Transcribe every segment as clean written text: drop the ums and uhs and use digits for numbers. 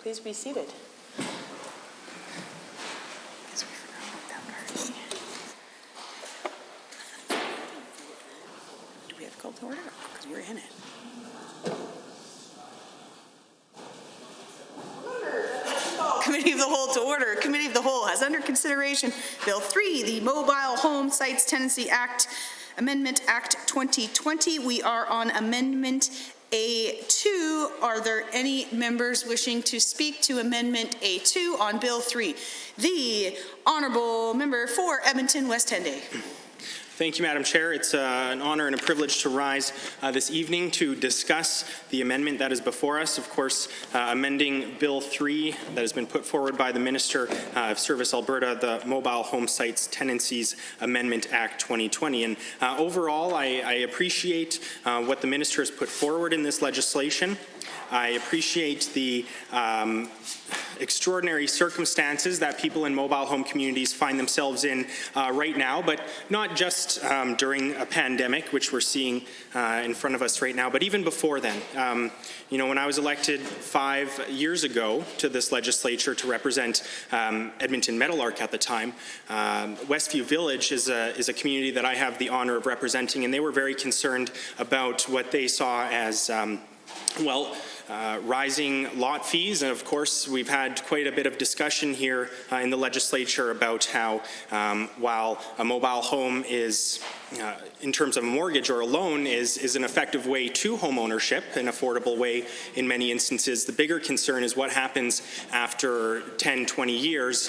Please be seated. Do we have to call to order? Because we're in it. Committee of the Whole to order. Committee of the Whole has under consideration Bill 3, the Mobile Home Sites Tenancy Act, Amendment Act 2020. We are on Amendment A2. Are there any members wishing to speak to Amendment A2 on Bill 3? The Honourable Member for Edmonton West Henday. Thank you, Madam Chair. It's an honor and a privilege to rise this evening to discuss the amendment that is before us. Of course, amending Bill 3 that has been put forward by the Minister of Service Alberta, the Mobile Home Sites Tenancies Amendment Act 2020. And overall, I appreciate what the Minister has put forward in this legislation. I appreciate the extraordinary circumstances that people in mobile home communities find themselves in right now, but not just during a pandemic, which we're seeing in front of us right now, but even before then. When I was elected 5 years ago to this legislature to represent Edmonton Meadowlark at the time, Westview Village is a community that I have the honor of representing, and they were very concerned about what they saw as rising lot fees. And of course, we've had quite a bit of discussion here in the legislature about how while a mobile home is, in terms of a mortgage or a loan, is an effective way to home ownership, an affordable way in many instances, the bigger concern is what happens after 10, 20 years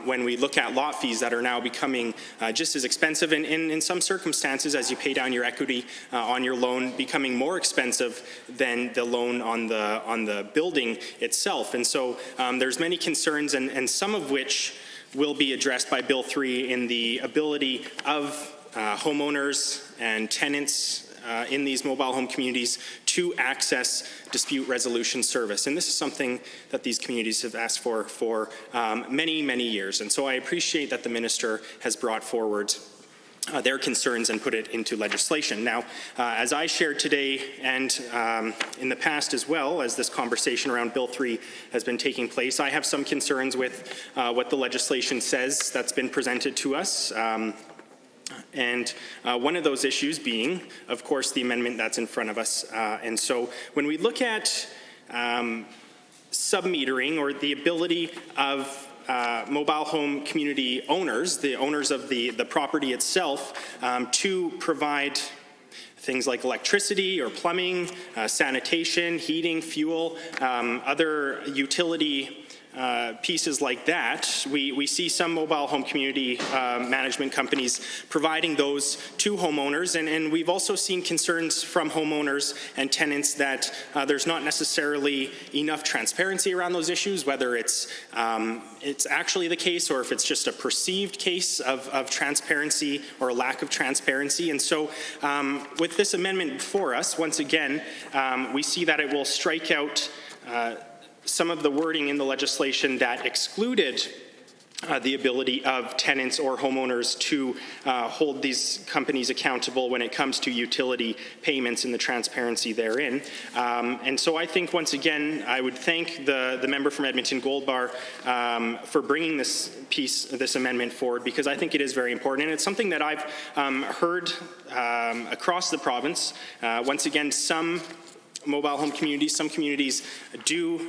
when we look at lot fees that are now becoming just as expensive, and in some circumstances, as you pay down your equity on your loan, becoming more expensive than the loan on the building itself. And so there's many concerns, and some of which will be addressed by Bill 3 in the ability of homeowners and tenants in these mobile home communities to access dispute resolution service. And this is something that these communities have asked for many, many years. And so I appreciate that the Minister has brought forward their concerns and put it into legislation. Now, as I shared today and in the past as well, as this conversation around Bill 3 has been taking place, I have some concerns with what the legislation says that's been presented to us. And one of those issues being, of course, the amendment that's in front of us. And so when we look at submetering, or the ability of mobile home community owners, the owners of the property itself, to provide things like electricity or plumbing, sanitation, heating, fuel, other utility pieces like that, we see some mobile home community management companies providing those to homeowners, and we've also seen concerns from homeowners and tenants that there's not necessarily enough transparency around those issues, whether it's actually the case or if it's just a perceived case of transparency or a lack of transparency. And so with this amendment before us, once again, we see that it will strike out some of the wording in the legislation that excluded the ability of tenants or homeowners to hold these companies accountable when it comes to utility payments and the transparency therein. And so I think, once again, I would thank the member from Edmonton Gold Bar for bringing this amendment forward, because I think it is very important, and it's something that I've heard across the province. Once again, some mobile home communities, some communities do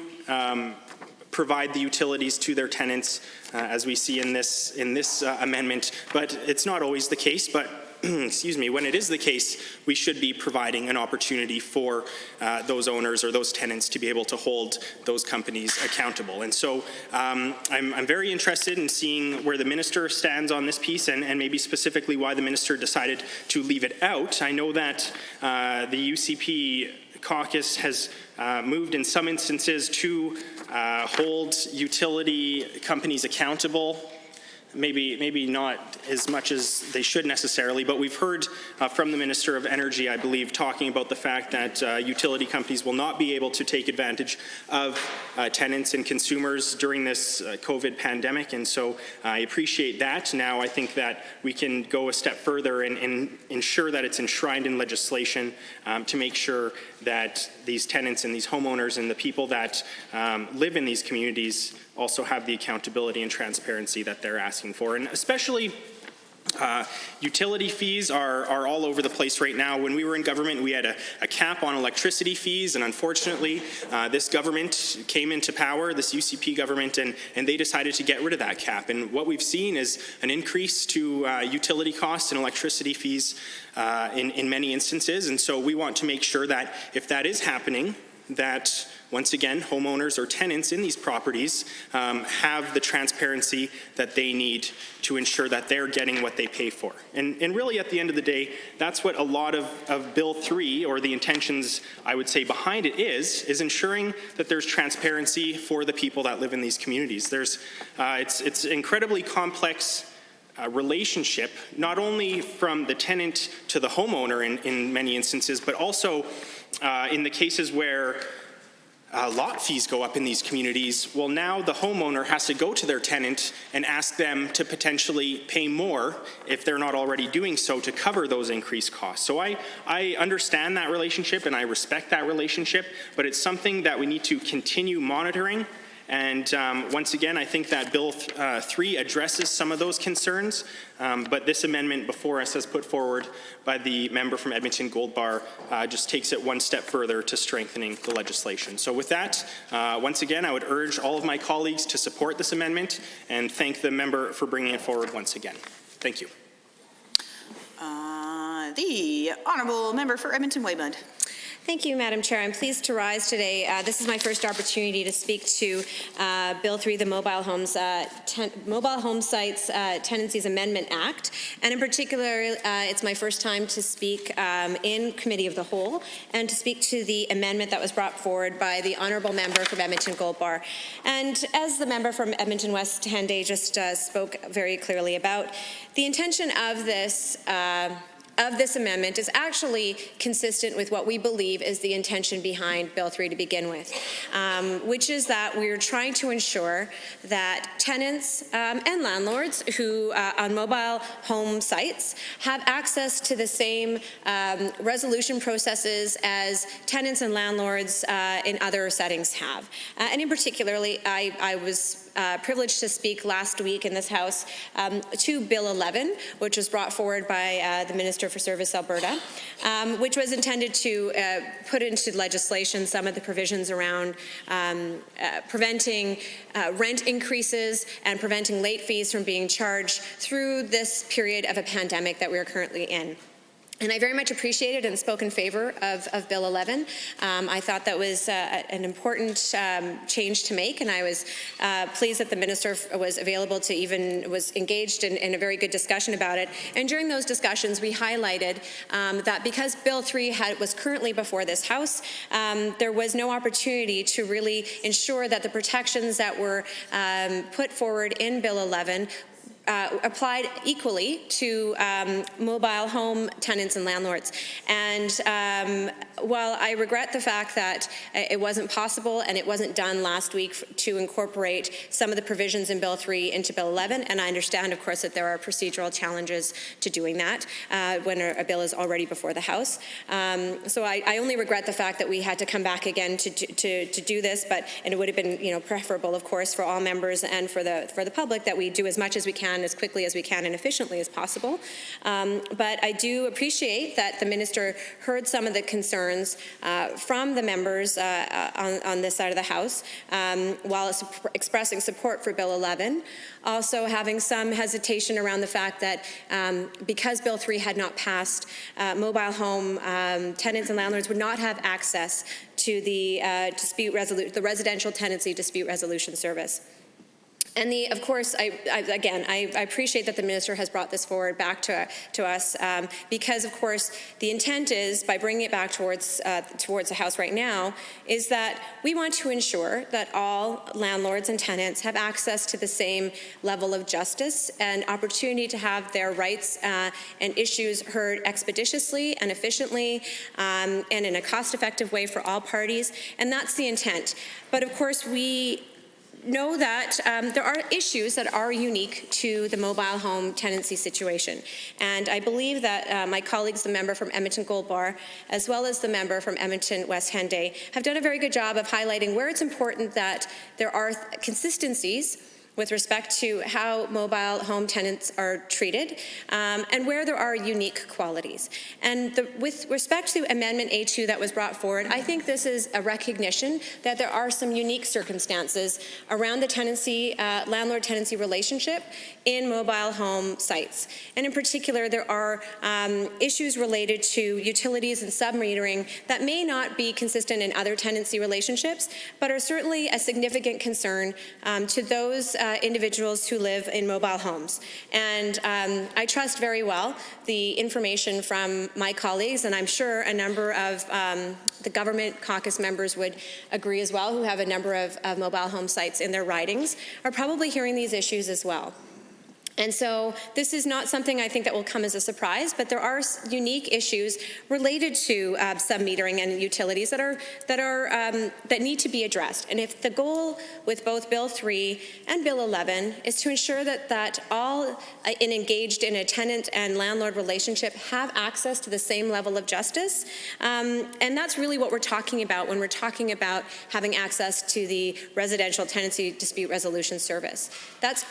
provide the utilities to their tenants, as we see in this amendment, but it's not always the case. But excuse me, when it is the case, we should be providing an opportunity for those owners or those tenants to be able to hold those companies accountable. And so I'm very interested in seeing where the Minister stands on this piece, and maybe specifically why the Minister decided to leave it out. I know that the UCP caucus has moved in some instances to hold utility companies accountable. maybe not as much as they should necessarily, but we've heard from the Minister of Energy, I believe, talking about the fact that utility companies will not be able to take advantage of tenants and consumers during this COVID pandemic, and so I appreciate that. Now I think that we can go a step further and ensure that it's enshrined in legislation to make sure that these tenants and these homeowners and the people that live in these communities also have the accountability and transparency that they're asking for. And especially utility fees are all over the place right now. When we were in government, we had a cap on electricity fees, and unfortunately, this government came into power, this UCP government, and they decided to get rid of that cap. And what we've seen is an increase to utility costs and electricity fees in many instances. And so we want to make sure that if that is happening, that once again, homeowners or tenants in these properties have the transparency that they need to ensure that they're getting what they pay for. And really, at the end of the day, that's what a lot of Bill 3, or the intentions, I would say, behind it is ensuring that there's transparency for the people that live in these communities. It's incredibly complex relationship, not only from the tenant to the homeowner in many instances, but also in the cases where lot fees go up in these communities. Well, now the homeowner has to go to their tenant and ask them to potentially pay more if they're not already doing so to cover those increased costs. So I understand that relationship and I respect that relationship, but it's something that we need to continue monitoring. And once again, I think that Bill 3 addresses some of those concerns, but this amendment before us, as put forward by the member from Edmonton Gold Bar, just takes it one step further to strengthening the legislation. So with that, once again, I would urge all of my colleagues to support this amendment and thank the member for bringing it forward once again. Thank you. The Honourable Member for Edmonton Waymouth. Thank you, Madam Chair. I'm pleased to rise today. This is my first opportunity to speak to Bill 3, the Mobile Home Sites Tenancies Amendment Act. And in particular, it's my first time to speak in Committee of the Whole and to speak to the amendment that was brought forward by the Honourable Member from Edmonton Gold Bar. And as the member from Edmonton West Henday just spoke very clearly about, the intention of this amendment is actually consistent with what we believe is the intention behind Bill 3 to begin with, which is that we're trying to ensure that tenants and landlords who on mobile home sites have access to the same resolution processes as tenants and landlords in other settings have. And in particularly, I was privileged to speak last week in this House to Bill 11, which was brought forward by the Minister for Service Alberta, which was intended to put into legislation some of the provisions around preventing rent increases and preventing late fees from being charged through this period of a pandemic that we are currently in. And I very much appreciated and spoke in favor of Bill 11. I thought that was an important change to make, and I was pleased that the minister was available to was engaged in a very good discussion about it. And during those discussions, we highlighted that because Bill 3 was currently before this House, there was no opportunity to really ensure that the protections that were put forward in Bill 11 applied equally to mobile home tenants and landlords. And while I regret the fact that it wasn't possible and it wasn't done last week to incorporate some of the provisions in Bill 3 into Bill 11, and I understand, of course, that there are procedural challenges to doing that when a bill is already before the House. So I only regret the fact that we had to come back again to do this, and it would have been, preferable, of course, for all members and for the public that we do as much as we can, as quickly as we can, and efficiently as possible. But I do appreciate that the minister heard some of the concerns from the members on this side of the House while expressing support for Bill 11. Also having some hesitation around the fact that because Bill 3 had not passed, mobile home tenants and landlords would not have access to the residential tenancy dispute resolution service. And of course, I appreciate that the minister has brought this forward back to us because, of course, the intent is, by bringing it back towards the House right now, is that we want to ensure that all landlords and tenants have access to the same level of justice and opportunity to have their rights and issues heard expeditiously and efficiently and in a cost-effective way for all parties. And that's the intent. But of course, we know that there are issues that are unique to the mobile home tenancy situation. And I believe that my colleagues, the member from Edmonton Gold Bar, as well as the member from Edmonton West Henday, have done a very good job of highlighting where it's important that there are consistencies with respect to how mobile home tenants are treated and where there are unique qualities. And with respect to Amendment A2 that was brought forward, I think this is a recognition that there are some unique circumstances around the tenancy, landlord-tenancy relationship in mobile home sites. And in particular, there are issues related to utilities and sub-metering that may not be consistent in other tenancy relationships, but are certainly a significant concern to those individuals who live in mobile homes. And I trust very well the information from my colleagues, and I'm sure a number of the government caucus members would agree as well, who have a number of mobile home sites in their ridings, are probably hearing these issues as well. And so this is not something I think that will come as a surprise, but there are unique issues related to sub-metering and utilities that need to be addressed. And if the goal with both Bill 3 and Bill 11 is to ensure that all engaged in a tenant and landlord relationship have access to the same level of justice, and that's really what we're talking about when we're talking about having access to the residential tenancy dispute resolution service. That's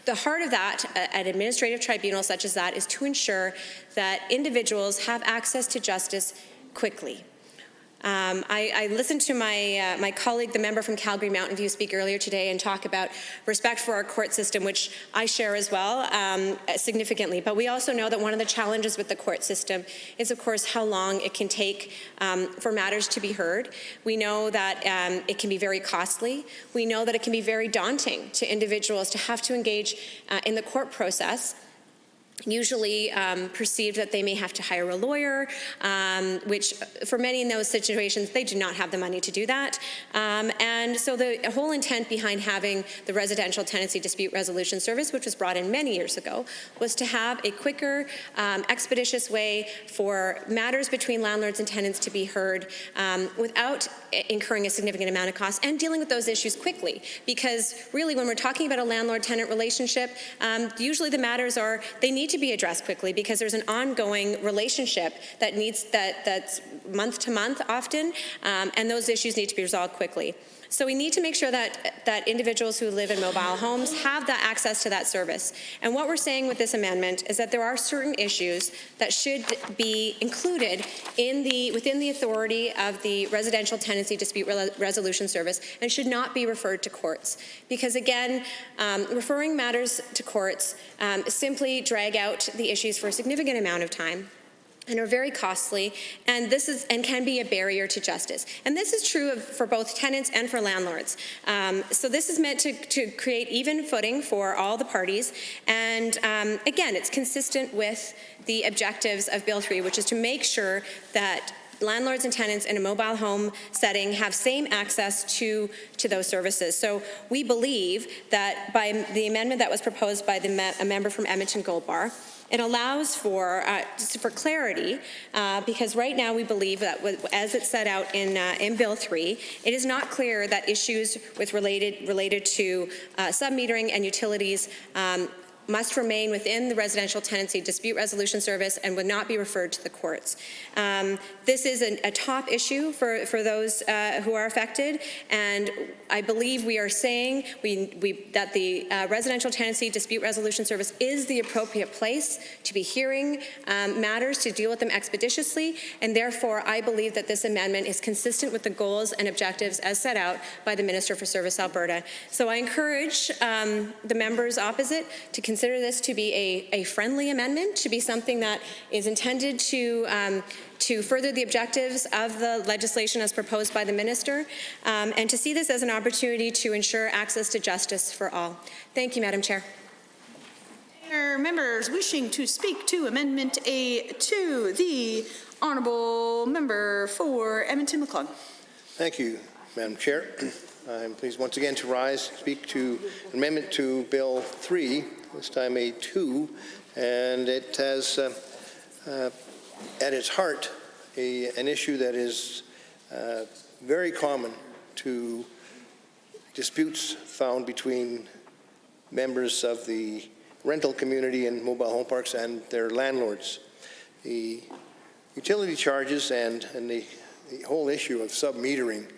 the heart of that. An administrative tribunal such as that is to ensure that individuals have access to justice quickly. I listened to my colleague, the member from Calgary Mountain View, speak earlier today and talk about respect for our court system, which I share as well significantly. But we also know that one of the challenges with the court system is, of course, how long it can take for matters to be heard. We know that it can be very costly. We know that it can be very daunting to individuals to have to engage in the court process, usually perceived that they may have to hire a lawyer, which for many in those situations, they do not have the money to do that. And so the whole intent behind having the residential tenancy dispute resolution service, which was brought in many years ago, was to have a quicker, expeditious way for matters between landlords and tenants to be heard without incurring a significant amount of cost and dealing with those issues quickly. Because really, when we're talking about a landlord-tenant relationship, usually the matters they need to be addressed quickly because there's an ongoing relationship that's month to month often, and those issues need to be resolved quickly. So we need to make sure that individuals who live in mobile homes have that access to that service. And what we're saying with this amendment is that there are certain issues that should be included within the authority of the residential tenancy dispute resolution service and should not be referred to courts. Because again, referring matters to courts simply drag out the issues for a significant amount of time and are very costly, and can be a barrier to justice. And this is true for both tenants and for landlords. So this is meant to create even footing for all the parties, and again, it's consistent with the objectives of Bill 3, which is to make sure that landlords and tenants in a mobile home setting have same access to those services. So we believe that by the amendment that was proposed by a member from Edmonton Gold Bar, it allows for clarity, because right now we believe that, as it's set out in Bill 3, it is not clear that issues related to sub-metering and utilities must remain within the residential tenancy dispute resolution service and would not be referred to the courts. This is a top issue for those who are affected, and I believe we are saying that the residential tenancy dispute resolution service is the appropriate place to be hearing matters, to deal with them expeditiously, and therefore I believe that this amendment is consistent with the goals and objectives as set out by the Minister for Service Alberta. So I encourage the members opposite to consider consider this to be a friendly amendment, to be something that is intended to further the objectives of the legislation as proposed by the minister, and to see this as an opportunity to ensure access to justice for all. Thank you, Madam Chair. Members wishing to speak to Amendment A2, the Honourable Member for Edmonton-McCleod. Thank you, Madam Chair. I'm pleased once again to rise and speak to Amendment to Bill 3, this time A2, and it has at its heart an issue that is very common to disputes found between members of the rental community and mobile home parks and their landlords. The utility charges and the whole issue of sub-metering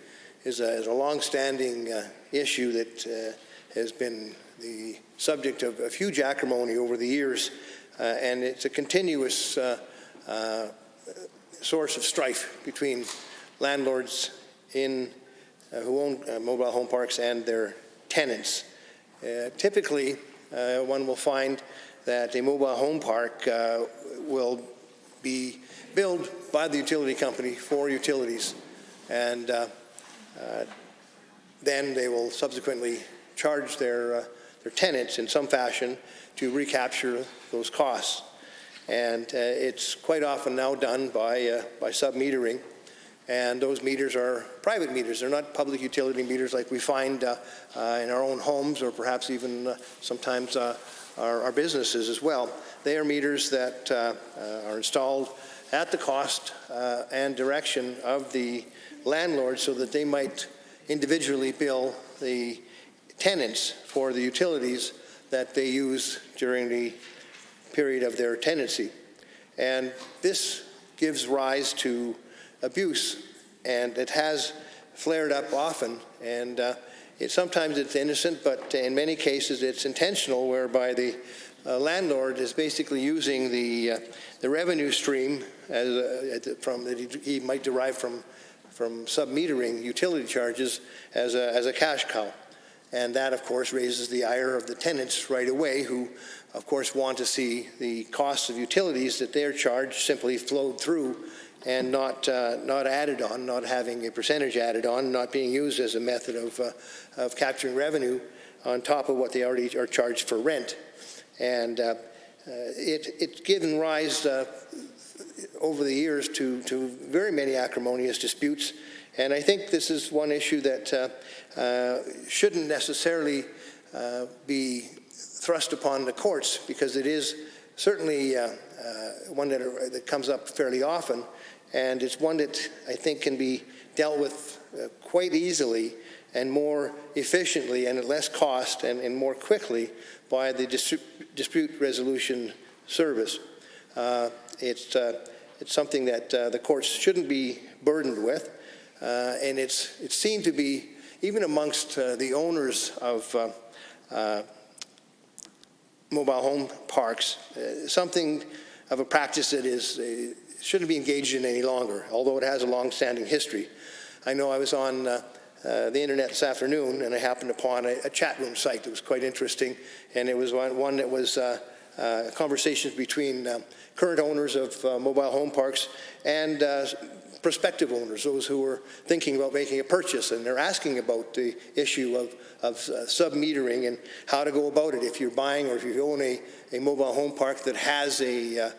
is a long-standing issue that has been the subject of huge acrimony over the years, and it's a continuous source of strife between landlords who own mobile home parks and their tenants. Typically, one will find that a mobile home park will be billed by the utility company for utilities, and then they will subsequently charge their tenants in some fashion to recapture those costs. And it's quite often now done by sub-metering, and those meters are private meters. They're not public utility meters like we find in our own homes, or perhaps even sometimes our businesses as well. They are meters that are installed at the cost and direction of the landlord, so that they might individually bill the tenants for the utilities that they use during the period of their tenancy. And this gives rise to abuse, and it has flared up often, and sometimes it's innocent, but in many cases it's intentional, whereby the landlord is basically using the revenue stream that he might derive from sub-metering utility charges as a cash cow. And that, of course, raises the ire of the tenants right away, who, of course, want to see the costs of utilities that they're charged simply flowed through and not added on, not having a percentage added on, not being used as a method of capturing revenue on top of what they already are charged for rent. And it's given rise over the years to very many acrimonious disputes. And I think this is one issue that shouldn't necessarily be thrust upon the courts, because it is certainly one that comes up fairly often, and it's one that I think can be dealt with quite easily and more efficiently and at less cost and more quickly by the dispute resolution service. It's something that the courts shouldn't be burdened with. And it's seen to be, even amongst the owners of mobile home parks, something of a practice that shouldn't be engaged in any longer, although it has a long-standing history. I know I was on the internet this afternoon, and I happened upon a chat room site that was quite interesting, and it was one that was conversations between current owners of mobile home parks and prospective owners, those who were thinking about making a purchase, and they're asking about the issue of sub-metering and how to go about it if you're buying, or if you own a mobile home park that has a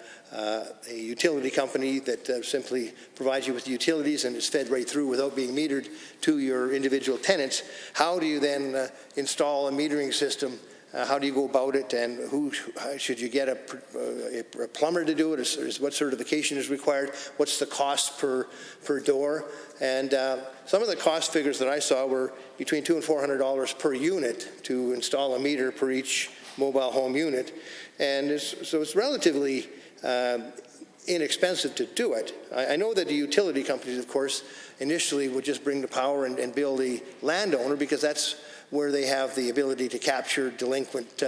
utility company that simply provides you with the utilities and is fed right through without being metered to your individual tenants. How do you then install a metering system? How do you go about it, and who should you get a plumber to do it? What certification is required? What's the cost per door? And some of the cost figures that I saw were between $200 and $400 per unit to install a meter per each mobile home unit, and so it's relatively inexpensive to do it. I know that the utility companies, of course, initially would just bring the power and bill the landowner, because that's where they have the ability to capture delinquent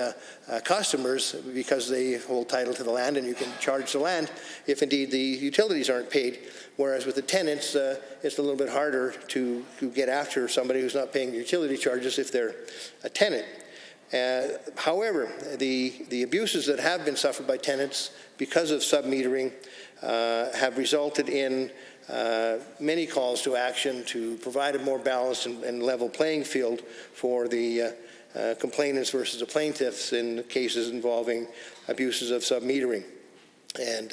customers, because they hold title to the land and you can charge the land if indeed the utilities aren't paid. Whereas with the tenants, it's a little bit harder to get after somebody who's not paying utility charges if they're a tenant. However, the abuses that have been suffered by tenants because of submetering have resulted in many calls to action to provide a more balanced and level playing field for the complainants versus the plaintiffs in cases involving abuses of submetering, and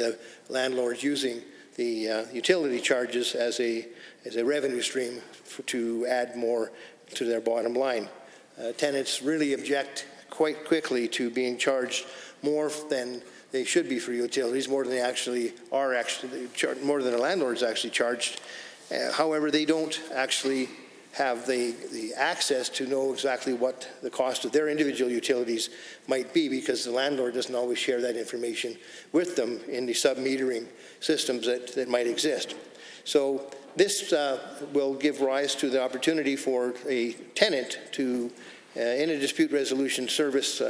landlords using the utility charges as a revenue stream to add more to their bottom line. Tenants really object quite quickly to being charged more than they should be for utilities, more than they actually are more than the landlord's actually charged. However, they don't actually have the access to know exactly what the cost of their individual utilities might be, because the landlord doesn't always share that information with them in the submetering systems that might exist. So this will give rise to the opportunity for a tenant to, in a dispute resolution service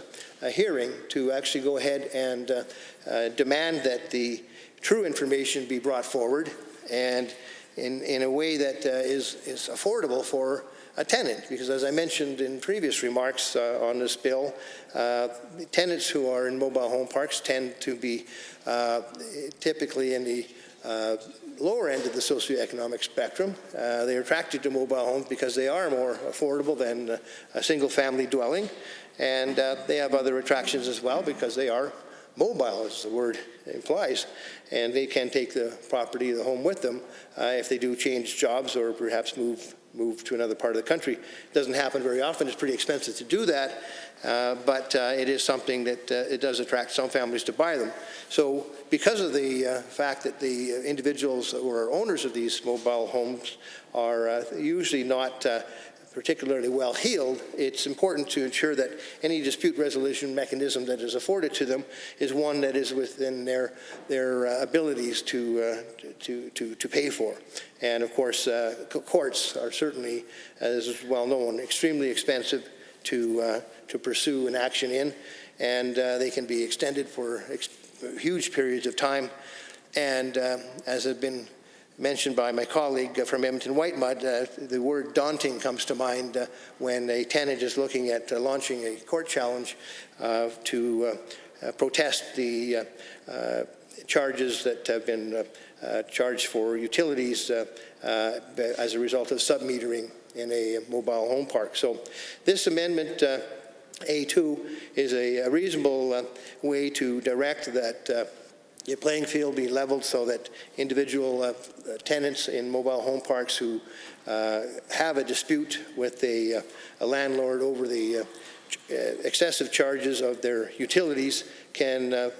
hearing, to actually go ahead and demand that the true information be brought forward, and in a way that is affordable for a tenant. Because as I mentioned in previous remarks on this bill, tenants who are in mobile home parks tend to be typically in the lower end of the socioeconomic spectrum. They're attracted to mobile homes because they are more affordable than a single-family dwelling, and they have other attractions as well because they are mobile, as the word implies, and they can take the property, the home, with them if they do change jobs or perhaps move to another part of the country. It doesn't happen very often. It's pretty expensive to do that, but it is something that it does attract some families to buy them. So because of the fact that the individuals who are owners of these mobile homes are usually not particularly well heeled, it's important to ensure that any dispute resolution mechanism that is afforded to them is one that is within their abilities to pay for. And of course, courts are certainly, as is well known, extremely expensive to pursue an action in, and they can be extended for huge periods of time. And as has been mentioned by my colleague from Edmonton Whitemud, the word daunting comes to mind when a tenant is looking at launching a court challenge to protest the charges that have been charged for utilities as a result of submetering in a mobile home park. So this amendment A2 is a reasonable way to direct that the playing field be leveled so that individual tenants in mobile home parks who have a dispute with a landlord over the excessive charges of their utilities can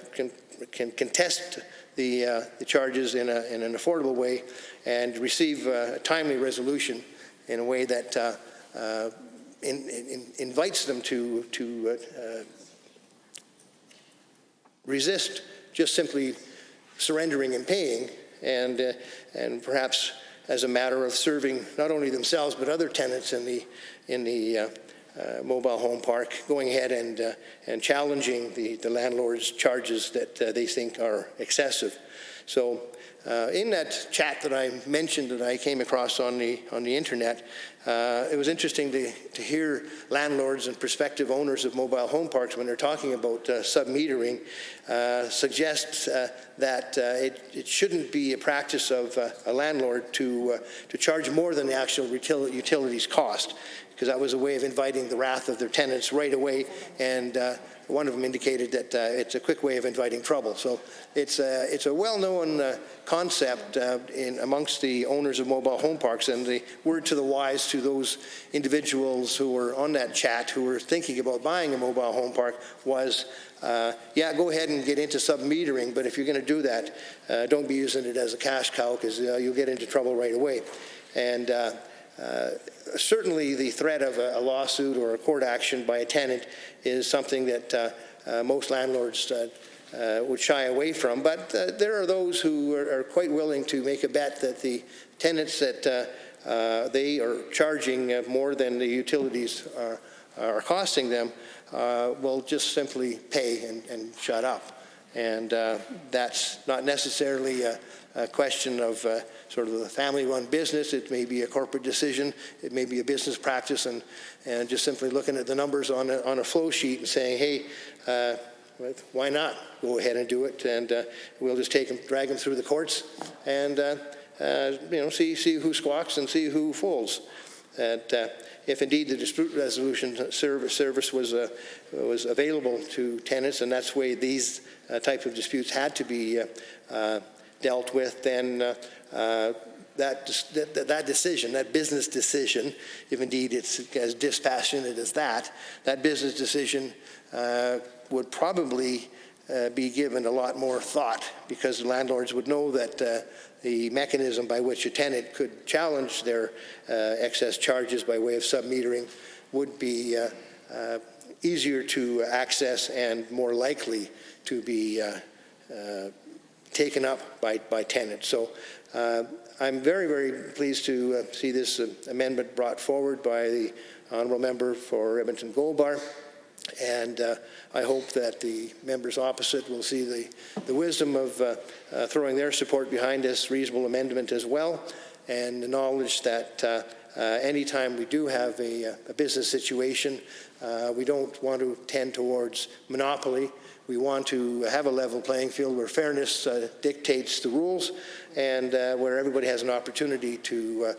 contest the charges in an affordable way and receive a timely resolution in a way that invites them to resist just simply surrendering and paying, and perhaps as a matter of serving not only themselves but other tenants in the mobile home park, going ahead and challenging the landlord's charges that they think are excessive. So in that chat that I mentioned that I came across on the internet, it was interesting to hear landlords and prospective owners of mobile home parks, when they're talking about submetering, suggest that it shouldn't be a practice of a landlord to charge more than the actual utilities cost, because that was a way of inviting the wrath of their tenants right away, and one of them indicated that it's a quick way of inviting trouble. So it's a well-known concept amongst the owners of mobile home parks, and the word to the wise to those individuals who were on that chat who were thinking about buying a mobile home park was, yeah, go ahead and get into submetering, but if you're going to do that, don't be using it as a cash cow, because you'll get into trouble right away. And certainly the threat of a lawsuit or a court action by a tenant is something that most landlords would shy away from, but there are those who are quite willing to make a bet that the tenants that they are charging more than the utilities are costing them will just simply pay and shut up. And that's not necessarily a question of sort of a family-run business. It may be a corporate decision. It may be a business practice, and just simply looking at the numbers on a flow sheet and saying, hey, why not go ahead and do it? And we'll just drag them through the courts, and see who squawks and see who folds. And if indeed the dispute resolution service was available to tenants, and that's the way these type of disputes had to be dealt with, then that decision, that business decision, if indeed it's as dispassionate as that business decision would probably be given a lot more thought, because the landlords would know that the mechanism by which a tenant could challenge their excess charges by way of submetering would be easier to access and more likely to be taken up by tenants. So I'm very, very pleased to see this amendment brought forward by the honourable member for Edmonton Gold Bar. And I hope that the members opposite will see the wisdom of throwing their support behind this reasonable amendment as well, and the knowledge that anytime we do have a business situation, we don't want to tend towards monopoly. We want to have a level playing field where fairness dictates the rules, and where everybody has an opportunity to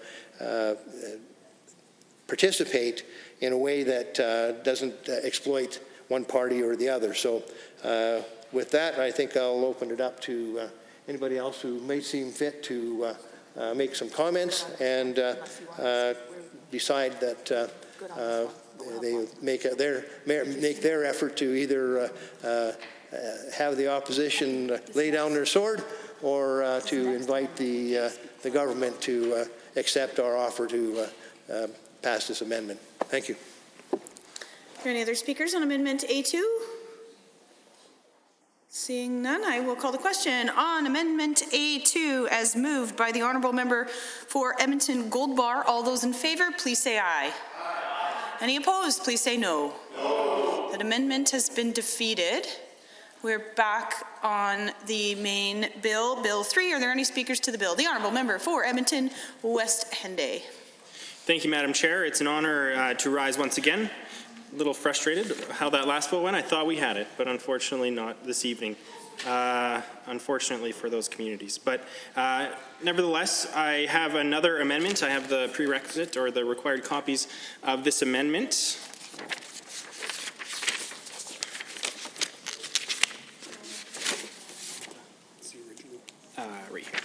participate in a way that doesn't exploit one party or the other. So with that, I think I'll open it up to anybody else who may seem fit to make some comments and decide that they make their effort to either have the opposition lay down their sword, or to invite the government to accept our offer to pass this amendment. Thank you. Are there any other speakers on Amendment A2? Seeing none, I will call the question on Amendment A2 as moved by the honourable member for Edmonton Gold Bar. All those in favour, please say aye. Aye. Any opposed, please say no. No. That amendment has been defeated. We're back on the main bill, Bill 3. Are there any speakers to the bill? The honourable member for Edmonton West Henday. Thank you, Madam Chair. It's an honour to rise once again. A little frustrated how that last vote went. I thought we had it, but unfortunately not this evening. Unfortunately for those communities. But nevertheless, I have another amendment. I have the prerequisite or the required copies of this amendment. Right here.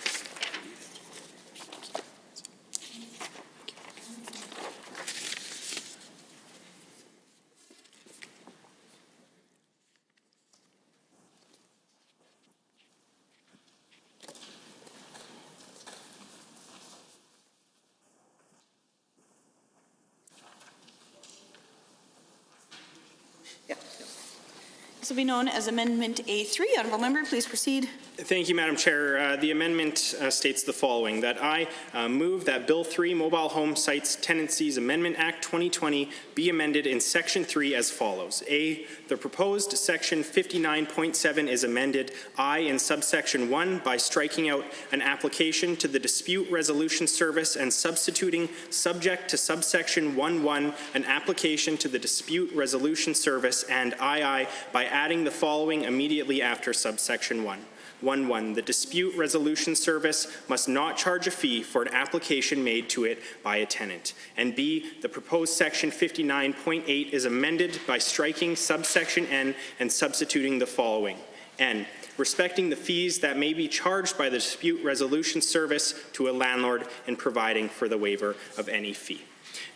This will be known as Amendment A3. Honourable member, please proceed. Thank you, Madam Chair. The amendment states the following, that I move that Bill 3, Mobile Home Sites Tenancies Amendment Act 2020 be amended in Section 3 as follows. A, the proposed Section 59.7 is amended, I, in subsection 1 by striking out an application to the Dispute Resolution Service and substituting subject to subsection 1.1 an application to the Dispute Resolution Service, and II by adding the following immediately after subsection 1. 1.1. The Dispute Resolution Service must not charge a fee for an application made to it by a tenant. And B, the proposed Section 59.8 is amended by striking subsection N and substituting the following. N, respecting the fees that may be charged by the Dispute Resolution Service to a landlord and providing for the waiver of any fee.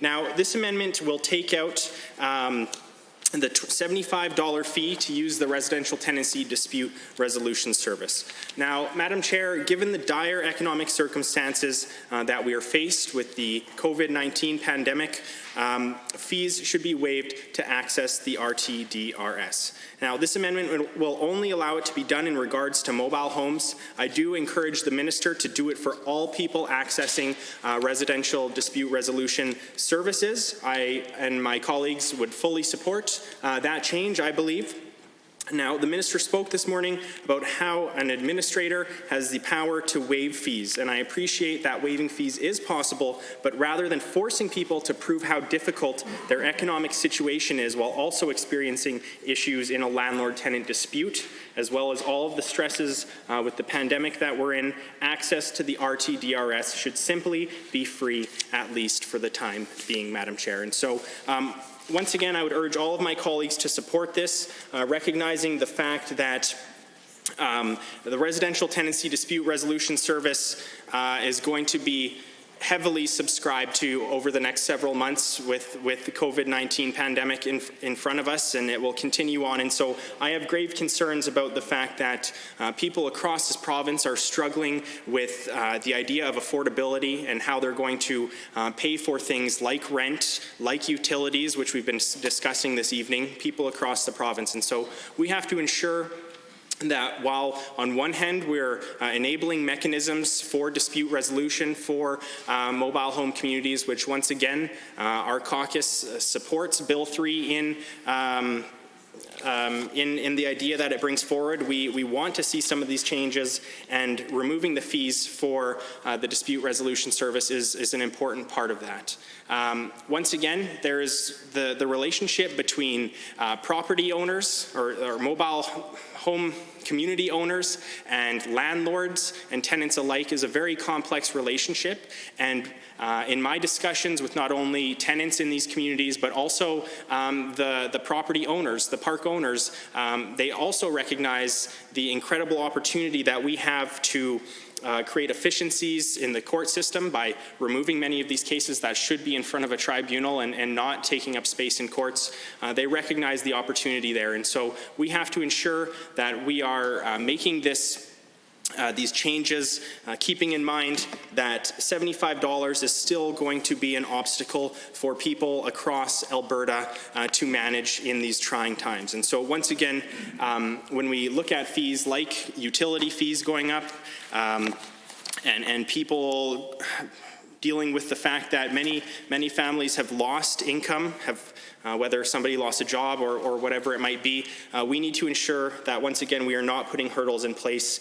Now, this amendment will take out the $75 fee to use the Residential Tenancy Dispute Resolution Service. Now, Madam Chair, given the dire economic circumstances that we are faced with the COVID-19 pandemic, fees should be waived to access the RTDRS. Now, this amendment will only allow it to be done in regards to mobile homes. I do encourage the Minister to do it for all people accessing residential dispute resolution services. I and my colleagues would fully support that change, I believe. Now, the minister spoke this morning about how an administrator has the power to waive fees, and I appreciate that waiving fees is possible, but rather than forcing people to prove how difficult their economic situation is while also experiencing issues in a landlord-tenant dispute, as well as all of the stresses with the pandemic that we're in, access to the RTDRS should simply be free, at least for the time being, Madam Chair. And so, once again, I would urge all of my colleagues to support this, recognizing the fact that the Residential Tenancy Dispute Resolution Service is going to be heavily subscribed to over the next several months with the COVID-19 pandemic in front of us, and it will continue on. And so I have grave concerns about the fact that people across this province are struggling with the idea of affordability and how they're going to pay for things like rent, like utilities, which we've been discussing this evening, people across the province. And so we have to ensure that while on one hand we're enabling mechanisms for dispute resolution for mobile home communities, which once again our caucus supports Bill 3 in the idea that it brings forward. We want to see some of these changes, and removing the fees for the dispute resolution service is an important part of that. Once again, there is the relationship between property owners or mobile home community owners and landlords and tenants alike is a very complex relationship, and in my discussions with not only tenants in these communities but also the property owners, the park owners, they also recognize the incredible opportunity that we have to create efficiencies in the court system by removing many of these cases that should be in front of a tribunal and not taking up space in courts. They recognize the opportunity there, and so we have to ensure that we are making these changes, keeping in mind that $75 is still going to be an obstacle for people across Alberta to manage in these trying times. And so once again, when we look at fees like utility fees going up, and people dealing with the fact that many families have lost income, whether somebody lost a job or whatever it might be, we need to ensure that once again we are not putting hurdles in place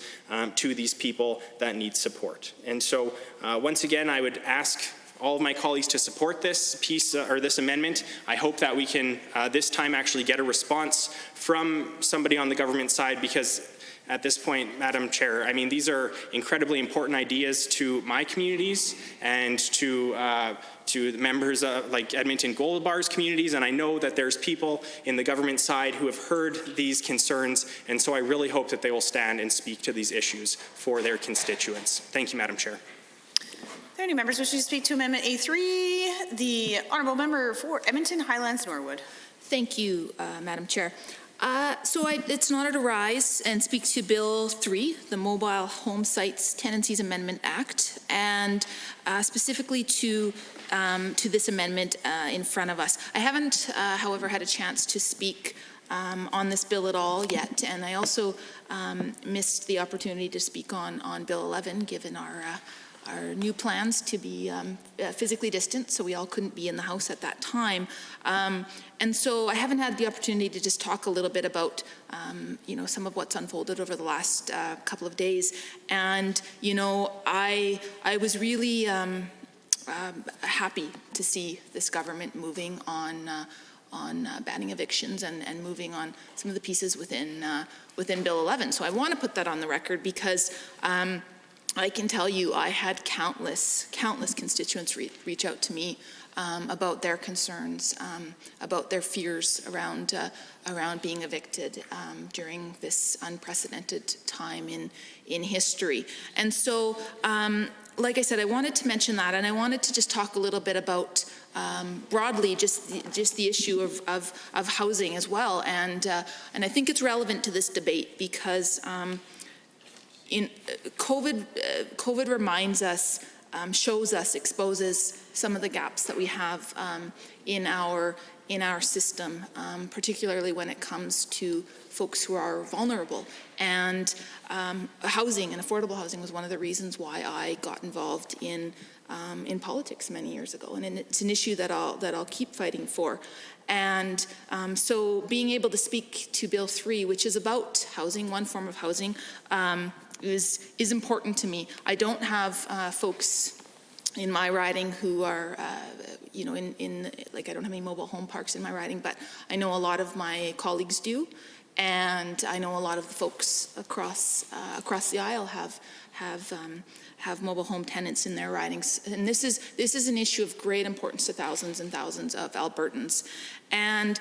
to these people that need support. And so once again, I would ask all of my colleagues to support this piece or this amendment. I hope that we can this time actually get a response from somebody on the government side, because at this point, Madam Chair, I mean, these are incredibly important ideas to my communities and to the members of like Edmonton Gold Bars communities, and I know that there's people in the government side who have heard these concerns, and so I really hope that they will stand and speak to these issues for their constituents. Thank you, Madam Chair. Are there any members wishing to speak to Amendment A3? The Honourable Member for Edmonton Highlands Norwood. Thank you, Madam Chair. It's an honor to rise and speak to Bill 3, the Mobile Home Sites Tenancies Amendment Act, and specifically to this amendment in front of us. I haven't, however, had a chance to speak on this bill at all yet, and I also missed the opportunity to speak on Bill 11, given our new plans to be physically distant, so we all couldn't be in the House at that time. And so I haven't had the opportunity to just talk a little bit about, some of what's unfolded over the last couple of days. And, I was really happy to see this government moving on banning evictions and moving on some of the pieces within Bill 11. So I want to put that on the record because I can tell you I had countless constituents reach out to me about their concerns, about their fears around being evicted during this unprecedented time in history. And so, like I said, I wanted to mention that, and I wanted to just talk a little bit about broadly just the issue of housing as well. And I think it's relevant to this debate because COVID reminds us, shows us, exposes some of the gaps that we have in our in our system, particularly when it comes to folks who are vulnerable. And housing and affordable housing was one of the reasons why I got involved in politics many years ago, and it's an issue that I'll keep fighting for. And so being able to speak to Bill 3, which is about housing, one form of housing, is important to me. I don't have folks in my riding who are, like I don't have any mobile home parks in my riding, but I know a lot of my colleagues do, and I know a lot of the folks across the aisle have mobile home tenants in their ridings, and this is an issue of great importance to thousands and thousands of Albertans, and.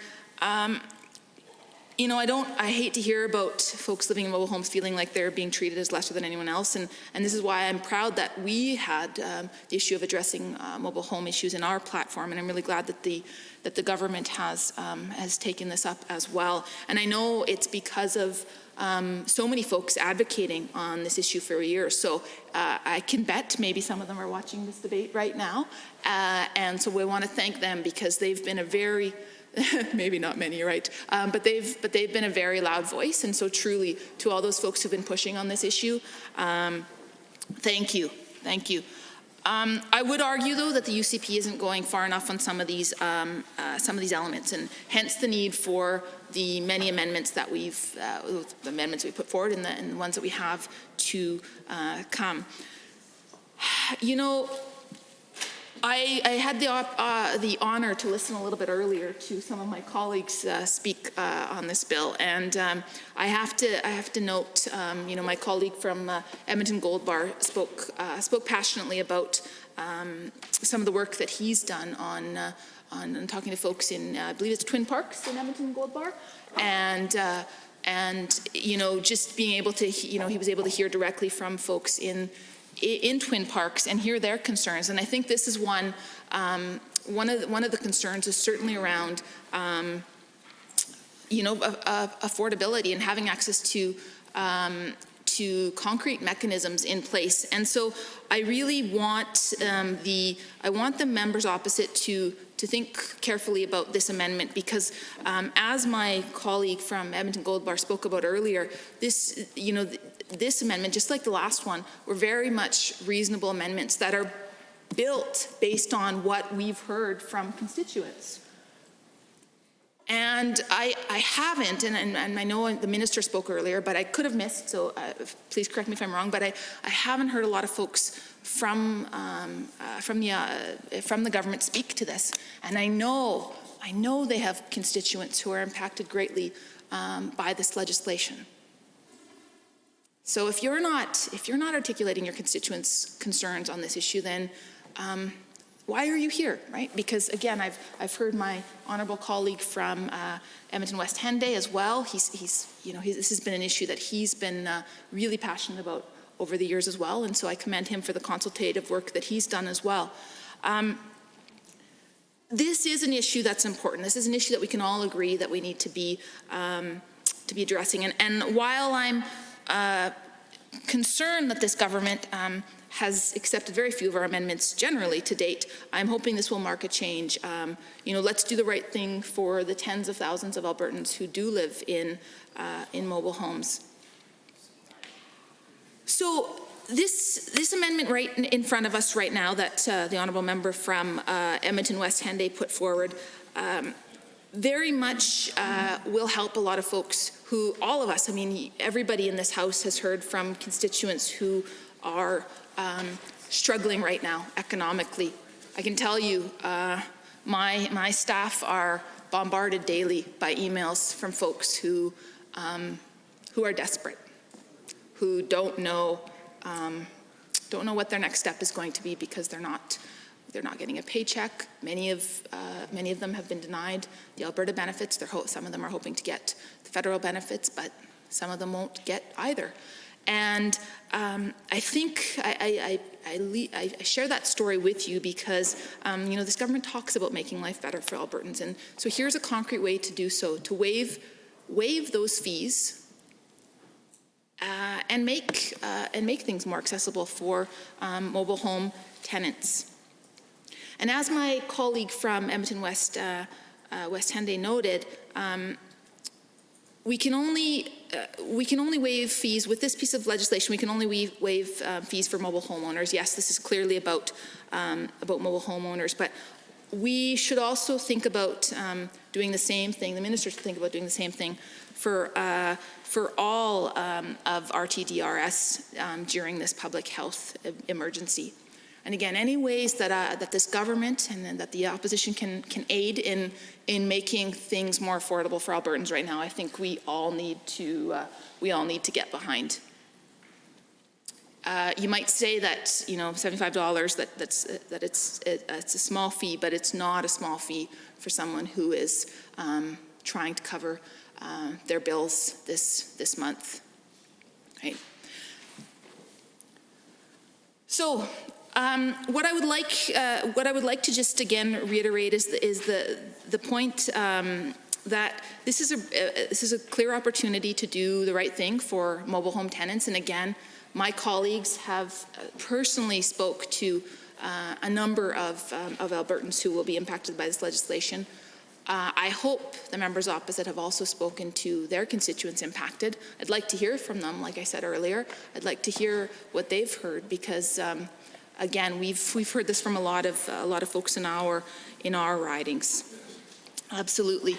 I hate to hear about folks living in mobile homes feeling like they're being treated as lesser than anyone else, and this is why I'm proud that we had the issue of addressing mobile home issues in our platform, and I'm really glad that the government has taken this up as well. And I know it's because of so many folks advocating on this issue for years. So I can bet maybe some of them are watching this debate right now, and so we want to thank them because they've been a very maybe not many, you're right, but they've been a very loud voice, and so truly to all those folks who've been pushing on this issue, thank you. I would argue, though, that the UCP isn't going far enough on some of these elements, and hence the need for the many amendments that we put forward and the ones that we have to come. I had the honor to listen a little bit earlier to some of my colleagues speak on this bill, and I have to note, my colleague from Edmonton Gold Bar spoke passionately about some of the work that he's done on talking to folks in, I believe it's Twin Parks in Edmonton Gold Bar, and just being able to, he was able to hear directly from folks in Twin Parks and hear their concerns. And I think this is one of the concerns is certainly around affordability and having access to concrete mechanisms in place. And so I really want the members opposite to think carefully about this amendment, because as my colleague from Edmonton Gold Bar spoke about earlier, this amendment, just like the last one, were very much reasonable amendments that are built based on what we've heard from constituents. And I haven't, and I know the minister spoke earlier, but I could have missed, so please correct me if I'm wrong, but I haven't heard a lot of folks from the government speak to this. And I know they have constituents who are impacted greatly by this legislation. So if you're not articulating your constituents' concerns on this issue, then why are you here, right? Because again, I've heard my honourable colleague from Edmonton West Henday as well. This has been an issue that he's been really passionate about over the years as well, and so I commend him for the consultative work that he's done as well. This is an issue that's important. This is an issue that we can all agree that we need to be addressing. And while I'm concerned that this government has accepted very few of our amendments generally to date, I'm hoping this will mark a change. Let's do the right thing for the tens of thousands of Albertans who do live in mobile homes. So this amendment right in front of us right now that the honourable member from Edmonton West Henday put forward very much will help a lot of folks who, all of us, everybody in this House has heard from constituents who are struggling right now economically. I can tell you, my staff are bombarded daily by emails from folks who are desperate, who don't know what their next step is going to be because they're not getting a paycheck. Many of them have been denied the Alberta benefits. Some of them are hoping to get the federal benefits, but some of them won't get either. And I think I share that story with you because this government talks about making life better for Albertans, and so here's a concrete way to do so: to waive those fees. And make things more accessible for mobile home tenants. And as my colleague from Edmonton West West Henday noted, we can only waive fees with this piece of legislation. We can only waive fees for mobile homeowners. Yes, this is clearly about mobile homeowners, but we should also think about doing the same thing. The minister should think about doing the same thing for all of RTDRS during this public health emergency. And again, any ways that this government and that the opposition can aid in making things more affordable for Albertans right now, I think we all need to get behind. You might say that $75 that it's a small fee, but it's not a small fee for someone who is trying to cover their bills this month, right? So. What I would like to just again reiterate is the point that this is a clear opportunity to do the right thing for mobile home tenants. And again, my colleagues have personally spoke to a number of Albertans who will be impacted by this legislation. I hope the members opposite have also spoken to their constituents impacted. I'd like to hear from them, like I said earlier. I'd like to hear what they've heard because. Again, we've heard this from a lot of folks in our ridings. Absolutely.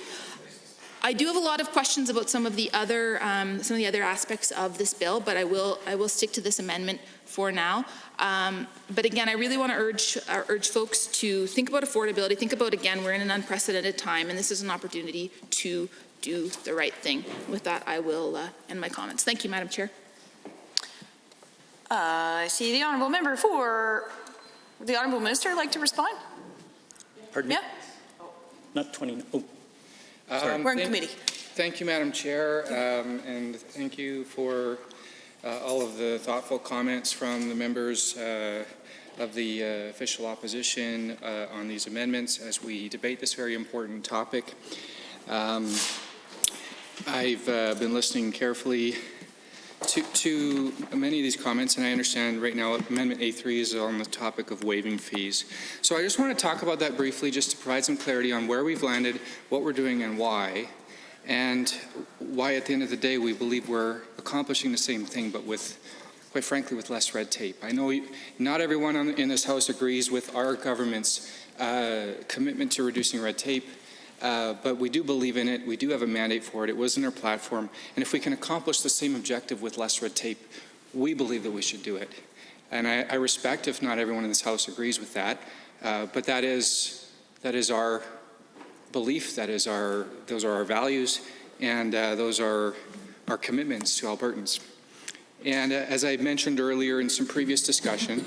I do have a lot of questions about some of the other aspects of this bill, but I will stick to this amendment for now. But again, I really want to urge folks to think about affordability. Think about, again, we're in an unprecedented time, and this is an opportunity to do the right thing. With that, I will end my comments. Thank you, Madam Chair. I see the honourable member for the honourable minister like to respond. Pardon me? Yeah. Not 20. Oh, sorry. We're in committee. Thank you, Madam Chair, and thank you for all of the thoughtful comments from the members of the official opposition on these amendments as we debate this very important topic. I've been listening carefully to many of these comments, and I understand right now Amendment A3 is on the topic of waiving fees. So I just want to talk about that briefly just to provide some clarity on where we've landed, what we're doing, and why at the end of the day we believe we're accomplishing the same thing, but with, quite frankly, with less red tape. I know not everyone in this House agrees with our government's commitment to reducing red tape. But we do believe in it. We do have a mandate for it. It was in our platform. And if we can accomplish the same objective with less red tape, we believe that we should do it. And I respect if not everyone in this House agrees with that. But that is our belief. Those are our values. And those are our commitments to Albertans. And as I mentioned earlier in some previous discussion,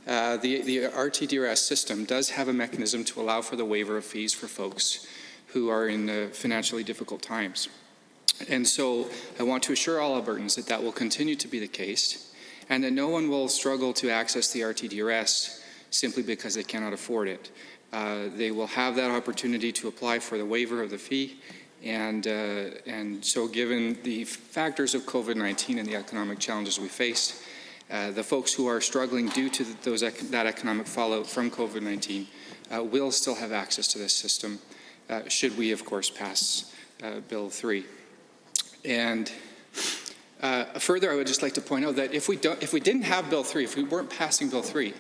the RTDRS system does have a mechanism to allow for the waiver of fees for folks who are in financially difficult times. And so I want to assure all Albertans that that will continue to be the case and that no one will struggle to access the RTDRS simply because they cannot afford it. They will have that opportunity to apply for the waiver of the fee, and so given the factors of COVID-19 and the economic challenges we face, the folks who are struggling due to that economic fallout from COVID-19 will still have access to this system, should we, of course, pass Bill 3. And further, I would just like to point out that if we didn't have Bill 3, if we weren't passing Bill 3,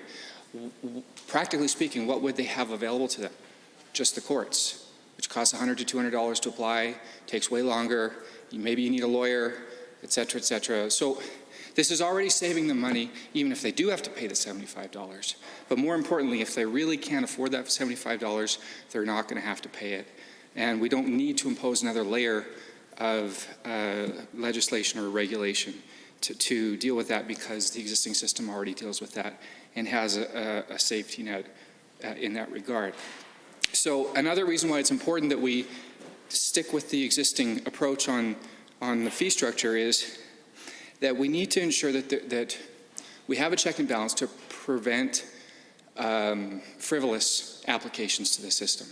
practically speaking, what would they have available to them? Just the courts, which costs $100 to $200 to apply, takes way longer. Maybe you need a lawyer, et cetera, et cetera. So this is already saving them money, even if they do have to pay the $75. But more importantly, if they really can't afford that $75, they're not going to have to pay it. And we don't need to impose another layer of legislation or regulation to deal with that, because the existing system already deals with that and has a safety net in that regard. So another reason why it's important that we stick with the existing approach on the fee structure is that we need to ensure that we have a check and balance to prevent frivolous applications to the system.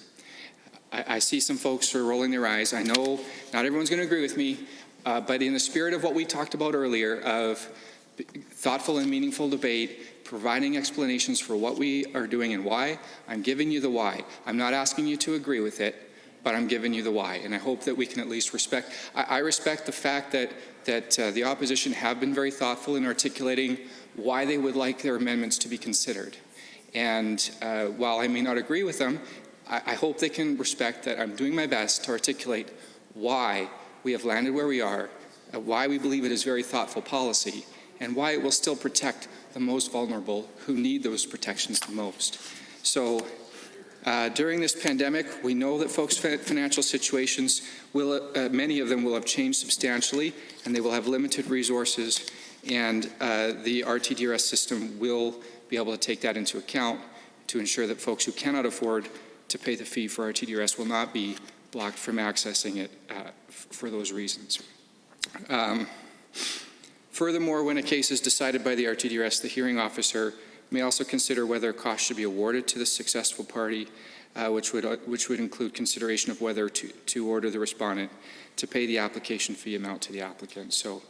I see some folks who are rolling their eyes. I know not everyone's going to agree with me, but in the spirit of what we talked about earlier, of thoughtful and meaningful debate, providing explanations for what we are doing and why, I'm giving you the why. I'm not asking you to agree with it, but I'm giving you the why, and I hope that we can at least respect. I respect the fact that the opposition have been very thoughtful in articulating why they would like their amendments to be considered. And while I may not agree with them, I hope they can respect that I'm doing my best to articulate why we have landed where we are, why we believe it is very thoughtful policy, and why it will still protect the most vulnerable who need those protections the most. So during this pandemic, we know that folks' financial situations will, many of them will have changed substantially, and they will have limited resources, and the RTDRS system will be able to take that into account to ensure that folks who cannot afford to pay the fee for RTDRS will not be blocked from accessing it for those reasons. Furthermore, when a case is decided by the RTDRS, the hearing officer may also consider whether costs should be awarded to the successful party, which would include consideration of whether to order the respondent to pay the application fee amount to the applicant. So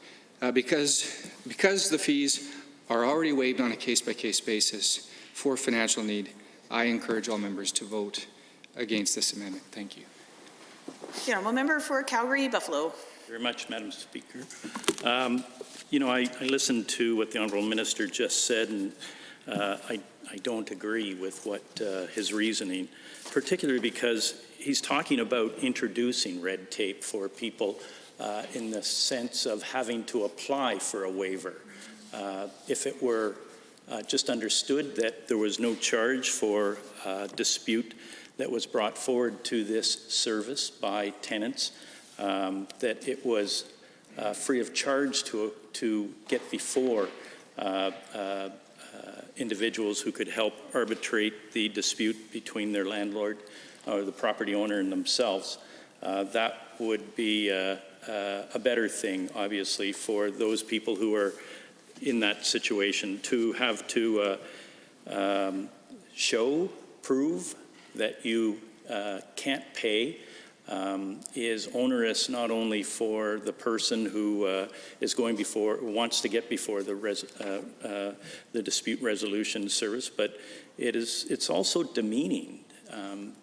because the fees are already waived on a case-by-case basis for financial need, I encourage all members to vote against this amendment. Thank you. The honourable member for Calgary Buffalo. Very much, Madam Speaker. You know, I listened to what the Honourable Minister just said, and I don't agree with what his reasoning, particularly because he's talking about introducing red tape for people in the sense of having to apply for a waiver. If it were just understood that there was no charge for dispute that was brought forward to this service by tenants, that it was free of charge to get before individuals who could help arbitrate the dispute between their landlord or the property owner and themselves. That would be a better thing, obviously, for those people who are in that situation to have to prove that you can't pay is onerous not only for the person who wants to get before the dispute resolution service, but it's also demeaning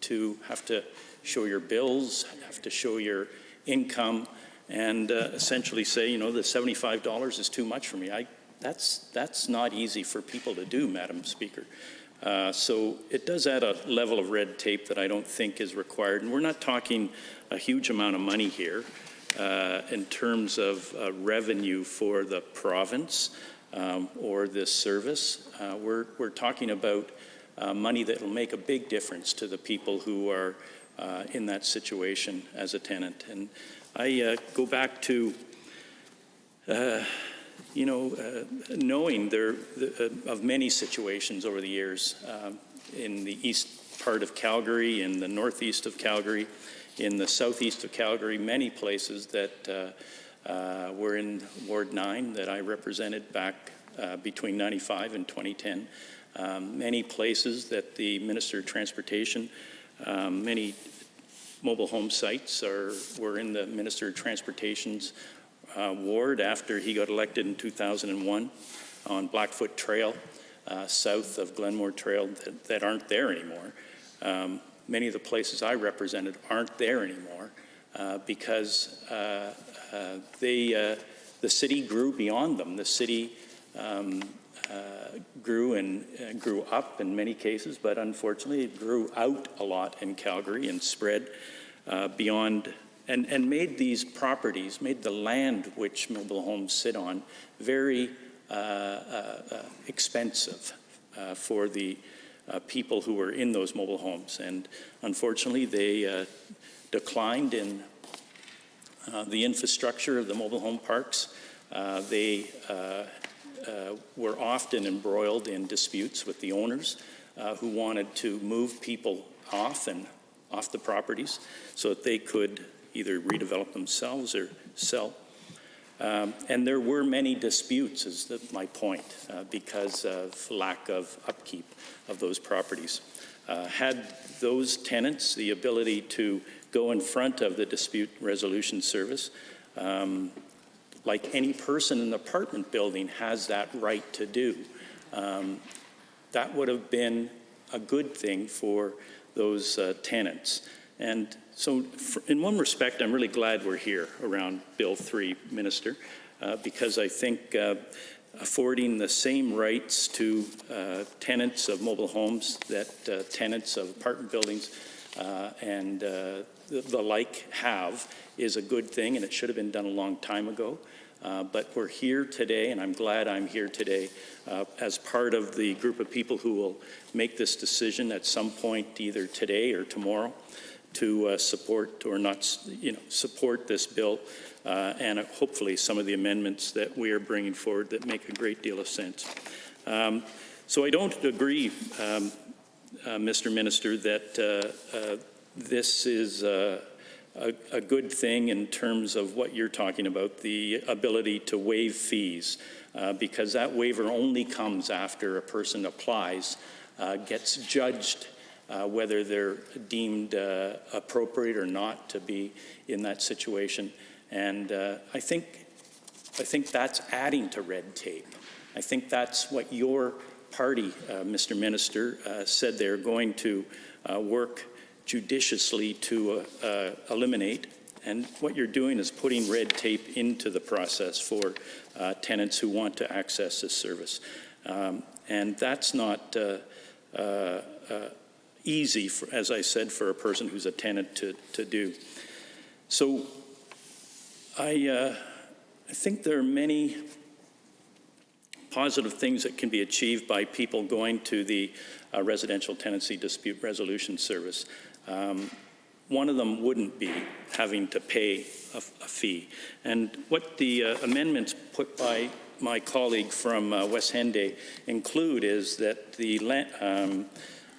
to have to show your bills, have to show your income, and essentially say, you know, the $75 is too much for me. That's not easy for people to do, Madam Speaker. So it does add a level of red tape that I don't think is required. And we're not talking a huge amount of money here in terms of revenue for the province or this service. We're talking about money that will make a big difference to the people who are in that situation as a tenant. And I go back to knowing of many situations over the years in the east part of Calgary, in the northeast of Calgary, in the southeast of Calgary, many places that were in Ward 9 that I represented back between 95 and 2010. Many places that the Minister of Transportation, many mobile home sites were in the Minister of Transportation's ward after he got elected in 2001 on Blackfoot Trail, south of Glenmore Trail, that aren't there anymore. Many of the places I represented aren't there anymore because the city grew beyond them. The city grew and grew up in many cases, but unfortunately it grew out a lot in Calgary and spread beyond and made these properties, made the land which mobile homes sit on very expensive for the people who were in those mobile homes. And unfortunately, they declined in the infrastructure of the mobile home parks. They were often embroiled in disputes with the owners who wanted to move people off the properties so that they could either redevelop themselves or sell. And there were many disputes, is my point, because of lack of upkeep of those properties. Had those tenants the ability to go in front of the dispute resolution service, like any person in the apartment building has that right to do, that would have been a good thing for those tenants. And so in one respect, I'm really glad we're here around Bill 3, Minister, because I think affording the same rights to tenants of mobile homes that tenants of apartment buildings and the like have is a good thing, and it should have been done a long time ago. But we're here today, and I'm glad I'm here today as part of the group of people who will make this decision at some point, either today or tomorrow, to support or not, support this bill, and hopefully some of the amendments that we are bringing forward that make a great deal of sense. So I don't agree, Mr. Minister, that this is a good thing in terms of what you're talking about, the ability to waive fees, because that waiver only comes after a person applies, gets judged, whether they're deemed appropriate or not to be in that situation. And I think that's adding to red tape. I think that's what your party, Mr. Minister, said they're going to work judiciously to eliminate. And what you're doing is putting red tape into the process for tenants who want to access this service. And that's not easy, as I said, for a person who's a tenant to do. So I think there are many positive things that can be achieved by people going to the Residential Tenancy Dispute Resolution Service. One of them wouldn't be having to pay a fee. And what the amendments put by my colleague from West Henday include is that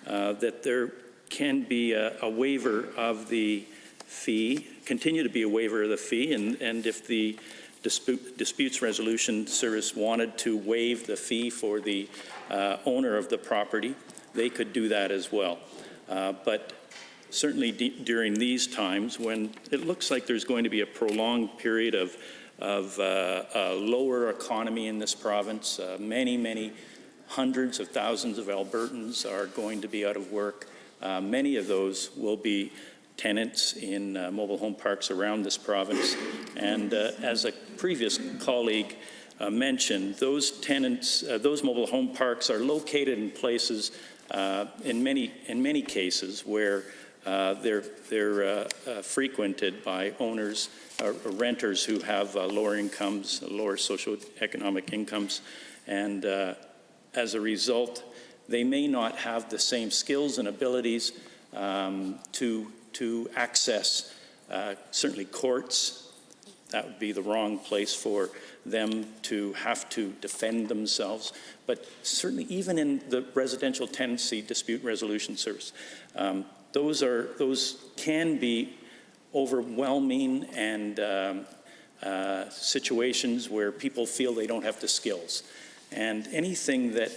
that there can be a waiver of the fee, continue to be a waiver of the fee, and if the Disputes Resolution Service wanted to waive the fee for the owner of the property, they could do that as well. But certainly during these times when it looks like there's going to be a prolonged period of lower economy in this province, many hundreds of thousands of Albertans are going to be out of work. Many of those will be tenants in mobile home parks around this province. And as a previous colleague mentioned, those tenants, those mobile home parks are located in places, in many cases, where they're frequented by owners or renters who have lower incomes, lower socioeconomic incomes, and as a result, they may not have the same skills and abilities to access certainly courts. That would be the wrong place for them to have to defend themselves. But certainly even in the Residential Tenancy Dispute Resolution Service, those can be overwhelming and situations where people feel they don't have the skills. And anything that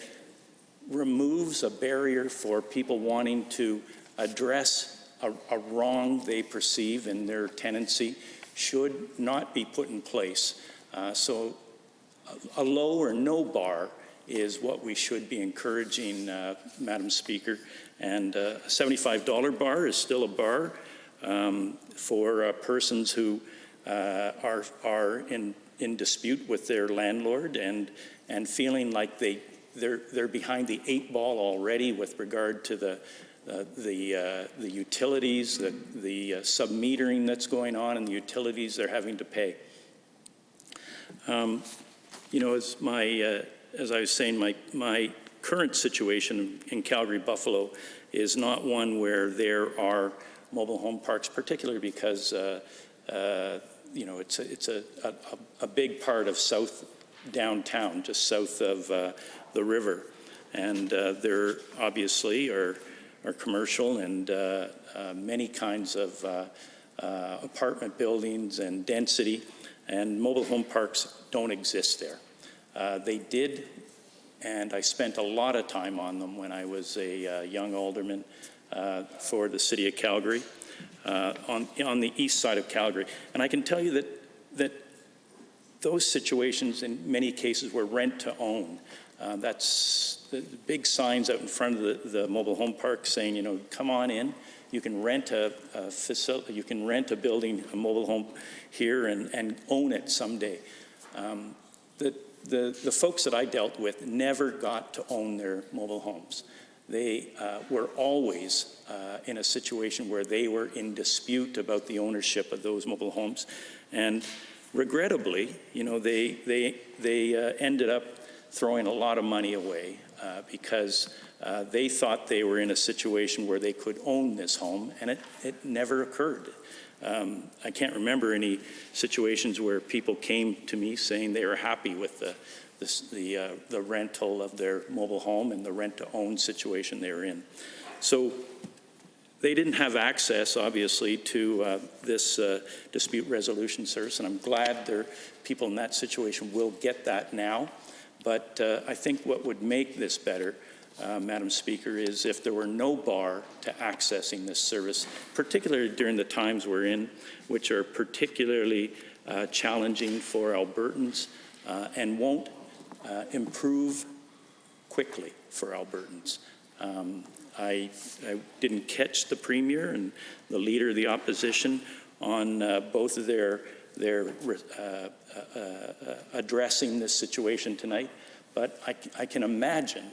removes a barrier for people wanting to address a wrong they perceive in their tenancy should not be put in place. So a low or no bar is what we should be encouraging, Madam Speaker. And a $75 bar is still a bar for persons who are in dispute with their landlord and feeling like they're behind the 8 ball already with regard to the utilities, the sub-metering that's going on, and the utilities they're having to pay. As I was saying, my current situation in Calgary, Buffalo, is not one where there are mobile home parks, particularly because it's a big part of South downtown, just south of the river, and there obviously are commercial and many kinds of apartment buildings and density, and mobile home parks don't exist there. They did, and I spent a lot of time on them when I was a young alderman for the city of Calgary, on the east side of Calgary. And I can tell you that those situations in many cases were rent to own. That's the big signs out in front of the mobile home park saying, you know, come on in. You can rent a facility, you can rent a building, a mobile home here and own it someday. The folks that I dealt with never got to own their mobile homes. They were always in a situation where they were in dispute about the ownership of those mobile homes. And regrettably, you know, they ended up throwing a lot of money away because they thought they were in a situation where they could own this home, and it never occurred. I can't remember any situations where people came to me saying they were happy with the rental of their mobile home and the rent-to-own situation they were in. So they didn't have access, obviously, to this dispute resolution service, and I'm glad people in that situation will get that now. But I think what would make this better, Madam Speaker, is if there were no bar to accessing this service, particularly during the times we're in, which are particularly challenging for Albertans and won't improve quickly for Albertans. I didn't catch the Premier and the Leader of the Opposition on both of their addressing this situation tonight, but I can imagine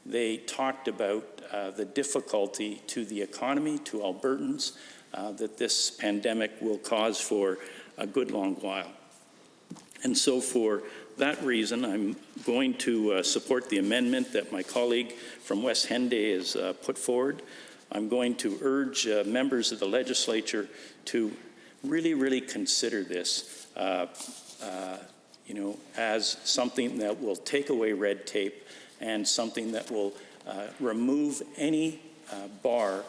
they talked about the difficulty to the economy, to Albertans, that this pandemic will cause for a good long while. And so for that reason, I'm going to support the amendment that my colleague from West Henday has put forward. I'm going to urge members of the legislature to really consider this, you know, as something that will take away red tape and something that will remove any bar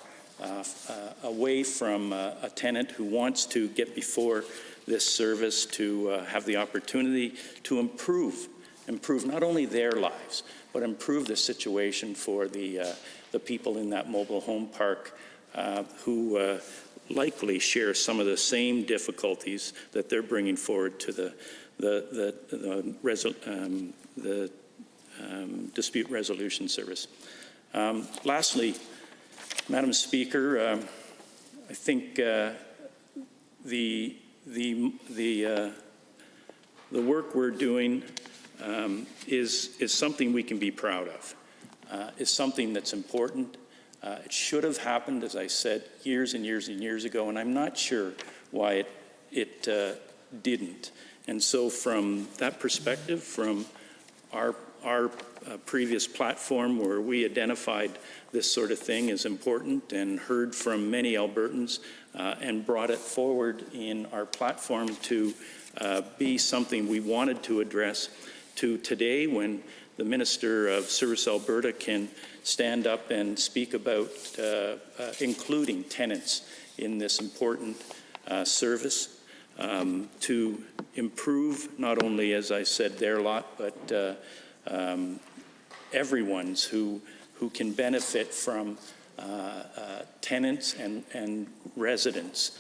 away from a tenant who wants to get before this service to have the opportunity to improve not only their lives, but improve the situation for the people in that mobile home park who likely share some of the same difficulties that they're bringing forward to the dispute resolution service. Lastly, Madam Speaker, I think the work we're doing is something we can be proud of. Is something that's important. It should have happened, as I said, years and years and years ago, and I'm not sure why it didn't. And so from that perspective, from our previous platform where we identified this sort of thing as important and heard from many Albertans and brought it forward in our platform to be something we wanted to address, to today when the Minister of Service Alberta can stand up and speak about including tenants in this important service to improve not only, as I said, their lot, but everyone's who can benefit from tenants and residents,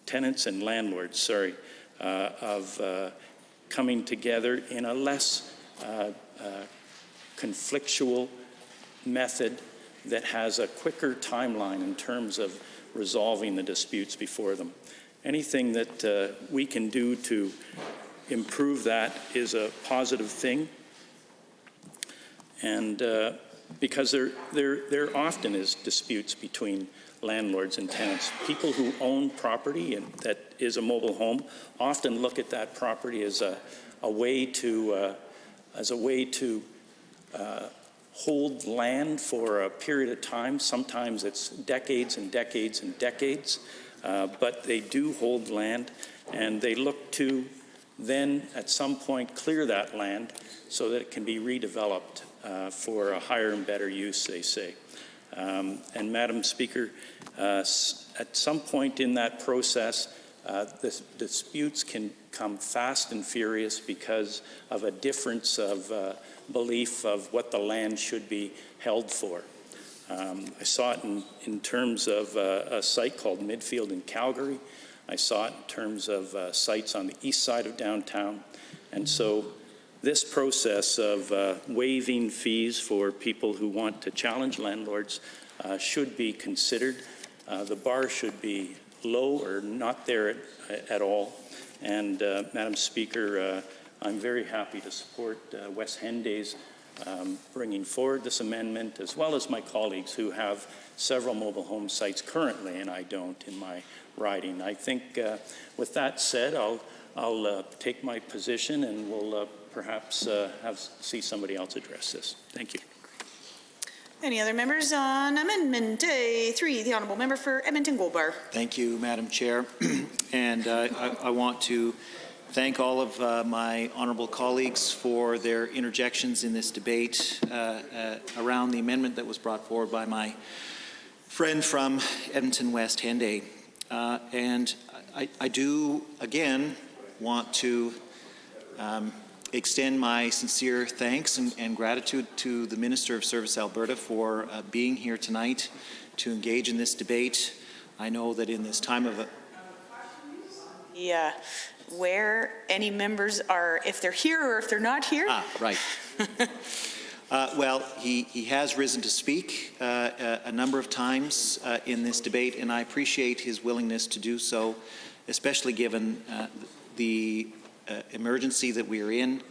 tenants and landlords, sorry, of coming together in a less conflictual method that has a quicker timeline in terms of resolving the disputes before them. Anything that we can do to improve that is a positive thing. And because there often is disputes between landlords and tenants. People who own property and that is a mobile home often look at that property as a way to hold land for a period of time. Sometimes it's decades and decades and decades, but they do hold land, and they look to then at some point clear that land so that it can be redeveloped for a higher and better use, they say. And Madam Speaker, at some point in that process, the disputes can come fast and furious because of a difference of belief of what the land should be held for. I saw it in terms of a site called Midfield in Calgary. I saw it in terms of sites on the east side of downtown. And so this process of waiving fees for people who want to challenge landlords should be considered. The bar should be low or not there at all. And Madam Speaker, I'm very happy to support Wes Henday's bringing forward this amendment, as well as my colleagues who have several mobile home sites currently, and I don't in my riding. I think with that said, I'll take my position and we'll perhaps see somebody else address this. Thank you. Any other members on Amendment A3? The Honourable Member for Edmonton Gold Bar. Thank you, Madam Chair. And I want to thank all of my honourable colleagues for their interjections in this debate around the amendment that was brought forward by my friend from Edmonton West, Henday. And I do, again, want to extend my sincere thanks and gratitude to the Minister of Service Alberta for being here tonight to engage in this debate. I know that in this time of Where any members are, if they're here or if they're not here. Right. Well, he has risen to speak a number of times in this debate, and I appreciate his willingness to do so, especially given the emergency that we are in.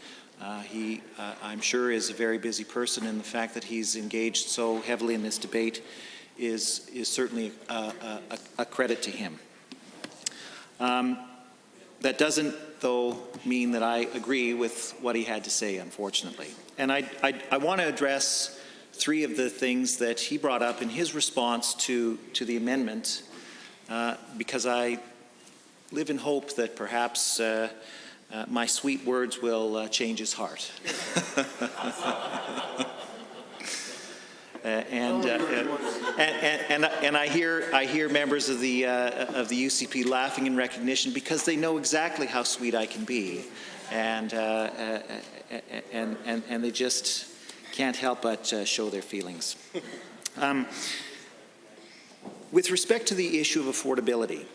He, I'm sure, is a very busy person, and the fact that he's engaged so heavily in this debate is certainly a credit to him. That doesn't, though, mean that I agree with what he had to say, unfortunately. And I want to address three of the things that he brought up in his response to the amendment, because I live in hope that perhaps my sweet words will change his heart. And I hear members of the UCP laughing in recognition because they know exactly how sweet I can be, and they just can't help but show their feelings. With respect to the issue of affordability,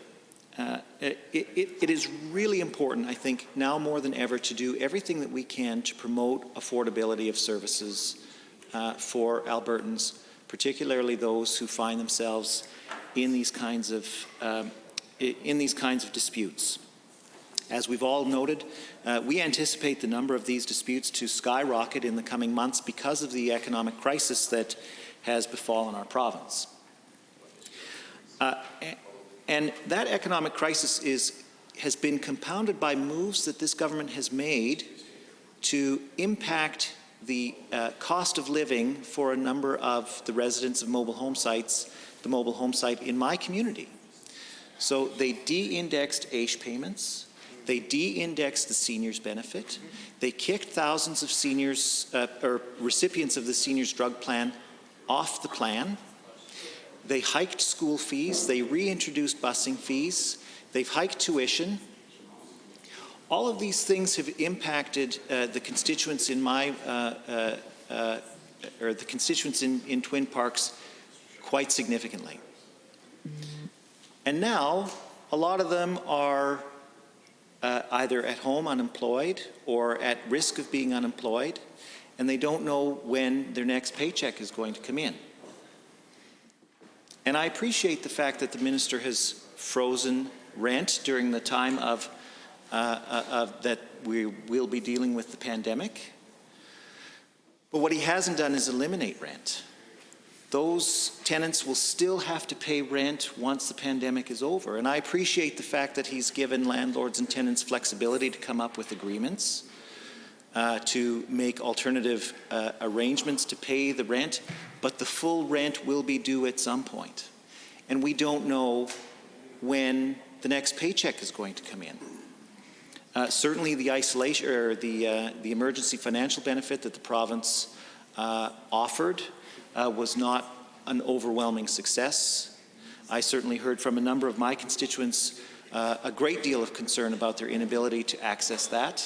it is really important, I think, now more than ever, to do everything that we can to promote affordability of services for Albertans, particularly those who find themselves in these kinds of disputes. As we've all noted, we anticipate the number of these disputes to skyrocket in the coming months because of the economic crisis that has befallen our province. And that economic crisis has been compounded by moves that this government has made to impact the cost of living for a number of the residents of mobile home sites, the mobile home site in my community. So they de-indexed AISH payments, they de-indexed the seniors benefit, they kicked thousands of seniors, or recipients of the seniors drug plan off the plan, they hiked school fees, they reintroduced busing fees, they've hiked tuition. All of these things have impacted the constituents in my, or the constituents in Twin Parks quite significantly. And now, a lot of them are either at home unemployed or at risk of being unemployed, and they don't know when their next paycheck is going to come in. And I appreciate the fact that the minister has frozen rent during the time of that we will be dealing with the pandemic. But what he hasn't done is eliminate rent. Those tenants will still have to pay rent once the pandemic is over. And I appreciate the fact that he's given landlords and tenants flexibility to come up with agreements, to make alternative arrangements to pay the rent, but the full rent will be due at some point. And we don't know when the next paycheck is going to come in. Certainly the isolation or the emergency financial benefit that the province offered was not an overwhelming success. I certainly heard from a number of my constituents a great deal of concern about their inability to access that.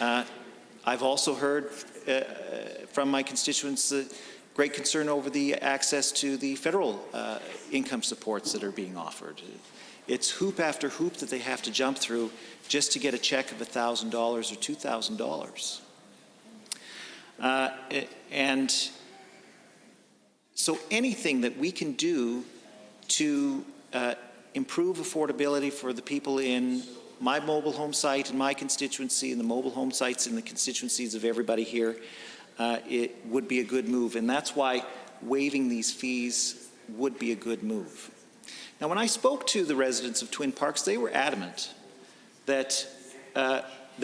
I've also heard from my constituents great concern over the access to the federal income supports that are being offered. It's hoop after hoop that they have to jump through just to get a check of $1,000 or $2,000. And so anything that we can do to improve affordability for the people in my mobile home site in my constituency and the mobile home sites in the constituencies of everybody here, it would be a good move. And that's why waiving these fees would be a good move. Now, when I spoke to the residents of Twin Parks, they were adamant that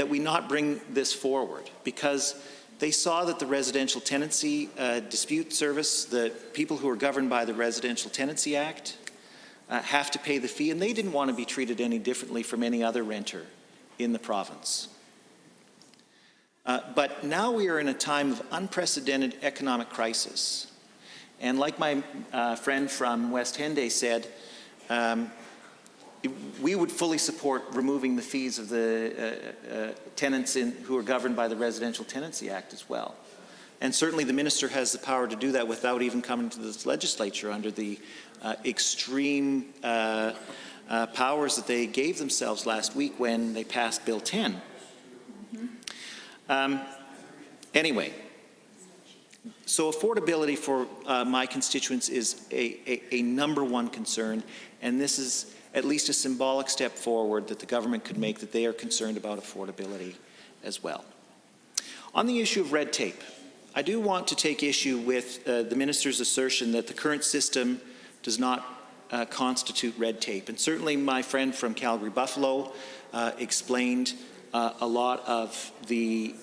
we not bring this forward because they saw that the residential tenancy dispute service, the people who are governed by the Residential Tenancy Act, have to pay the fee, and they didn't want to be treated any differently from any other renter in the province. But now we are in a time of unprecedented economic crisis. And like my friend from West Henday said, we would fully support removing the fees of the tenants who are governed by the Residential Tenancy Act as well. And certainly the minister has the power to do that without even coming to this legislature under the extreme powers that they gave themselves last week when they passed Bill 10. Anyway, so affordability for my constituents is a number one concern, and this is at least a symbolic step forward that the government could make, that they are concerned about affordability as well. On the issue of red tape, I do want to take issue with the minister's assertion that the current system does not constitute red tape. And certainly my friend from Calgary Buffalo explained a lot of the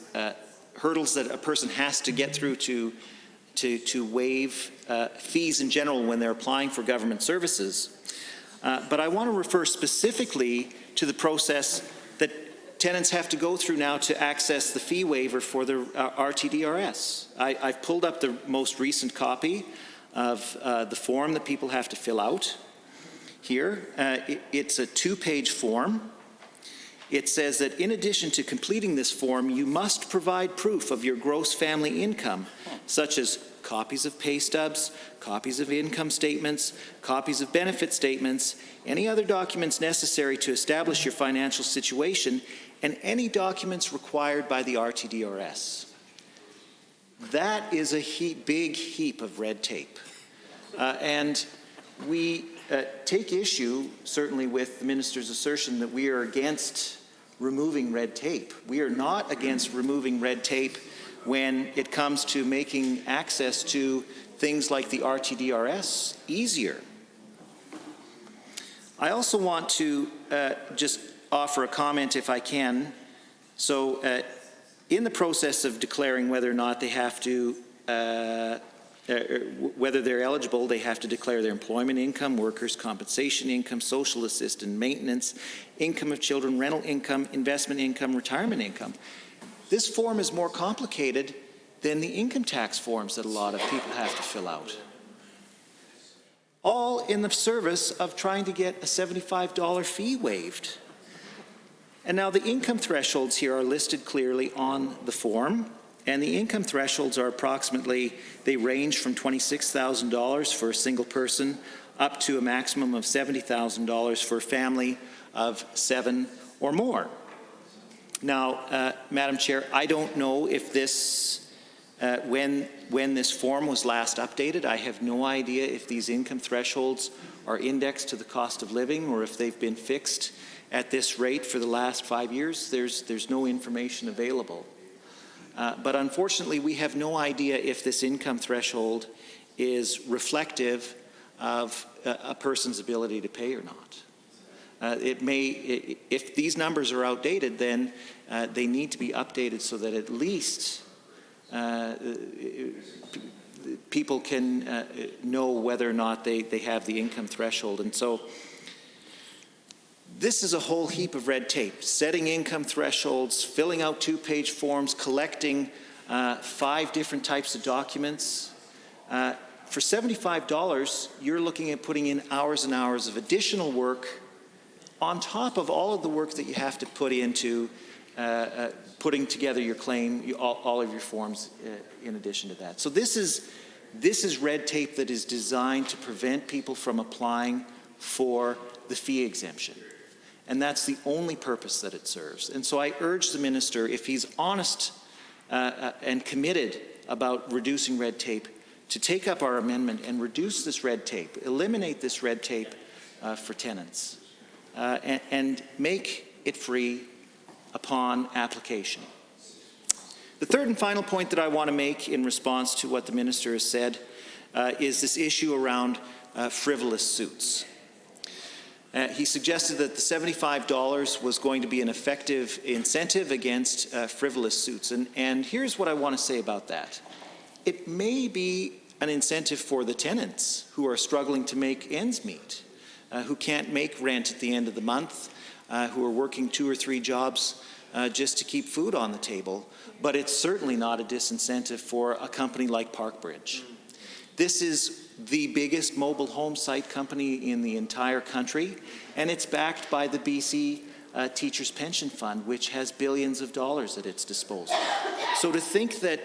hurdles that a person has to get through to waive fees in general when they're applying for government services. But I want to refer specifically to the process that tenants have to go through now to access the fee waiver for the RTDRS. I've pulled up the most recent copy of the form that people have to fill out here. It's a 2-page form. It says that in addition to completing this form, you must provide proof of your gross family income, such as copies of pay stubs, copies of income statements, copies of benefit statements, any other documents necessary to establish your financial situation, and any documents required by the RTDRS. That is a big heap of red tape. And we take issue, certainly, with the minister's assertion that we are against removing red tape. We are not against removing red tape when it comes to making access to things like the RTDRS easier. I also want to just offer a comment, if I can. So in the process of declaring whether or not they have to, whether they're eligible, they have to declare their employment income, workers' compensation income, social assistance, maintenance, income of children, rental income, investment income, retirement income. This form is more complicated than the income tax forms that a lot of people have to fill out. All in the service of trying to get a $75 fee waived. And now the income thresholds here are listed clearly on the form, and the income thresholds are approximately, they range from $26,000 for a single person up to a maximum of $70,000 for a family of 7 or more. Now, Madam Chair, I don't know if this, when this form was last updated, I have no idea if these income thresholds are indexed to the cost of living or if they've been fixed at this rate for the last 5 years. There's no information available. But unfortunately, we have no idea if this income threshold is reflective of a person's ability to pay or not. It may, if these numbers are outdated, then they need to be updated so that at least people can know whether or not they have the income threshold. And so this is a whole heap of red tape, setting income thresholds, filling out 2-page forms, collecting 5 different types of documents. For $75, you're looking at putting in hours and hours of additional work on top of all of the work that you have to put into putting together your claim, all of your forms in addition to that. So this is red tape that is designed to prevent people from applying for the fee exemption. And that's the only purpose that it serves. And so I urge the minister, if he's honest and committed about reducing red tape, to take up our amendment and reduce this red tape, eliminate this red tape for tenants, and make it free upon application. The third and final point that I want to make in response to what the minister has said is this issue around frivolous suits. He suggested that the $75 was going to be an effective incentive against frivolous suits. And here's what I want to say about that. It may be an incentive for the tenants who are struggling to make ends meet, who can't make rent at the end of the month, who are working 2 or 3 jobs just to keep food on the table. But it's certainly not a disincentive for a company like Parkbridge. This is the biggest mobile home site company in the entire country, and it's backed by the BC Teachers Pension Fund, which has billions of dollars at its disposal. So to think that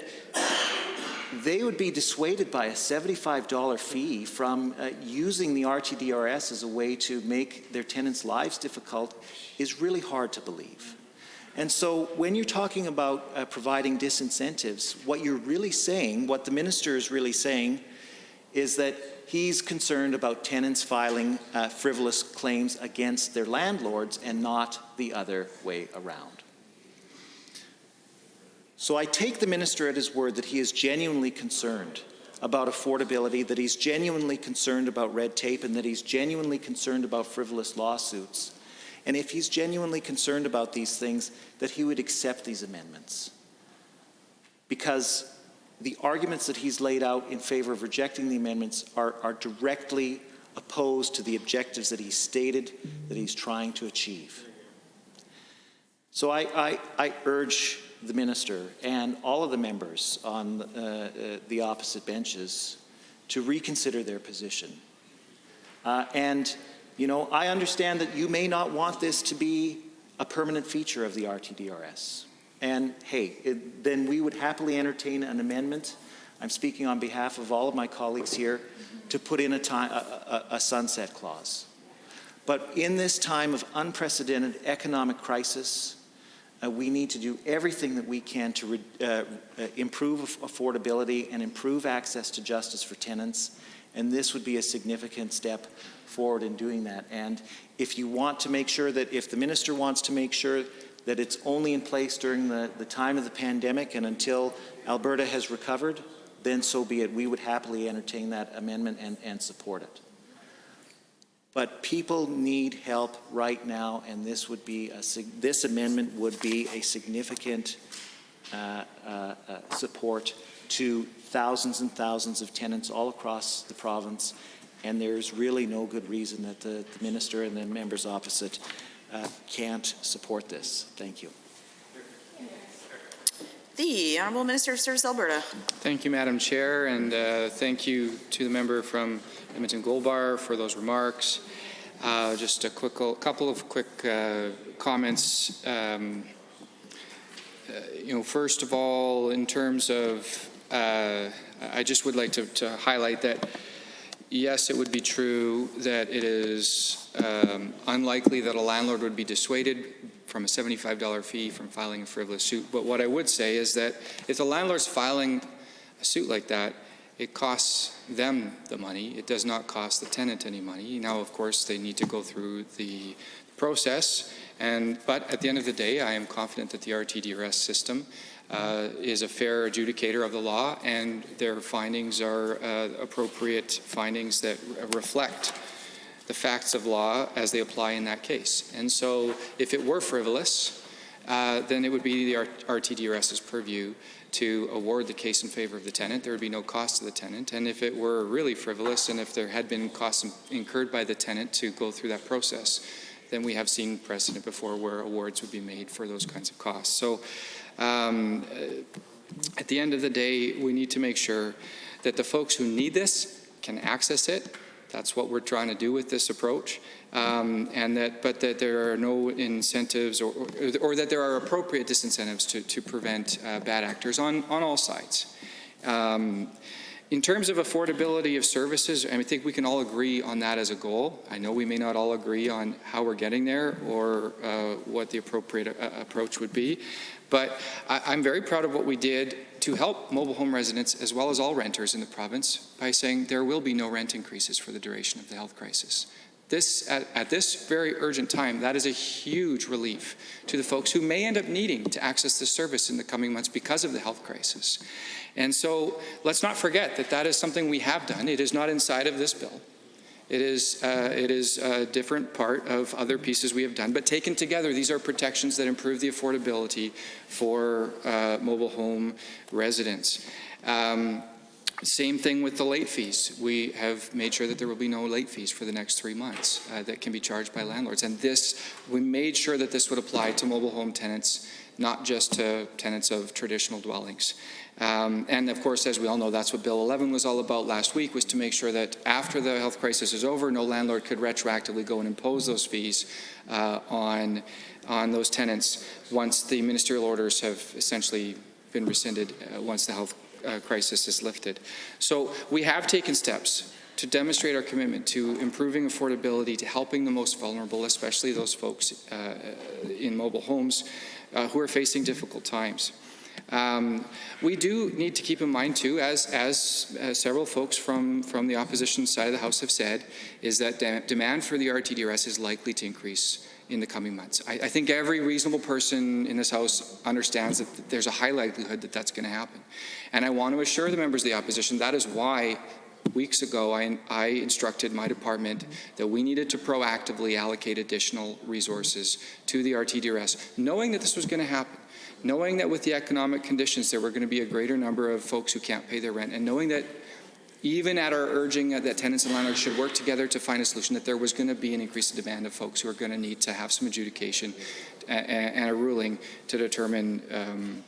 they would be dissuaded by a $75 fee from using the RTDRS as a way to make their tenants' lives difficult is really hard to believe. And so when you're talking about providing disincentives, what you're really saying, what the minister is really saying, is that he's concerned about tenants filing frivolous claims against their landlords and not the other way around. So I take the minister at his word that he is genuinely concerned about affordability, that he's genuinely concerned about red tape, and that he's genuinely concerned about frivolous lawsuits. And if he's genuinely concerned about these things, that he would accept these amendments. Because the arguments that he's laid out in favor of rejecting the amendments are directly opposed to the objectives that he's stated that he's trying to achieve. So I urge the minister and all of the members on the opposite benches to reconsider their position. And, you know, I understand that you may not want this to be a permanent feature of the RTDRS. And hey, then we would happily entertain an amendment. I'm speaking on behalf of all of my colleagues here to put in a sunset clause. But in this time of unprecedented economic crisis, we need to do everything that we can to improve affordability and improve access to justice for tenants. And this would be a significant step forward in doing that. And if you want to make sure that, if the minister wants to make sure that it's only in place during the time of the pandemic and until Alberta has recovered, then so be it. We would happily entertain that amendment and support it. But people need help right now, and this would be this amendment would be a significant support to thousands and thousands of tenants all across the province, and there's really no good reason that the minister and the members opposite can't support this. Thank you. The Honourable Minister of Service Alberta. Thank you, Madam Chair, and thank you to the member from Edmonton Gold Bar for those remarks. Just a couple of quick comments. First of all, in terms of, I just would like to highlight that, yes, it would be true that it is unlikely that a landlord would be dissuaded from a $75 fee from filing a frivolous suit. But what I would say is that if the landlord's filing a suit like that, it costs them the money. It does not cost the tenant any money. Now, of course, they need to go through the process. But at the end of the day, I am confident that the RTDRS system is a fair adjudicator of the law, and their findings are appropriate findings that reflect the facts of law as they apply in that case. And so if it were frivolous, then it would be the RTDRS's purview to award the case in favor of the tenant. There would be no cost to the tenant. And if it were really frivolous, and if there had been costs incurred by the tenant to go through that process, then we have seen precedent before where awards would be made for those kinds of costs. So at the end of the day, we need to make sure that the folks who need this can access it. That's what we're trying to do with this approach, but that there are no incentives or that there are appropriate disincentives to prevent bad actors on all sides. In terms of affordability of services, I think we can all agree on that as a goal. I know we may not all agree on how we're getting there or what the appropriate approach would be, but I'm very proud of what we did to help mobile home residents as well as all renters in the province by saying there will be no rent increases for the duration of the health crisis. At this very urgent time, that is a huge relief to the folks who may end up needing to access this service in the coming months because of the health crisis. And so let's not forget that that is something we have done. It is not inside of this bill. It is a different part of other pieces we have done. But taken together, these are protections that improve the affordability for mobile home residents. Same thing with the late fees. We have made sure that there will be no late fees for the next 3 months that can be charged by landlords. And we made sure that this would apply to mobile home tenants, not just to tenants of traditional dwellings. And of course, as we all know, that's what Bill 11 was all about last week, was to make sure that after the health crisis is over, no landlord could retroactively go and impose those fees on those tenants once the ministerial orders have essentially been rescinded once the health crisis is lifted. So we have taken steps to demonstrate our commitment to improving affordability, to helping the most vulnerable, especially those folks in mobile homes who are facing difficult times. We do need to keep in mind too, as several folks from the opposition side of the House have said, is that demand for the RTDRS is likely to increase in the coming months. I think every reasonable person in this House understands that there's a high likelihood that that's going to happen. And I want to assure the members of the opposition that is why weeks ago I instructed my department that we needed to proactively allocate additional resources to the RTDRS, knowing that this was going to happen, knowing that with the economic conditions there were going to be a greater number of folks who can't pay their rent, and knowing that even at our urging that tenants and landlords should work together to find a solution, that there was going to be an increase in demand of folks who are going to need to have some adjudication and a ruling to determine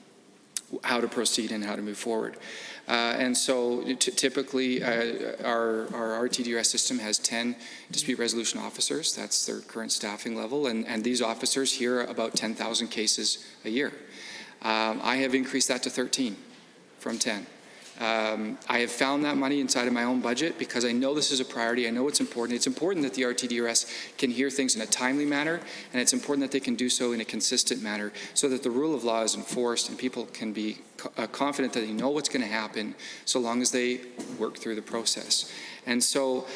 how to proceed and how to move forward. And so typically our RTDRS system has 10 dispute resolution officers. That's their current staffing level. And these officers hear about 10,000 cases a year. I have increased that to 13 from 10. I have found that money inside of my own budget because I know this is a priority. I know it's important. It's important that the RTDRS can hear things in a timely manner, and it's important that they can do so in a consistent manner so that the rule of law is enforced and people can be confident that they know what's going to happen so long as they work through the process. And so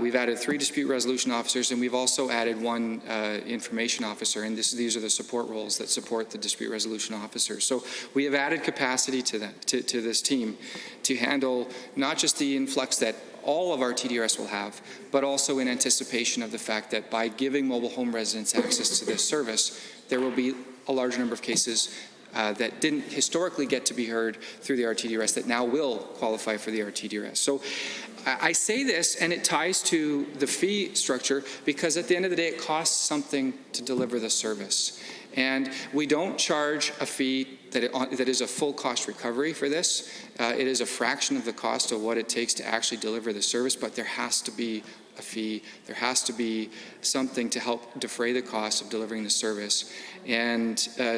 we've added 3 dispute resolution officers, and we've also added 1 information officer, and these are the support roles that support the dispute resolution officers. So we have added capacity to this team to handle not just the influx that all of our TDRS will have, but also in anticipation of the fact that by giving mobile home residents access to this service, there will be a large number of cases that didn't historically get to be heard through the RTDRS that now will qualify for the RTDRS. So I say this, and it ties to the fee structure, because at the end of the day, it costs something to deliver the service. And we don't charge a fee that is a full cost recovery for this. It is a fraction of the cost of what it takes to actually deliver the service, but there has to be a fee. There has to be something to help defray the cost of delivering the service. And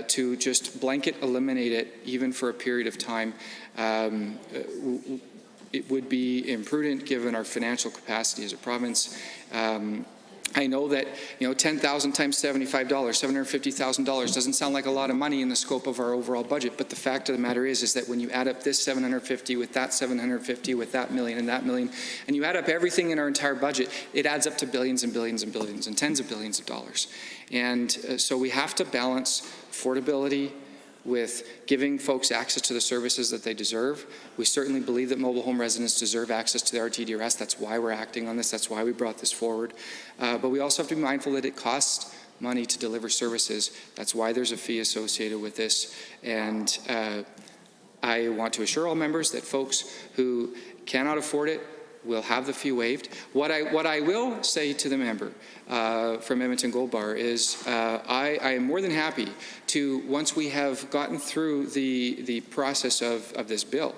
to just blanket eliminate it, even for a period of time, it would be imprudent given our financial capacity as a province. I know that, $10,000 times $75, $750,000 doesn't sound like a lot of money in the scope of our overall budget, but the fact of the matter is that when you add up this 750 with that 750 with that million and that million, and you add up everything in our entire budget, it adds up to billions and billions and billions and tens of billions of dollars. And so we have to balance affordability with giving folks access to the services that they deserve. We certainly believe that mobile home residents deserve access to the RTDRS. That's why we're acting on this. That's why we brought this forward. But we also have to be mindful that it costs money to deliver services. That's why there's a fee associated with this. And I want to assure all members that folks who cannot afford it will have the fee waived. What I will say to the member from Edmonton Gold Bar is I am more than happy to, once we have gotten through the process of this bill,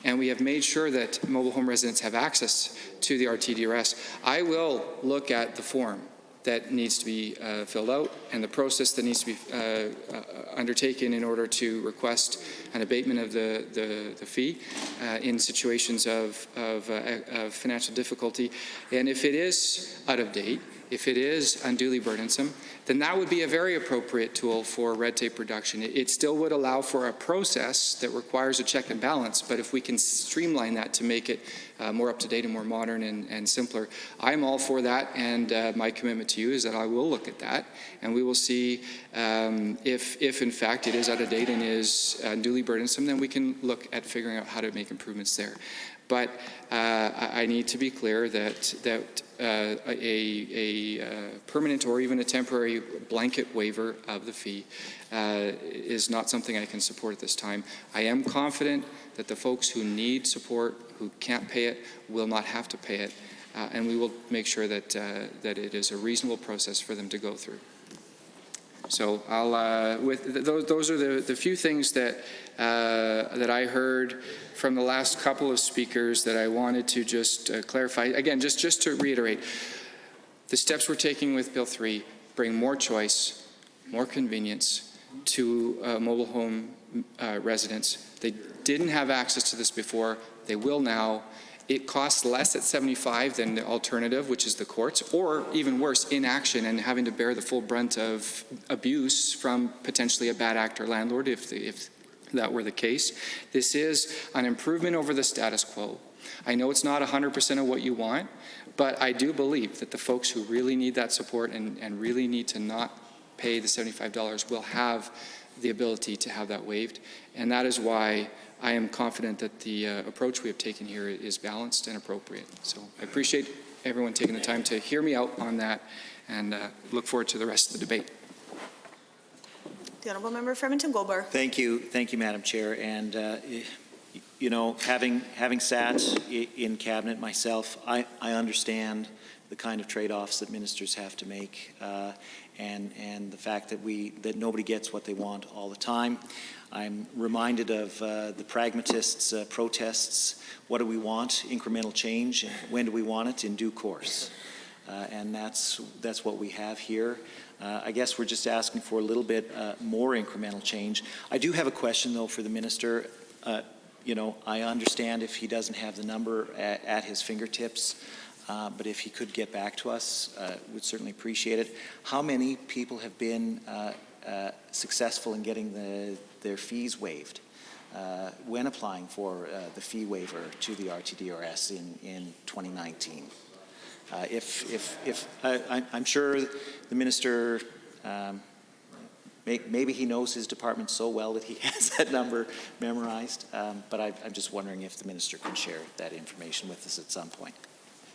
and we have made sure that mobile home residents have access to the RTDRS, I will look at the form that needs to be filled out and the process that needs to be undertaken in order to request an abatement of the fee in situations of financial difficulty. And if it is out of date, if it is unduly burdensome, then that would be a very appropriate tool for red tape reduction. It still would allow for a process that requires a check and balance, but if we can streamline that to make it more up-to-date and more modern and simpler, I'm all for that, and my commitment to you is that I will look at that, and we will see if in fact it is out of date and is unduly burdensome, then we can look at figuring out how to make improvements there. But I need to be clear that a permanent or even a temporary blanket waiver of the fee is not something I can support at this time. I am confident that the folks who need support, who can't pay it, will not have to pay it, and we will make sure that it is a reasonable process for them to go through. So those are the few things that I heard from the last couple of speakers that I wanted to just clarify. Again, just to reiterate, the steps we're taking with Bill 3 bring more choice, more convenience to mobile home residents. They didn't have access to this before. They will now. It costs less at 75 than the alternative, which is the courts, or even worse, inaction and having to bear the full brunt of abuse from potentially a bad actor landlord if that were the case. This is an improvement over the status quo. I know it's not 100% of what you want, but I do believe that the folks who really need that support and really need to not pay the $75 will have the ability to have that waived. And that is why I am confident that the approach we have taken here is balanced and appropriate. So I appreciate everyone taking the time to hear me out on that, and look forward to the rest of the debate. The Honourable Member for Edmonton-Goldbar. Thank you, Madam Chair. And you know, having sat in cabinet myself, I understand the kind of trade-offs that ministers have to make, and the fact that nobody gets what they want all the time. I'm reminded of the pragmatists' protests. What do we want? Incremental change. And when do we want it? In due course. And that's what we have here. I guess we're just asking for a little bit more incremental change. I do have a question, though, for the minister. You know, I understand if he doesn't have the number at his fingertips, but if he could get back to us, we'd certainly appreciate it. How many people have been successful in getting their fees waived when applying for the fee waiver to the RTDRS in 2019? I'm sure the minister, maybe he knows his department so well that he has that number memorized, but I'm just wondering if the minister can share that information with us at some point.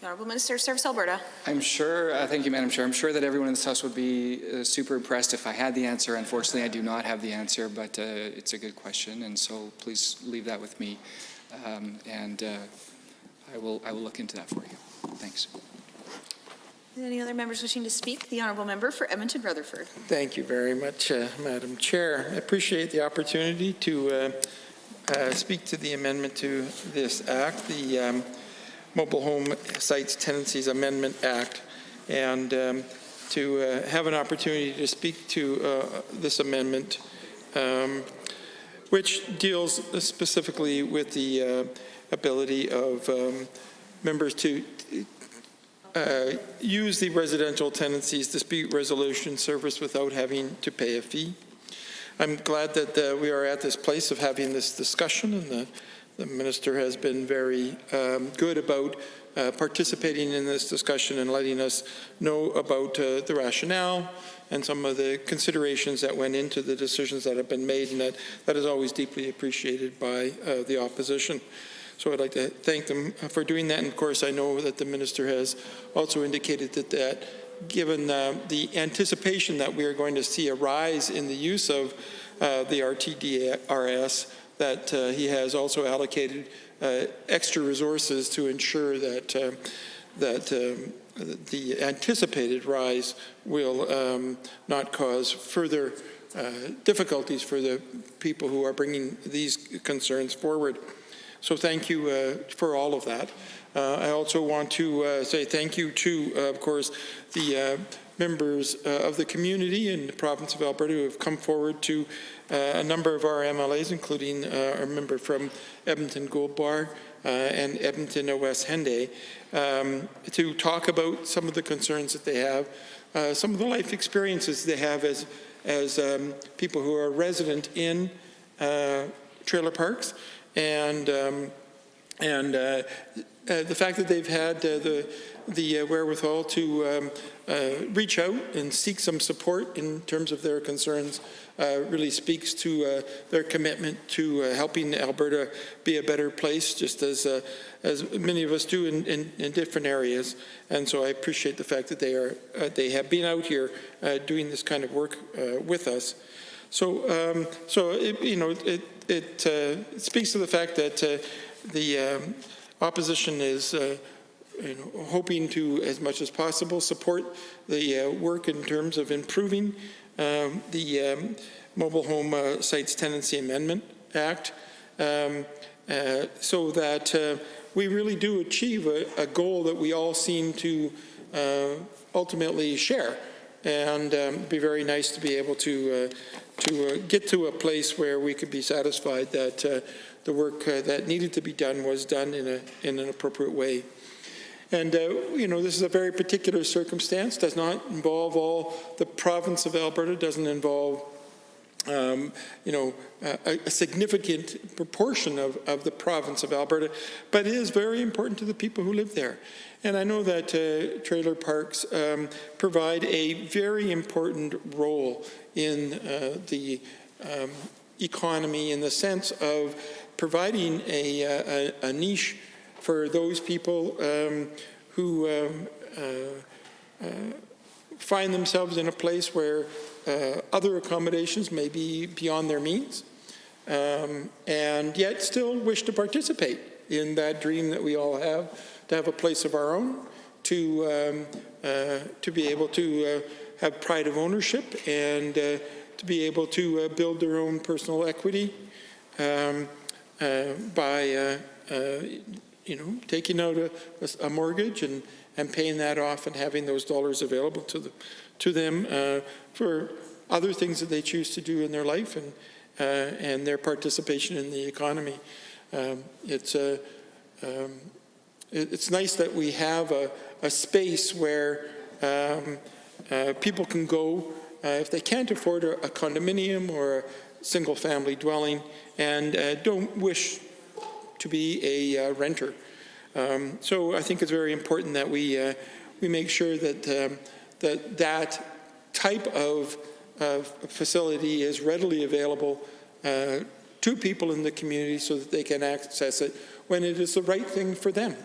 The Honourable Minister of Service Alberta. I'm sure, thank you, Madam Chair. I'm sure that everyone in this House would be super impressed if I had the answer. Unfortunately, I do not have the answer, but it's a good question, and so please leave that with me, and I will look into that for you. Thanks. Any other members wishing to speak? The Honourable Member for Edmonton-Rutherford. Thank you very much, Madam Chair. I appreciate the opportunity to speak to the amendment to this Act, the Mobile Home Sites Tenancies Amendment Act, and to have an opportunity to speak to this amendment, which deals specifically with the ability of members to use the Residential Tenancies Dispute Resolution Service without having to pay a fee. I'm glad that we are at this place of having this discussion, and the Minister has been very good about participating in this discussion and letting us know about the rationale and some of the considerations that went into the decisions that have been made, and that is always deeply appreciated by the opposition. So I'd like to thank them for doing that. And of course, I know that the Minister has also indicated that given the anticipation that we are going to see a rise in the use of the RTDRS, that he has also allocated extra resources to ensure that the anticipated rise will not cause further difficulties for the people who are bringing these concerns forward. So thank you for all of that. I also want to say thank you to, of course, the members of the community in the province of Alberta who have come forward to a number of our MLAs, including our member from Edmonton Gold Bar and Edmonton West Henday, to talk about some of the concerns that they have, some of the life experiences they have as people who are resident in trailer parks, and the fact that they've had the wherewithal to reach out and seek some support in terms of their concerns really speaks to their commitment to helping Alberta be a better place, just as many of us do in different areas. And so I appreciate the fact that they have been out here doing this kind of work with us. So it speaks to the fact that the opposition is hoping to, as much as possible, support the work in terms of improving the Mobile Home Sites Tenancy Amendment Act, so that we really do achieve a goal that we all seem to ultimately share. And it'd be very nice to be able to get to a place where we could be satisfied that the work that needed to be done was done in an appropriate way. And, this is a very particular circumstance, does not involve all the province of Alberta, doesn't involve, a significant proportion of the province of Alberta, but it is very important to the people who live there. And I know that trailer parks provide a very important role in the economy, in the sense of providing a niche for those people who find themselves in a place where other accommodations may be beyond their means, and yet still wish to participate in that dream that we all have, to have a place of our own, to be able to have pride of ownership, and to be able to build their own personal equity by taking out a mortgage and paying that off, and having those dollars available to them for other things that they choose to do in their life, and their participation in the economy. It's nice that we have a space where people can go if they can't afford a condominium or a single-family dwelling and don't wish to be a renter. So I think it's very important that we make sure that that type of facility is readily available to people in the community, so that they can access it when it is the right thing for them.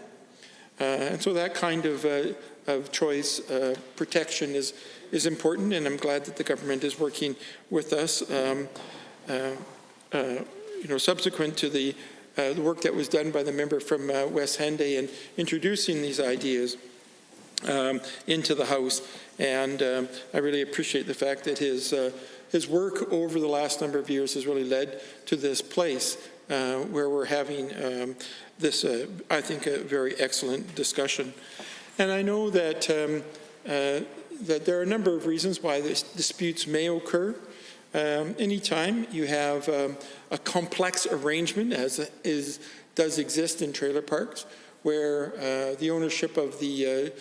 And so that kind of choice protection is important, and I'm glad that the government is working with us. Subsequent to the work that was done by the member from West Henday in introducing these ideas into the House, and I really appreciate the fact that his work over the last number of years has really led to this place where we're having this, I think, a very excellent discussion. And I know that that there are a number of reasons why these disputes may occur. Anytime you have a complex arrangement, as does exist in trailer parks, where the ownership of the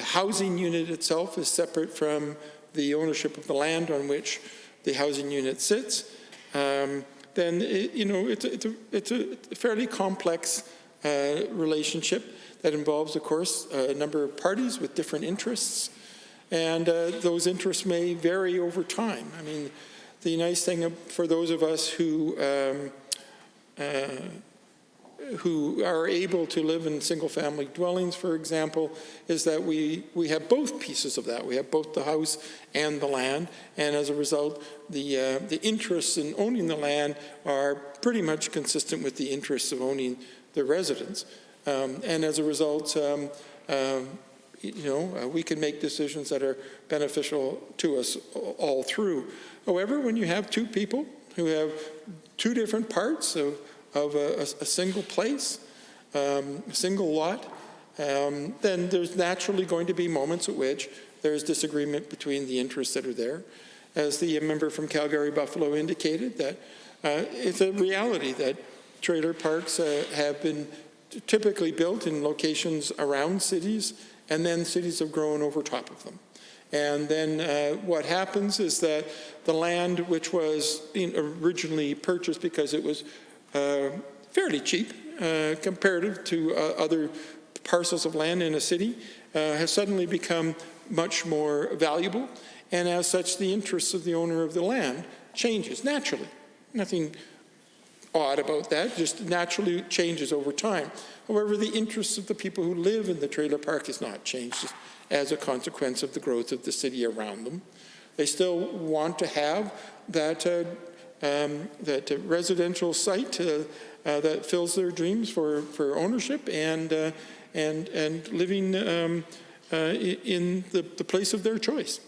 housing unit itself is separate from the ownership of the land on which the housing unit sits, then it's a fairly complex relationship that involves, of course, a number of parties with different interests. And those interests may vary over time. I mean, the nice thing for those of us who are able to live in single-family dwellings, for example, is that we have both pieces of that. We have both the house and the land, and as a result, the interests in owning the land are pretty much consistent with the interests of owning the residence. And as a result, we can make decisions that are beneficial to us all through. However, when you have two people who have two different parts of a single place, a single lot, then there's naturally going to be moments at which there's disagreement between the interests that are there. As the member from Calgary-Buffalo indicated, that it's a reality that trailer parks have been typically built in locations around cities, and then cities have grown over top of them. And then what happens is that the land, which was originally purchased because it was fairly cheap comparative to other parcels of land in a city, has suddenly become much more valuable. And as such, the interests of the owner of the land changes naturally. Nothing odd about that, just naturally changes over time. However, the interests of the people who live in the trailer park has not changed as a consequence of the growth of the city around them. They still want to have that residential site that fills their dreams for ownership and living in the place of their choice.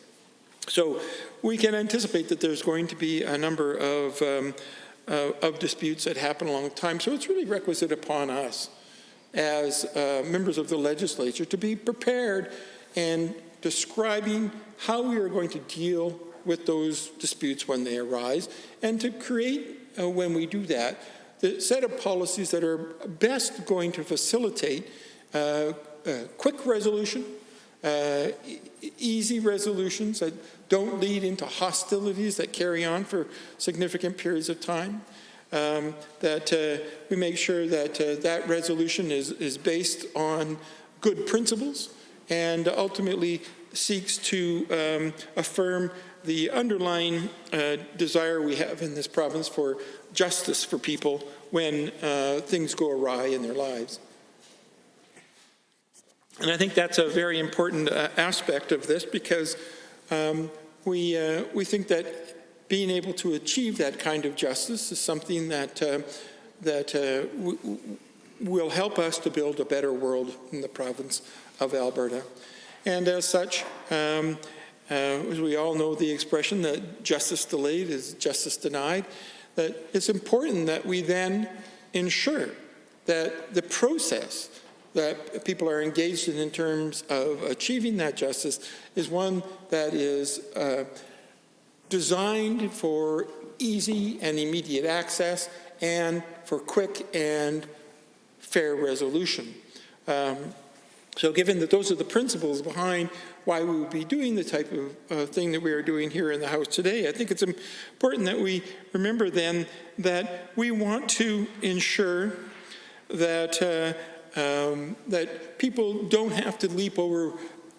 So we can anticipate that there's going to be a number of disputes that happen along the time. So it's really requisite upon us as members of the legislature to be prepared and describing how we are going to deal with those disputes when they arise, and to create, when we do that, the set of policies that are best going to facilitate quick resolution, easy resolutions that don't lead into hostilities that carry on for significant periods of time, that we make sure that that resolution is based on good principles and ultimately seeks to affirm the underlying desire we have in this province for justice for people when things go awry in their lives. And I think that's a very important aspect of this, because we think that being able to achieve that kind of justice is something that will help us to build a better world in the province of Alberta. And as such, as we all know the expression that justice delayed is justice denied, that it's important that we then ensure that the process that people are engaged in terms of achieving that justice is one that is designed for easy and immediate access and for quick and fair resolution. So given that those are the principles behind why we would be doing the type of thing that we are doing here in the House today, I think it's important that we remember then that we want to ensure that that people don't have to leap over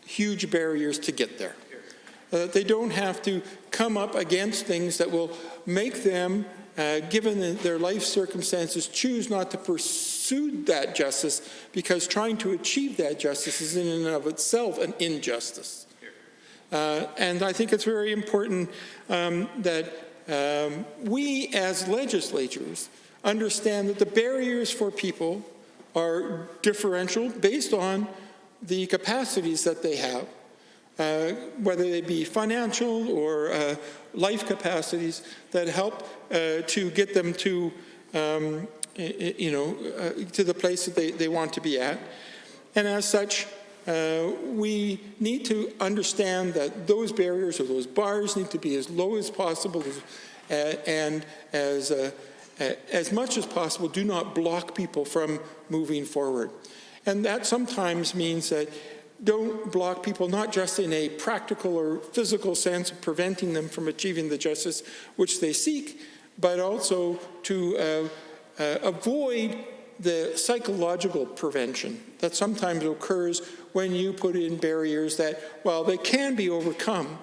huge barriers to get there. They don't have to come up against things that will make them, given their life circumstances, choose not to pursue that justice, because trying to achieve that justice is in and of itself an injustice. And I think it's very important that we as legislatures understand that the barriers for people are differential based on the capacities that they have, whether they be financial or life capacities that help to get them to, to the place that they want to be at. And as such, we need to understand that those barriers or those bars need to be as low as possible and as much as possible do not block people from moving forward. And that sometimes means that don't block people not just in a practical or physical sense of preventing them from achieving the justice which they seek, but also to avoid the psychological prevention that sometimes occurs when you put in barriers that, while they can be overcome,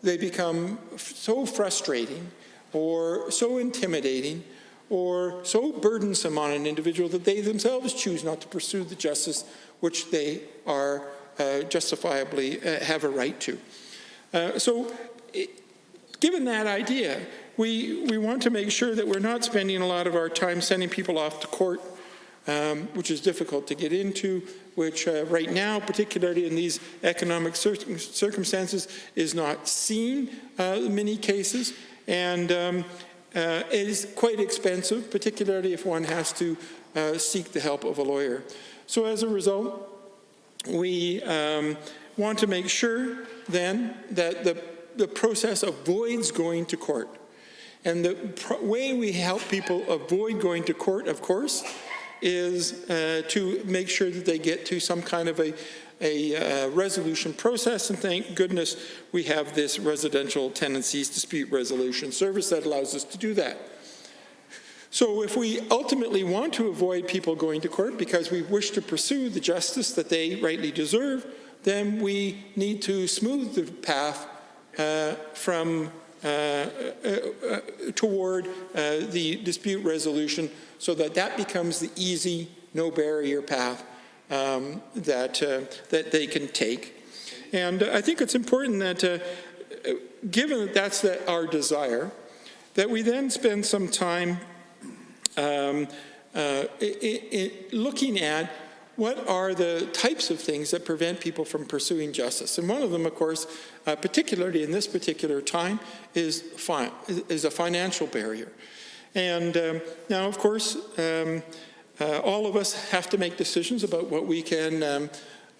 they become so frustrating or so intimidating or so burdensome on an individual that they themselves choose not to pursue the justice which they are justifiably have a right to. Given that idea, we want to make sure that we're not spending a lot of our time sending people off to court, which is difficult to get into, which right now, particularly in these economic circumstances, is not seen in many cases, and it is quite expensive, particularly if one has to seek the help of a lawyer. So as a result, we want to make sure then that the process avoids going to court. And the way we help people avoid going to court, of course, is to make sure that they get to some kind of a resolution process. And thank goodness we have this residential tenancies dispute resolution service that allows us to do that. So if we ultimately want to avoid people going to court because we wish to pursue the justice that they rightly deserve, then we need to smooth the path toward the dispute resolution so that becomes the easy, no barrier path that they can take. And I think it's important that, given that that's our desire, that we then spend some time looking at what are the types of things that prevent people from pursuing justice. And one of them, of course, particularly in this particular time, is a financial barrier. And now, of course, all of us have to make decisions about what we can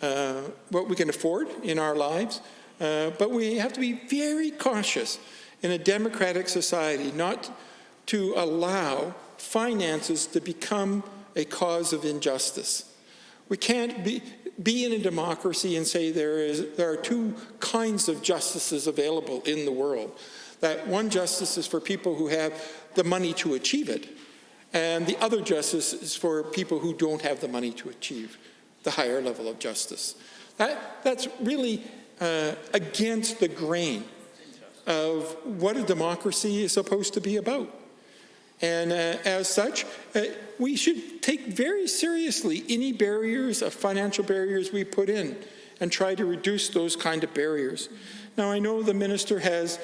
afford in our lives, but we have to be very cautious in a democratic society not to allow finances to become a cause of injustice. We can't be in a democracy and say there are two kinds of justices available in the world. That one justice is for people who have the money to achieve it, and the other justice is for people who don't have the money to achieve the higher level of justice. That's really against the grain of what a democracy is supposed to be about. And as such, we should take very seriously any barriers, financial barriers we put in, and try to reduce those kind of barriers. Now, I know the minister has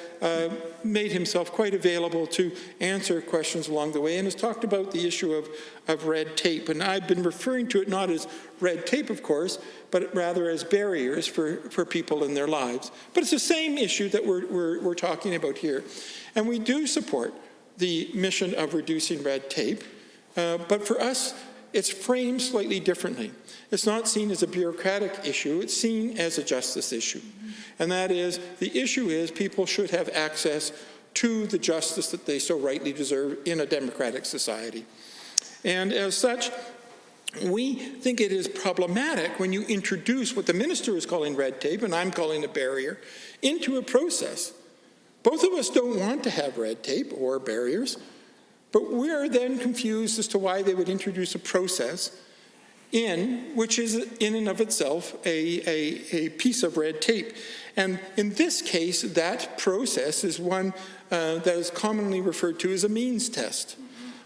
made himself quite available to answer questions along the way and has talked about the issue of red tape. And I've been referring to it not as red tape, of course, but rather as barriers for people in their lives. But it's the same issue that we're talking about here. And we do support the mission of reducing red tape, but for us, it's framed slightly differently. It's not seen as a bureaucratic issue, it's seen as a justice issue. And that is, the issue is people should have access to the justice that they so rightly deserve in a democratic society. And as such, we think it is problematic when you introduce what the minister is calling red tape, and I'm calling a barrier, into a process. Both of us don't want to have red tape or barriers, but we're then confused as to why they would introduce a process which is in and of itself a piece of red tape. And in this case, that process is one that is commonly referred to as a means test.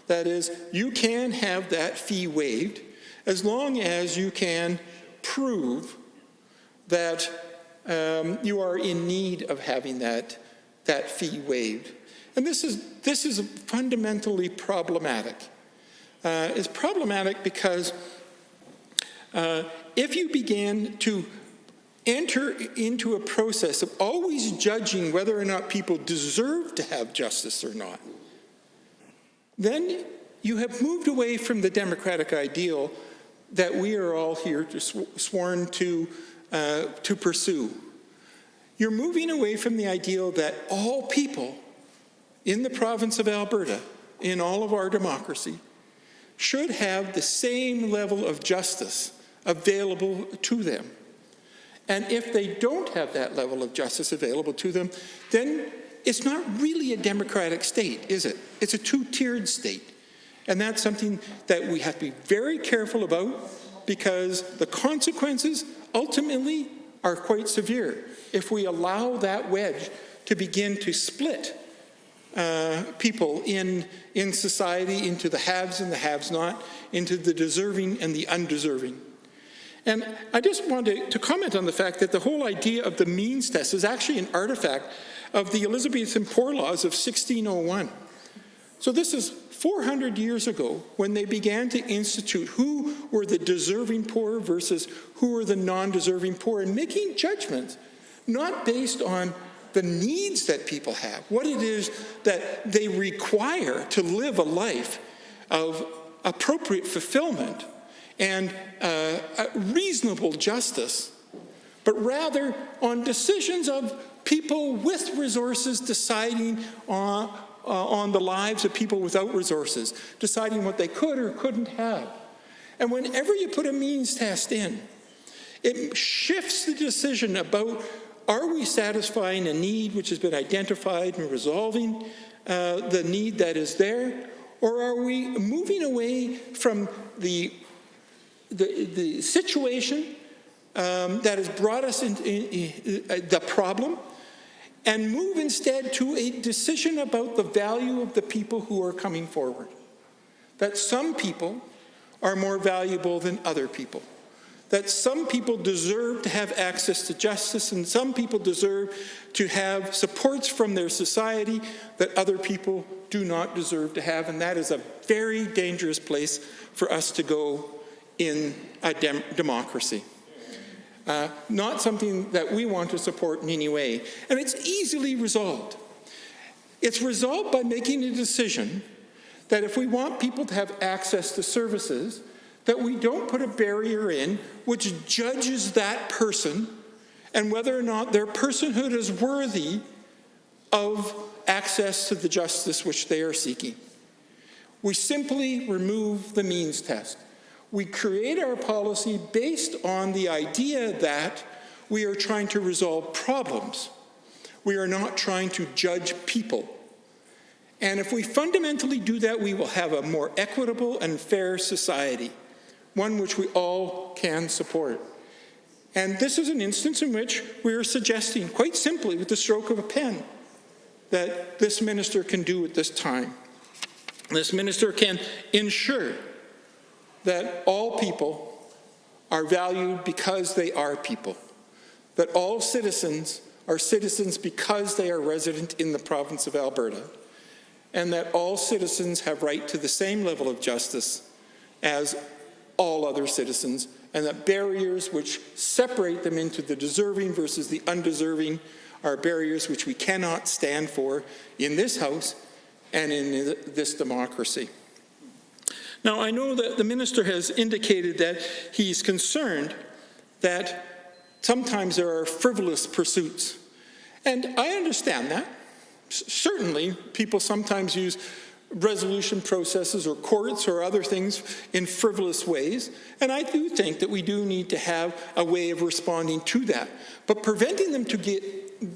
That is, you can have that fee waived as long as you can prove that you are in need of having that fee waived. And this is fundamentally problematic. It's problematic because if you begin to enter into a process of always judging whether or not people deserve to have justice or not, then you have moved away from the democratic ideal that we are all here sworn to pursue. You're moving away from the ideal that all people in the province of Alberta, in all of our democracy, should have the same level of justice available to them. And if they don't have that level of justice available to them, then it's not really a democratic state, is it? It's a two-tiered state. And that's something that we have to be very careful about, because the consequences ultimately are quite severe if we allow that wedge to begin to split people in society into the haves and the haves-not, into the deserving and the undeserving. And I just wanted to comment on the fact that the whole idea of the means test is actually an artifact of the Elizabethan Poor Laws of 1601. So this is 400 years ago when they began to institute who were the deserving poor versus who were the non-deserving poor, and making judgments not based on the needs that people have, what it is that they require to live a life of appropriate fulfillment and reasonable justice, but rather on decisions of people with resources deciding on the lives of people without resources, deciding what they could or couldn't have. And whenever you put a means test in, it shifts the decision about, are we satisfying a need which has been identified and resolving the need that is there, or are we moving away from the situation that has brought us into the problem, and move instead to a decision about the value of the people who are coming forward. That some people are more valuable than other people. That some people deserve to have access to justice, and some people deserve to have supports from their society that other people do not deserve to have. And that is a very dangerous place for us to go in a democracy. Not something that we want to support in any way. And it's easily resolved. It's resolved by making a decision that if we want people to have access to services, that we don't put a barrier in which judges that person and whether or not their personhood is worthy of access to the justice which they are seeking. We simply remove the means test. We create our policy based on the idea that we are trying to resolve problems. We are not trying to judge people. And if we fundamentally do that, we will have a more equitable and fair society, one which we all can support. And this is an instance in which we are suggesting, quite simply with the stroke of a pen, that this minister can do at this time. This minister can ensure that all people are valued because they are people, that all citizens are citizens because they are resident in the province of Alberta, and that all citizens have right to the same level of justice as all other citizens, and that barriers which separate them into the deserving versus the undeserving are barriers which we cannot stand for in this House and in this democracy. Now, I know that the minister has indicated that he's concerned that sometimes there are frivolous pursuits. And I understand that. Certainly, people sometimes use resolution processes or courts or other things in frivolous ways. And I do think that we do need to have a way of responding to that. But preventing them to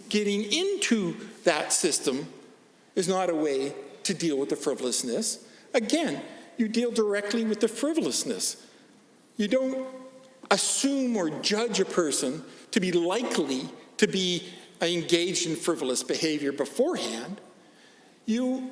getting into that system is not a way to deal with the frivolousness. Again, you deal directly with the frivolousness. You don't assume or judge a person to be likely to be engaged in frivolous behavior beforehand. You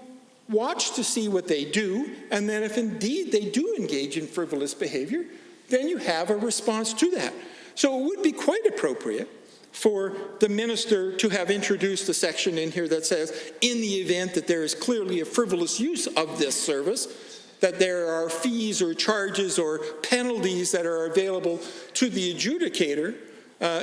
watch to see what they do, and then if indeed they do engage in frivolous behavior, then you have a response to that. So it would be quite appropriate for the minister to have introduced a section in here that says, in the event that there is clearly a frivolous use of this service, that there are fees or charges or penalties that are available to the adjudicator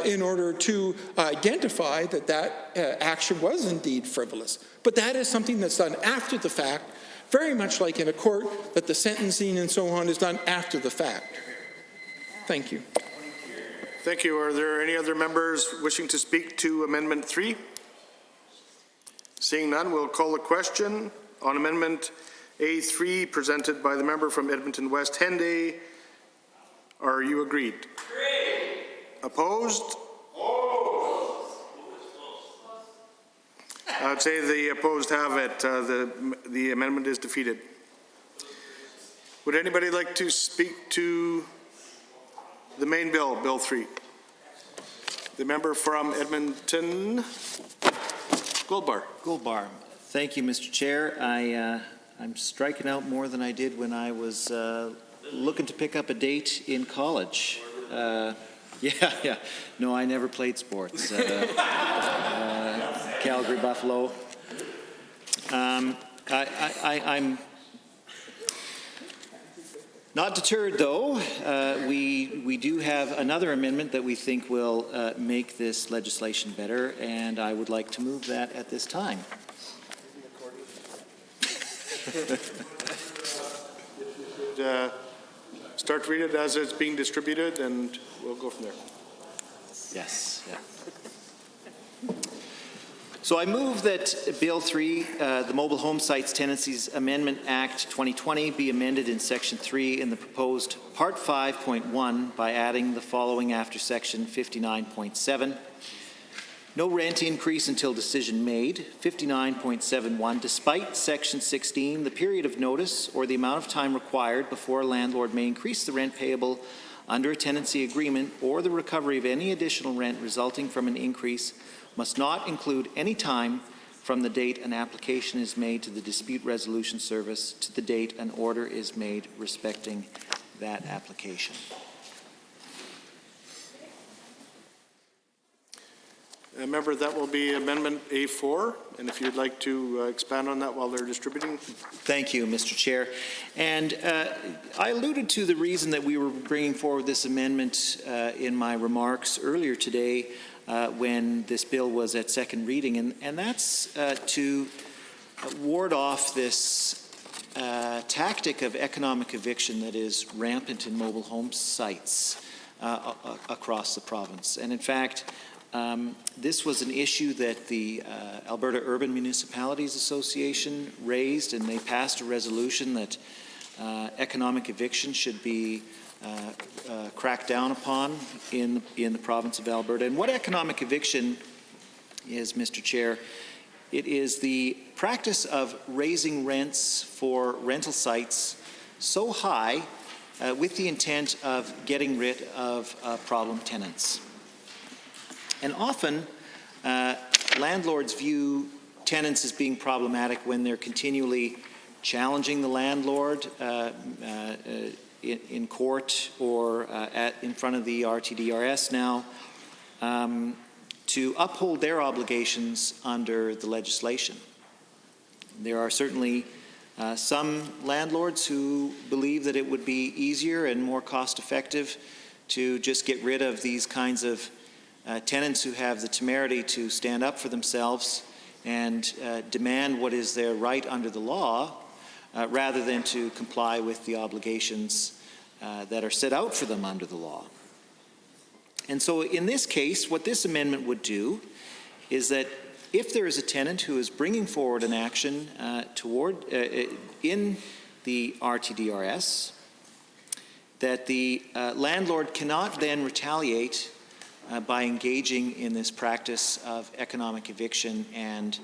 in order to identify that that action was indeed frivolous. But that is something that's done after the fact, very much like in a court, that the sentencing and so on is done after the fact. Thank you. Thank you. Are there any other members wishing to speak to Amendment 3? Seeing none, we'll call the question on Amendment A3 presented by the member from Edmonton West, Henday. Are you agreed? Agreed. Opposed? Opposed. I'd say the opposed have it. The amendment is defeated. Would anybody like to speak to the main bill, Bill 3? The member from Edmonton, Goldbar. Goldbar. Thank you, Mr. Chair. I'm striking out more than I did when I was looking to pick up a date in college. Yeah. No, I never played sports. Calgary, Buffalo. I'm not deterred, though. We do have another amendment that we think will make this legislation better, and I would like to move that at this time. start to read it as it's being distributed, and we'll go from there. Yes, yeah. So I move that Bill 3, the Mobile Home Sites Tenancies Amendment Act 2020, be amended in Section 3 in the proposed Part 5.1 by adding the following after Section 59.7. No rent increase until decision made. 59.71. Despite Section 16, the period of notice or the amount of time required before a landlord may increase the rent payable under a tenancy agreement or the recovery of any additional rent resulting from an increase must not include any time from the date an application is made to the Dispute Resolution Service to the date an order is made respecting that application. Remember, that will be Amendment A4, and if you'd like to expand on that while they're distributing. Thank you, Mr. Chair. And I alluded to the reason that we were bringing forward this amendment in my remarks earlier today when this bill was at second reading, and that's to ward off this tactic of economic eviction that is rampant in mobile home sites across the province. And in fact, this was an issue that the Alberta Urban Municipalities Association raised, and they passed a resolution that economic eviction should be cracked down upon in the province of Alberta. And what economic eviction is, Mr. Chair, it is the practice of raising rents for rental sites so high with the intent of getting rid of problem tenants. And often, landlords view tenants as being problematic when they're continually challenging the landlord in court or in front of the RTDRS now to uphold their obligations under the legislation. There are certainly some landlords who believe that it would be easier and more cost-effective to just get rid of these kinds of tenants who have the temerity to stand up for themselves and demand what is their right under the law, rather than to comply with the obligations that are set out for them under the law. And so in this case, what this amendment would do is that if there is a tenant who is bringing forward an action in the RTDRS, that the landlord cannot then retaliate by engaging in this practice of economic eviction and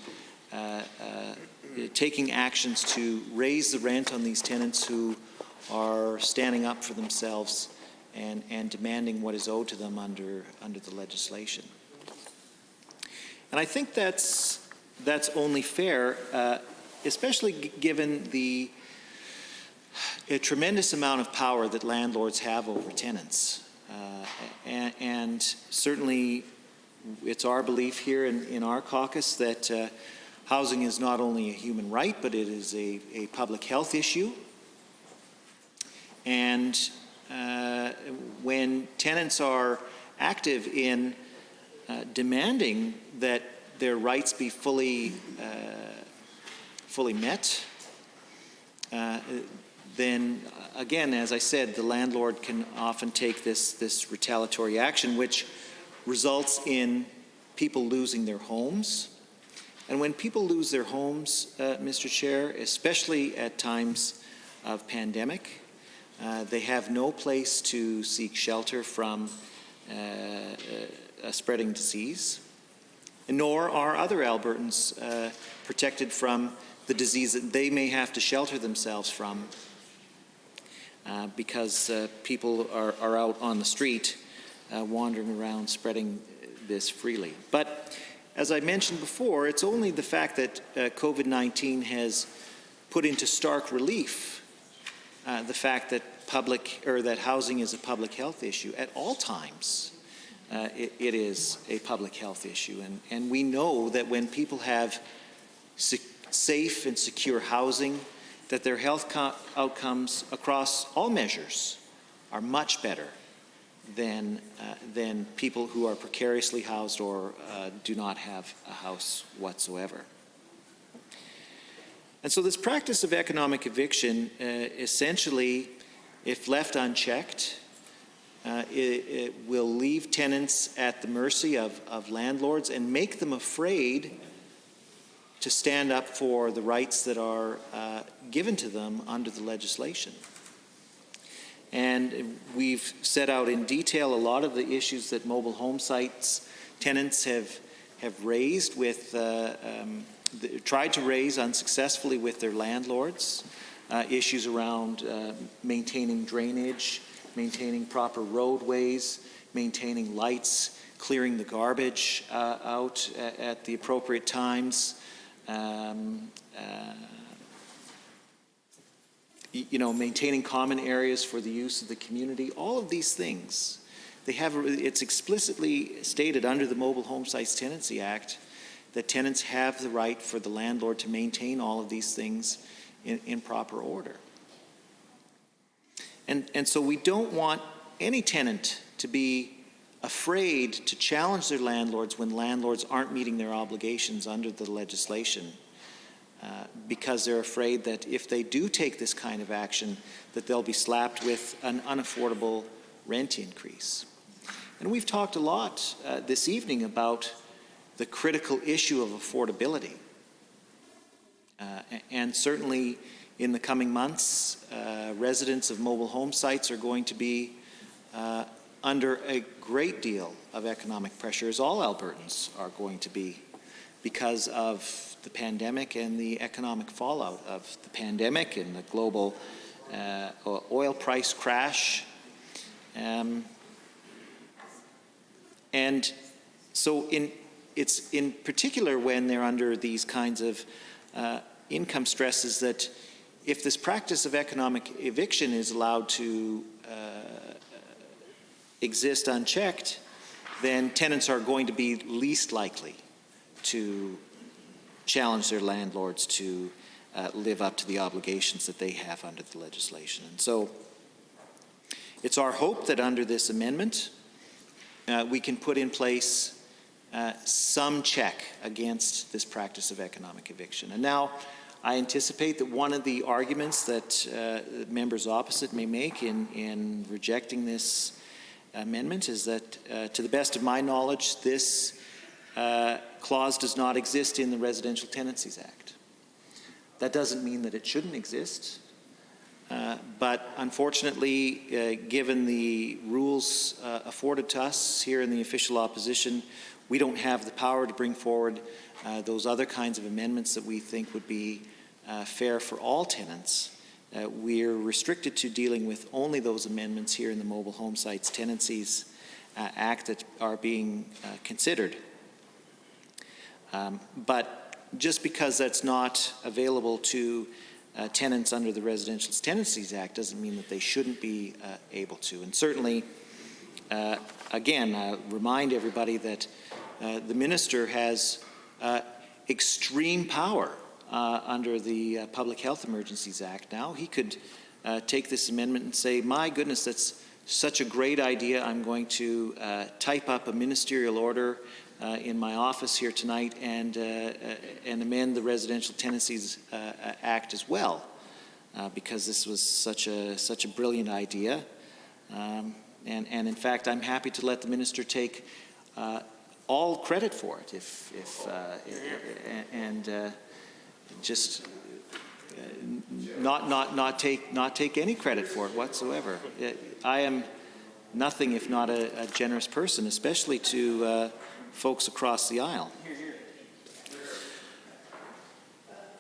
taking actions to raise the rent on these tenants who are standing up for themselves and demanding what is owed to them under the legislation. And I think that's only fair, especially given the tremendous amount of power that landlords have over tenants. And certainly it's our belief here in our caucus that housing is not only a human right, but it is a public health issue. And when tenants are active in demanding that their rights be fully met, then again, as I said, the landlord can often take this retaliatory action, which results in people losing their homes. And when people lose their homes, Mr. Chair, especially at times of pandemic, they have no place to seek shelter from a spreading disease, nor are other Albertans protected from the disease that they may have to shelter themselves from because people are out on the street wandering around spreading this freely. But as I mentioned before, it's only the fact that COVID-19 has put into stark relief the fact that that housing is a public health issue. At all times, it is a public health issue. And we know that when people have safe and secure housing, that their health outcomes across all measures are much better than people who are precariously housed or do not have a house whatsoever. And so this practice of economic eviction essentially if left unchecked, it will leave tenants at the mercy of landlords and make them afraid to stand up for the rights that are given to them under the legislation. And we've set out in detail a lot of the issues that mobile home sites tenants have raised with, tried to raise unsuccessfully with their landlords. Issues around maintaining drainage, maintaining proper roadways, maintaining lights, clearing the garbage out at the appropriate times, maintaining common areas for the use of the community. All of these things, it's explicitly stated under the Mobile Home Sites Tenancy Act that tenants have the right for the landlord to maintain all of these things in proper order. And so we don't want any tenant to be afraid to challenge their landlords when landlords aren't meeting their obligations under the legislation, because they're afraid that if they do take this kind of action, that they'll be slapped with an unaffordable rent increase. And we've talked a lot this evening about the critical issue of affordability. And certainly in the coming months, residents of mobile home sites are going to be under a great deal of economic pressure, as all Albertans are going to be, because of the pandemic and the economic fallout of the pandemic and the global oil price crash. And so it's in particular when they're under these kinds of income stresses that if this practice of economic eviction is allowed to exist unchecked, then tenants are going to be least likely to challenge their landlords to live up to the obligations that they have under the legislation. And so it's our hope that under this amendment, we can put in place some check against this practice of economic eviction. And now I anticipate that one of the arguments that members opposite may make in rejecting this amendment is that, to the best of my knowledge, this clause does not exist in the Residential Tenancies Act. That doesn't mean that it shouldn't exist, but unfortunately, given the rules afforded to us here in the official opposition, we don't have the power to bring forward those other kinds of amendments that we think would be fair for all tenants. We're restricted to dealing with only those amendments here in the Mobile Home Sites Tenancies Act that are being considered. But just because that's not available to tenants under the Residential Tenancies Act doesn't mean that they shouldn't be able to. And certainly, again, remind everybody that the minister has extreme power under the Public Health Emergencies Act now. He could take this amendment and say, my goodness, that's such a great idea. I'm going to type up a ministerial order in my office here tonight and amend the Residential Tenancies Act as well, because this was such a brilliant idea. And in fact, I'm happy to let the minister take all credit for it, just not take any credit for it whatsoever. I am nothing if not a generous person, especially to folks across the aisle.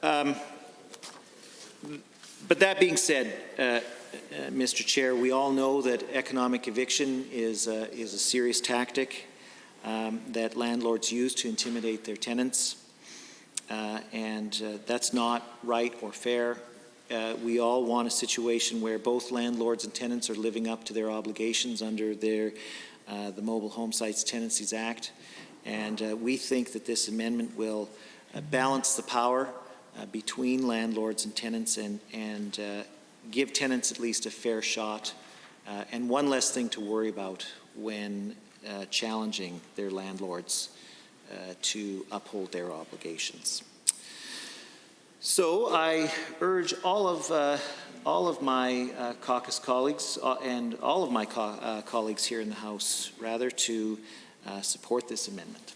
But that being said, Mr. Chair, we all know that economic eviction is a serious tactic that landlords use to intimidate their tenants, and that's not right or fair. We all want a situation where both landlords and tenants are living up to their obligations under the Mobile Home Sites Tenancies Act, and we think that this amendment will balance the power between landlords and tenants and give tenants at least a fair shot and one less thing to worry about when challenging their landlords to uphold their obligations. So I urge all of my caucus colleagues and all of my colleagues here in the House, rather, to support this amendment.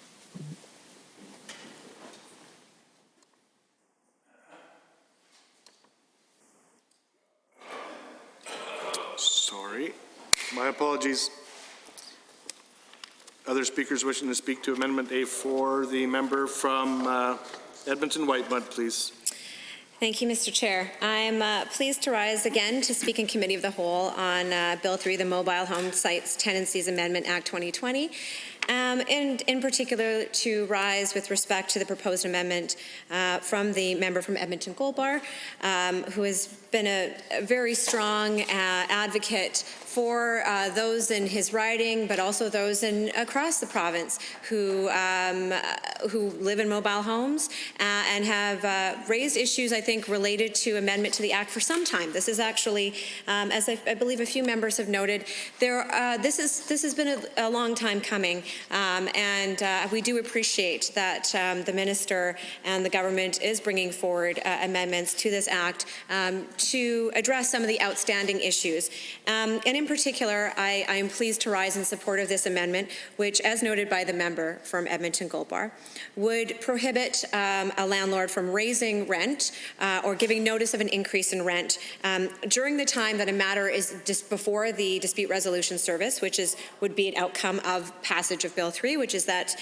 Sorry. My apologies. Other speakers wishing to speak to Amendment A4, the member from Edmonton Whitemud, please. Thank you, Mr. Chair. I'm pleased to rise again to speak in Committee of the Whole on Bill 3, the Mobile Home Sites Tenancies Amendment Act 2020, and in particular to rise with respect to the proposed amendment from the member from Edmonton Gold Bar, who has been a very strong advocate for those in his riding, but also those across the province who live in mobile homes and have raised issues, I think, related to amendment to the Act for some time. This is actually, as I believe a few members have noted, this has been a long time coming, and we do appreciate that the minister and the government is bringing forward amendments to this Act to address some of the outstanding issues. And in particular, I am pleased to rise in support of this amendment, which, as noted by the member from Edmonton Gold Bar, would prohibit a landlord from raising rent or giving notice of an increase in rent during the time that a matter is just before the dispute resolution service, which would be an outcome of passage of Bill 3, which is that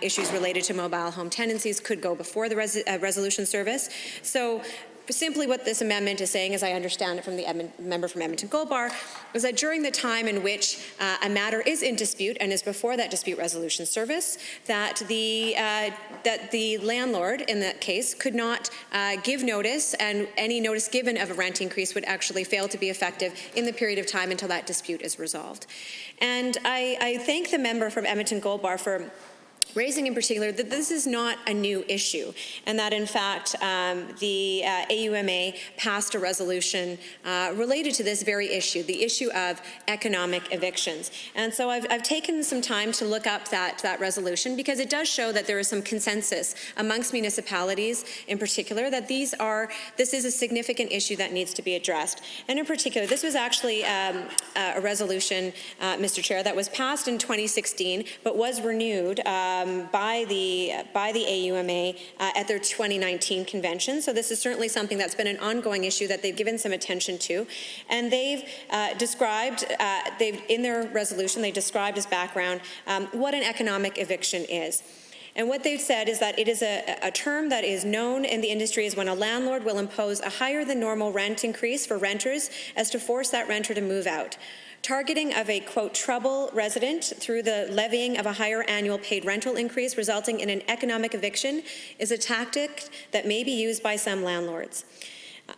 issues related to mobile home tenancies could go before the resolution service. So simply what this amendment is saying, as I understand it from the member from Edmonton Gold Bar, is that during the time in which a matter is in dispute and is before that dispute resolution service, that the landlord in that case could not give notice, and any notice given of a rent increase would actually fail to be effective in the period of time until that dispute is resolved. And I thank the member from Edmonton Gold Bar for raising in particular that this is not a new issue, and that in fact the AUMA passed a resolution related to this very issue, the issue of economic evictions. And so I've taken some time to look up that resolution, because it does show that there is some consensus amongst municipalities in particular that this is a significant issue that needs to be addressed. And in particular, this was actually a resolution, Mr. Chair, that was passed in 2016 but was renewed by the AUMA at their 2019 convention. So this is certainly something that's been an ongoing issue that they've given some attention to. And they've described, in their resolution, they described as background what an economic eviction is. And what they've said is that it is a term that is known in the industry as when a landlord will impose a higher than normal rent increase for renters as to force that renter to move out. Targeting of a, quote, trouble resident through the levying of a higher annual paid rental increase resulting in an economic eviction is a tactic that may be used by some landlords.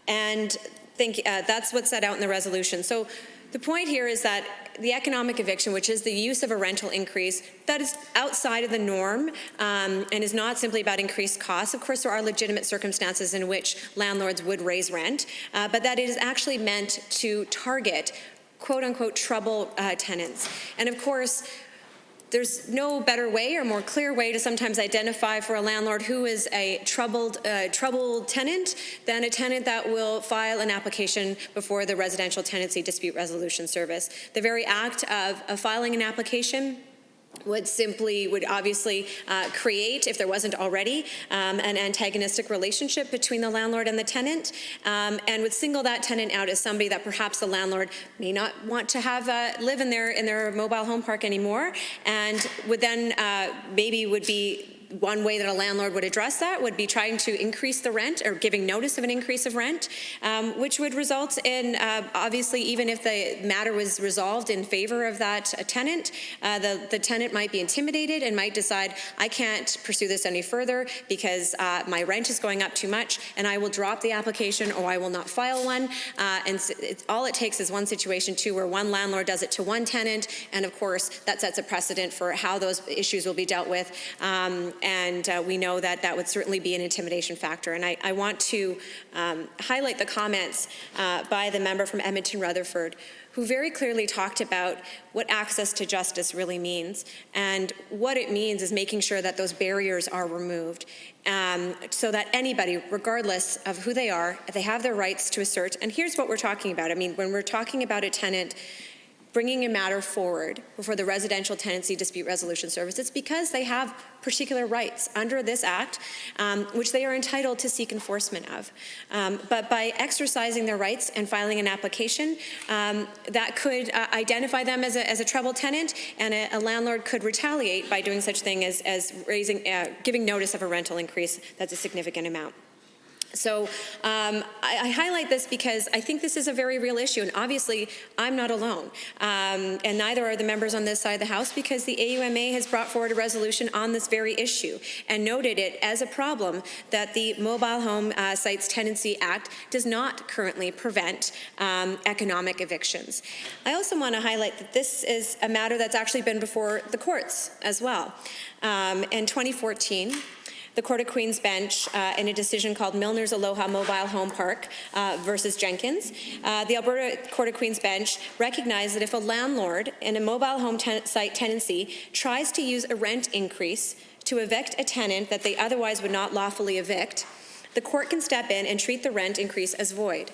And that's what's set out in the resolution. So the point here is that the economic eviction, which is the use of a rental increase, that is outside of the norm and is not simply about increased costs. Of course, there are legitimate circumstances in which landlords would raise rent, but that it is actually meant to target quote-unquote trouble tenants. And of course, there's no better way or more clear way to sometimes identify for a landlord who is a troubled tenant than a tenant that will file an application before the Residential Tenancy Dispute Resolution Service. The very act of filing an application would obviously create, if there wasn't already, an antagonistic relationship between the landlord and the tenant, and would single that tenant out as somebody that perhaps the landlord may not want to have live in their mobile home park anymore, and would then maybe would be one way that a landlord would address that would be trying to increase the rent or giving notice of an increase of rent, which would result in, obviously, even if the matter was resolved in favor of that tenant, the tenant might be intimidated and might decide, I can't pursue this any further because my rent is going up too much, and I will drop the application or I will not file one. And all it takes is one situation, too, where one landlord does it to one tenant, and of course, that sets a precedent for how those issues will be dealt with. And we know that would certainly be an intimidation factor. And I want to highlight the comments by the member from Edmonton Rutherford, who very clearly talked about what access to justice really means. And what it means is making sure that those barriers are removed so that anybody, regardless of who they are, they have their rights to assert. And here's what we're talking about. I mean, when we're talking about a tenant bringing a matter forward before the Residential Tenancy Dispute Resolution Service, it's because they have particular rights under this Act, which they are entitled to seek enforcement of. But by exercising their rights and filing an application, that could identify them as a troubled tenant, and a landlord could retaliate by doing such thing as giving notice of a rental increase that's a significant amount. So I highlight this because I think this is a very real issue, and obviously I'm not alone, and neither are the members on this side of the House, because the AUMA has brought forward a resolution on this very issue and noted it as a problem that the Mobile Home Sites Tenancy Act does not currently prevent economic evictions. I also want to highlight that this is a matter that's actually been before the courts as well. In 2014, the Court of Queen's Bench, in a decision called Milner's Aloha Mobile Home Park versus Jenkins, the Alberta Court of Queen's Bench recognized that if a landlord in a mobile home site tenancy tries to use a rent increase to evict a tenant that they otherwise would not lawfully evict, the court can step in and treat the rent increase as void.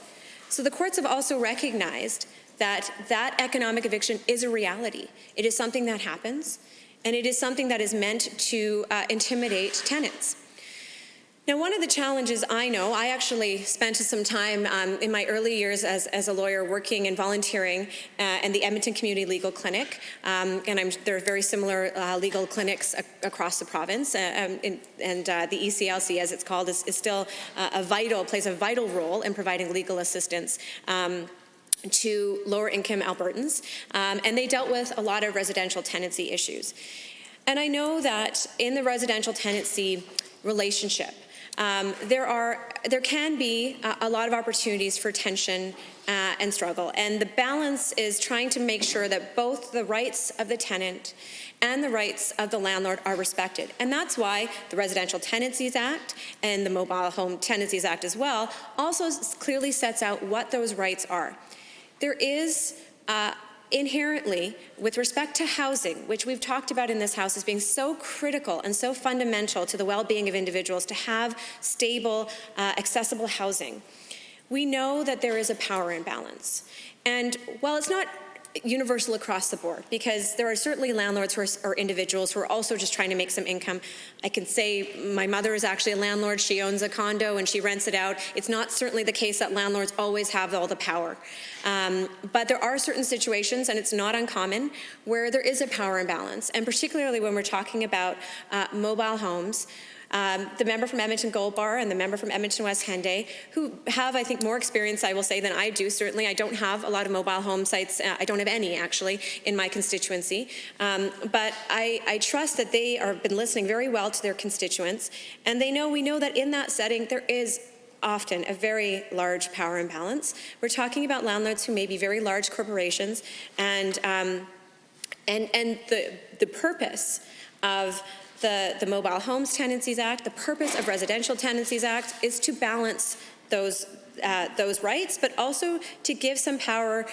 So the courts have also recognized that that economic eviction is a reality. It is something that happens, and it is something that is meant to intimidate tenants. Now, one of the challenges I know, I actually spent some time in my early years as a lawyer working and volunteering in the Edmonton Community Legal Clinic, and there are very similar legal clinics across the province, and the ECLC, as it's called, is still plays a vital role in providing legal assistance to lower-income Albertans, and they dealt with a lot of residential tenancy issues. And I know that in the residential tenancy relationship, there can be a lot of opportunities for tension and struggle, and the balance is trying to make sure that both the rights of the tenant and the rights of the landlord are respected. And that's why the Residential Tenancies Act and the Mobile Home Tenancies Act as well also clearly sets out what those rights are. There is inherently, with respect to housing, which we've talked about in this House as being so critical and so fundamental to the well-being of individuals, to have stable, accessible housing, we know that there is a power imbalance. And while it's not universal across the board, because there are certainly landlords or individuals who are also just trying to make some income. I can say my mother is actually a landlord. She owns a condo and she rents it out. It's not certainly the case that landlords always have all the power. But there are certain situations, and it's not uncommon, where there is a power imbalance, and particularly when we're talking about mobile homes. The member from Edmonton Gold Bar and the member from Edmonton West Henday, who have, I think, more experience, I will say, than I do. Certainly, I don't have a lot of mobile home sites. I don't have any, actually, in my constituency. But I trust that they have been listening very well to their constituents, and we know that in that setting, there is often a very large power imbalance. We're talking about landlords who may be very large corporations, and the purpose of the Mobile Homes Tenancies Act, the purpose of Residential Tenancies Act is to balance those rights, but also to give some power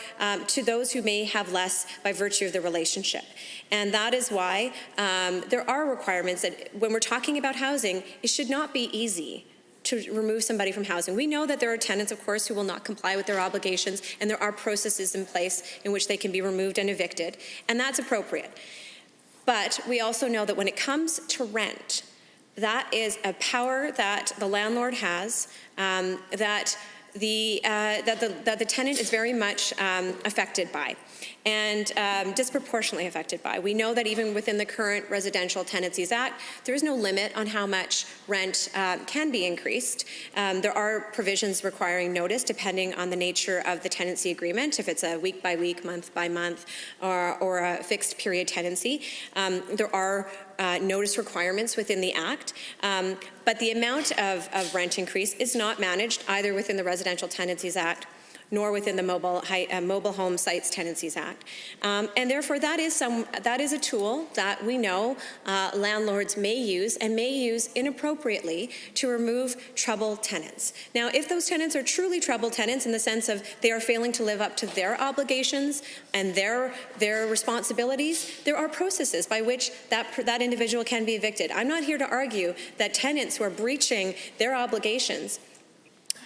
to those who may have less by virtue of the relationship. And that is why there are requirements that when we're talking about housing, it should not be easy to remove somebody from housing. We know that there are tenants, of course, who will not comply with their obligations, and there are processes in place in which they can be removed and evicted, and that's appropriate. But we also know that when it comes to rent, that is a power that the landlord has, that the tenant is very much affected by, and disproportionately affected by. We know that even within the current Residential Tenancies Act, there is no limit on how much rent can be increased. There are provisions requiring notice depending on the nature of the tenancy agreement, if it's a week by week, month by month, or a fixed period tenancy. There are notice requirements within the Act, but the amount of rent increase is not managed either within the Residential Tenancies Act nor within the Mobile Home Sites Tenancies Act. And therefore, that is a tool that we know landlords may use and may use inappropriately to remove troubled tenants. Now, if those tenants are truly troubled tenants in the sense of they are failing to live up to their obligations and their responsibilities, there are processes by which that individual can be evicted. I'm not here to argue that tenants who are breaching their obligations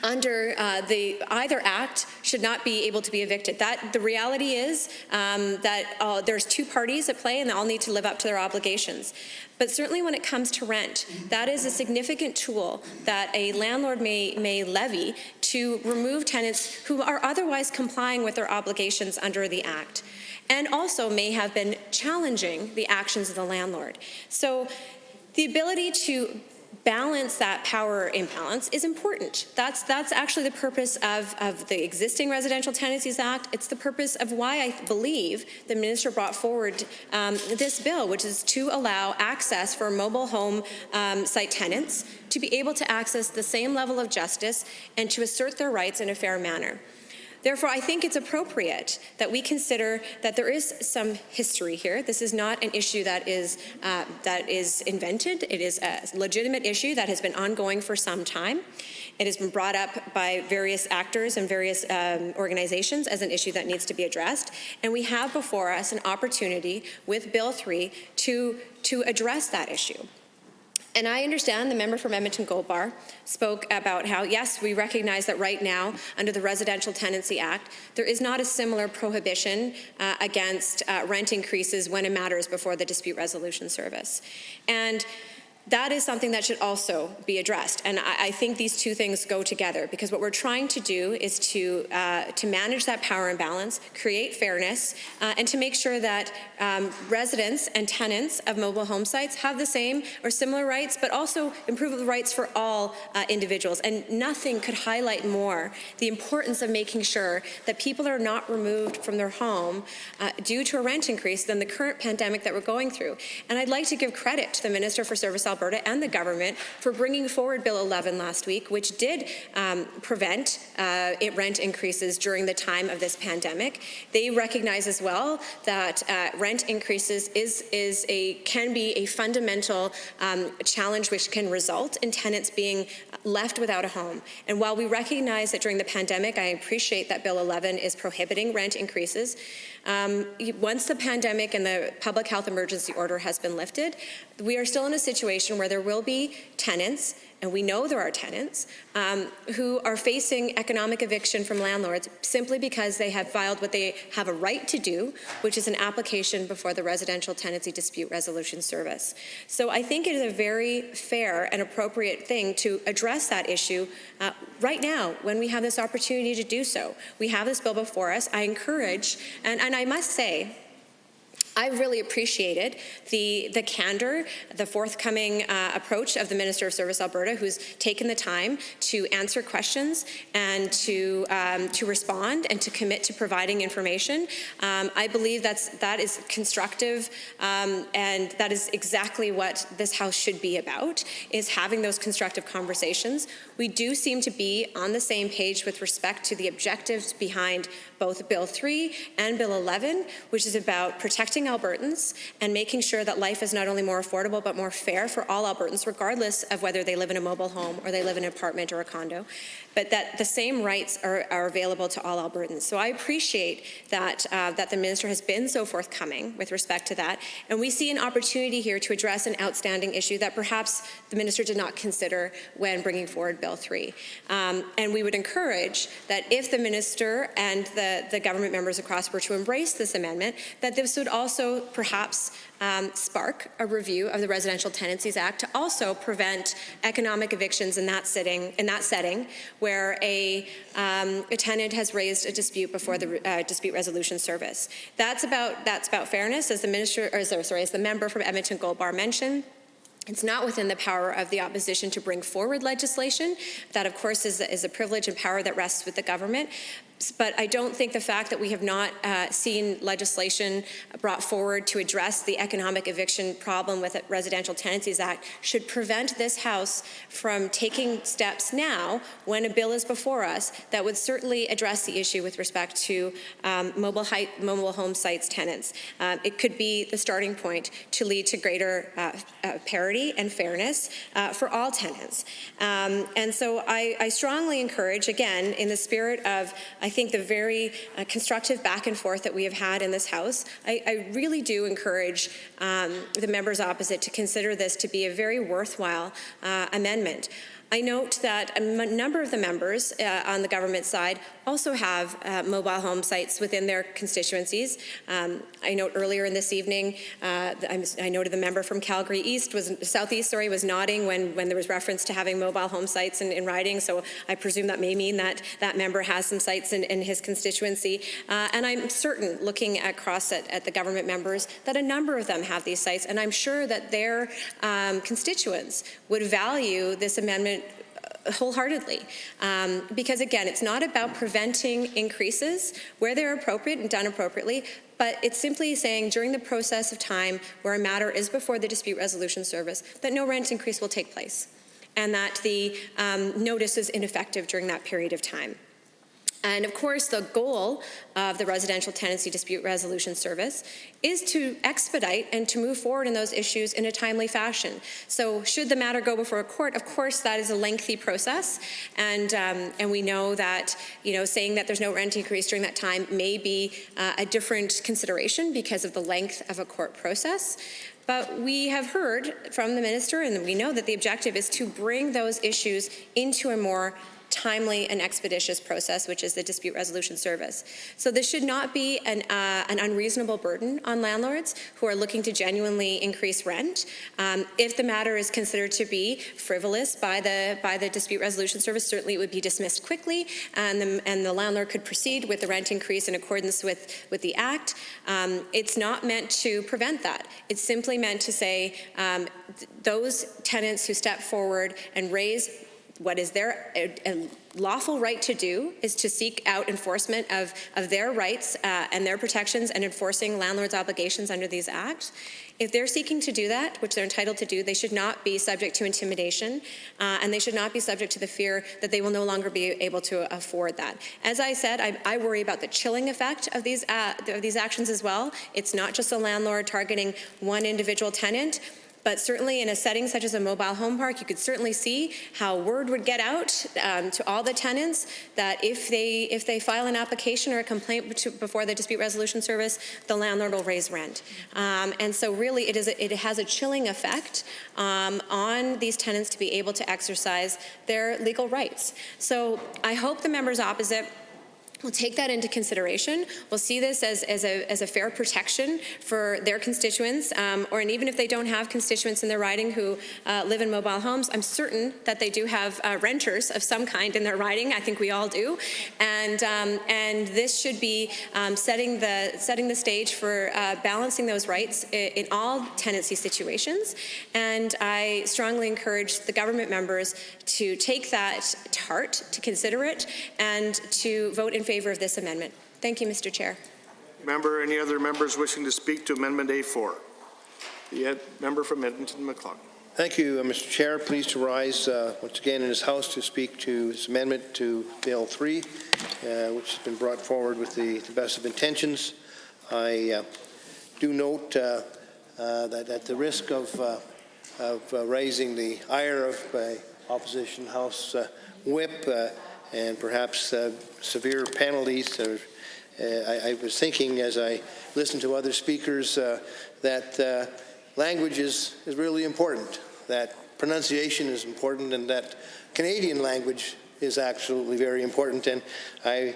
under either act should not be able to be evicted. The reality is that there's two parties at play and they all need to live up to their obligations. But certainly when it comes to rent, that is a significant tool that a landlord may levy to remove tenants who are otherwise complying with their obligations under the act, and also may have been challenging the actions of the landlord. So the ability to balance that power imbalance is important. That's actually the purpose of the existing Residential Tenancies Act. It's the purpose of why I believe the minister brought forward this bill, which is to allow access for mobile home site tenants to be able to access the same level of justice and to assert their rights in a fair manner. Therefore, I think it's appropriate that we consider that there is some history here. This is not an issue that is invented. It is a legitimate issue that has been ongoing for some time. It has been brought up by various actors and various organizations as an issue that needs to be addressed. And we have before us an opportunity with Bill 3 to address that issue. And I understand the member from Edmonton Gold Bar spoke about how, yes, we recognize that right now, under the Residential Tenancy Act, there is not a similar prohibition against rent increases when it matters before the Dispute Resolution Service. And that is something that should also be addressed. And I think these two things go together, because what we're trying to do is to manage that power imbalance, create fairness, and to make sure that residents and tenants of mobile home sites have the same or similar rights, but also improve the rights for all individuals. And nothing could highlight more the importance of making sure that people are not removed from their home due to a rent increase than the current pandemic that we're going through. And I'd like to give credit to the Minister for Service Alberta and the government for bringing forward Bill 11 last week, which did prevent rent increases during the time of this pandemic. They recognize as well that rent increases can be a fundamental challenge which can result in tenants being left without a home. And while we recognize that during the pandemic, I appreciate that Bill 11 is prohibiting rent increases, once the pandemic and the public health emergency order has been lifted, we are still in a situation where there will be tenants, and we know there are tenants, who are facing economic eviction from landlords simply because they have filed what they have a right to do, which is an application before the Residential Tenancy Dispute Resolution Service. So I think it is a very fair and appropriate thing to address that issue right now when we have this opportunity to do so. We have this bill before us. I encourage, and I must say, I really appreciated the candor, the forthcoming approach of the Minister of Service Alberta, who's taken the time to answer questions and to respond and to commit to providing information. I believe that is constructive, and that is exactly what this House should be about, is having those constructive conversations. We do seem to be on the same page with respect to the objectives behind both Bill 3 and Bill 11, which is about protecting Albertans and making sure that life is not only more affordable but more fair for all Albertans, regardless of whether they live in a mobile home or they live in an apartment or a condo, but that the same rights are available to all Albertans. So I appreciate that the Minister has been so forthcoming with respect to that, and we see an opportunity here to address an outstanding issue that perhaps the Minister did not consider when bringing forward Bill 3. And we would encourage that if the Minister and the government members across were to embrace this amendment, that this would also perhaps spark a review of the Residential Tenancies Act to also prevent economic evictions in that setting where a tenant has raised a dispute before the Dispute Resolution Service. That's about fairness, as the member from Edmonton Gold Bar mentioned. It's not within the power of the opposition to bring forward legislation. That, of course, is a privilege and power that rests with the government. But I don't think the fact that we have not seen legislation brought forward to address the economic eviction problem with the Residential Tenancies Act should prevent this House from taking steps now when a bill is before us that would certainly address the issue with respect to mobile home sites tenants. It could be the starting point to lead to greater parity and fairness for all tenants. And so I strongly encourage, again, in the spirit of, I think, the very constructive back and forth that we have had in this House, I really do encourage the members opposite to consider this to be a very worthwhile amendment. I note that a number of the members on the government side also have mobile home sites within their constituencies. I note earlier in this evening, I noted the member from Calgary East Southeast was nodding when there was reference to having mobile home sites in riding. So I presume that may mean that that member has some sites in his constituency. And I'm certain, looking across at the government members, that a number of them have these sites, and I'm sure that their constituents would value this amendment wholeheartedly. Because again, it's not about preventing increases where they're appropriate and done appropriately, but it's simply saying during the process of time where a matter is before the Dispute Resolution Service that no rent increase will take place and that the notice is ineffective during that period of time. And of course, the goal of the Residential Tenancy Dispute Resolution Service is to expedite and to move forward in those issues in a timely fashion. So should the matter go before a court, of course, that is a lengthy process. And we know that, saying that there's no rent increase during that time may be a different consideration because of the length of a court process. But we have heard from the minister, and we know that the objective is to bring those issues into a more timely and expeditious process, which is the Dispute Resolution Service. So this should not be an unreasonable burden on landlords who are looking to genuinely increase rent. If the matter is considered to be frivolous by the Dispute Resolution Service, certainly it would be dismissed quickly, and the landlord could proceed with the rent increase in accordance with the Act. It's not meant to prevent that. It's simply meant to say those tenants who step forward and raise what is their lawful right to do is to seek out enforcement of their rights and their protections and enforcing landlords' obligations under these acts. If they're seeking to do that, which they're entitled to do, they should not be subject to intimidation, and they should not be subject to the fear that they will no longer be able to afford that. As I said, I worry about the chilling effect of these actions as well. It's not just a landlord targeting one individual tenant. But certainly in a setting such as a mobile home park, you could certainly see how word would get out to all the tenants that if they file an application or a complaint before the Dispute Resolution Service, the landlord will raise rent. And so really it has a chilling effect on these tenants to be able to exercise their legal rights. So I hope the members opposite we'll take that into consideration. We'll see this as a fair protection for their constituents, and even if they don't have constituents in their riding who live in mobile homes, I'm certain that they do have renters of some kind in their riding. I think we all do, and this should be setting the stage for balancing those rights in all tenancy situations. And I strongly encourage the government members to take that to heart, to consider it, and to vote in favor of this amendment. Thank you, Mr. Chair. Any other members wishing to speak to Amendment A4? The member from Edmonton, McLeod. Thank you, Mr. Chair. Pleased to rise once again in this House to speak to this amendment to Bill 3, which has been brought forward with the best of intentions. I do note that at the risk of raising the ire of my opposition House whip and perhaps severe penalties, I was thinking as I listened to other speakers that language is really important, that pronunciation is important, and that Canadian language is absolutely very important. And I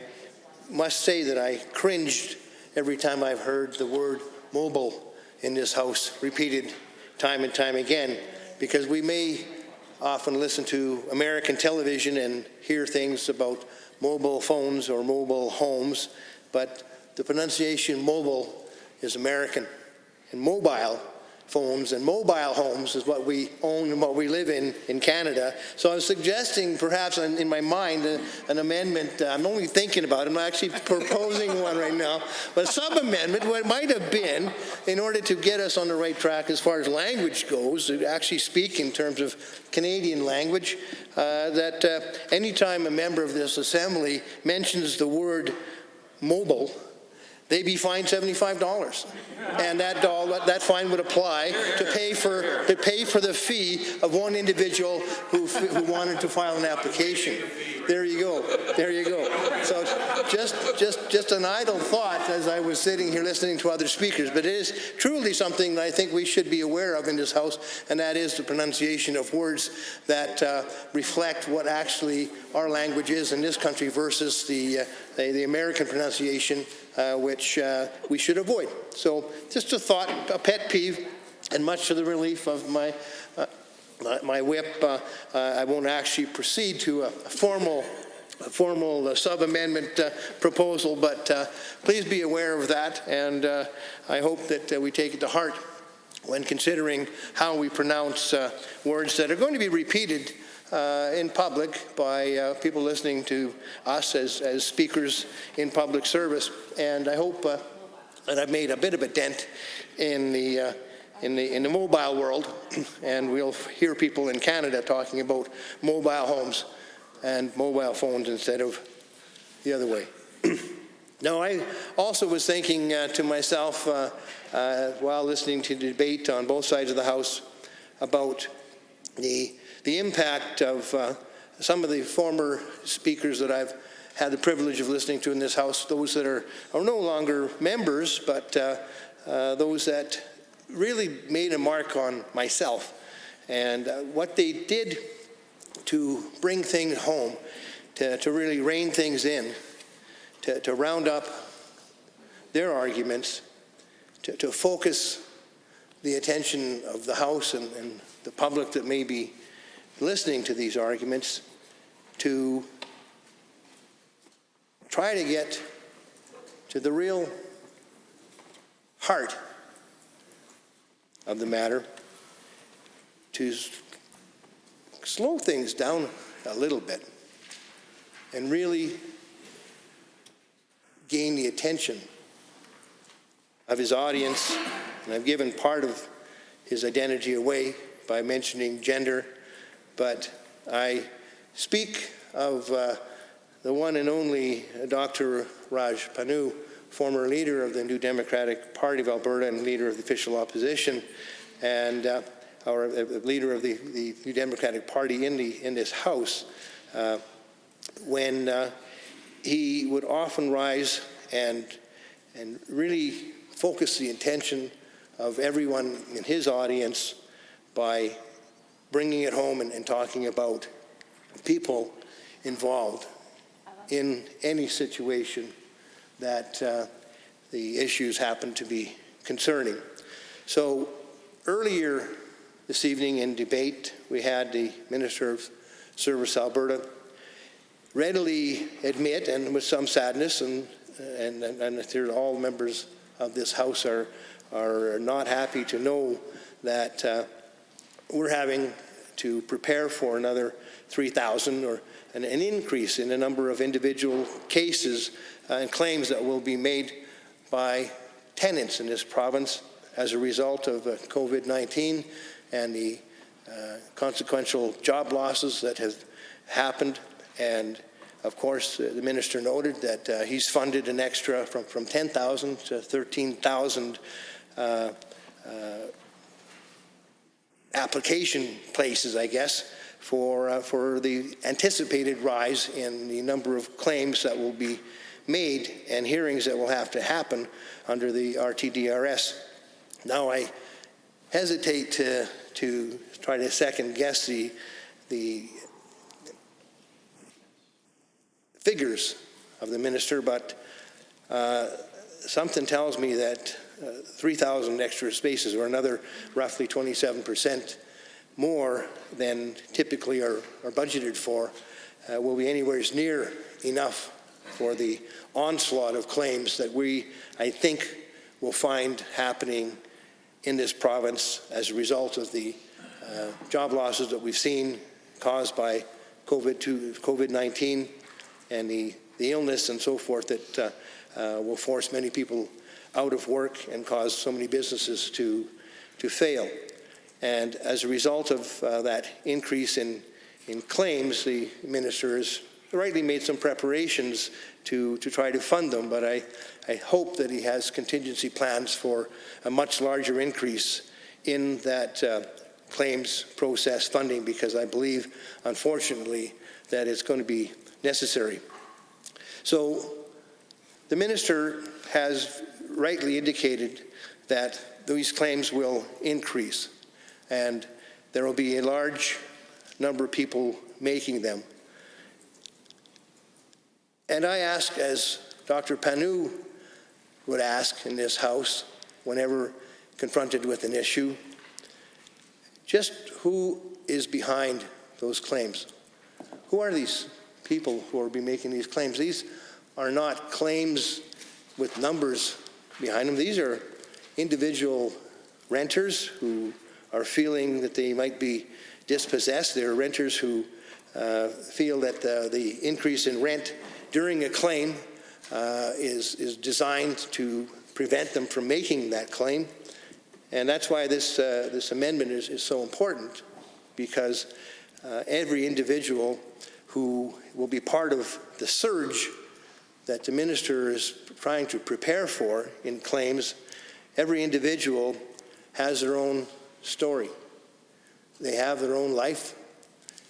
must say that I cringed every time I've heard the word mobile in this House repeated time and time again, because we may often listen to American television and hear things about mobile phones or mobile homes, but the pronunciation mobile is American, and mobile phones, and mobile homes is what we own and what we live in Canada. So I was suggesting perhaps in my mind an amendment. I'm only thinking about it. I'm not actually proposing one right now. But a sub-amendment, what might have been, in order to get us on the right track as far as language goes, to actually speak in terms of Canadian language, that anytime a member of this assembly mentions the word mobile, they be fined $75, and that fine would apply to pay for the fee of one individual who wanted to file an application. There you go. There you go. So just an idle thought as I was sitting here listening to other speakers, but it is truly something that I think we should be aware of in this House, and that is the pronunciation of words that reflect what actually our language is in this country versus the American pronunciation, which we should avoid. So just a thought, a pet peeve, and much to the relief of my whip, I won't actually proceed to a formal sub-amendment proposal, but please be aware of that, and I hope that we take it to heart when considering how we pronounce words that are going to be repeated in public by people listening to us as speakers in public service. And I hope that I've made a bit of a dent in the mobile world, and we'll hear people in Canada talking about mobile homes and mobile phones instead of the other way. Now, I also was thinking to myself while listening to the debate on both sides of the House about the impact of some of the former speakers that I've had the privilege of listening to in this House, those that are no longer members, but those that really made a mark on myself, and what they did to bring things home, to really rein things in, to round up their arguments, to focus the attention of the House and the public that may be listening to these arguments, to try to get to the real heart of the matter, to slow things down a little bit and really gain the attention of his audience. And I've given part of his identity away by mentioning gender, but I speak of the one and only Dr. Raj Panu, former leader of the New Democratic Party of Alberta and leader of the official opposition, and or leader of the New Democratic Party in this House, when he would often rise and really focus the attention of everyone in his audience by bringing it home and talking about people involved in any situation that the issues happen to be concerning. So earlier this evening in debate, we had the Minister of Service Alberta readily admit, and with some sadness, and all members of this House are not happy to know that we're having to prepare for another 3,000 or an increase in the number of individual cases and claims that will be made by tenants in this province as a result of COVID-19 and the consequential job losses that have happened. And of course, the minister noted that he's funded an extra from 10,000 to 13,000 application places, I guess, for the anticipated rise in the number of claims that will be made and hearings that will have to happen under the RTDRS. Now, I hesitate to try to second guess the figures of the minister, but something tells me that 3,000 extra spaces, or another roughly 27% more than typically are budgeted for, will be anywhere near enough for the onslaught of claims that I think, will find happening in this province as a result of the job losses that we've seen caused by COVID-19 and the illness and so forth that will force many people out of work and cause so many businesses to fail. And as a result of that increase in claims, the minister has rightly made some preparations to try to fund them, but I hope that he has contingency plans for a much larger increase in that claims process funding, because I believe, unfortunately, that it's going to be necessary. So the minister has rightly indicated that these claims will increase, and there will be a large number of people making them. And I ask, as Dr. Panu would ask in this House whenever confronted with an issue, just who is behind those claims? Who are these people who will be making these claims? These are not claims with numbers behind them. These are individual renters who are feeling that they might be dispossessed. They're renters who feel that the increase in rent during a claim is designed to prevent them from making that claim. And that's why this amendment is so important, because every individual who will be part of the surge that the minister is trying to prepare for in claims, every individual has their own story. They have their own life.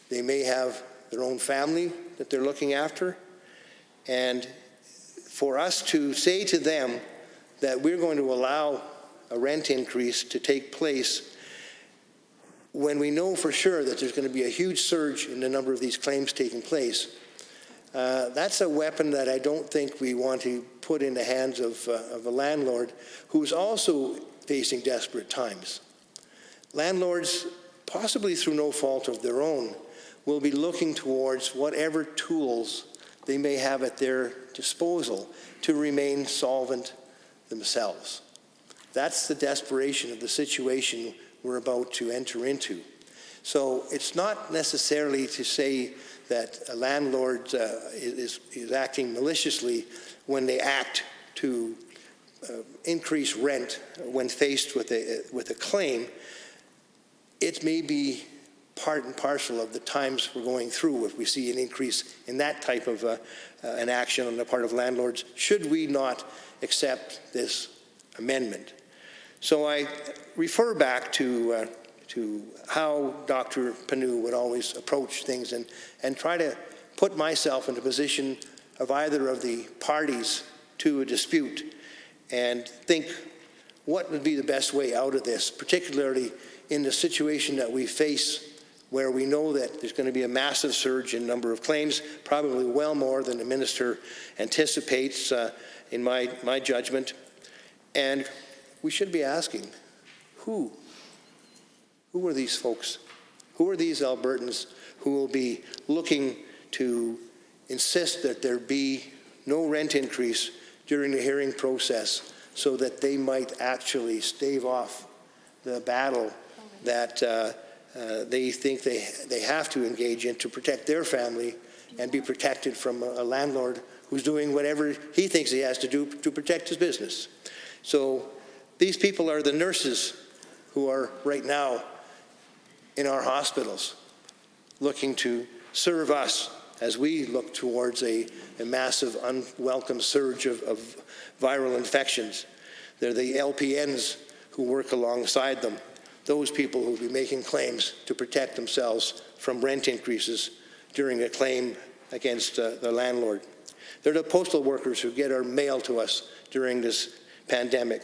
They may have their own family that they're looking after. And for us to say to them that we're going to allow a rent increase to take place when we know for sure that there's going to be a huge surge in the number of these claims taking place, that's a weapon that I don't think we want to put in the hands of a landlord who's also facing desperate times. Landlords, possibly through no fault of their own, will be looking towards whatever tools they may have at their disposal to remain solvent themselves. That's the desperation of the situation we're about to enter into. So it's not necessarily to say that a landlord is acting maliciously when they act to increase rent when faced with a claim. It may be part and parcel of the times we're going through if we see an increase in that type of an action on the part of landlords, should we not accept this amendment. So I refer back to how Dr. Panu would always approach things and try to put myself in the position of either of the parties to a dispute and think what would be the best way out of this, particularly in the situation that we face where we know that there's going to be a massive surge in number of claims, probably well more than the minister anticipates in my judgment. And we should be asking, who are these folks? Who are these Albertans who will be looking to insist that there be no rent increase during the hearing process so that they might actually stave off the battle that they think they have to engage in to protect their family and be protected from a landlord who's doing whatever he thinks he has to do to protect his business. So these people are the nurses who are right now in our hospitals looking to serve us as we look towards a massive unwelcome surge of viral infections. They're the LPNs who work alongside them, those people who will be making claims to protect themselves from rent increases during a claim against the landlord. They're the postal workers who get our mail to us during this pandemic.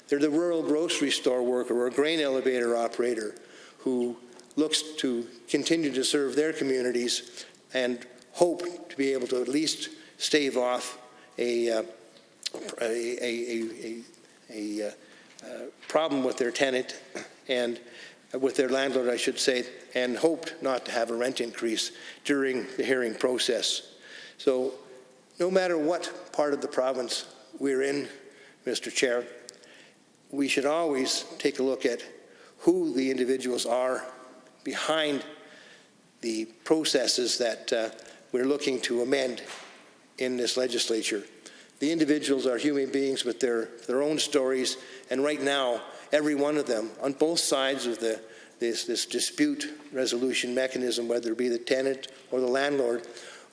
They're the rural grocery store worker or grain elevator operator who looks to continue to serve their communities and hope to be able to at least stave off a problem with their tenant and with their landlord, I should say, and hoped not to have a rent increase during the hearing process. So no matter what part of the province we're in, Mr. Chair, we should always take a look at who the individuals are behind the processes that we're looking to amend in this legislature. The individuals are human beings with their own stories, and right now, every one of them, on both sides of this dispute resolution mechanism, whether it be the tenant or the landlord,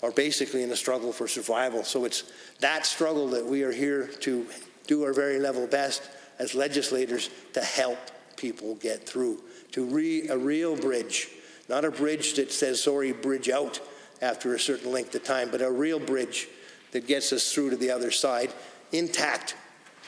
are basically in a struggle for survival. So it's that struggle that we are here to do our very level best as legislators to help people get through, to a real bridge, not a bridge that says, sorry, bridge out after a certain length of time, but a real bridge that gets us through to the other side intact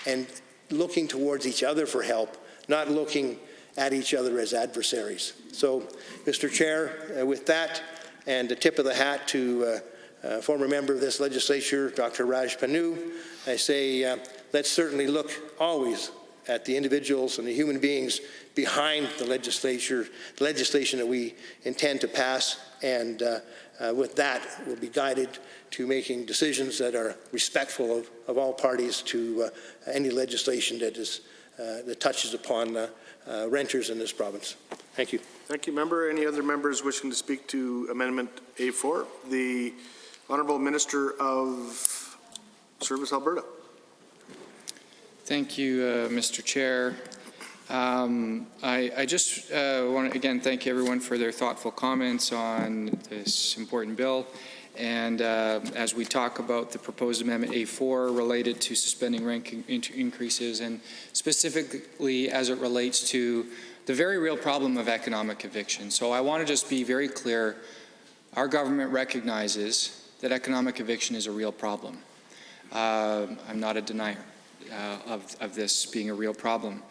and looking towards each other for help, not looking at each other as adversaries. So, Mr. Chair, with that, and a tip of the hat to a former member of this legislature, Dr. Raj Panu, I say let's certainly look always at the individuals and the human beings behind the legislation that we intend to pass, and with that, we'll be guided to making decisions that are respectful of all parties to any legislation that touches upon renters in this province. Thank you. Thank you, member. Any other members wishing to speak to Amendment A4? The Honourable Minister of Service, Alberta. Thank you, Mr. Chair. I just want to again thank everyone for their thoughtful comments on this important bill. And as we talk about the proposed Amendment A4 related to suspending rent increases, and specifically as it relates to the very real problem of economic eviction. So I want to just be very clear, our government recognizes that economic eviction is a real problem. I'm not a denier of this being a real problem.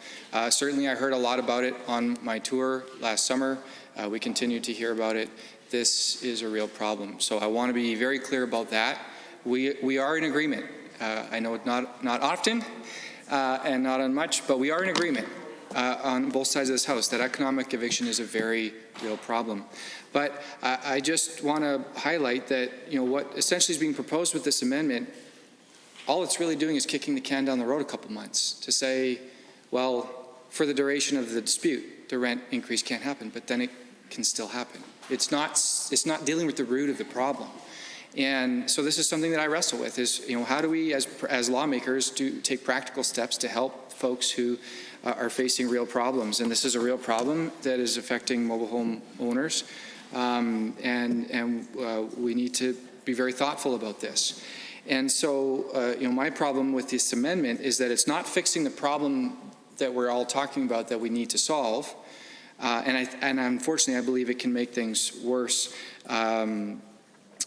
Certainly I heard a lot about it on my tour last summer. We continue to hear about it. This is a real problem. So I want to be very clear about that. We are in agreement. I know it's not often and not on much, but we are in agreement on both sides of this House that economic eviction is a very real problem. But I just want to highlight that, you know, what essentially is being proposed with this amendment, all it's really doing is kicking the can down the road a couple months to say, well, for the duration of the dispute, the rent increase can't happen, but then it can still happen. It's not dealing with the root of the problem. And so this is something that I wrestle with is, you know, how do we as lawmakers take practical steps to help folks who are facing real problems? And this is a real problem that is affecting mobile home owners. And we need to be very thoughtful about this. And so, you know, my problem with this amendment is that it's not fixing the problem that we're all talking about that we need to solve. And unfortunately, I believe it can make things worse in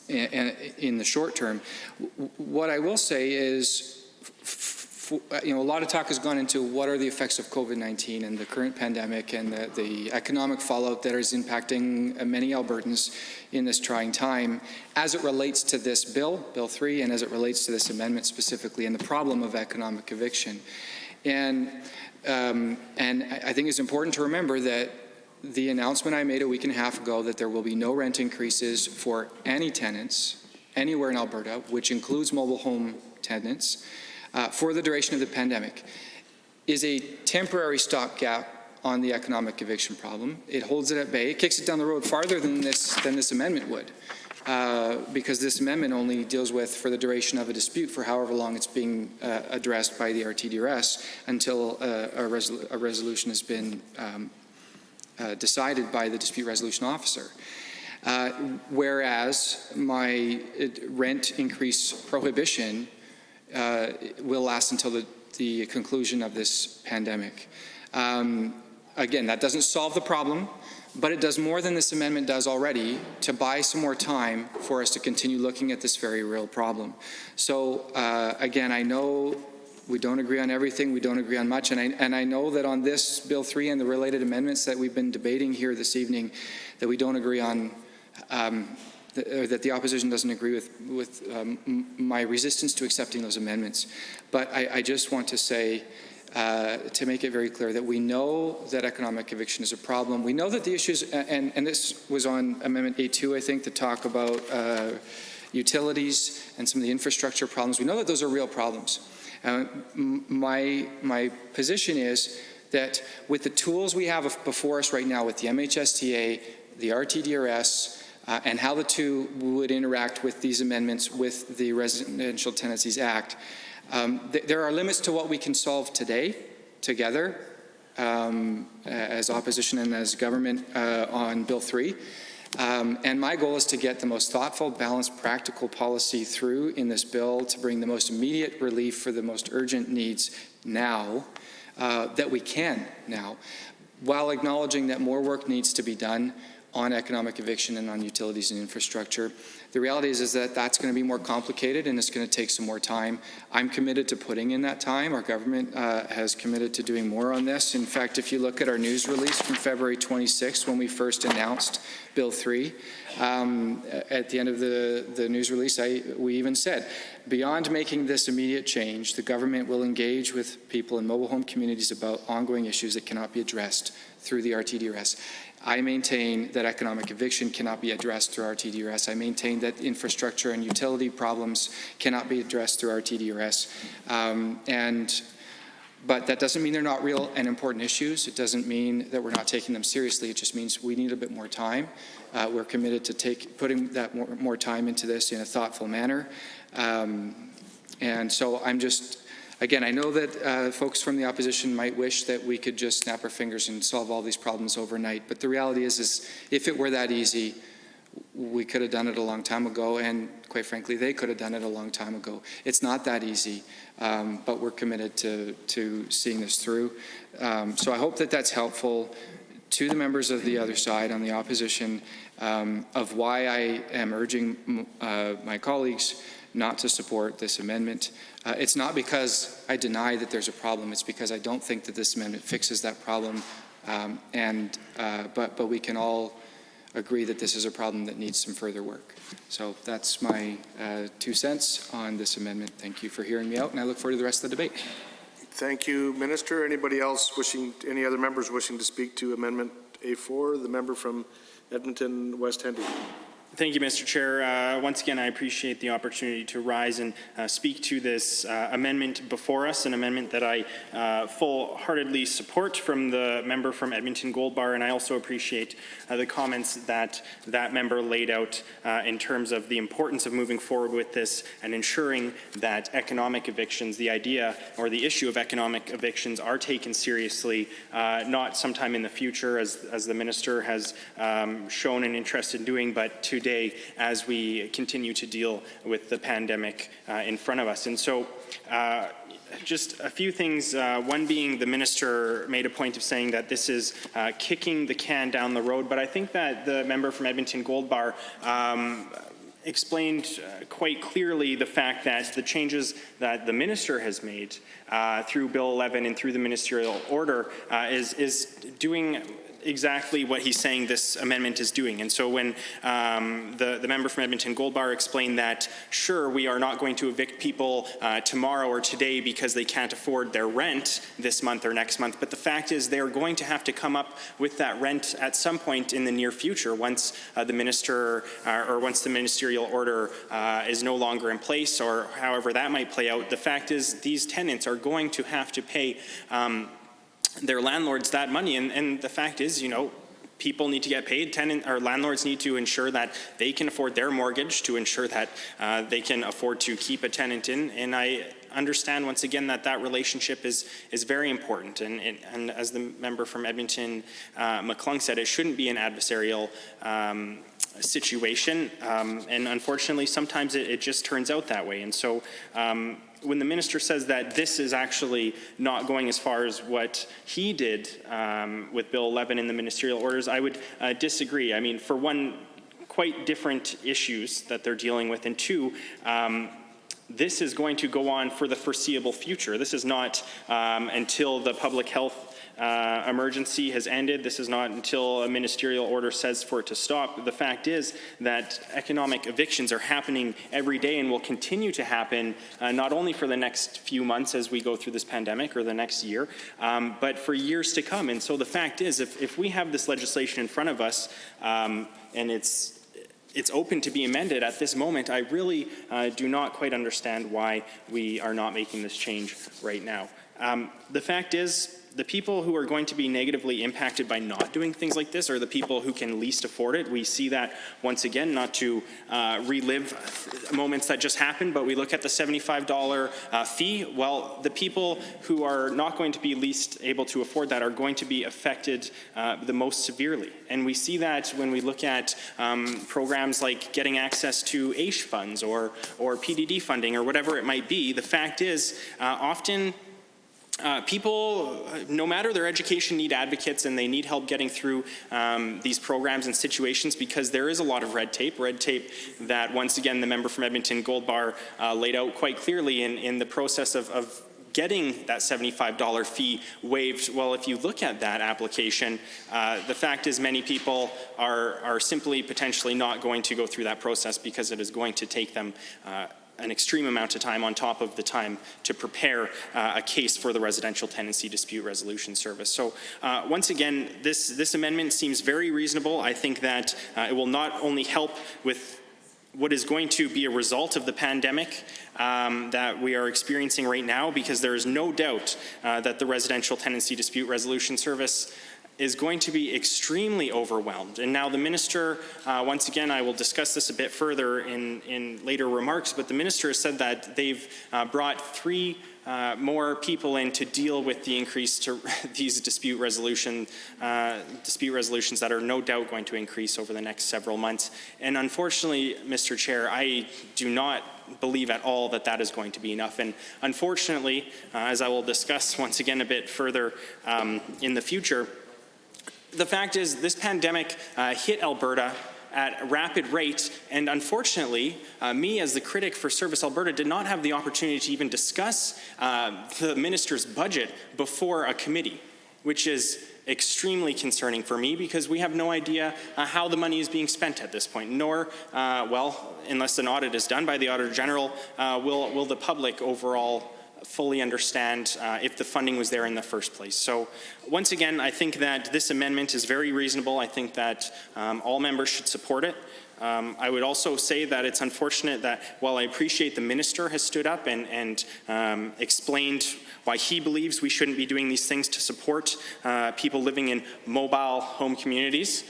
the short term. What I will say is, you know, a lot of talk has gone into what are the effects of COVID-19 and the current pandemic and the economic fallout that is impacting many Albertans in this trying time as it relates to this bill, Bill 3, and as it relates to this amendment specifically, and the problem of economic eviction. And I think it's important to remember that the announcement I made a week and a half ago that there will be no rent increases for any tenants anywhere in Alberta, which includes mobile home tenants, for the duration of the pandemic, is a temporary stopgap on the economic eviction problem. It holds it at bay. It kicks it down the road farther than this amendment would, because this amendment only deals with for the duration of a dispute for however long it's being addressed by the RTDRS until a resolution has been decided by the dispute resolution officer. Whereas my rent increase prohibition will last until the conclusion of this pandemic. Again, that doesn't solve the problem, but it does more than this amendment does already to buy some more time for us to continue looking at this very real problem. So again, I know we don't agree on everything, we don't agree on much, and I know that on this Bill 3 and the related amendments that we've been debating here this evening, that we don't agree on, that the opposition doesn't agree with my resistance to accepting those amendments. But I just want to say, to make it very clear that we know that economic eviction is a problem. We know that the issues, and this was on Amendment A2, I think, to talk about utilities and some of the infrastructure problems. We know that those are real problems. My position is that with the tools we have before us right now with the MHSTA, the RTDRS, and how the two would interact with these amendments with the Residential Tenancies Act, there are limits to what we can solve today together as opposition and as government on Bill 3. And my goal is to get the most thoughtful, balanced, practical policy through in this bill to bring the most immediate relief for the most urgent needs now that we can now, while acknowledging that more work needs to be done on economic eviction and on utilities and infrastructure. The reality is that that's going to be more complicated and it's going to take some more time. I'm committed to putting in that time. Our government has committed to doing more on this. In fact, if you look at our news release from February 26th, when we first announced Bill 3, at the end of the news release, we even said, beyond making this immediate change, the government will engage with people in mobile home communities about ongoing issues that cannot be addressed through the RTDRS. I maintain that economic eviction cannot be addressed through RTDRS. I maintain that infrastructure and utility problems cannot be addressed through RTDRS. But that doesn't mean they're not real and important issues. It doesn't mean that we're not taking them seriously. It just means we need a bit more time. We're committed to putting that more time into this in a thoughtful manner. And so I'm just, again, I know that folks from the opposition might wish that we could just snap our fingers and solve all these problems overnight. But the reality is if it were that easy, we could have done it a long time ago, and quite frankly, they could have done it a long time ago. It's not that easy, but we're committed to seeing this through. So I hope that that's helpful to the members of the other side on the opposition of why I am urging my colleagues not to support this amendment. It's not because I deny that there's a problem. It's because I don't think that this amendment fixes that problem. But we can all agree that this is a problem that needs some further work. So that's my 2 cents on this amendment. Thank you for hearing me out, and I look forward to the rest of the debate. Thank you, Minister. Anybody else any other members wishing to speak to Amendment A4? The member from Edmonton West Hendy. Thank you, Mr. Chair. Once again, I appreciate the opportunity to rise and speak to this amendment before us, an amendment that I full-heartedly support from the member from Edmonton Gold Bar, and I also appreciate the comments that that member laid out in terms of the importance of moving forward with this and ensuring that economic evictions, the idea or the issue of economic evictions, are taken seriously, not sometime in the future, as the minister has shown an interest in doing, but today as we continue to deal with the pandemic in front of us. And so just a few things, one being the minister made a point of saying that this is kicking the can down the road, but I think that the member from Edmonton Gold Bar explained quite clearly the fact that the changes that the minister has made through Bill 11 and through the ministerial order is doing exactly what he's saying this amendment is doing. And so when the member from Edmonton Gold Bar explained that, sure, we are not going to evict people tomorrow or today because they can't afford their rent this month or next month, but the fact is they're going to have to come up with that rent at some point in the near future once the minister or once the ministerial order is no longer in place, or however that might play out. The fact is these tenants are going to have to pay their landlords that money, and the fact is, you know, people need to get paid. Landlords need to ensure that they can afford their mortgage, to ensure that they can afford to keep a tenant in. And I understand once again that relationship is very important. And as the member from Edmonton, McClung, said, it shouldn't be an adversarial situation. And unfortunately, sometimes it just turns out that way. And so when the minister says that this is actually not going as far as what he did with Bill 11 in the ministerial orders, I would disagree. I mean, for one, quite different issues that they're dealing with, and two, this is going to go on for the foreseeable future. This is not until the public health emergency has ended. This is not until a ministerial order says for it to stop. The fact is that economic evictions are happening every day and will continue to happen not only for the next few months as we go through this pandemic or the next year, but for years to come. And so the fact is, if we have this legislation in front of us and it's open to be amended at this moment, I really do not quite understand why we are not making this change right now. The fact is, the people who are going to be negatively impacted by not doing things like this are the people who can least afford it. We see that once again, not to relive moments that just happened, but we look at the $75 fee. Well, the people who are not going to be least able to afford that are going to be affected the most severely. And we see that when we look at programs like getting access to AISH funds or PDD funding or whatever it might be. The fact is, often people, no matter their education, need advocates, and they need help getting through these programs and situations because there is a lot of red tape that, once again, the member from Edmonton Goldbar laid out quite clearly in the process of getting that $75 fee waived. Well, if you look at that application, the fact is many people are simply potentially not going to go through that process because it is going to take them an extreme amount of time on top of the time to prepare a case for the Residential Tenancy Dispute Resolution Service. So once again, this amendment seems very reasonable. I think that it will not only help with what is going to be a result of the pandemic that we are experiencing right now, because there is no doubt that the Residential Tenancy Dispute Resolution Service is going to be extremely overwhelmed. And now the minister, once again, I will discuss this a bit further in later remarks, but the minister has said that they've brought 3 more people in to deal with the increase to these dispute resolutions that are no doubt going to increase over the next several months. And unfortunately, Mr. Chair, I do not believe at all that that is going to be enough. And unfortunately, as I will discuss once again a bit further in the future, the fact is this pandemic hit Alberta at a rapid rate, and unfortunately, me as the critic for Service Alberta did not have the opportunity to even discuss the minister's budget before a committee, which is extremely concerning for me because we have no idea how the money is being spent at this point, nor, well, unless an audit is done by the Auditor General, will the public overall fully understand if the funding was there in the first place. So once again, I think that this amendment is very reasonable. I think that all members should support it. I would also say that it's unfortunate that while I appreciate the minister has stood up and explained why he believes we shouldn't be doing these things to support people living in mobile home communities,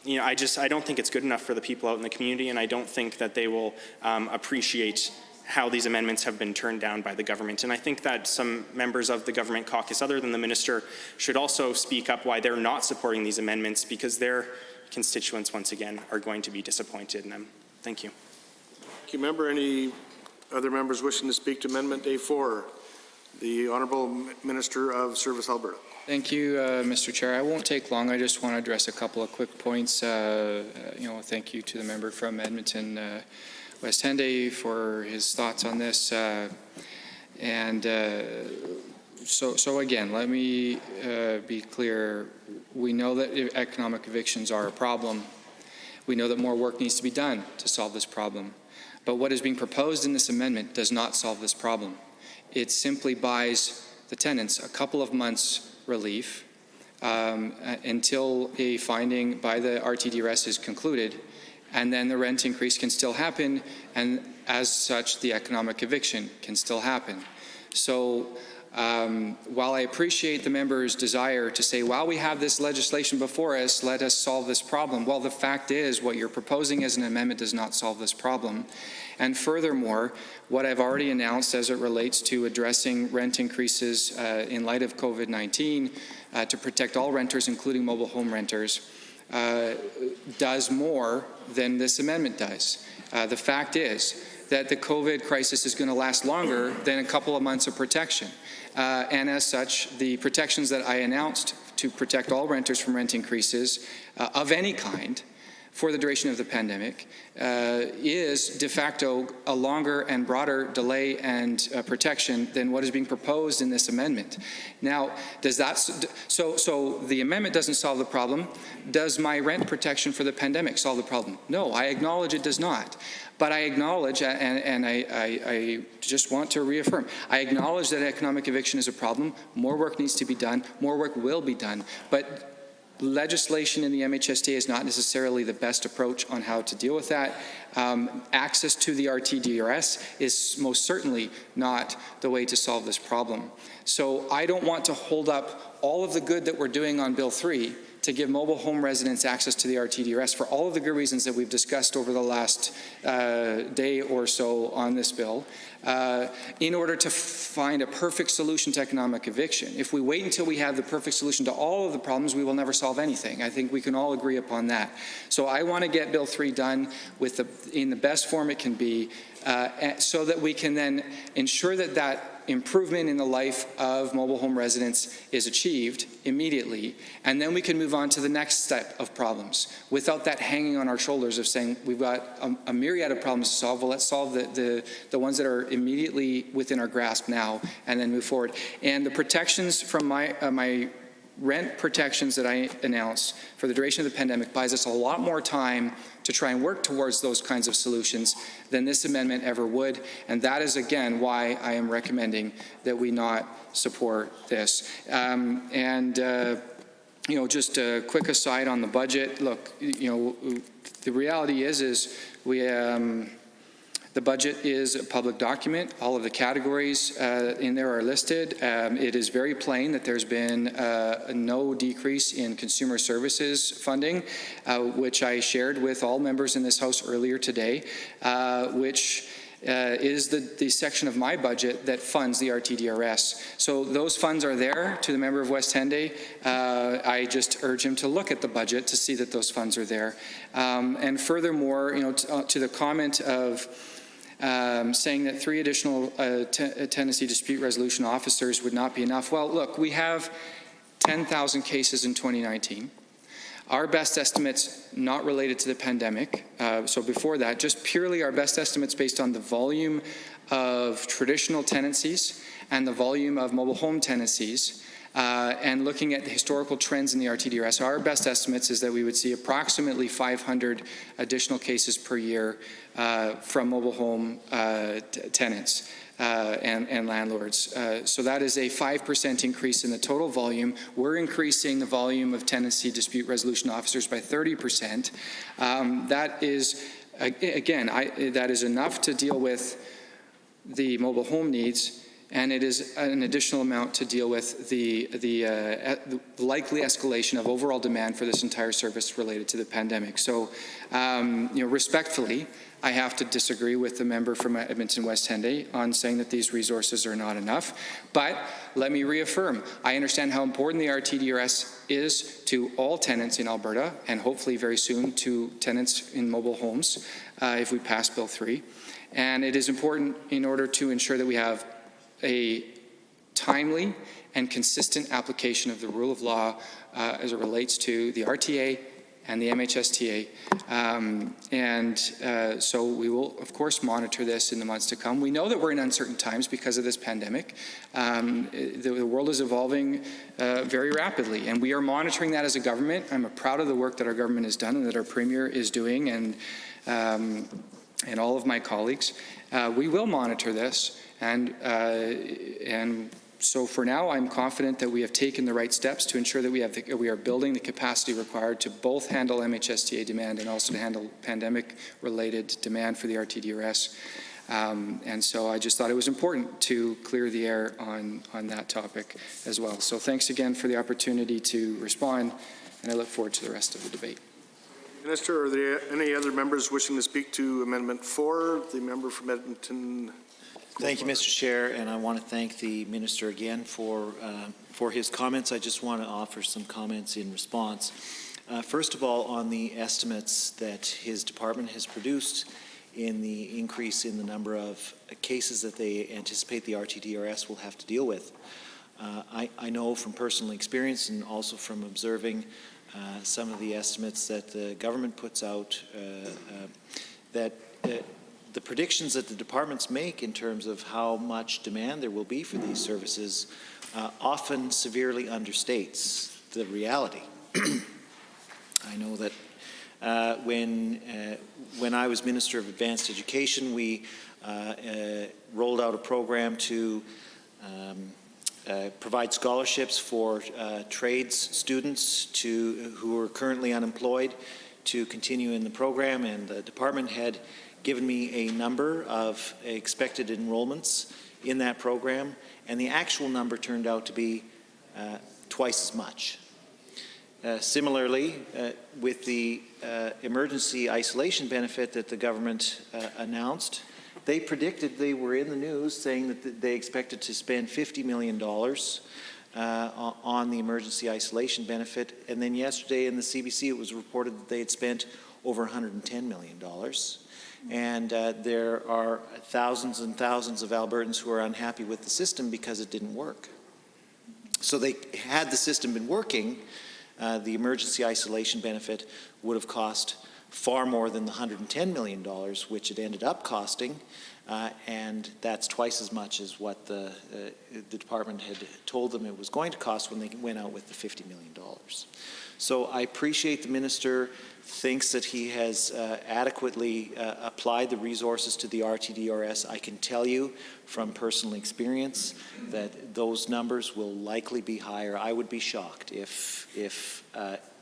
you know, I don't think it's good enough for the people out in the community, and I don't think that they will appreciate how these amendments have been turned down by the government. And I think that some members of the government caucus, other than the minister, should also speak up why they're not supporting these amendments, because their constituents, once again, are going to be disappointed in them. Thank you. Thank you, member. Any other members wishing to speak to Amendment A4? The Honourable Minister of Service Alberta. Thank you, Mr. Chair. I won't take long. I just want to address a couple of quick points. Thank you to the member from Edmonton, West Henday, for his thoughts on this. So again, let me be clear. We know that economic evictions are a problem. We know that more work needs to be done to solve this problem. But what is being proposed in this amendment does not solve this problem. It simply buys the tenants a couple of months relief until a finding by the RTDRS is concluded, and then the rent increase can still happen, and as such, the economic eviction can still happen. So while I appreciate the member's desire to say, while we have this legislation before us, let us solve this problem. Well, the fact is, what you're proposing as an amendment does not solve this problem. And furthermore, what I've already announced as it relates to addressing rent increases in light of COVID-19 to protect all renters, including mobile home renters, does more than this amendment does. The fact is that the COVID crisis is going to last longer than a couple of months of protection. And as such, the protections that I announced to protect all renters from rent increases of any kind for the duration of the pandemic is de facto a longer and broader delay and protection than what is being proposed in this amendment. Now, does that, so the amendment doesn't solve the problem. Does my rent protection for the pandemic solve the problem? No, I acknowledge it does not. But I acknowledge, and I just want to reaffirm, I acknowledge that economic eviction is a problem. More work needs to be done. More work will be done. But legislation in the MHSTA is not necessarily the best approach on how to deal with that. Access to the RTDRS is most certainly not the way to solve this problem. So I don't want to hold up all of the good that we're doing on Bill 3 to give mobile home residents access to the RTDRS for all of the good reasons that we've discussed over the last day or so on this bill, in order to find a perfect solution to economic eviction. If we wait until we have the perfect solution to all of the problems, we will never solve anything. I think we can all agree upon that. So I want to get Bill 3 done in the best form it can be, so that we can then ensure that that improvement in the life of mobile home residents is achieved immediately, and then we can move on to the next step of problems without that hanging on our shoulders of saying we've got a myriad of problems to solve. Well, let's solve the ones that are immediately within our grasp now and then move forward. And the protections from my rent protections that I announced for the duration of the pandemic buys us a lot more time to try and work towards those kinds of solutions than this amendment ever would. And that is, again, why I am recommending that we not support this. Just a quick aside on the budget. Look, the reality is we the budget is a public document. All of the categories in there are listed. It is very plain that there's been no decrease in consumer services funding, which I shared with all members in this House earlier today, which is the section of my budget that funds the RTDRS. So those funds are there. To the member of West Henday, I just urge him to look at the budget to see that those funds are there. And furthermore, to the comment of saying that 3 additional tenancy dispute resolution officers would not be enough. Well, look, we have 10,000 cases in 2019. Our best estimates not related to the pandemic, so before that, just purely our best estimates based on the volume of traditional tenancies and the volume of mobile home tenancies, and looking at the historical trends in the RTDRS, our best estimates is that we would see approximately 500 additional cases per year from mobile home tenants and landlords. So that is a 5% increase in the total volume. We're increasing the volume of tenancy dispute resolution officers by 30%. That is, again, that is enough to deal with the mobile home needs, and it is an additional amount to deal with the likely escalation of overall demand for this entire service related to the pandemic. So, respectfully, I have to disagree with the member from Edmonton West Henday on saying that these resources are not enough. But let me reaffirm, I understand how important the RTDRS is to all tenants in Alberta, and hopefully very soon to tenants in mobile homes if we pass Bill 3. And it is important in order to ensure that we have a timely and consistent application of the rule of law as it relates to the RTA and the MHSTA. So we will, of course, monitor this in the months to come. We know that we're in uncertain times because of this pandemic. The world is evolving very rapidly, and we are monitoring that as a government. I'm proud of the work that our government has done and that our Premier is doing, and all of my colleagues. We will monitor this, and so for now, I'm confident that we have taken the right steps to ensure that we are building the capacity required to both handle MHSTA demand and also to handle pandemic-related demand for the RTDRS. And so I just thought it was important to clear the air on that topic as well. So thanks again for the opportunity to respond, and I look forward to the rest of the debate. Minister, are there any other members wishing to speak to Amendment 4? The member from Edmonton. Thank you, Mr. Chair, and I want to thank the Minister again for his comments. I just want to offer some comments in response. First of all, on the estimates that his department has produced in the increase in the number of cases that they anticipate the RTDRS will have to deal with. I know from personal experience and also from observing some of the estimates that the government puts out that the predictions that the departments make in terms of how much demand there will be for these services often severely understates the reality. I know that when I was Minister of Advanced Education, we rolled out a program to provide scholarships for trades students who are currently unemployed to continue in the program, and the department had given me a number of expected enrollments in that program, and the actual number turned out to be twice as much. Similarly, with the emergency isolation benefit that the government announced, they predicted, they were in the news saying that they expected to spend $50 million on the emergency isolation benefit, and then yesterday in the CBC it was reported that they had spent over $110 million. And there are thousands and thousands of Albertans who are unhappy with the system because it didn't work. So had the system been working, the emergency isolation benefit would have cost far more than the $110 million, which it ended up costing, and that's twice as much as what the department had told them it was going to cost when they went out with the $50 million. So I appreciate the minister thinks that he has adequately applied the resources to the RTDRS. I can tell you from personal experience that those numbers will likely be higher. I would be shocked if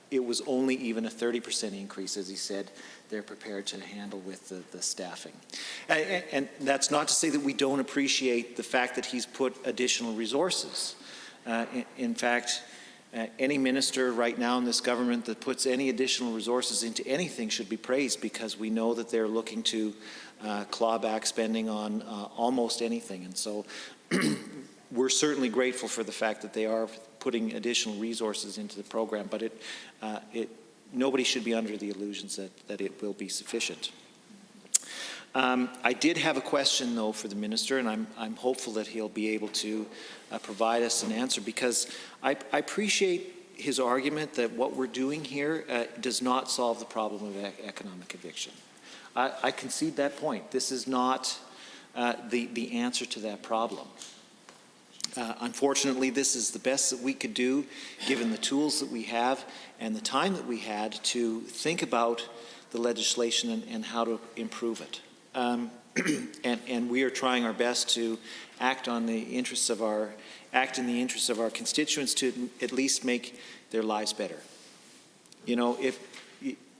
it was only even a 30% increase, as he said, they're prepared to handle with the staffing. And that's not to say that we don't appreciate the fact that he's put additional resources. In fact, any minister right now in this government that puts any additional resources into anything should be praised, because we know that they're looking to claw back spending on almost anything. And so we're certainly grateful for the fact that they are putting additional resources into the program, but nobody should be under the illusions that it will be sufficient. I did have a question, though, for the minister, and I'm hopeful that he'll be able to provide us an answer, because I appreciate his argument that what we're doing here does not solve the problem of economic eviction. I concede that point. This is not the answer to that problem. Unfortunately, this is the best that we could do, given the tools that we have and the time that we had to think about the legislation and how to improve it. And we are trying our best to act in the interests of our constituents to at least make their lives better. You know, if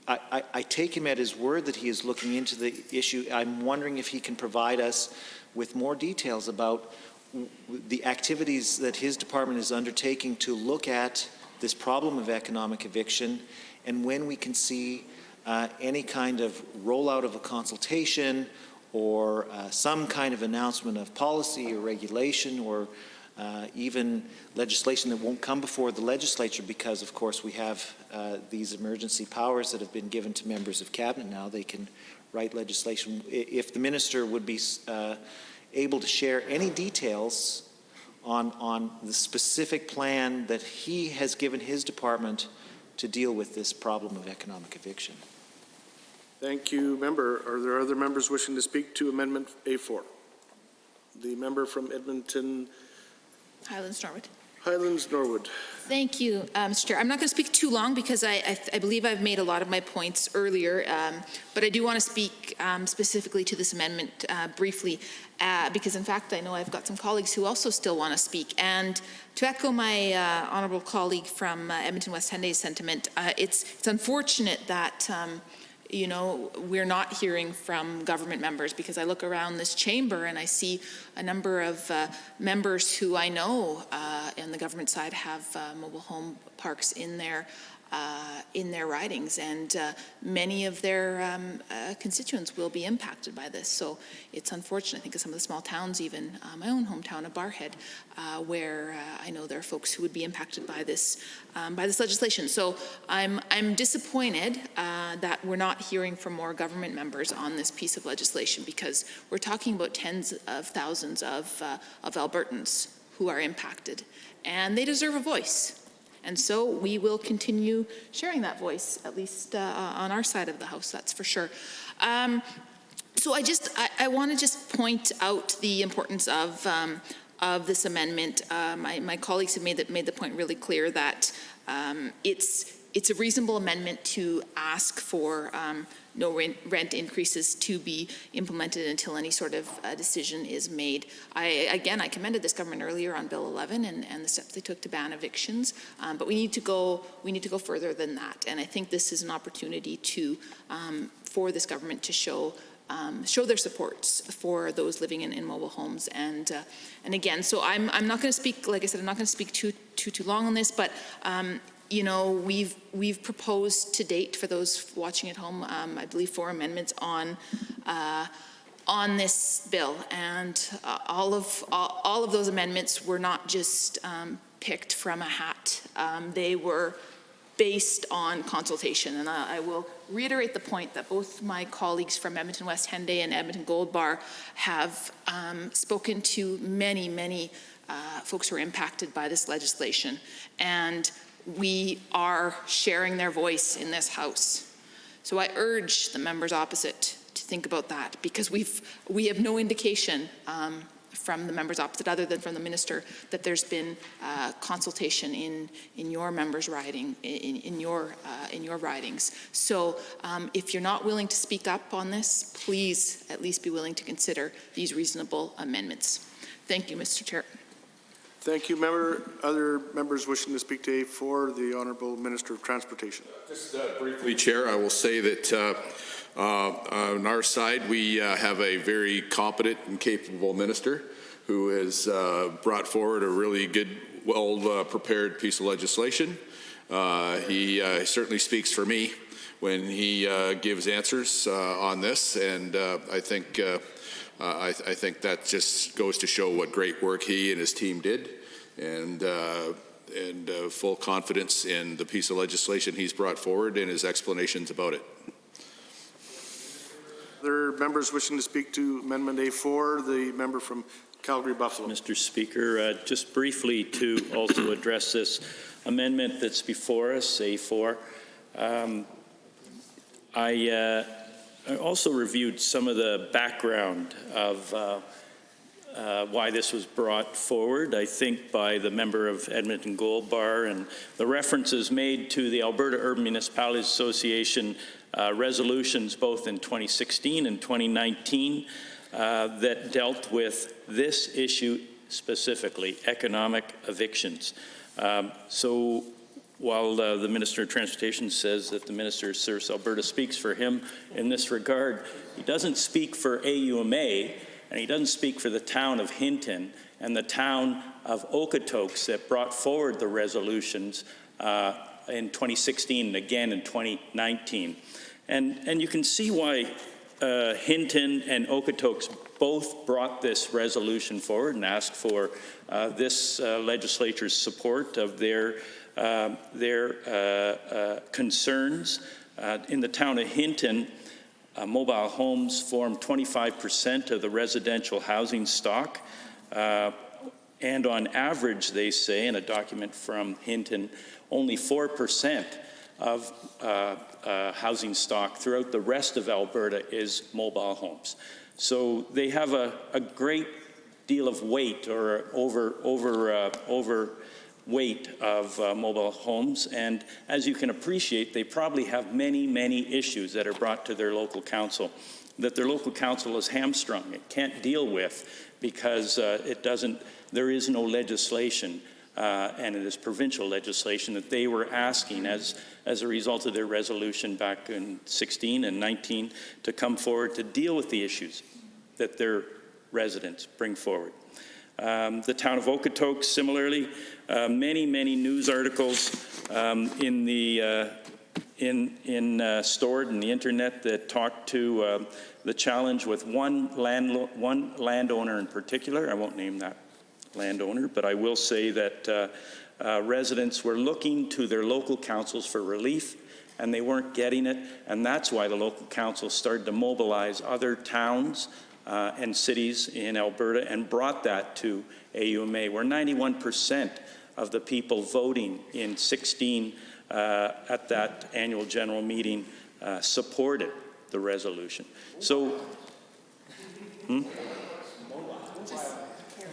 I take him at his word that he is looking into the issue, I'm wondering if he can provide us with more details about the activities that his department is undertaking to look at this problem of economic eviction, and when we can see any kind of rollout of a consultation or some kind of announcement of policy or regulation, or even legislation that won't come before the legislature, because of course we have these emergency powers that have been given to members of cabinet now. They can write legislation. If the minister would be able to share any details on the specific plan that he has given his department to deal with this problem of economic eviction. Thank you, member. Are there other members wishing to speak to Amendment A4? The member from Edmonton Highlands, Norwood. Highlands, Norwood. Thank you, Mr. Chair. I'm not going to speak too long because I believe I've made a lot of my points earlier, but I do want to speak specifically to this amendment briefly, because in fact I know I've got some colleagues who also still want to speak. And to echo my honourable colleague from Edmonton West Hende's sentiment, it's unfortunate that you know, we're not hearing from government members, because I look around this chamber and I see a number of members who I know on the government side have mobile home parks in their ridings, and many of their constituents will be impacted by this. So it's unfortunate. I think of some of the small towns, even my own hometown of Barrhead, where I know there are folks who would be impacted by this legislation. So I'm disappointed that we're not hearing from more government members on this piece of legislation, because we're talking about tens of thousands of Albertans who are impacted, and they deserve a voice. And so we will continue sharing that voice, at least on our side of the House, that's for sure. So I want to just point out the importance of this amendment. My colleagues have made the point really clear that it's it's a reasonable amendment to ask for no rent increases to be implemented until any sort of decision is made. I commended this government earlier on Bill 11 and the steps they took to ban evictions, but we need to go further than that. And I think this is an opportunity to for this government to show their support for those living in mobile homes. And again, so I'm not going to speak, like I said, I'm not going to speak too long on this, but you know, we've proposed to date, for those watching at home, I believe 4 amendments on this bill, and all of those amendments were not just picked from a hat. They were based on consultation, and I will reiterate the point that both my colleagues from Edmonton West Henday and Edmonton Gold Bar have spoken to many folks who are impacted by this legislation, and we are sharing their voice in this House. So I urge the members opposite to think about that, because we have no indication from the members opposite, other than from the minister, that there's been consultation in your members' riding, in your ridings. So if you're not willing to speak up on this, please at least be willing to consider these reasonable amendments. Thank you, Mr. Chair. Thank you, Other members wishing to speak to A4, the Honourable Minister of Transportation. Just briefly, Chair, I will say that on our side, we have a very competent and capable minister who has brought forward a really good, well-prepared piece of legislation. He certainly speaks for me when he gives answers on this, and I think that just goes to show what great work he and his team did, and full confidence in the piece of legislation he's brought forward and his explanations about it. Other members wishing to speak to Amendment A4, the member from Calgary-Buffalo. Mr. Speaker, just briefly to also address this amendment that's before us, A4. I also reviewed some of the background of why this was brought forward, I think by the member of Edmonton Gold Bar, and the references made to the Alberta Urban Municipalities Association resolutions both in 2016 and 2019 that dealt with this issue specifically, economic evictions. So while the Minister of Transportation says that the Minister of Service Alberta speaks for him in this regard, he doesn't speak for AUMA, and he doesn't speak for the town of Hinton and the town of Okotoks that brought forward the resolutions in 2016 and again in 2019. And you can see why Hinton and Okotoks both brought this resolution forward and asked for this legislature's support of their concerns. In the town of Hinton, mobile homes form 25% of the residential housing stock. And on average, they say, in a document from Hinton, only 4% of housing stock throughout the rest of Alberta is mobile homes. So they have a great deal of weight or overweight of mobile homes, and as you can appreciate, they probably have many issues that are brought to their local council that their local council is hamstrung. It can't deal with because there is no legislation, and it is provincial legislation that they were asking as a result of their resolution back in 16 and 19 to come forward to deal with the issues that their residents bring forward. The town of Okotoks, similarly, many news articles stored in the internet that talk to the challenge with one landowner in particular. I won't name that landowner, but I will say that residents were looking to their local councils for relief, and they weren't getting it, and that's why the local council started to mobilize other towns and cities in Alberta and brought that to AUMA, where 91% of the people voting in 16 at that annual general meeting supported the resolution. So,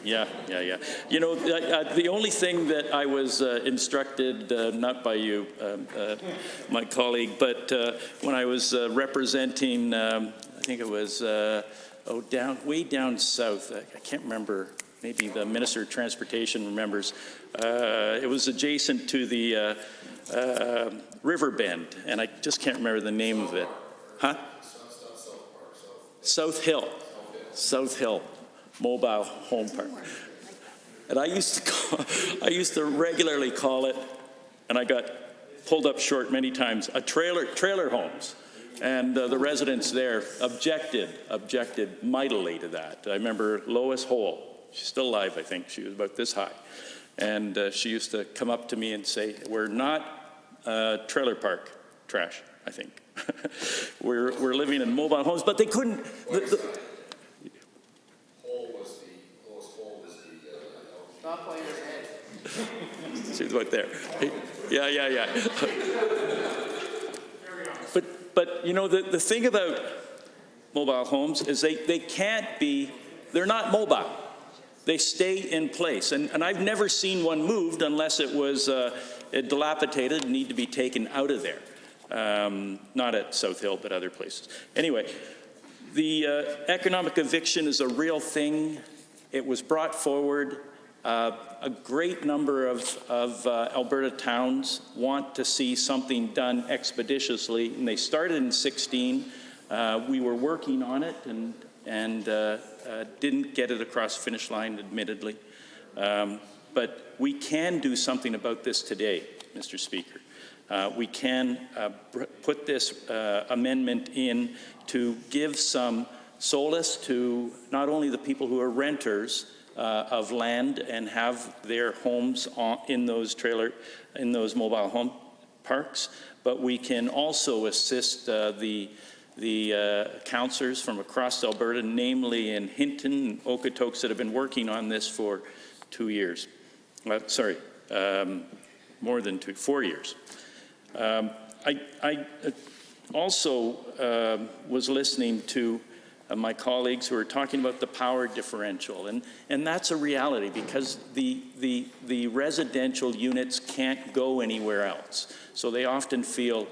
Yeah. You know, the only thing that I was instructed, not by you, my colleague, but when I was representing, I think it was, way down south, I can't remember, maybe the Minister of Transportation remembers, it was adjacent to the river bend, and I just can't remember the name of it. Huh? South Hill Mobile Home Park. And I used to regularly call it, and I got pulled up short many times, a trailer homes. And the residents there objected mightily to that. I remember Lois Hole, she's still alive, I think. She was about this high. And she used to come up to me and say, we're not trailer park trash, I think. we're living in mobile homes, but they couldn't. Stop playing his head. She's right there. Yeah. But you know, the thing about mobile homes is they can't be, they're not mobile. They stay in place. And I've never seen one moved unless it was dilapidated and need to be taken out of there. Not at South Hill, but other places. Anyway, the economic eviction is a real thing. It was brought forward. A great number of Alberta towns want to see something done expeditiously, and they started in 2016. We were working on it and didn't get it across the finish line, admittedly. But we can do something about this today, Mr. Speaker. We can put this amendment in to give some solace to not only the people who are renters of land and have their homes in those mobile home parks, but we can also assist the councillors from across Alberta, namely in Hinton and Okotoks, that have been working on this for 2 years. More than 4 years. I also was listening to my colleagues who are talking about the power differential, and that's a reality because the residential units can't go anywhere else. So they often feel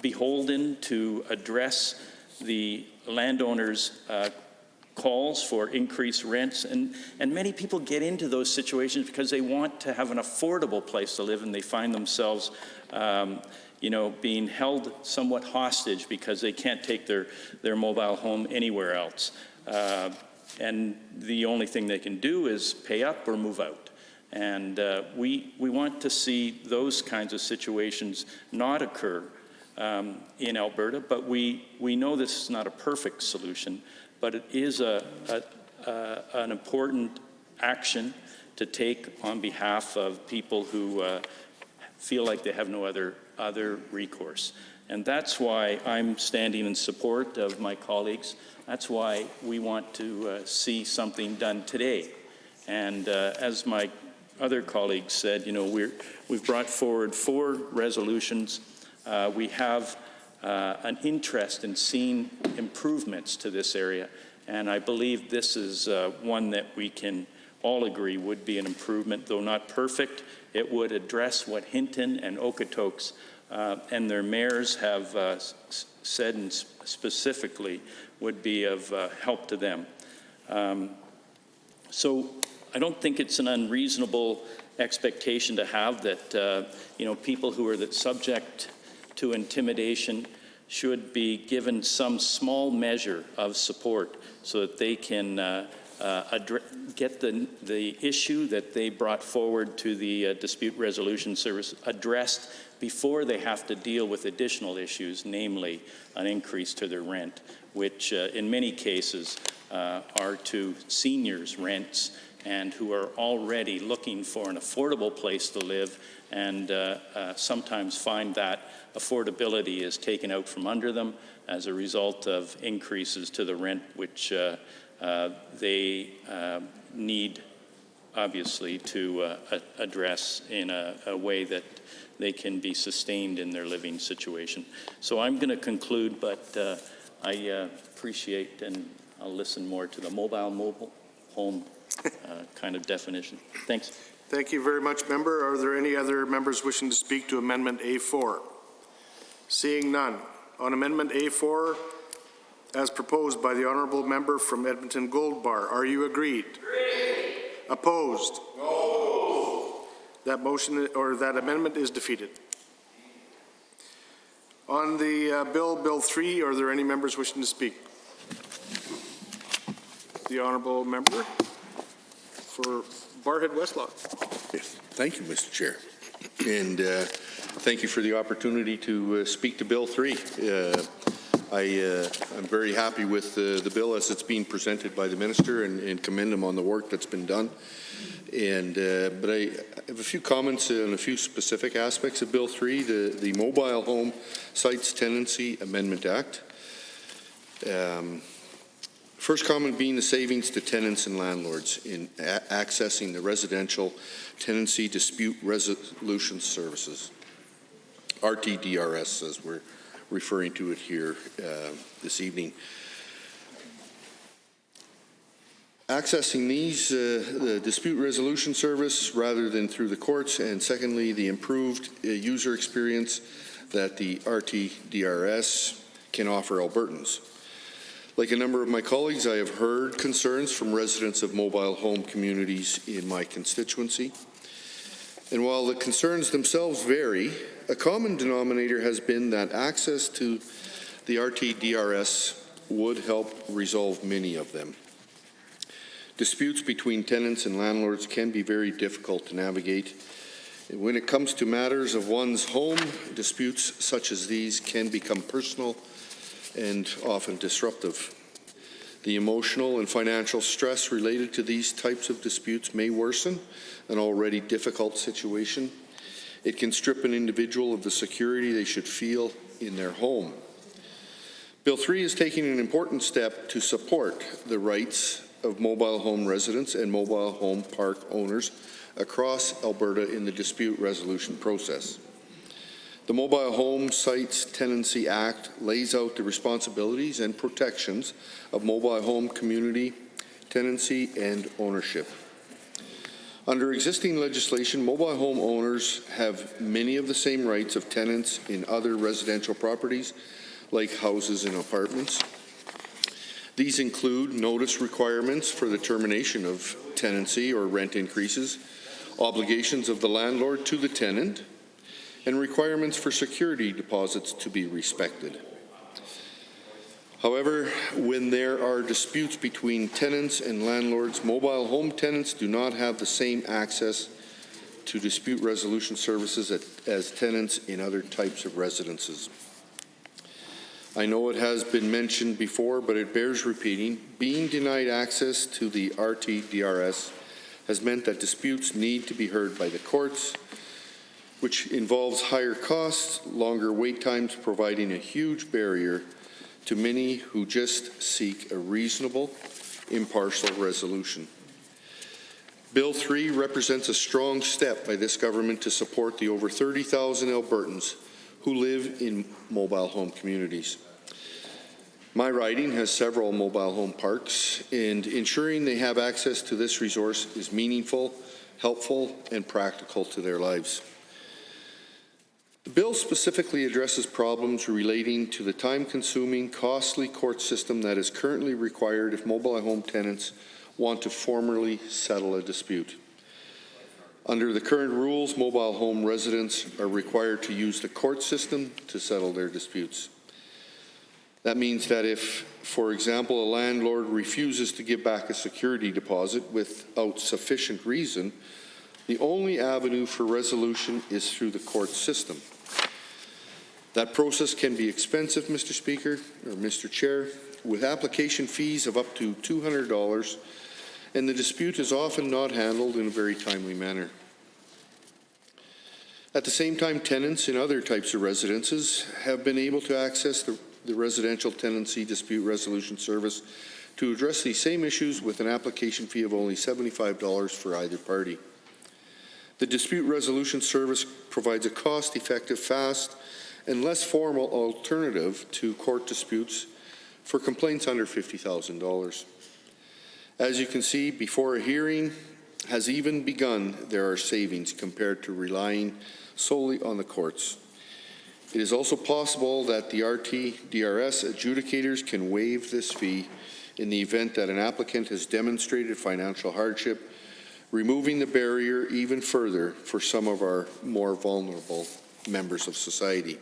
beholden to address the landowners' calls for increased rents, and many people get into those situations because they want to have an affordable place to live, and they find themselves being held somewhat hostage because they can't take their mobile home anywhere else. And the only thing they can do is pay up or move out. And we want to see those kinds of situations not occur in Alberta, but we know this is not a perfect solution, but it is an important action to take on behalf of people who feel like they have no other recourse. And that's why I'm standing in support of my colleagues. That's why we want to see something done today. And as my other colleagues said, we've brought forward 4 resolutions. We have an interest in seeing improvements to this area, and I believe this is one that we can all agree would be an improvement, though not perfect. It would address what Hinton and Okotoks and their mayors have said, and specifically would be of help to them. So I don't think it's an unreasonable expectation to have that people who are subject to intimidation should be given some small measure of support so that they can get the issue that they brought forward to the Dispute Resolution Service addressed before they have to deal with additional issues, namely an increase to their rent, which in many cases are to seniors' rents and who are already looking for an affordable place to live, and sometimes find that affordability is taken out from under them as a result of increases to the rent, which they need, obviously, to address in a way that they can be sustained in their living situation. So I'm going to conclude, but I appreciate, and I'll listen more to the mobile home kind of definition. Thanks. Thank you very much, member. Are there any other members wishing to speak to Amendment A4? Seeing none. On Amendment A4, as proposed by the honourable member from Edmonton Gold Bar, are you agreed? Agreed. Opposed? No. That motion or that amendment is defeated. On the Bill 3, are there any members wishing to speak? The honourable member for Barhead Westlock. Yes. Thank you, Mr. Chair. And thank you for the opportunity to speak to Bill 3. I'm very happy with the bill as it's being presented by the minister and commend him on the work that's been done. And but I have a few comments on a few specific aspects of Bill 3, the Mobile Home Sites Tenancy Amendment Act. First comment being the savings to tenants and landlords in accessing the residential tenancy dispute resolution services, RTDRS as we're referring to it here this evening. Accessing these, the dispute resolution service rather than through the courts, and secondly, the improved user experience that the RTDRS can offer Albertans. Like a number of my colleagues, I have heard concerns from residents of mobile home communities in my constituency. And while the concerns themselves vary, a common denominator has been that access to the RTDRS would help resolve many of them. Disputes between tenants and landlords can be very difficult to navigate. When it comes to matters of one's home, disputes such as these can become personal and often disruptive. The emotional and financial stress related to these types of disputes may worsen an already difficult situation. It can strip an individual of the security they should feel in their home. Bill 3 is taking an important step to support the rights of mobile home residents and mobile home park owners across Alberta in the dispute resolution process. The Mobile Home Sites Tenancy Act lays out the responsibilities and protections of mobile home community tenancy and ownership. Under existing legislation, mobile home owners have many of the same rights of tenants in other residential properties, like houses and apartments. These include notice requirements for the termination of tenancy or rent increases, obligations of the landlord to the tenant, and requirements for security deposits to be respected. However, when there are disputes between tenants and landlords, mobile home tenants do not have the same access to dispute resolution services as tenants in other types of residences. I know it has been mentioned before, but it bears repeating. Being denied access to the RTDRS has meant that disputes need to be heard by the courts, which involves higher costs, longer wait times, providing a huge barrier to many who just seek a reasonable, impartial resolution. Bill 3 represents a strong step by this government to support the over 30,000 Albertans who live in mobile home communities. My riding has several mobile home parks, and ensuring they have access to this resource is meaningful, helpful, and practical to their lives. The bill specifically addresses problems relating to the time-consuming, costly court system that is currently required if mobile home tenants want to formally settle a dispute. Under the current rules, mobile home residents are required to use the court system to settle their disputes. That means that if, for example, a landlord refuses to give back a security deposit without sufficient reason, the only avenue for resolution is through the court system. That process can be expensive, Mr. Speaker, or Mr. Chair, with application fees of up to $200, and the dispute is often not handled in a very timely manner. At the same time, tenants in other types of residences have been able to access the residential tenancy dispute resolution service to address these same issues with an application fee of only $75 for either party. The dispute resolution service provides a cost-effective, fast, and less formal alternative to court disputes for complaints under $50,000. As you can see, before a hearing has even begun, there are savings compared to relying solely on the courts. It is also possible that the RT-DRS adjudicators can waive this fee in the event that an applicant has demonstrated financial hardship, removing the barrier even further for some of our more vulnerable members of society.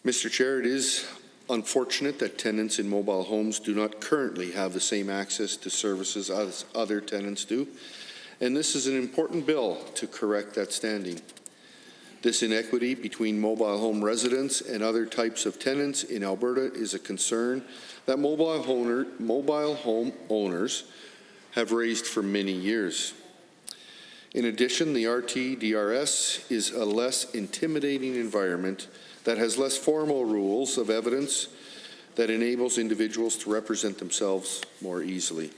Mr. Chair, it is unfortunate that tenants in mobile homes do not currently have the same access to services as other tenants do, and this is an important bill to correct that standing. This inequity between mobile home residents and other types of tenants in Alberta is a concern that mobile home owners have raised for many years. In addition, the RT-DRS is a less intimidating environment that has less formal rules of evidence that enables individuals to represent themselves more easily.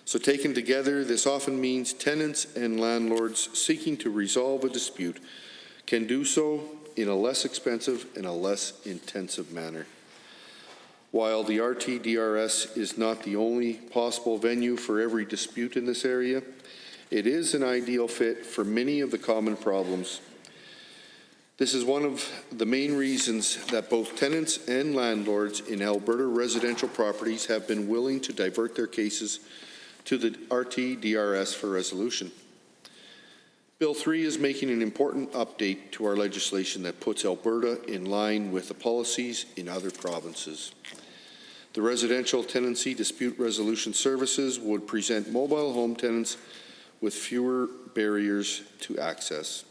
So taken together, this often means tenants and landlords seeking to resolve a dispute can do so in a less expensive and a less intensive manner. While the RT-DRS is not the only possible venue for every dispute in this area, it is an ideal fit for many of the common problems. This is one of the main reasons that both tenants and landlords in Alberta residential properties have been willing to divert their cases to the RT-DRS for resolution. Bill 3 is making an important update to our legislation that puts Alberta in line with the policies in other provinces. The Residential Tenancy Dispute Resolution Services would present mobile home tenants with fewer barriers to access.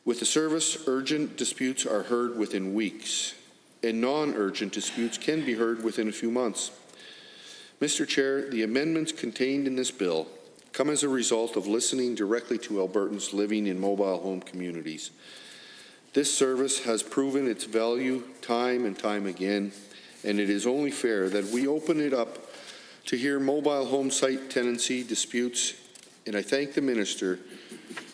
With the service, urgent disputes are heard within weeks, and non-urgent disputes can be heard within a few months. Mr. Chair, the amendments contained in this bill come as a result of listening directly to Albertans living in mobile home communities. This service has proven its value time and time again, and it is only fair that we open it up to hear mobile home site tenancy disputes, and I thank the Minister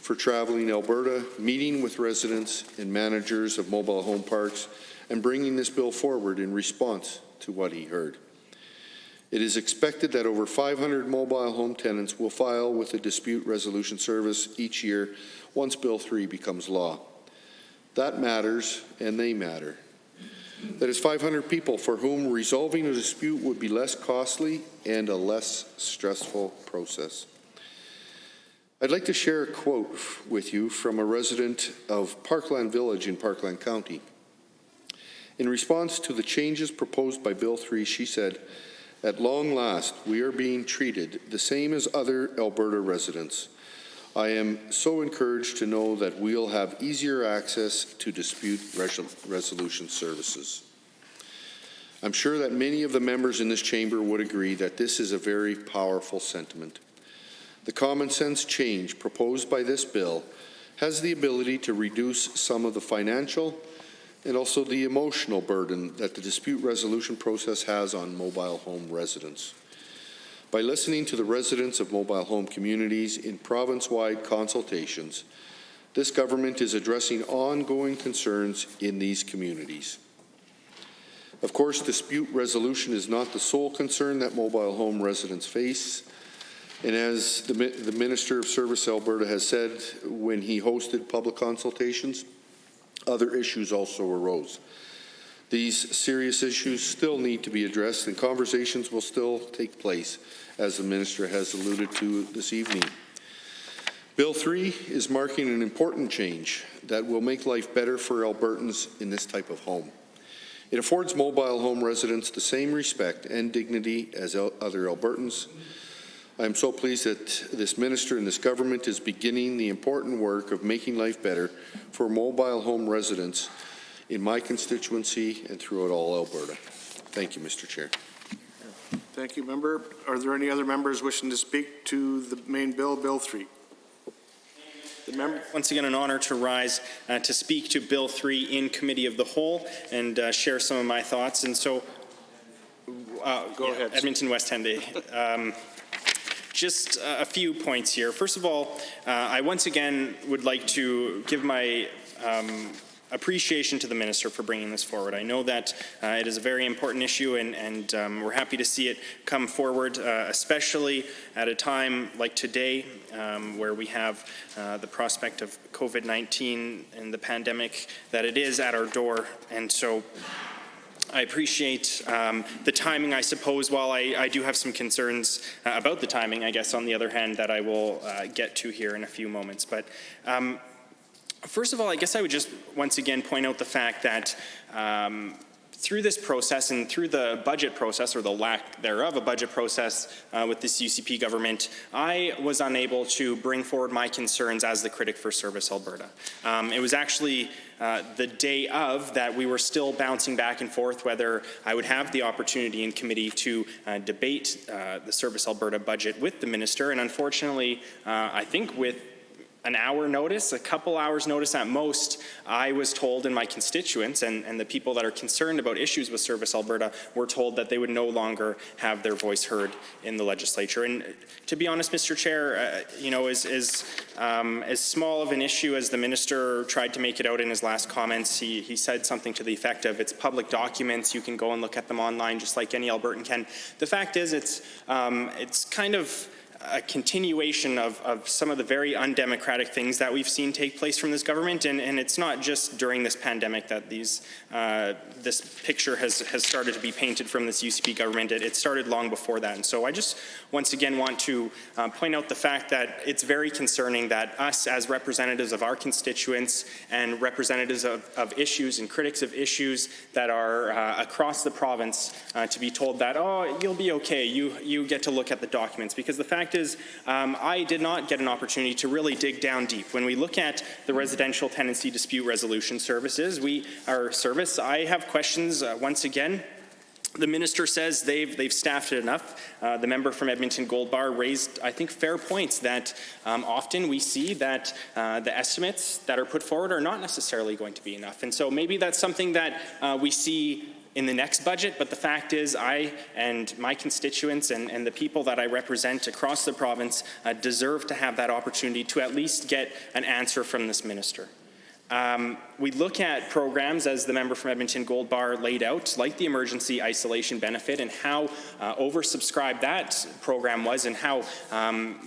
for traveling Alberta, meeting with residents and managers of mobile home parks, and bringing this bill forward in response to what he heard. It is expected that over 500 mobile home tenants will file with the Dispute Resolution Service each year once Bill 3 becomes law. That matters, and they matter. That is 500 people for whom resolving a dispute would be less costly and a less stressful process. I'd like to share a quote with you from a resident of Parkland Village in Parkland County. In response to the changes proposed by Bill 3, she said, "At long last, we are being treated the same as other Alberta residents. I am so encouraged to know that we'll have easier access to dispute resolution services." I'm sure that many of the members in this chamber would agree that this is a very powerful sentiment. The common sense change proposed by this bill has the ability to reduce some of the financial and also the emotional burden that the dispute resolution process has on mobile home residents. By listening to the residents of mobile home communities in province-wide consultations, this government is addressing ongoing concerns in these communities. Of course, dispute resolution is not the sole concern that mobile home residents face. And as the Minister of Service Alberta has said when he hosted public consultations, other issues also arose. These serious issues still need to be addressed, and conversations will still take place, as the Minister has alluded to this evening. Bill 3 is marking an important change that will make life better for Albertans in this type of home. It affords mobile home residents the same respect and dignity as other Albertans. I am so pleased that this minister and this government is beginning the important work of making life better for mobile home residents in my constituency and throughout all Alberta. Thank you, Mr. Chair. Thank you, member. Are there any other members wishing to speak to the main bill, Bill 3? Once again, an honor to rise to speak to Bill 3 in Committee of the Whole and share some of my thoughts. And so, Go ahead. Edmonton West Henday. Just a few points here. First of all, I once again would like to give my appreciation to the minister for bringing this forward. I know that it is a very important issue, and we're happy to see it come forward, especially at a time like today where we have the prospect of COVID-19 and the pandemic that it is at our door. And so I appreciate the timing, I suppose, while I do have some concerns about the timing, I guess, on the other hand, that I will get to here in a few moments. But first of all, I guess I would just once again point out the fact that through this process and through the budget process, or the lack thereof a budget process with this UCP government, I was unable to bring forward my concerns as the critic for Service Alberta. It was actually the day of that we were still bouncing back and forth whether I would have the opportunity in committee to debate the Service Alberta budget with the minister, and unfortunately, I think with an hour notice, a couple hours notice at most, I was told, and my constituents and the people that are concerned about issues with Service Alberta were told that they would no longer have their voice heard in the legislature. And to be honest, Mr. Chair, you know, as small of an issue as the minister tried to make it out in his last comments, he said something to the effect of, it's public documents, you can go and look at them online just like any Albertan can. The fact is, it's kind of a continuation of some of the very undemocratic things that we've seen take place from this government, and it's not just during this pandemic that this picture has started to be painted from this UCP government. It started long before that, and so I just once again want to point out the fact that it's very concerning that us as representatives of our constituents and representatives of issues and critics of issues that are across the province to be told that, oh, you'll be okay, you get to look at the documents, because the fact is, I did not get an opportunity to really dig down deep. When we look at the residential tenancy dispute resolution services, I have questions once again. The minister says they've staffed it enough. The member from Edmonton Gold Bar raised, I think, fair points that often we see that the estimates that are put forward are not necessarily going to be enough. And so maybe that's something that we see in the next budget, but the fact is I and my constituents and the people that I represent across the province deserve to have that opportunity to at least get an answer from this minister. We look at programs, as the member from Edmonton Gold Bar laid out, like the emergency isolation benefit, and how oversubscribed that program was, and how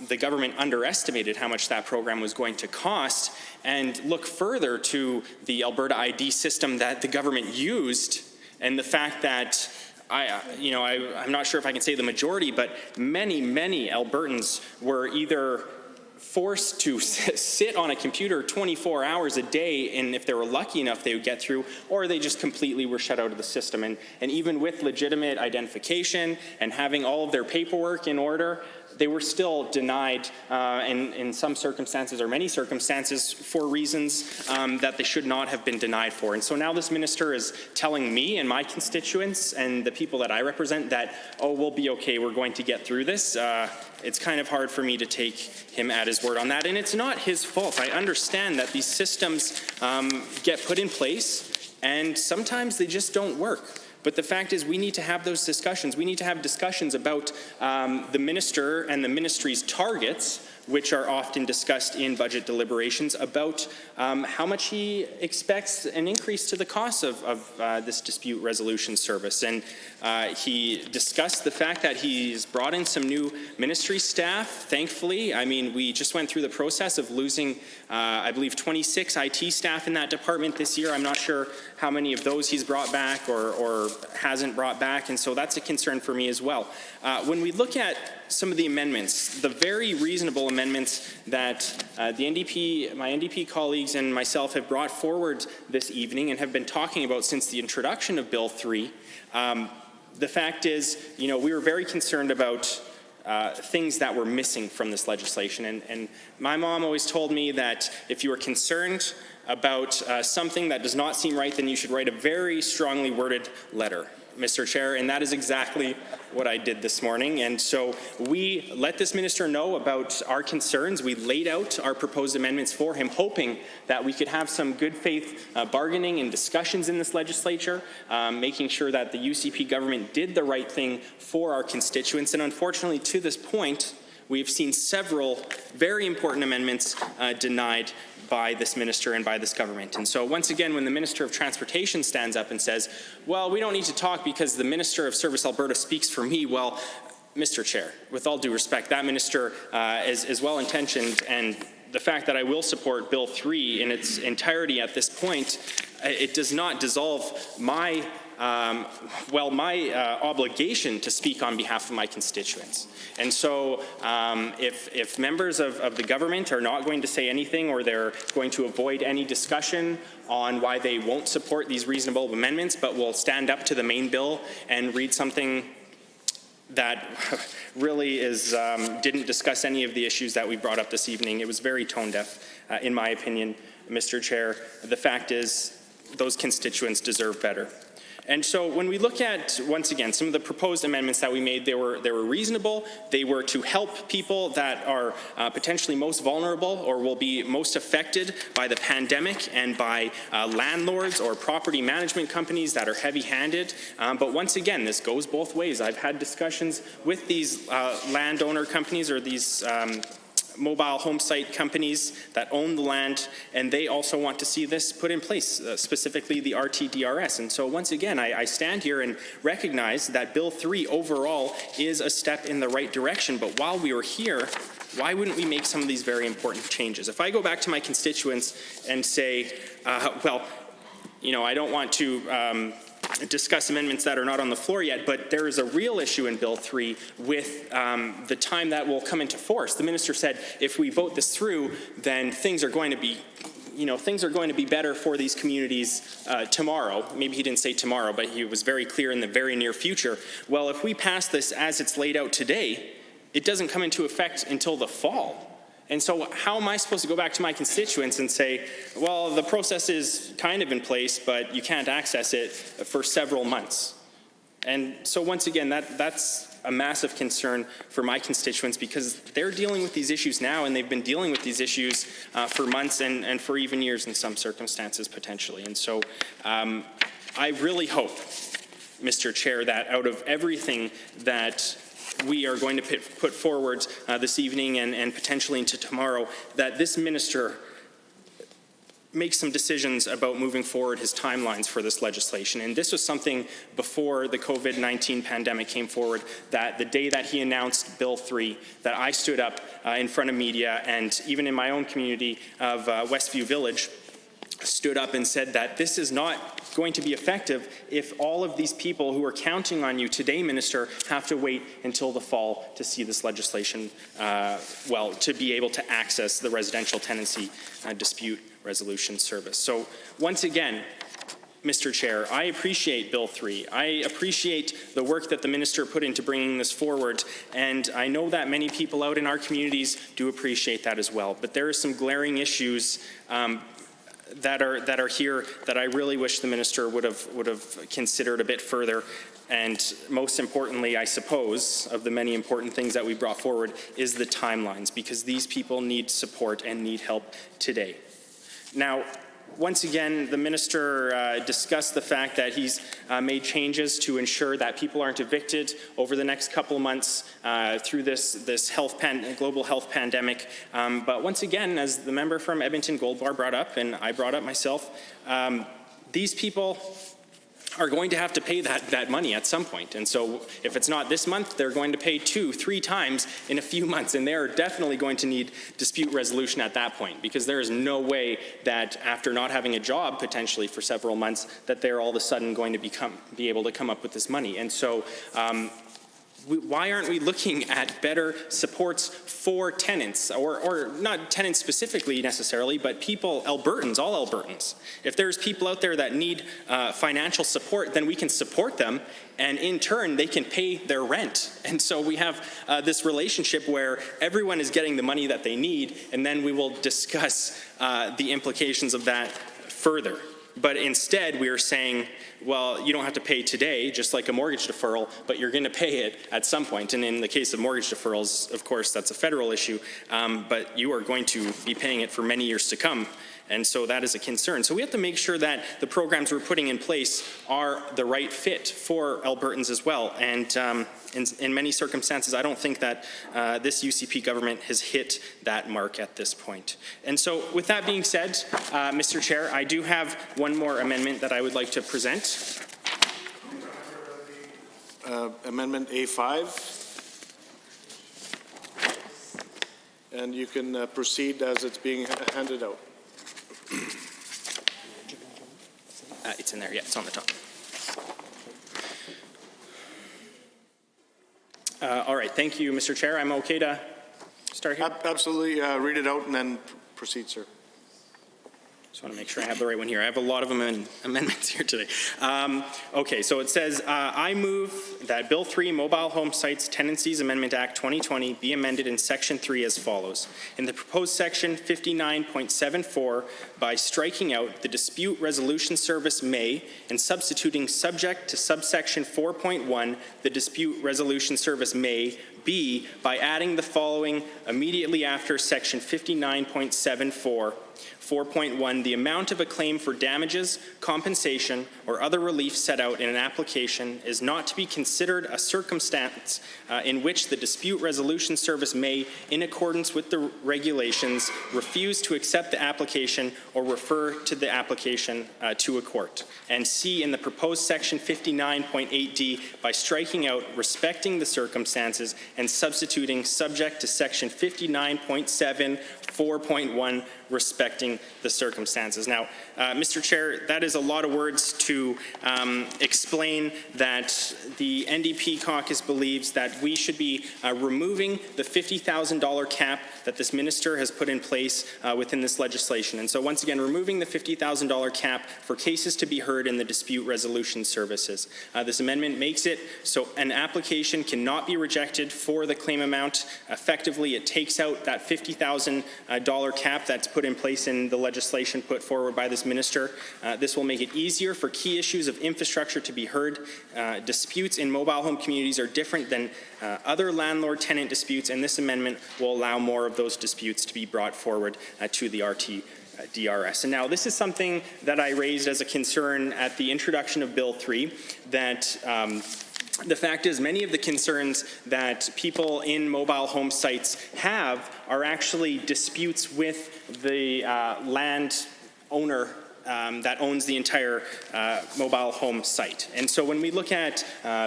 the government underestimated how much that program was going to cost, and look further to the Alberta ID system that the government used, and the fact that I'm not sure if I can say the majority, but many Albertans were either forced to sit on a computer 24 hours a day, and if they were lucky enough they would get through, or they just completely were shut out of the system. And even with legitimate identification and having all of their paperwork in order, they were still denied in some circumstances, or many circumstances, for reasons that they should not have been denied for. And so now this minister is telling me and my constituents and the people that I represent that, oh, we'll be okay, we're going to get through this. It's kind of hard for me to take him at his word on that, and it's not his fault. I understand that these systems get put in place, and sometimes they just don't work. But the fact is, we need to have those discussions. We need to have discussions about the minister and the ministry's targets, which are often discussed in budget deliberations, about how much he expects an increase to the cost of this dispute resolution service. And he discussed the fact that he's brought in some new ministry staff, thankfully. I mean, we just went through the process of losing, I believe, 26 IT staff in that department this year. I'm not sure how many of those he's brought back or hasn't brought back, and so that's a concern for me as well. When we look at some of the amendments, the very reasonable amendments that my NDP colleagues and myself have brought forward this evening and have been talking about since the introduction of Bill 3, the fact is, we were very concerned about things that were missing from this legislation. And my mom always told me that if you are concerned about something that does not seem right, then you should write a very strongly worded letter, Mr. Chair, and that is exactly what I did this morning. And so we let this minister know about our concerns. We laid out our proposed amendments for him, hoping that we could have some good faith bargaining and discussions in this legislature, making sure that the UCP government did the right thing for our constituents. And unfortunately, to this point, we've seen several very important amendments denied by this minister and by this government. And so once again, when the Minister of Transportation stands up and says, well, we don't need to talk because the Minister of Service Alberta speaks for me, well, Mr. Chair, with all due respect, that minister is well-intentioned, and the fact that I will support Bill 3 in its entirety at this point, it does not dissolve my obligation to speak on behalf of my constituents. And so if members of the government are not going to say anything, or they're going to avoid any discussion on why they won't support these reasonable amendments, but will stand up to the main bill and read something that really didn't discuss any of the issues that we brought up this evening. It was very tone deaf, in my opinion, Mr. Chair. The fact is, those constituents deserve better. And so when we look at, once again, some of the proposed amendments that we made, they were reasonable. They were to help people that are potentially most vulnerable or will be most affected by the pandemic, and by landlords or property management companies that are heavy-handed. But once again, this goes both ways. I've had discussions with these landowner companies, or these mobile home site companies that own the land, and they also want to see this put in place, specifically the RTDRS. And so once again, I stand here and recognize that Bill 3 overall is a step in the right direction, but while we were here, why wouldn't we make some of these very important changes? If I go back to my constituents and say, well, you know, I don't want to discuss amendments that are not on the floor yet, but there is a real issue in Bill 3 with the time that will come into force. The minister said, if we vote this through, then things are going to be, things are going to be better for these communities tomorrow. Maybe he didn't say tomorrow, but he was very clear in the very near future. Well, if we pass this as it's laid out today, it doesn't come into effect until the fall. And so how am I supposed to go back to my constituents and say, well, the process is kind of in place, but you can't access it for several months? And so once again, that's a massive concern for my constituents, because they're dealing with these issues now, and they've been dealing with these issues for months and for even years in some circumstances potentially. And so I really hope, Mr. Chair, that out of everything that we are going to put forward this evening and potentially into tomorrow, that this minister makes some decisions about moving forward his timelines for this legislation. And this was something before the COVID-19 pandemic came forward, that the day that he announced Bill 3, that I stood up in front of media, and even in my own community of Westview Village, stood up and said that this is not going to be effective if all of these people who are counting on you today, Minister, have to wait until the fall to see this legislation, to be able to access the residential tenancy dispute resolution service. So once again, Mr. Chair, I appreciate Bill 3. I appreciate the work that the minister put into bringing this forward, and I know that many people out in our communities do appreciate that as well. But there are some glaring issues that are here that I really wish the minister would have considered a bit further. And most importantly, I suppose, of the many important things that we brought forward, is the timelines, because these people need support and need help today. Now, once again, the minister discussed the fact that he's made changes to ensure that people aren't evicted over the next couple of months through this global health pandemic. But once again, as the member from Edmonton Gold Bar brought up, and I brought up myself, these people are going to have to pay that money at some point. And so if it's not this month, they're going to pay 2-3 times in a few months. And they are definitely going to need dispute resolution at that point, because there is no way that after not having a job potentially for several months, that they're all of a sudden going to be able to come up with this money. And so why aren't we looking at better supports for tenants, or not tenants specifically necessarily, but people, Albertans, all Albertans? If there's people out there that need financial support, then we can support them, and in turn, they can pay their rent. And so we have this relationship where everyone is getting the money that they need, and then we will discuss the implications of that further. But instead, we are saying, well, you don't have to pay today, just like a mortgage deferral, but you're going to pay it at some point. And in the case of mortgage deferrals, of course, that's a federal issue, but you are going to be paying it for many years to come. And so that is a concern. So we have to make sure that the programs we're putting in place are the right fit for Albertans as well. And in many circumstances, I don't think that this UCP government has hit that mark at this point. And so with that being said, Mr. Chair, I do have one more amendment that I would like to present. Amendment A5. And you can proceed as it's being handed out. It's in there, yeah, it's on the top. All right, thank you, Mr. Chair. I'm okay to start here? Absolutely. Read it out and then proceed, sir. Just want to make sure I have the right one here. I have a lot of amendments here today. Okay, so it says, I move that Bill 3, Mobile Home Sites Tenancies Amendment Act 2020 be amended in Section 3 as follows. In the proposed Section 59.74, by striking out the dispute resolution service may and substituting subject to subsection 4.1, the dispute resolution service may be by adding the following immediately after Section 59.74. 4.1, the amount of a claim for damages, compensation, or other relief set out in an application is not to be considered a circumstance in which the dispute resolution service may, in accordance with the regulations, refuse to accept the application or refer to the application to a court. And C, in the proposed Section 59.8D, by striking out respecting the circumstances and substituting subject to Section 59.7, 4.1, respecting the circumstances. Now, Mr. Chair, that is a lot of words to explain that the NDP caucus believes that we should be removing the $50,000 cap that this minister has put in place within this legislation. And so once again, removing the $50,000 cap for cases to be heard in the dispute resolution services. This amendment makes it so an application cannot be rejected for the claim amount. Effectively, it takes out that $50,000 cap that's put in place in the legislation put forward by this minister. This will make it easier for key issues of infrastructure to be heard. Disputes in mobile home communities are different than other landlord-tenant disputes, and this amendment will allow more of those disputes to be brought forward to the DRS. And now this is something that I raised as a concern at the introduction of Bill 3, that the fact is many of the concerns that people in mobile home sites have are actually disputes with the land owner that owns the entire mobile home site. And so when we look at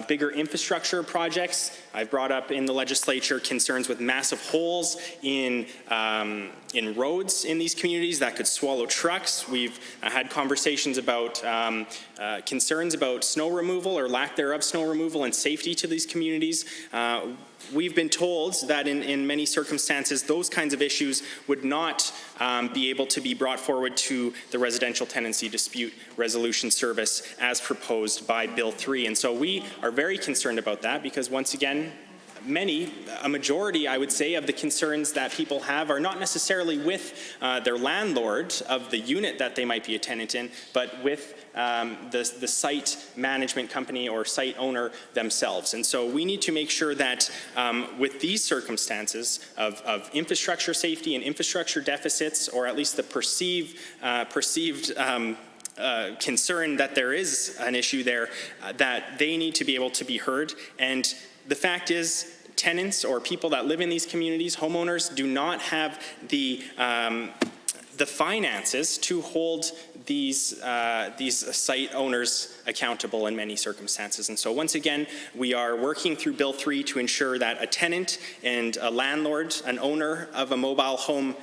bigger infrastructure projects, I've brought up in the legislature concerns with massive holes in roads in these communities that could swallow trucks. We've had conversations about concerns about snow removal or lack thereof snow removal and safety to these communities. We've been told that in many circumstances, those kinds of issues would not be able to be brought forward to the Residential Tenancy Dispute Resolution Service as proposed by Bill 3. And so we are very concerned about that because, once again, a majority, I would say, of the concerns that people have are not necessarily with their landlord of the unit that they might be a tenant in, but with the site management company or site owner themselves. And so we need to make sure that with these circumstances of infrastructure safety and infrastructure deficits, or at least the perceived concern that there is an issue there, that they need to be able to be heard. And the fact is, tenants or people that live in these communities, homeowners, do not have the finances to hold these site owners accountable in many circumstances. And so once again, we are working through Bill 3 to ensure that a tenant and a landlord, an owner of a mobile home,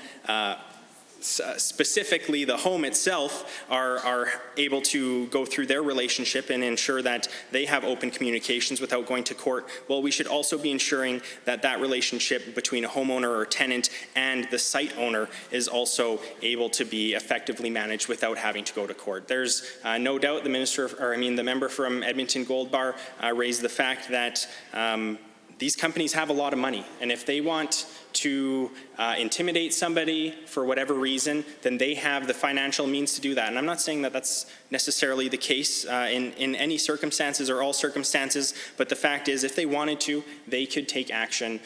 specifically the home itself, are able to go through their relationship and ensure that they have open communications without going to court. Well, we should also be ensuring that that relationship between a homeowner or tenant and the site owner is also able to be effectively managed without having to go to court. There's no doubt the member from Edmonton Gold Bar raised the fact that these companies have a lot of money, and if they want to intimidate somebody for whatever reason, then they have the financial means to do that. And I'm not saying that that's necessarily the case in any circumstances or all circumstances, but the fact is, if they wanted to, they could take action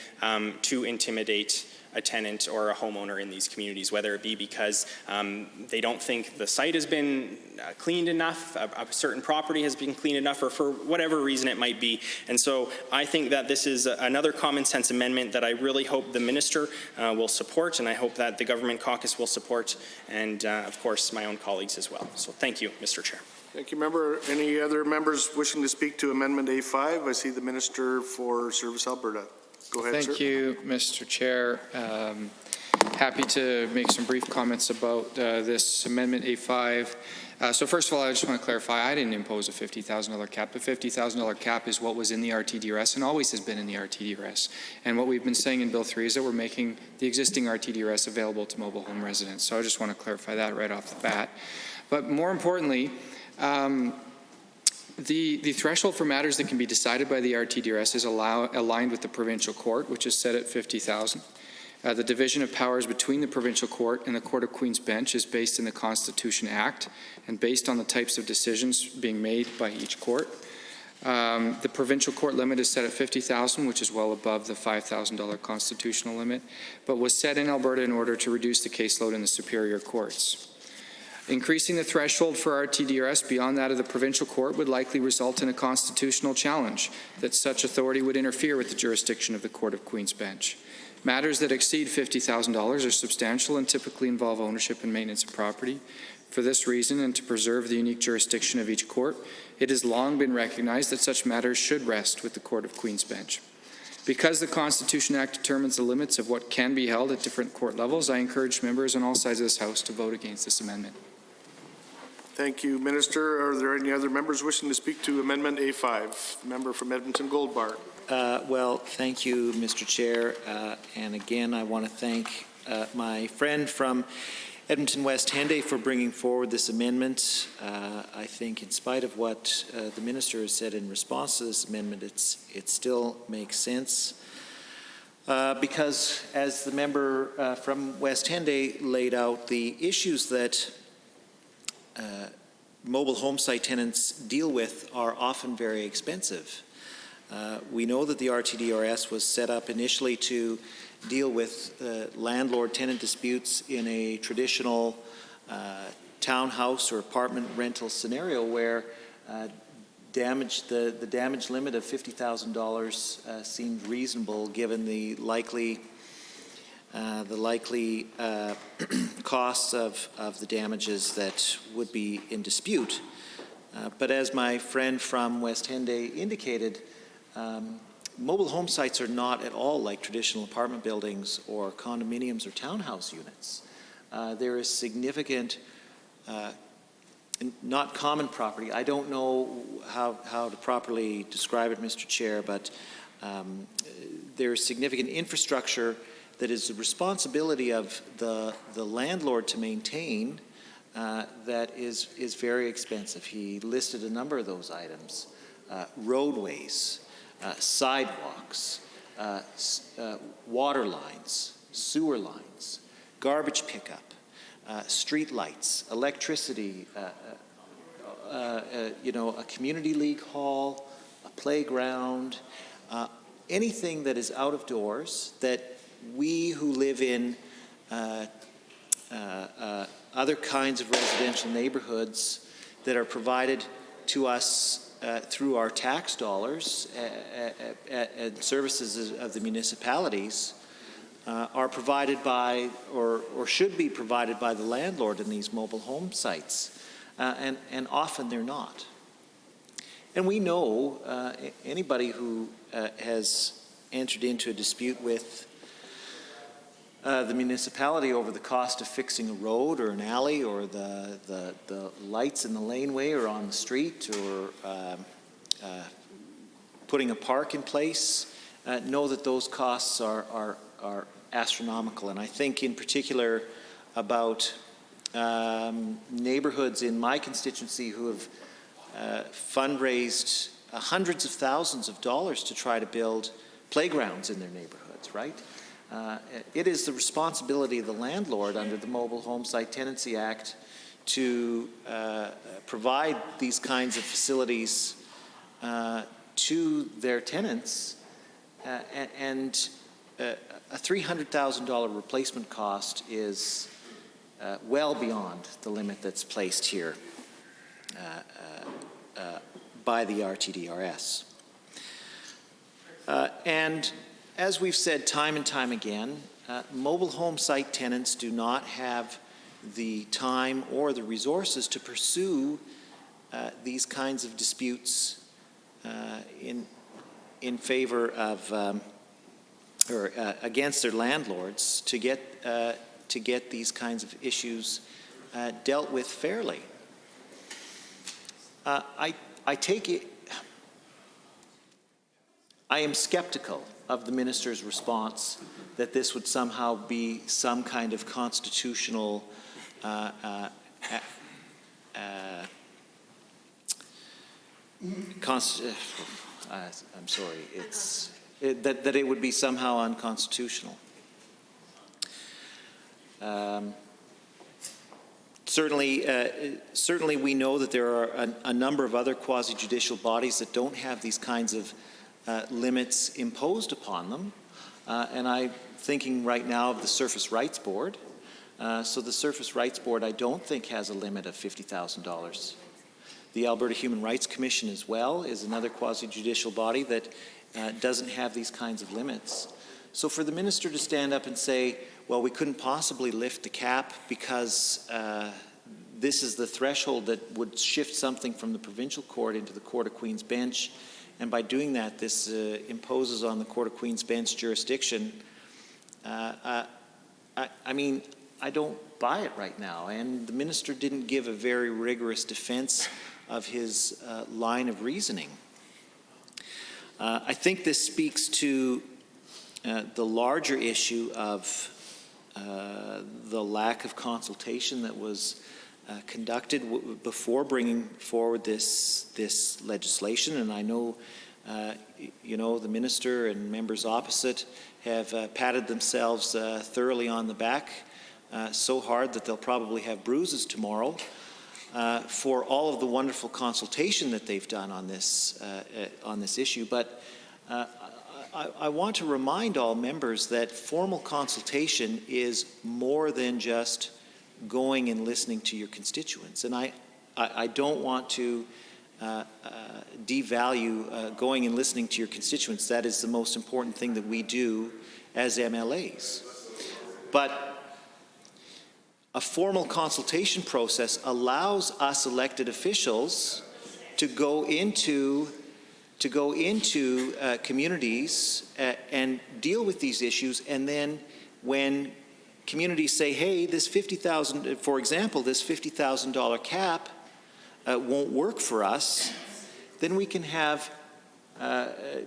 to intimidate a tenant or a homeowner in these communities, whether it be because they don't think the site has been cleaned enough, a certain property has been cleaned enough, or for whatever reason it might be. And so I think that this is another common sense amendment that I really hope the minister will support, and I hope that the government caucus will support, and of course my own colleagues as well. So thank you, Mr. Chair. Thank you, member. Any other members wishing to speak to Amendment A5? I see the Minister for Service Alberta. Go ahead, sir. Thank you, Mr. Chair. Happy to make some brief comments about this Amendment A5. So first of all, I just want to clarify, I didn't impose a $50,000 cap. The $50,000 cap is what was in the RTDRS and always has been in the RTDRS. And what we've been saying in Bill 3 is that we're making the existing RTDRS available to mobile home residents. So I just want to clarify that right off the bat. But more importantly, the threshold for matters that can be decided by the RTDRS is aligned with the provincial court, which is set at $50,000. The division of powers between the provincial court and the Court of Queen's Bench is based in the Constitution Act and based on the types of decisions being made by each court. The provincial court limit is set at $50,000, which is well above the $5,000 constitutional limit, but was set in Alberta in order to reduce the caseload in the superior courts. Increasing the threshold for RTDRS beyond that of the provincial court would likely result in a constitutional challenge that such authority would interfere with the jurisdiction of the Court of Queen's Bench. Matters that exceed $50,000 are substantial and typically involve ownership and maintenance of property. For this reason, and to preserve the unique jurisdiction of each court, it has long been recognized that such matters should rest with the Court of Queen's Bench. Because the Constitution Act determines the limits of what can be held at different court levels, I encourage members on all sides of this House to vote against this amendment. Thank you, Minister. Are there any other members wishing to speak to Amendment A5? Member from Edmonton Gold Bar. Well, thank you, Mr. Chair. And again, I want to thank my friend from Edmonton West Henday for bringing forward this amendment. I think in spite of what the Minister has said in response to this amendment, it still makes sense. Because as the member from West Henday laid out, the issues that mobile home site tenants deal with are often very expensive. We know that the RTDRS was set up initially to deal with landlord-tenant disputes in a traditional townhouse or apartment rental scenario where the damage limit of $50,000 seemed reasonable given the likely costs of the damages that would be in dispute. But as my friend from West Henday indicated, mobile home sites are not at all like traditional apartment buildings or condominiums or townhouse units. There is significant, not common property. I don't know how to properly describe it, Mr. Chair, but there is significant infrastructure that is the responsibility of the landlord to maintain that is very expensive. He listed a number of those items: roadways, sidewalks, water lines, sewer lines, garbage pickup, street lights, electricity, a community league hall, a playground, anything that is out of doors that we who live in other kinds of residential neighborhoods that are provided to us through our tax dollars and services of the municipalities are provided by or should be provided by the landlord in these mobile home sites. And often they're not. And we know anybody who has entered into a dispute with the municipality over the cost of fixing a road or an alley or the lights in the laneway or on the street or putting a park in place, know that those costs are astronomical. And I think in particular about neighborhoods in my constituency who have fundraised hundreds of thousands of dollars to try to build playgrounds in their neighborhoods, right? It is the responsibility of the landlord under the Mobile Home Site Tenancy Act to provide these kinds of facilities to their tenants. And a $300,000 replacement cost is well beyond the limit that's placed here by the RTDRS. And as we've said time and time again, mobile home site tenants do not have the time or the resources to pursue these kinds of disputes in favor of or against their landlords to get these kinds of issues dealt with fairly. I take it. I am skeptical of the minister's response that this would somehow be some kind of constitutional I'm sorry, that it would be somehow unconstitutional. Certainly we know that there are a number of other quasi-judicial bodies that don't have these kinds of limits imposed upon them. And I'm thinking right now of the Surface Rights Board. So the Surface Rights Board, I don't think, has a limit of $50,000. The Alberta Human Rights Commission as well is another quasi-judicial body that doesn't have these kinds of limits. So for the minister to stand up and say, well, we couldn't possibly lift the cap because this is the threshold that would shift something from the provincial court into the Court of Queen's Bench, and by doing that, this imposes on the Court of Queen's Bench jurisdiction. I mean, I don't buy it right now, and the minister didn't give a very rigorous defense of his line of reasoning. I think this speaks to the larger issue of the lack of consultation that was conducted before bringing forward this legislation. And I know, the minister and members opposite have patted themselves thoroughly on the back, so hard that they'll probably have bruises tomorrow for all of the wonderful consultation that they've done on this issue. But I want to remind all members that formal consultation is more than just going and listening to your constituents. And I don't want to devalue going and listening to your constituents. That is the most important thing that we do as MLAs. But a formal consultation process allows us elected officials to go into communities and deal with these issues, and then when communities say, hey, this $50,000, for example, this $50,000 cap won't work for us, then we can have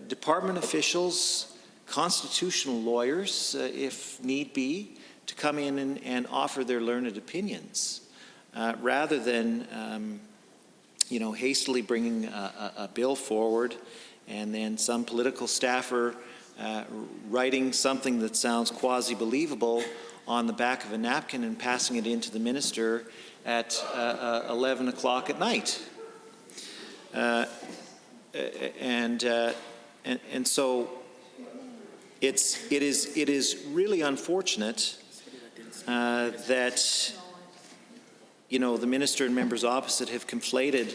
department officials, constitutional lawyers, if need be, to come in and offer their learned opinions, rather than hastily bringing a bill forward and then some political staffer writing something that sounds quasi-believable on the back of a napkin and passing it in to the minister at 11 o'clock at night. And so it is really unfortunate that the minister and members opposite have conflated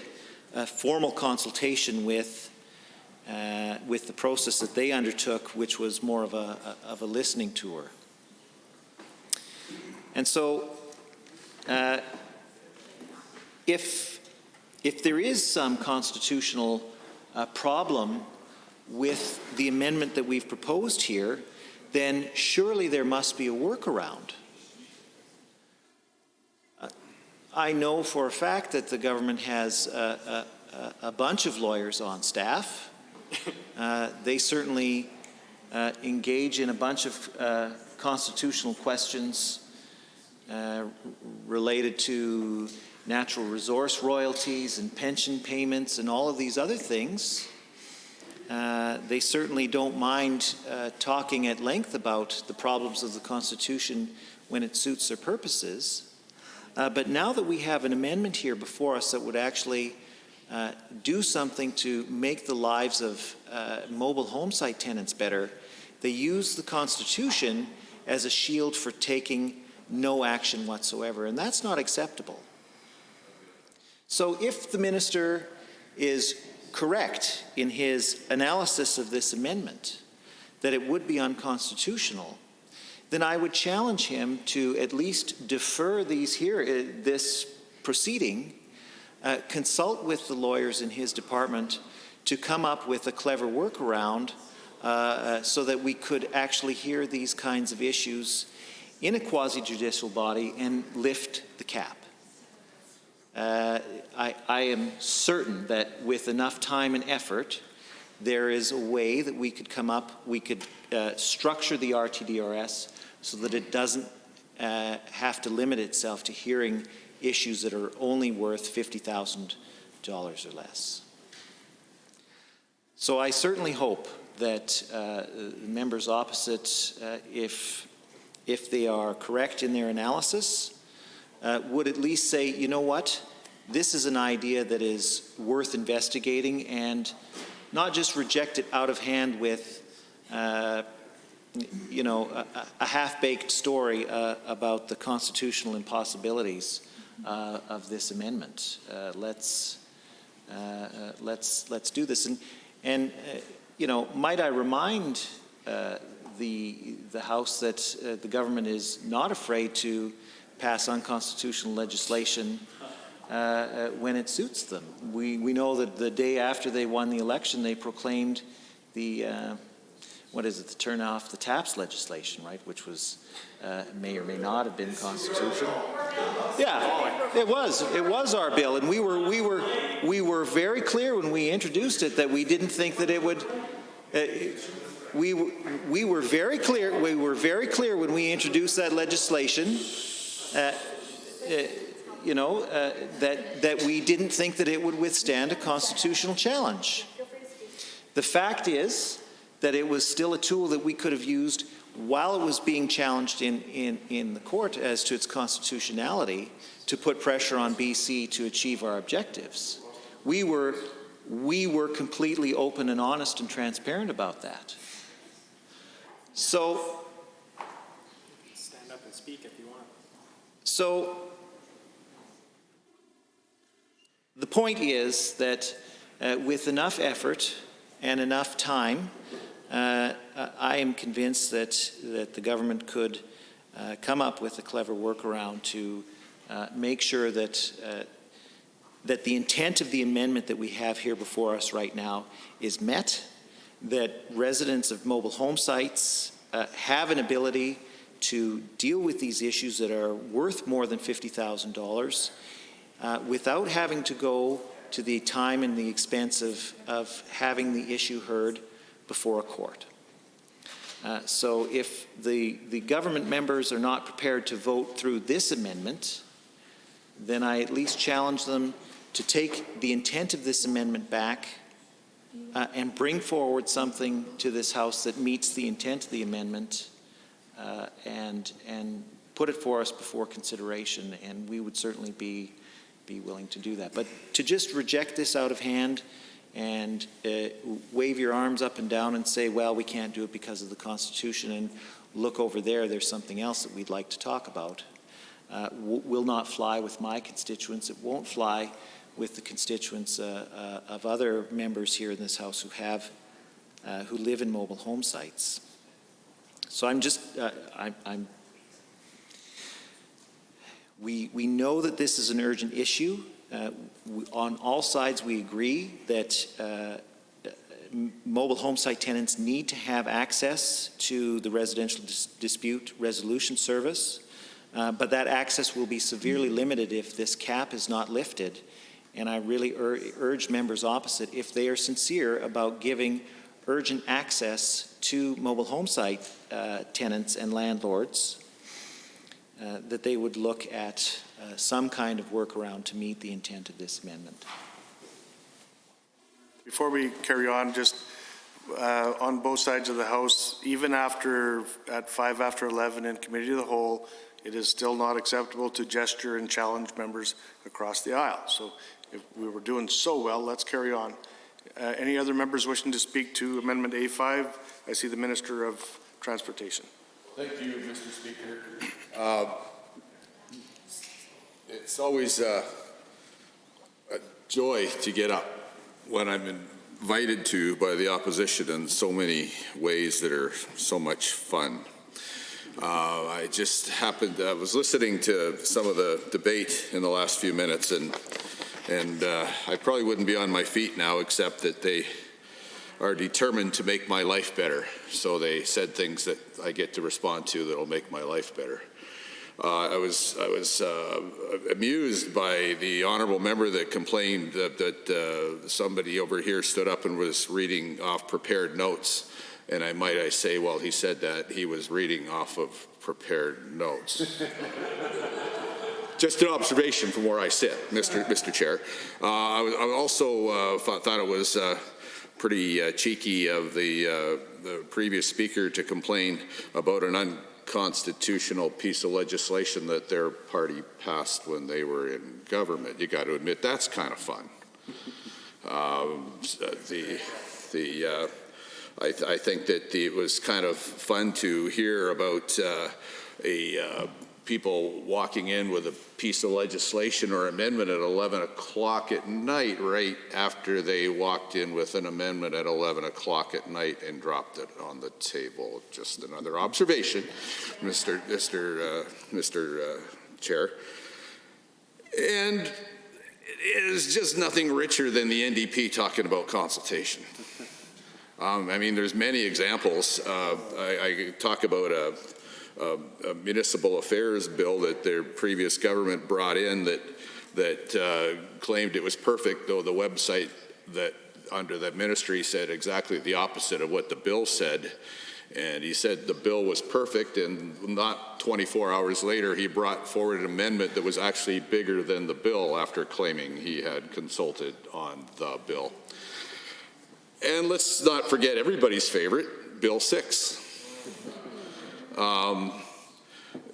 formal consultation with the process that they undertook, which was more of a listening tour. And so, if there is some constitutional problem with the amendment that we've proposed here, then surely there must be a workaround. I know for a fact that the government has a bunch of lawyers on staff. They certainly engage in a bunch of constitutional questions related to natural resource royalties and pension payments and all of these other things. They certainly don't mind talking at length about the problems of the Constitution when it suits their purposes. But now that we have an amendment here before us that would actually do something to make the lives of mobile home site tenants better, They use the Constitution as a shield for taking no action whatsoever, and that's not acceptable. So if the minister is correct in his analysis of this amendment, that it would be unconstitutional, then I would challenge him to at least defer this proceeding, consult with the lawyers in his department to come up with a clever workaround so that we could actually hear these kinds of issues in a quasi-judicial body and lift the cap. I am certain that with enough time and effort, there is a way that we could structure the RTDRS so that it doesn't have to limit itself to hearing issues that are only worth $50,000 or less. So I certainly hope that members opposite, if they are correct in their analysis, would at least say, you know what, this is an idea that is worth investigating, and not just reject it out of hand with, a half-baked story about the constitutional impossibilities of this amendment. Let's do this. And might I remind the House that the government is not afraid to pass unconstitutional legislation when it suits them. We know that the day after they won the election, they proclaimed the the turn off the taps legislation, right, which was may or may not have been constitutional. Yeah, it was our bill, and we were very clear when we introduced it that we didn't think that it would. We were very clear. We were very clear when we introduced that legislation. That we didn't think that it would withstand a constitutional challenge. The fact is that it was still a tool that we could have used while it was being challenged in the court as to its constitutionality to put pressure on BC to achieve our objectives. We were completely open and honest and transparent about that. So, stand up and speak if you want. So, the point is that with enough effort and enough time, I am convinced that the government could come up with a clever workaround to make sure that the intent of the amendment that we have here before us right now is met, that residents of mobile home sites have an ability to deal with these issues that are worth more than $50,000 without having to go to the time and the expense of having the issue heard before a court. So if the government members are not prepared to vote through this amendment, then I at least challenge them to take the intent of this amendment back and bring forward something to this House that meets the intent of the amendment and put it for us before consideration, and we would certainly be willing to do that. But to just reject this out of hand and wave your arms up and down and say, well, we can't do it because of the Constitution, and look over there's something else that we'd like to talk about, will not fly with my constituents. It won't fly with the constituents of other members here in this House who live in mobile home sites. So we know that this is an urgent issue. On all sides, we agree that mobile home site tenants need to have access to the residential dispute resolution service, but that access will be severely limited if this cap is not lifted. And I really urge members opposite, if they are sincere about giving urgent access to mobile home site tenants and landlords, that they would look at some kind of workaround to meet the intent of this amendment. Before we carry on, just on both sides of the House, even at 5 after 11 in Committee of the Whole, it is still not acceptable to gesture and challenge members across the aisle. So if we were doing so well, let's carry on. Any other members wishing to speak to Amendment A5? I see the Minister of Transportation. Thank you, Mr. Speaker. It's always a joy to get up when I'm invited to by the opposition in so many ways that are so much fun. I just happened, I was listening to some of the debate in the last few minutes, and I probably wouldn't be on my feet now, except that they are determined to make my life better. So they said things that I get to respond to that'll make my life better. I was amused by the honourable member that complained that somebody over here stood up and was reading off prepared notes. And I say, well, he said that he was reading off of prepared notes. Just an observation from where I sit, Mr. Chair. I also thought it was pretty cheeky of the previous speaker to complain about an unconstitutional piece of legislation that their party passed when they were in government. You got to admit that's kind of fun. I think that it was kind of fun to hear about people walking in with a piece of legislation or amendment at 11 o'clock at night, right after they walked in with an amendment at 11 o'clock at night and dropped it on the table. Just another observation, Mr. Chair. And it is just nothing richer than the NDP talking about consultation. I mean, there's many examples. I talk about a municipal affairs bill that their previous government brought in that claimed it was perfect, though the website that under the ministry said exactly the opposite of what the bill said. And he said the bill was perfect, and not 24 hours later, he brought forward an amendment that was actually bigger than the bill after claiming he had consulted on the bill. And let's not forget everybody's favorite, Bill 6,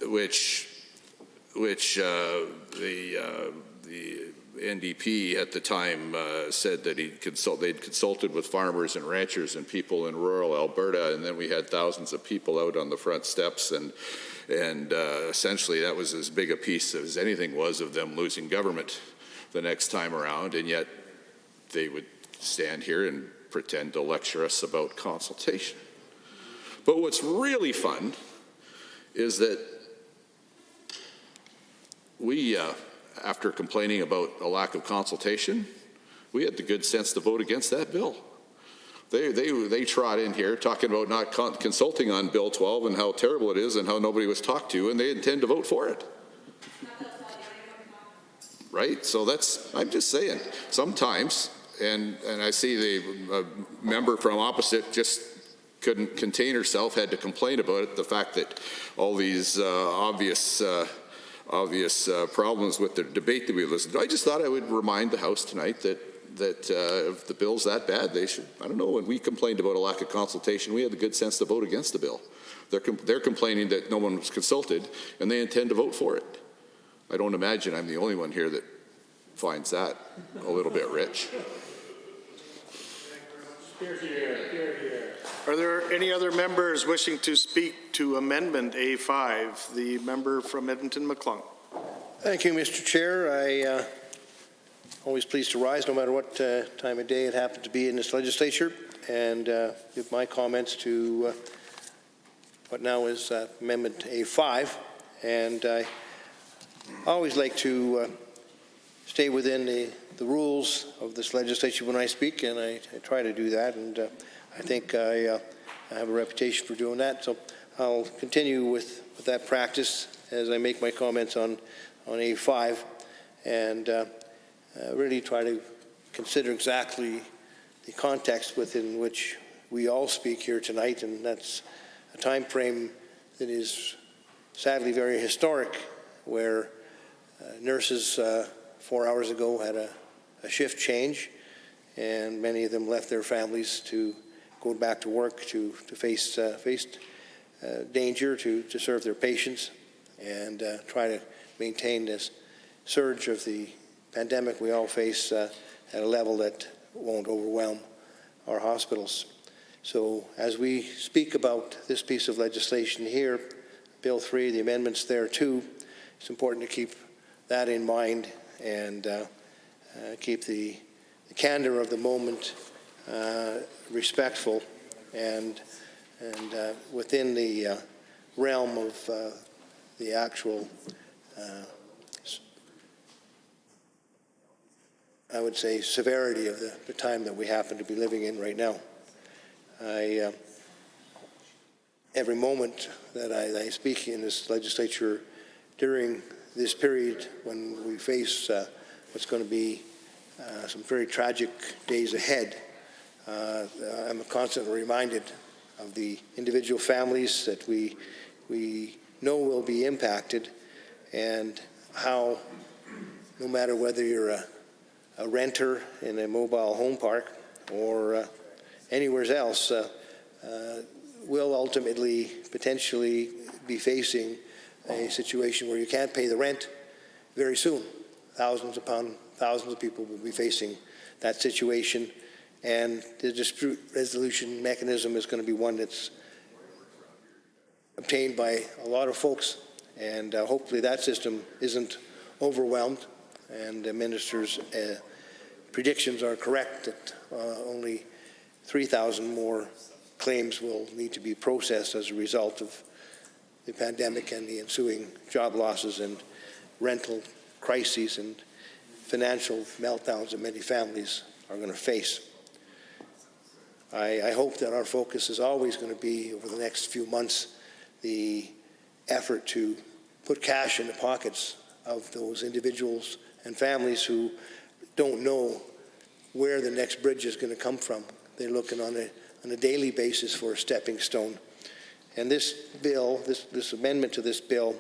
which the NDP at the time said that they'd consulted with farmers and ranchers and people in rural Alberta, and then we had thousands of people out on the front steps, and essentially that was as big a piece as anything was of them losing government the next time around, and yet they would stand here and pretend to lecture us about consultation. But what's really fun is that we, after complaining about a lack of consultation, we had the good sense to vote against that bill. They trot in here talking about not consulting on Bill 12 and how terrible it is and how nobody was talked to, and they intend to vote for it. Right? So I'm just saying, sometimes, and I see the member from opposite just couldn't contain herself, had to complain about it, the fact that all these obvious problems with the debate that we listened to. I just thought I would remind the House tonight that if the bill's that bad, they should, I don't know, when we complained about a lack of consultation, we had the good sense to vote against the bill. They're complaining that no one was consulted, and they intend to vote for it. I don't imagine I'm the only one here that finds that a little bit rich. Are there any other members wishing to speak to Amendment A5? The member from Edmonton-McClung. Thank you, Mr. Chair. I always pleased to rise no matter what time of day it happens to be in this legislature, and give my comments to what now is Amendment A5. And I always like to stay within the rules of this legislature when I speak, and I try to do that, and I think I have a reputation for doing that, so I'll continue with that practice as I make my comments on A5, and really try to consider exactly the context within which we all speak here tonight, and that's a time frame that is sadly very historic, where nurses 4 hours ago had a shift change, and many of them left their families to go back to work to face danger to serve their patients and try to maintain this surge of the pandemic we all face at a level that won't overwhelm our hospitals. So as we speak about this piece of legislation here, Bill 3, the amendments there too, it's important to keep that in mind and keep the candor of the moment respectful and within the realm of the actual, I would say, severity of the time that we happen to be living in right now. Every moment that I speak in this legislature during this period when we face what's going to be some very tragic days ahead, I'm constantly reminded of the individual families that we know will be impacted, and how no matter whether you're a renter in a mobile home park or anywhere else, will ultimately potentially be facing a situation where you can't pay the rent very soon. Thousands upon thousands of people will be facing that situation, and the dispute resolution mechanism is going to be one that's obtained by a lot of folks, and hopefully that system isn't overwhelmed, and the minister's predictions are correct that only 3,000 more claims will need to be processed as a result of the pandemic and the ensuing job losses and rental crises and financial meltdowns that many families are going to face. I hope that our focus is always going to be, over the next few months, the effort to put cash in the pockets of those individuals and families who don't know where the next bridge is going to come from. They're looking on a daily basis for a stepping stone. And this bill, this amendment to this bill,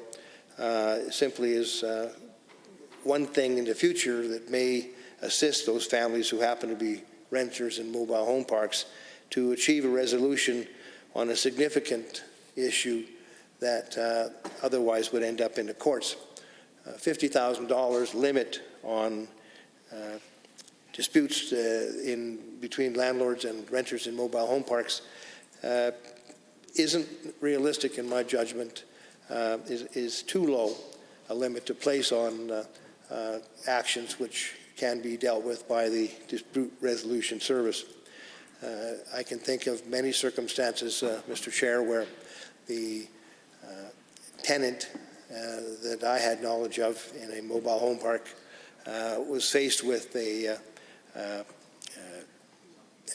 simply is one thing in the future that may assist those families who happen to be renters in mobile home parks to achieve a resolution on a significant issue that otherwise would end up in the courts. $50,000 limit on disputes between landlords and renters in mobile home parks isn't realistic in my judgment, is too low a limit to place on actions which can be dealt with by the dispute resolution service. I can think of many circumstances, Mr. Chair, where the tenant that I had knowledge of in a mobile home park was faced with an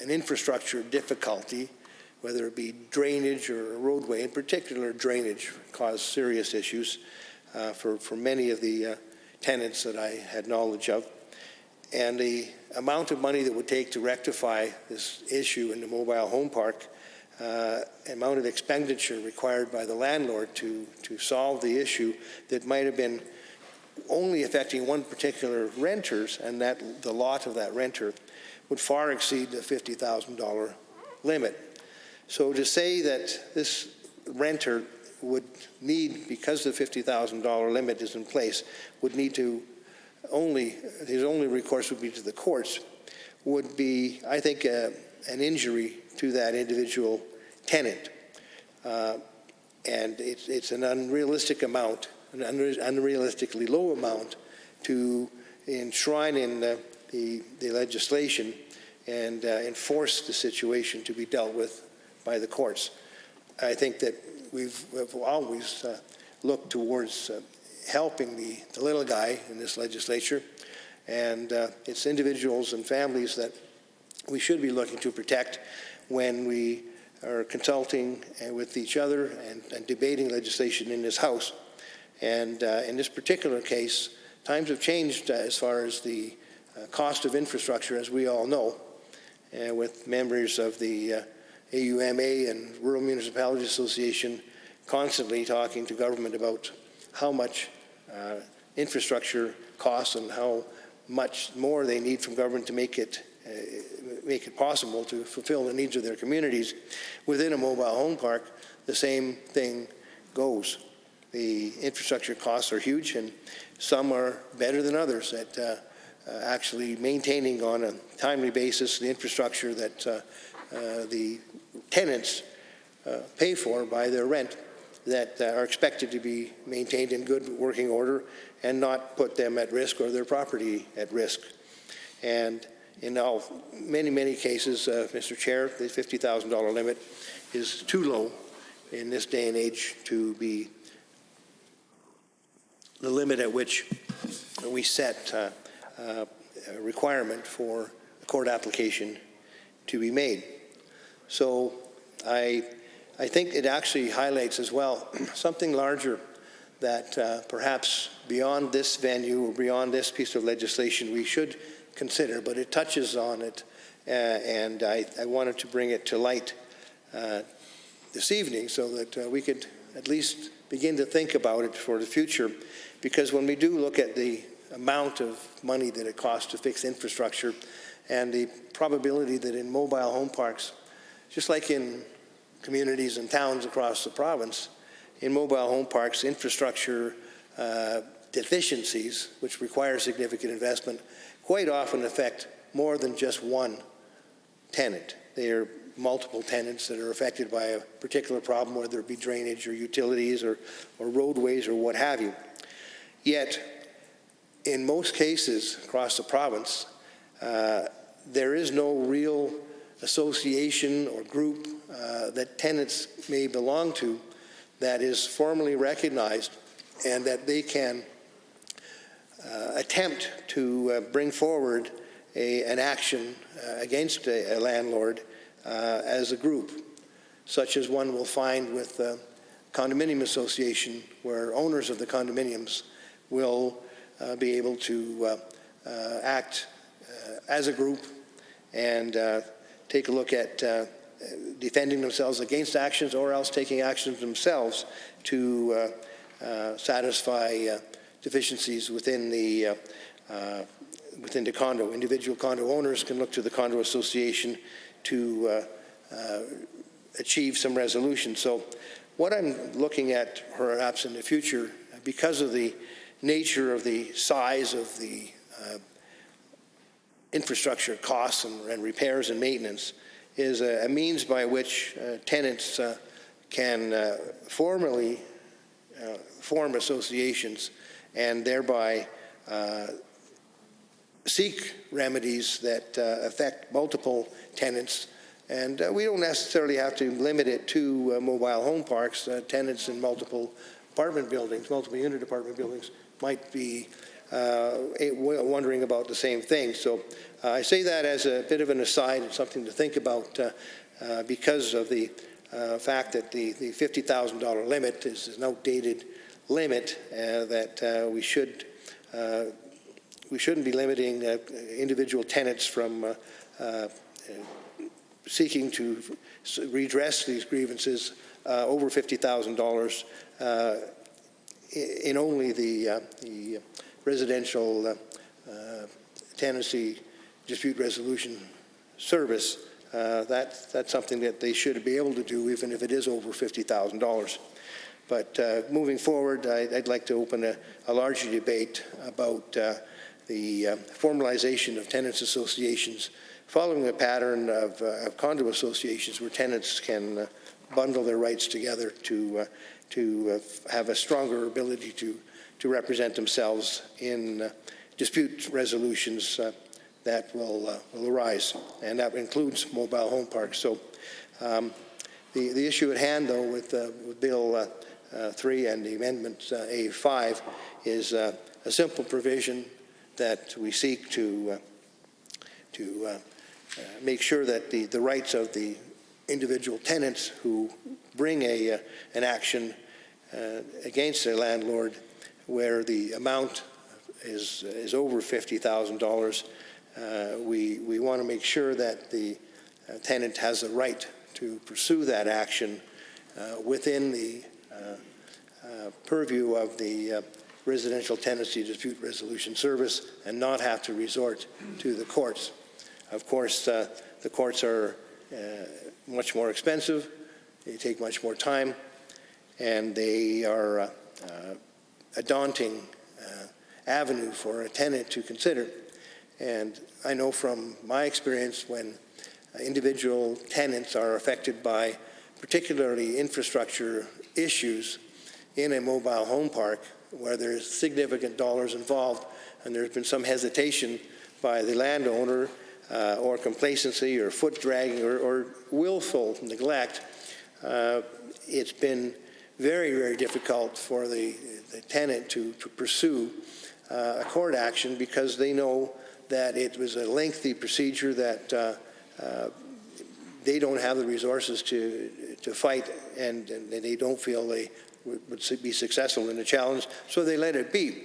infrastructure difficulty, whether it be drainage or a roadway. In particular, drainage caused serious issues for many of the tenants that I had knowledge of. And the amount of money that would take to rectify this issue in the mobile home park, amount of expenditure required by the landlord to solve the issue that might have been only affecting one particular renters, and that the lot of that renter would far exceed the $50,000 limit. So to say that this renter would need, because the $50,000 limit is in place, would need to his only recourse would be to the courts, would be, I think, an injury to that individual tenant. And it's an unrealistic amount, an unrealistically low amount to enshrine in the legislation and enforce the situation to be dealt with by the courts. I think that we've always looked towards helping the little guy in this legislature, and it's individuals and families that we should be looking to protect when we are consulting with each other and debating legislation in this House. And in this particular case, times have changed as far as the cost of infrastructure, as we all know, with members of the AUMA and Rural Municipalities Association constantly talking to government about how much infrastructure costs and how much more they need from government to make it possible to fulfill the needs of their communities. Within a mobile home park, the same thing goes. The infrastructure costs are huge, and some are better than others at actually maintaining on a timely basis the infrastructure that the tenants pay for by their rent, that are expected to be maintained in good working order and not put them at risk or their property at risk. And in many, many cases, Mr. Chair, the $50,000 limit is too low in this day and age to be the limit at which we set a requirement for a court application to be made. So I think it actually highlights as well something larger that perhaps beyond this venue or beyond this piece of legislation we should consider, but it touches on it, and I wanted to bring it to light this evening so that we could at least begin to think about it for the future, because when we do look at the amount of money that it costs to fix infrastructure and the probability that in mobile home parks, just like in communities and towns across the province, in mobile home parks, infrastructure deficiencies, which require significant investment, quite often affect more than just one tenant. They are multiple tenants that are affected by a particular problem, whether it be drainage or utilities or roadways or what have you. Yet, in most cases across the province, there is no real association or group that tenants may belong to that is formally recognized and that they can attempt to bring forward an action against a landlord as a group, such as one will find with the condominium association, where owners of the condominiums will be able to act as a group and take a look at defending themselves against actions, or else taking actions themselves to satisfy deficiencies within the condo. Individual condo owners can look to the condo association to achieve some resolution. So what I'm looking at perhaps in the future, because of the nature of the size of the infrastructure costs and repairs and maintenance, is a means by which tenants can formally form associations and thereby seek remedies that affect multiple tenants. And we don't necessarily have to limit it to mobile home parks. Tenants in multiple apartment buildings, multiple unit apartment buildings, might be wondering about the same thing. So I say that as a bit of an aside and something to think about because of the fact that the $50,000 limit is an outdated limit that we shouldn't be limiting individual tenants from seeking to redress these grievances over $50,000 in only the residential tenancy dispute resolution service. That's something that they should be able to do, even if it is over $50,000. But moving forward, I'd like to open a larger debate about the formalization of tenants associations, following a pattern of condo associations where tenants can bundle their rights together to have a stronger ability to represent themselves in dispute resolutions that will arise, and that includes mobile home parks. So the issue at hand, though, with Bill 3 and the Amendment A5 is a simple provision that we seek to make sure that the rights of the individual tenants who bring an action against a landlord where the amount is over $50,000, we want to make sure that the tenant has a right to pursue that action within the purview of the Residential Tenancy Dispute Resolution Service and not have to resort to the courts. Of course, the courts are much more expensive, they take much more time, and they are a daunting avenue for a tenant to consider. And I know from my experience when individual tenants are affected by particularly infrastructure issues in a mobile home park where there's significant dollars involved and there's been some hesitation by the landowner or complacency or foot dragging or willful neglect, it's been very, very difficult for the tenant to pursue a court action because they know that it was a lengthy procedure that they don't have the resources to fight, and they don't feel they would be successful in the challenge, so they let it be.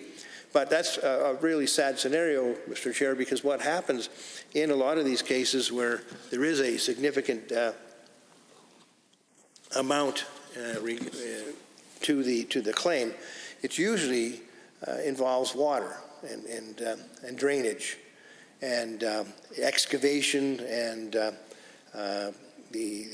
But that's a really sad scenario, Mr. Chair, because what happens in a lot of these cases where there is a significant amount to the claim, it usually involves water and drainage and excavation and the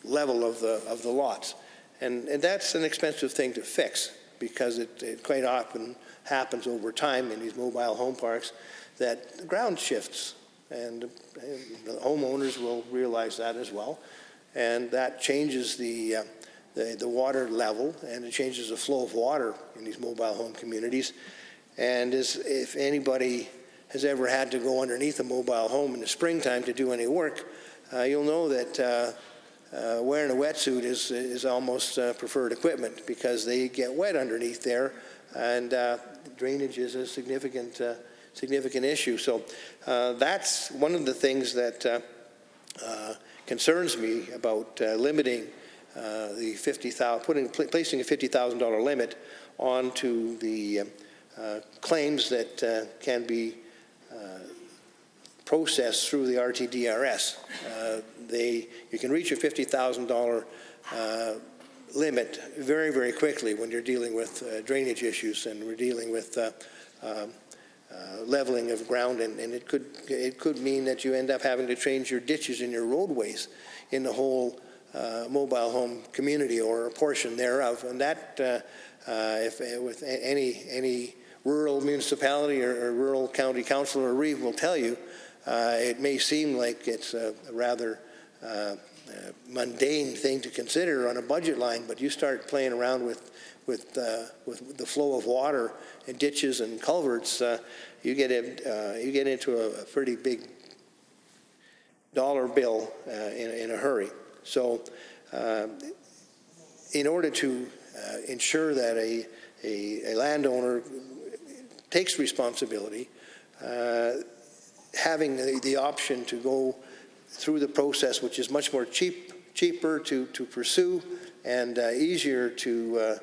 level of the lots. And that's an expensive thing to fix because it quite often happens over time in these mobile home parks that the ground shifts, and the homeowners will realize that as well. And that changes the water level, and it changes the flow of water in these mobile home communities. And if anybody has ever had to go underneath a mobile home in the springtime to do any work, you'll know that wearing a wetsuit is almost preferred equipment because they get wet underneath there, and drainage is a significant issue. So that's one of the things that concerns me about limiting the $50,000, placing a $50,000 limit onto the claims that can be processed through the RTDRS. You can reach a $50,000 limit very, very quickly when you're dealing with drainage issues, and we're dealing with leveling of ground, and it could mean that you end up having to change your ditches and your roadways in the whole mobile home community or a portion thereof. And that, with any rural municipality or rural county council or REEV will tell you, it may seem like it's a rather mundane thing to consider on a budget line, but you start playing around with the flow of water and ditches and culverts, you get into a pretty big dollar bill in a hurry. So, in order to ensure that a landowner takes responsibility, having the option to go through the process, which is much more cheaper to pursue and easier to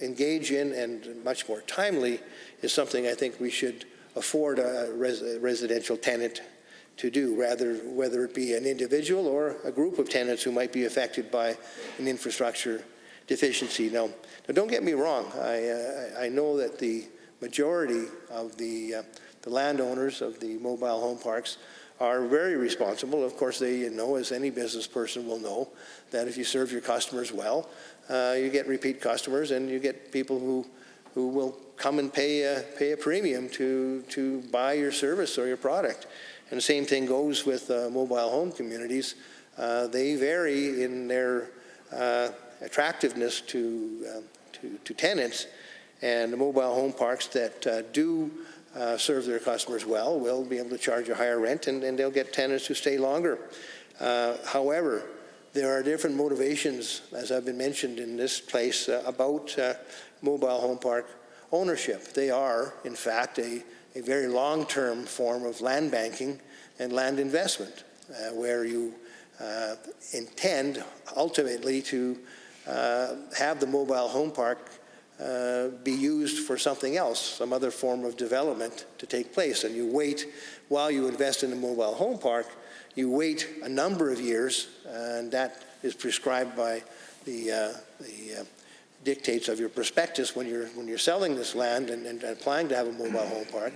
engage in and much more timely, is something I think we should afford a residential tenant to do, whether it be an individual or a group of tenants who might be affected by an infrastructure deficiency. Now don't get me wrong. I know that the majority of the landowners of the mobile home parks are very responsible. Of course, they know, as any business person will know, that if you serve your customers well, you get repeat customers, and you get people who will come and pay a premium to buy your service or your product. And the same thing goes with mobile home communities. They vary in their attractiveness to tenants, and the mobile home parks that do serve their customers well will be able to charge a higher rent, and they'll get tenants who stay longer. However, there are different motivations, as I've been mentioned in this place, about mobile home park ownership. They are, in fact, a very long-term form of land banking and land investment, where you intend ultimately to have the mobile home park be used for something else, some other form of development to take place. And you wait, while you invest in the mobile home park, you wait a number of years, and that is prescribed by the dictates of your prospectus when you're selling this land and applying to have a mobile home park.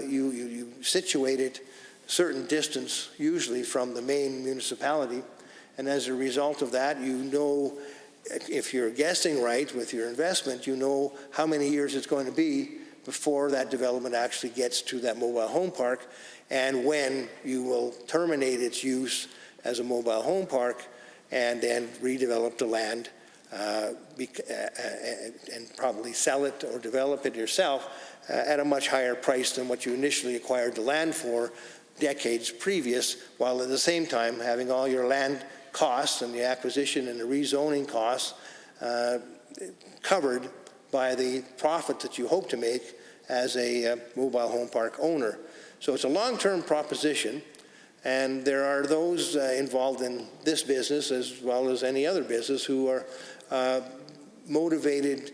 You situate it a certain distance, usually from the main municipality, and as a result of that, you know, if you're guessing right with your investment, you know how many years it's going to be before that development actually gets to that mobile home park, and when you will terminate its use as a mobile home park and then redevelop the land and probably sell it or develop it yourself at a much higher price than what you initially acquired the land for decades previous, while at the same time having all your land costs and the acquisition and the rezoning costs covered by the profit that you hope to make as a mobile home park owner. So it's a long-term proposition, and there are those involved in this business as well as any other business who are motivated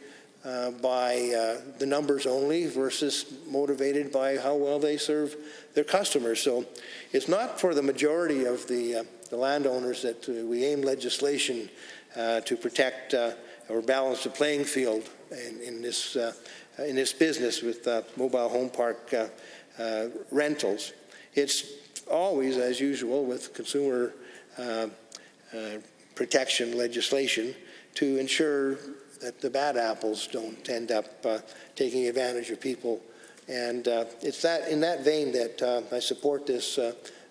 by the numbers only versus motivated by how well they serve their customers. So it's not for the majority of the landowners that we aim legislation to protect or balance the playing field in this business with mobile home park rentals. It's always, as usual, with consumer protection legislation to ensure that the bad apples don't end up taking advantage of people. And it's in that vein that I support this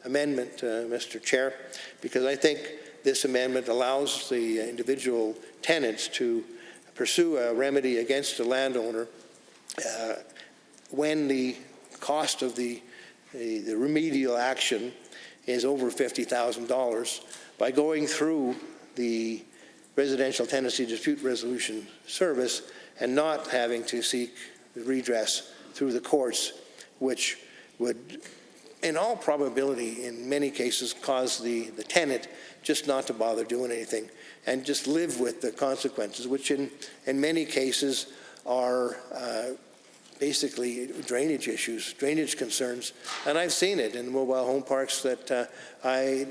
amendment, Mr. Chair, because I think this amendment allows the individual tenants to pursue a remedy against the landowner when the cost of the remedial action is over $50,000 by going through the Residential Tenancy Dispute Resolution Service and not having to seek redress through the courts, which would, in all probability, in many cases, cause the tenant just not to bother doing anything and just live with the consequences, which in many cases are basically drainage issues, drainage concerns. And I've seen it in mobile home parks that I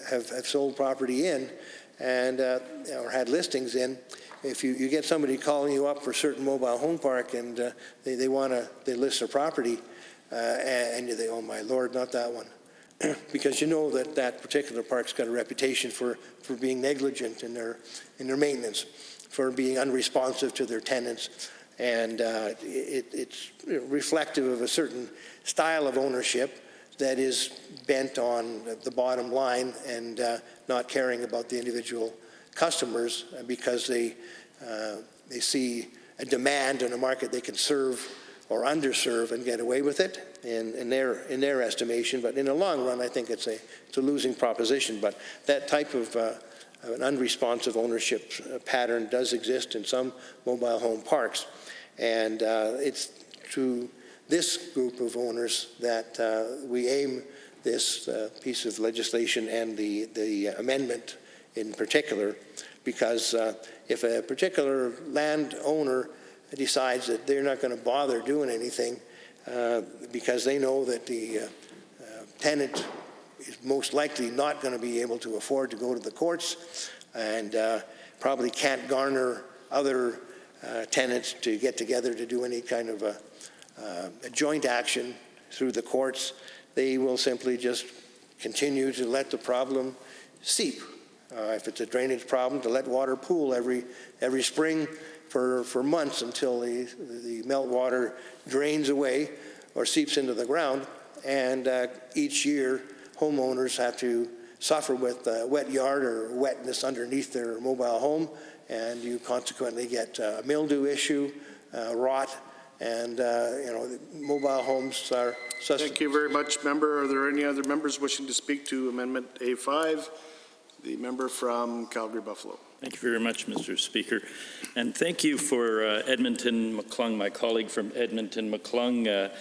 have sold property in and or had listings in. If you get somebody calling you up for a certain mobile home park and they list their property and you think, oh my Lord, not that one. Because you know that particular park's got a reputation for being negligent in their maintenance, for being unresponsive to their tenants. And it's reflective of a certain style of ownership that is bent on the bottom line and not caring about the individual customers because they see a demand in a market they can serve or underserve and get away with it in their estimation. But in the long run, I think it's a losing proposition. But that type of an unresponsive ownership pattern does exist in some mobile home parks. And it's to this group of owners that we aim this piece of legislation and the amendment in particular, because if a particular landowner decides that they're not going to bother doing anything because they know that the tenant is most likely not going to be able to afford to go to the courts and probably can't garner other tenants to get together to do any kind of a joint action through the courts, they will simply just continue to let the problem seep. If it's a drainage problem, to let water pool every spring for months until the meltwater drains away or seeps into the ground. And each year, homeowners have to suffer with wet yard or wetness underneath their mobile home, and you consequently get a mildew issue, rot, and mobile homes are such. Thank you very much, member. Are there any other members wishing to speak to Amendment A5? The member from Calgary-Buffalo. Thank you very much, Mr. Speaker. And thank you for Edmonton McClung, my colleague from Edmonton McClung,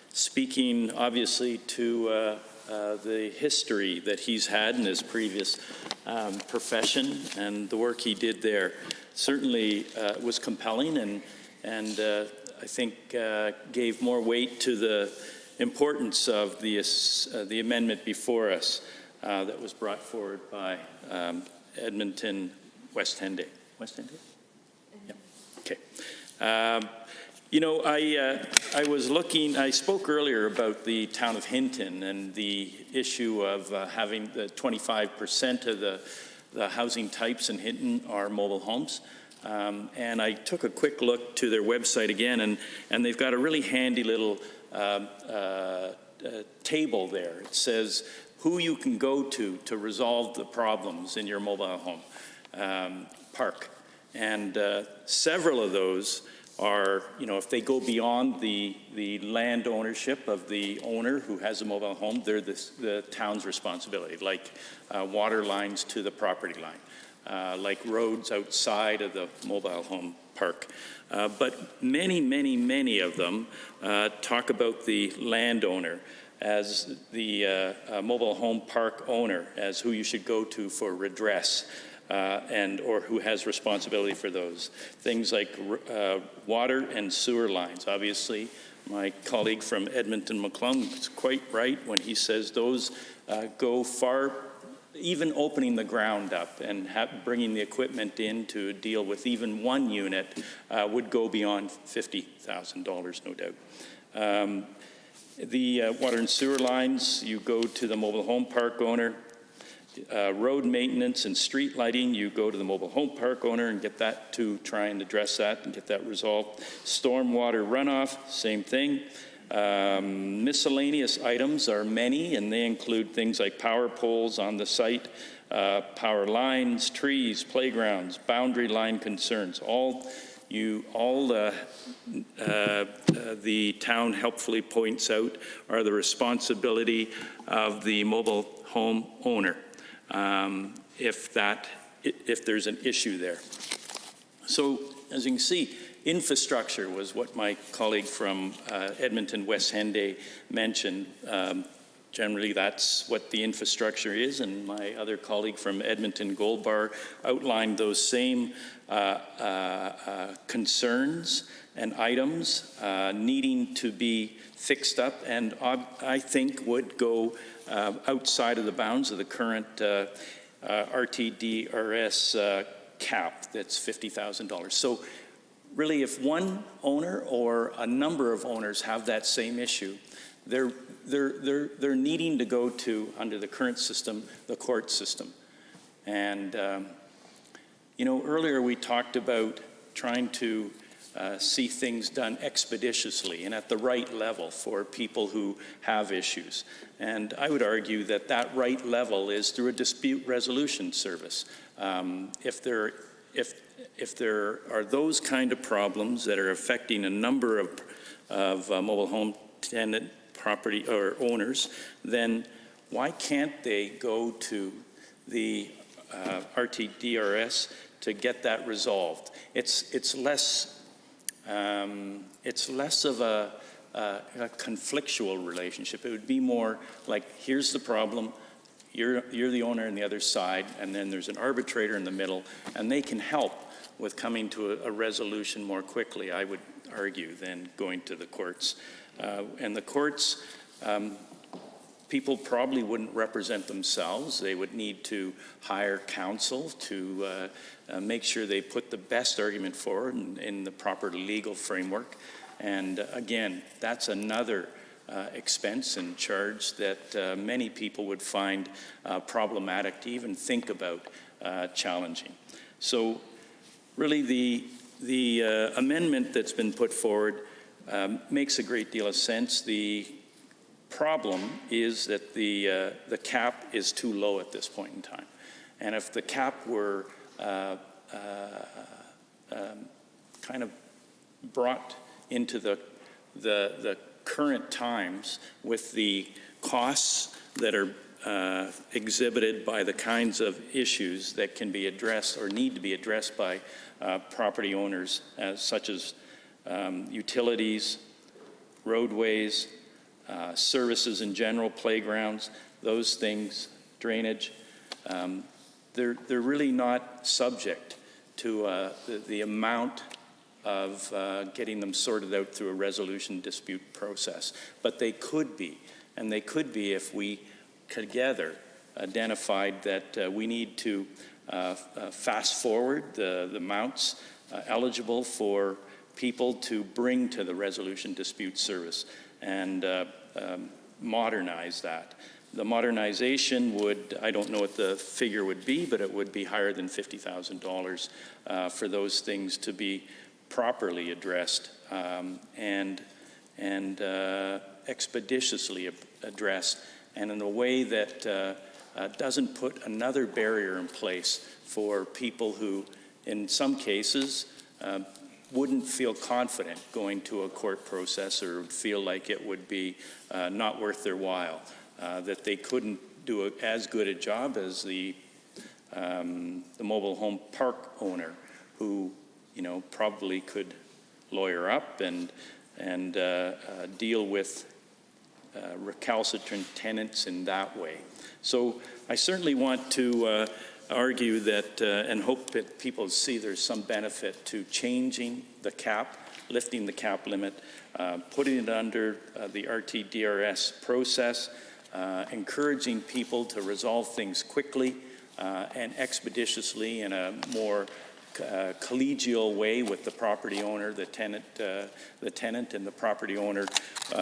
speaking obviously to the history that he's had in his previous profession and the work he did there. Certainly was compelling and I think gave more weight to the importance of the amendment before us that was brought forward by Edmonton West Henday. West Henday? Yeah. Okay. I was looking, I spoke earlier about the town of Hinton and the issue of having the 25% of the housing types in Hinton are mobile homes. And I took a quick look to their website again, and they've got a really handy little table there. It says who you can go to resolve the problems in your mobile home park. And several of those are, if they go beyond the land ownership of the owner who has a mobile home, they're the town's responsibility, like water lines to the property line, like roads outside of the mobile home park. But many of them talk about the landowner as the mobile home park owner as who you should go to for redress. Or who has responsibility for those. Things like water and sewer lines. Obviously, my colleague from Edmonton McClung is quite right when he says those go far, even opening the ground up and bringing the equipment in to deal with even one unit would go beyond $50,000, no doubt. The water and sewer lines, you go to the mobile home park owner. Road maintenance and street lighting, you go to the mobile home park owner and get that to try and address that and get that resolved. Stormwater runoff, same thing. Miscellaneous items are many, and they include things like power poles on the site, power lines, trees, playgrounds, boundary line concerns. All the town helpfully points out are the responsibility of the mobile home owner. If there's an issue there. So, as you can see, infrastructure was what my colleague from Edmonton West Henday mentioned. Generally, that's what the infrastructure is, and my other colleague from Edmonton Gold Bar outlined those same concerns and items needing to be fixed up, and I think would go outside of the bounds of the current RTDRS cap that's $50,000. So really, if one owner or a number of owners have that same issue, they're needing to go to, under the current system, the court system. And earlier we talked about trying to see things done expeditiously and at the right level for people who have issues. And I would argue that that right level is through a dispute resolution service. If there are those kind of problems that are affecting a number of mobile home tenant property or owners, then why can't they go to the RTDRS to get that resolved? It's less of a conflictual relationship. It would be more like, here's the problem, you're the owner on the other side, and then there's an arbitrator in the middle, and they can help with coming to a resolution more quickly, I would argue, than going to the courts. And the courts, people probably wouldn't represent themselves. They would need to hire counsel to make sure they put the best argument forward in the proper legal framework. And again, that's another expense and charge that many people would find problematic to even think about challenging. So really the amendment that's been put forward makes a great deal of sense. The problem is that the cap is too low at this point in time. And if the cap were kind of brought into the current times with the costs that are exhibited by the kinds of issues that can be addressed or need to be addressed by property owners, such as utilities, roadways, services in general, playgrounds, those things, drainage, they're really not subject to the amount of getting them sorted out through a resolution dispute process. But they could be, and they could be if we together identified that we need to fast forward the amounts eligible for people to bring to the resolution dispute service and modernize that. The modernization would, I don't know what the figure would be, but it would be higher than $50,000 for those things to be properly addressed and expeditiously addressed, and in a way that doesn't put another barrier in place for people who, in some cases, wouldn't feel confident going to a court process or feel like it would be not worth their while, that they couldn't do as good a job as the mobile home park owner, who probably could lawyer up and deal with recalcitrant tenants in that way. So I certainly want to argue that and hope that people see there's some benefit to changing the cap, lifting the cap limit, putting it under the RTDRS process, encouraging people to resolve things quickly and expeditiously in a more collegial way with the property owner, the tenant and the property owner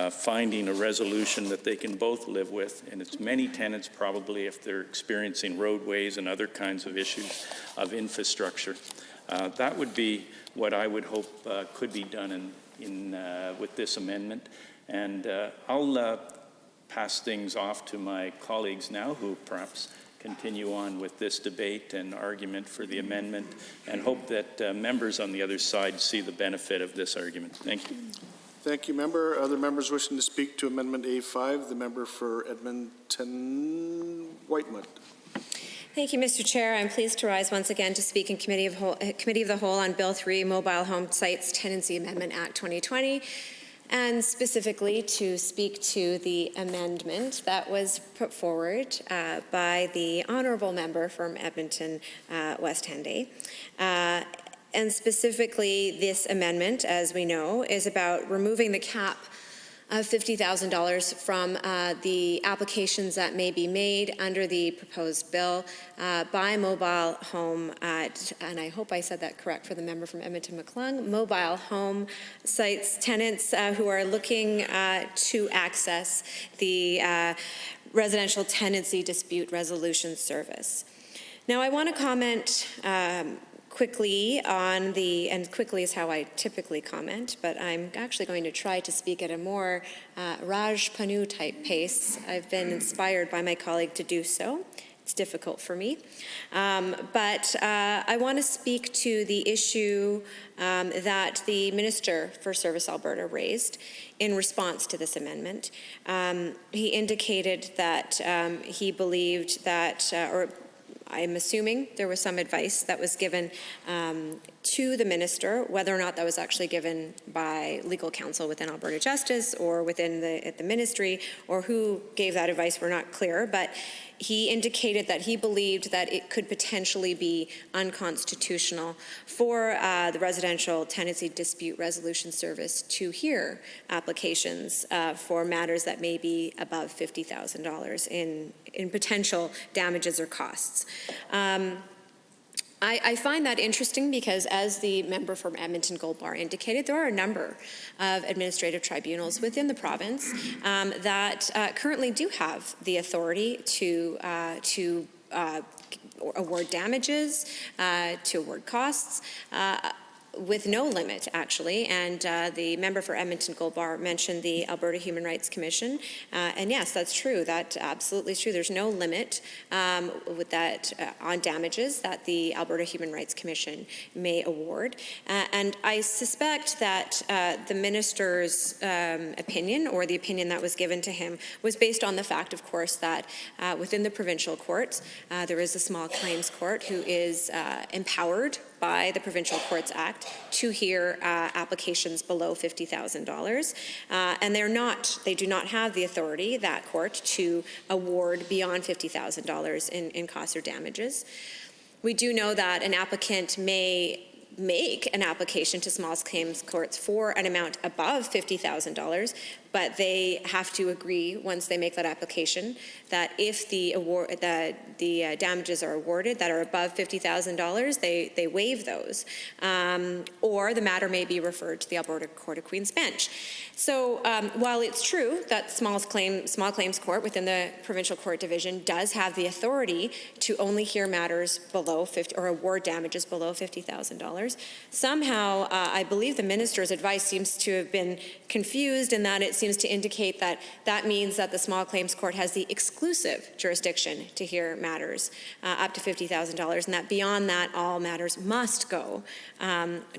finding a resolution that they can both live with. And it's many tenants probably if they're experiencing roadways and other kinds of issues of infrastructure. That would be what I would hope could be done with this amendment. And I'll pass things off to my colleagues now who perhaps continue on with this debate and argument for the amendment, and hope that members on the other side see the benefit of this argument. Thank you. Thank you, member. Other members wishing to speak to Amendment A5, the member for Edmonton Whiteman. Thank you, Mr. Chair. I'm pleased to rise once again to speak in Committee of the Whole on Bill 3, Mobile Home Sites Tenancy Amendment Act 2020. And specifically to speak to the amendment that was put forward by the honourable member from Edmonton West Henday. And specifically, this amendment, as we know, is about removing the cap of $50,000 from the applications that may be made under the proposed bill by mobile home, and I hope I said that correct for the member from Edmonton-McClung, mobile home sites tenants who are looking to access the residential tenancy dispute resolution service. Now, I want to comment quickly on and quickly is how I typically comment, but I'm actually going to try to speak at a more Raj Panu type pace. I've been inspired by my colleague to do so. It's difficult for me. But I want to speak to the issue that the Minister for Service Alberta raised in response to this amendment. He indicated that he believed that, or I'm assuming there was some advice that was given to the minister, whether or not that was actually given by legal counsel within Alberta Justice or within the ministry, or who gave that advice, we're not clear, but he indicated that he believed that it could potentially be unconstitutional for the Residential Tenancy Dispute Resolution Service to hear applications for matters that may be above $50,000 in potential damages or costs. I find that interesting because, as the member from Edmonton Gold Bar indicated, there are a number of administrative tribunals within the province that currently do have the authority to award damages, to award costs, with no limit, actually. And the member for Edmonton Gold Bar mentioned the Alberta Human Rights Commission. And yes, that's true. That absolutely is true. There's no limit with that on damages that the Alberta Human Rights Commission may award. And I suspect that the minister's opinion, or the opinion that was given to him, was based on the fact, of course, that within the provincial courts, there is a small claims court who is empowered by the Provincial Courts Act to hear applications below $50,000. And they do not have the authority, that court, to award beyond $50,000 in costs or damages. We do know that an applicant may make an application to small claims courts for an amount above $50,000, but they have to agree once they make that application that if the damages are awarded that are above $50,000, they waive those, or the matter may be referred to the Alberta Court of Queen's Bench. So while it's true that small claims court within the provincial court division does have the authority to only hear matters below 50 or award damages below $50,000, somehow I believe the minister's advice seems to have been confused in that it seems to indicate that that means that the small claims court has the exclusive jurisdiction to hear matters up to $50,000, and that beyond that all matters must go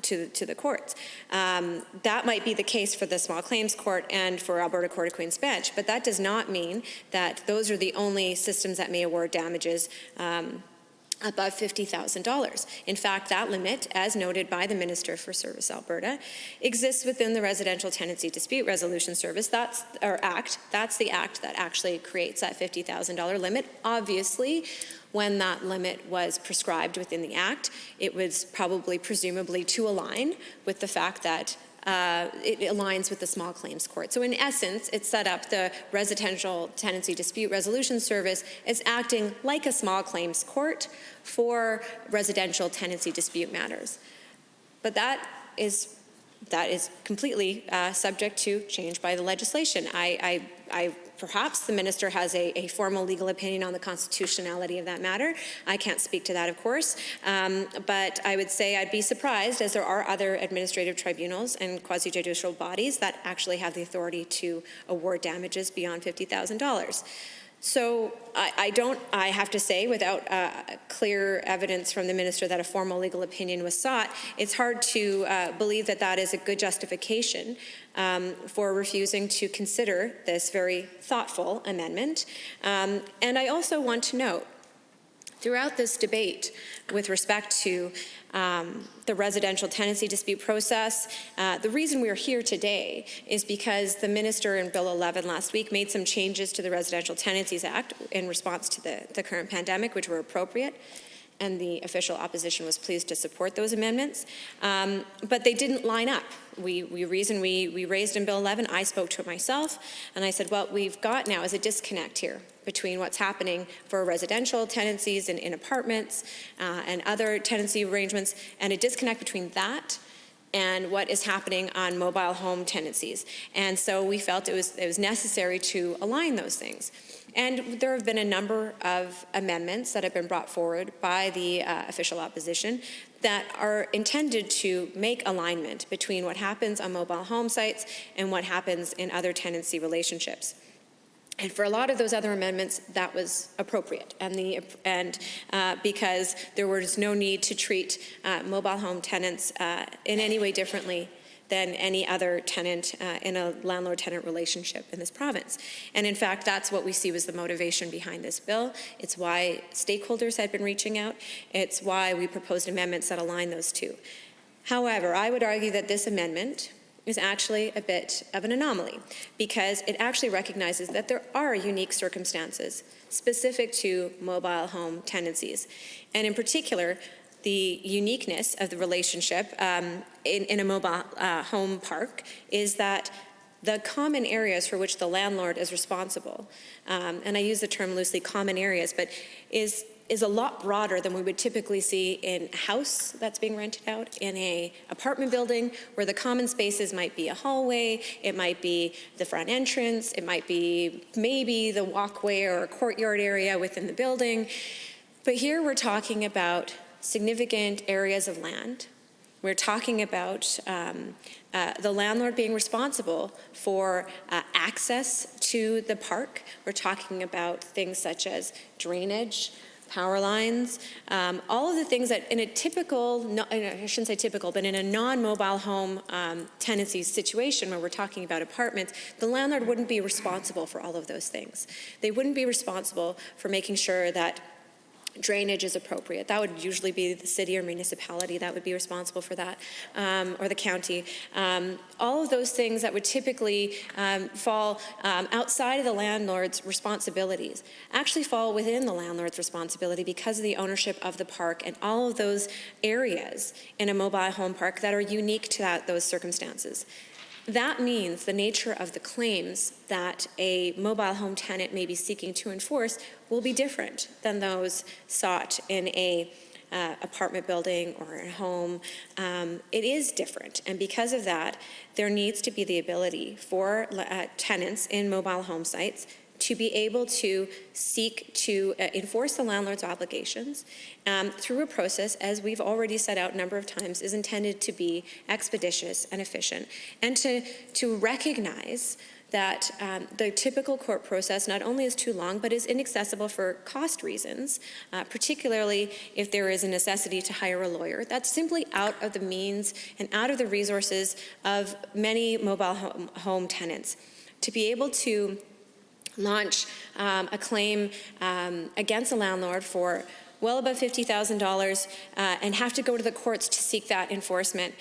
to the courts. That might be the case for the small claims court and for Alberta Court of Queen's Bench, but that does not mean that those are the only systems that may award damages above $50,000. In fact, that limit, as noted by the Minister for Service Alberta, exists within the Residential Tenancy Dispute Resolution Service. That's the act that actually creates that $50,000 limit. Obviously, when that limit was prescribed within the act, it was probably presumably to align with the fact that it aligns with the small claims court. So in essence, it set up the Residential Tenancy Dispute Resolution Service as acting like a small claims court for residential tenancy dispute matters. But that is completely subject to change by the legislation. Perhaps the minister has a formal legal opinion on the constitutionality of that matter. I can't speak to that, of course, but I would say I'd be surprised, as there are other administrative tribunals and quasi-judicial bodies that actually have the authority to award damages beyond $50,000. So I have to say, without clear evidence from the minister that a formal legal opinion was sought, it's hard to believe that that is a good justification for refusing to consider this very thoughtful amendment. And I also want to note, throughout this debate with respect to the residential tenancy dispute process, the reason we're here today is because the minister in Bill 11 last week made some changes to the Residential Tenancies Act in response to the current pandemic, which were appropriate, and the official opposition was pleased to support those amendments, but they didn't line up. We raised in Bill 11, I spoke to it myself, and I said, what we've got now is a disconnect here between what's happening for residential tenancies in apartments and other tenancy arrangements, and a disconnect between that and what is happening on mobile home tenancies. And so we felt it was necessary to align those things. And there have been a number of amendments that have been brought forward by the official opposition that are intended to make alignment between what happens on mobile home sites and what happens in other tenancy relationships. And for a lot of those other amendments, that was appropriate, and because there was no need to treat mobile home tenants in any way differently than any other tenant in a landlord-tenant relationship in this province. And in fact, that's what we see was the motivation behind this bill. It's why stakeholders had been reaching out. It's why we proposed amendments that align those two. However, I would argue that this amendment is actually a bit of an anomaly, because it actually recognizes that there are unique circumstances specific to mobile home tenancies. And in particular, the uniqueness of the relationship in a mobile home park is that the common areas for which the landlord is responsible, and I use the term loosely, common areas, but is a lot broader than we would typically see in a house that's being rented out, in a apartment building where the common spaces might be a hallway, it might be the front entrance, it might be maybe the walkway or a courtyard area within the building. But here we're talking about significant areas of land. We're talking about the landlord being responsible for access to the park. We're talking about things such as drainage, power lines, all of the things that in a typical, I shouldn't say typical, but in a non-mobile home tenancy situation where we're talking about apartments, the landlord wouldn't be responsible for all of those things. They wouldn't be responsible for making sure that drainage is appropriate. That would usually be the city or municipality that would be responsible for that, or the county. All of those things that would typically fall outside of the landlord's responsibilities actually fall within the landlord's responsibility because of the ownership of the park and all of those areas in a mobile home park that are unique to those circumstances. that means the nature of the claims that a mobile home tenant may be seeking to enforce will be different than those sought in a apartment building or a home. It is different, and because of that, there needs to be the ability for tenants in mobile home sites to be able to seek to enforce the landlord's obligations through a process, as we've already set out a number of times, is intended to be expeditious and efficient, and to recognize that the typical court process not only is too long, but is inaccessible for cost reasons, particularly if there is a necessity to hire a lawyer. That's simply out of the means and out of the resources of many mobile home tenants. To be able to launch a claim against a landlord for well above $50,000 and have to go to the courts to seek that enforcement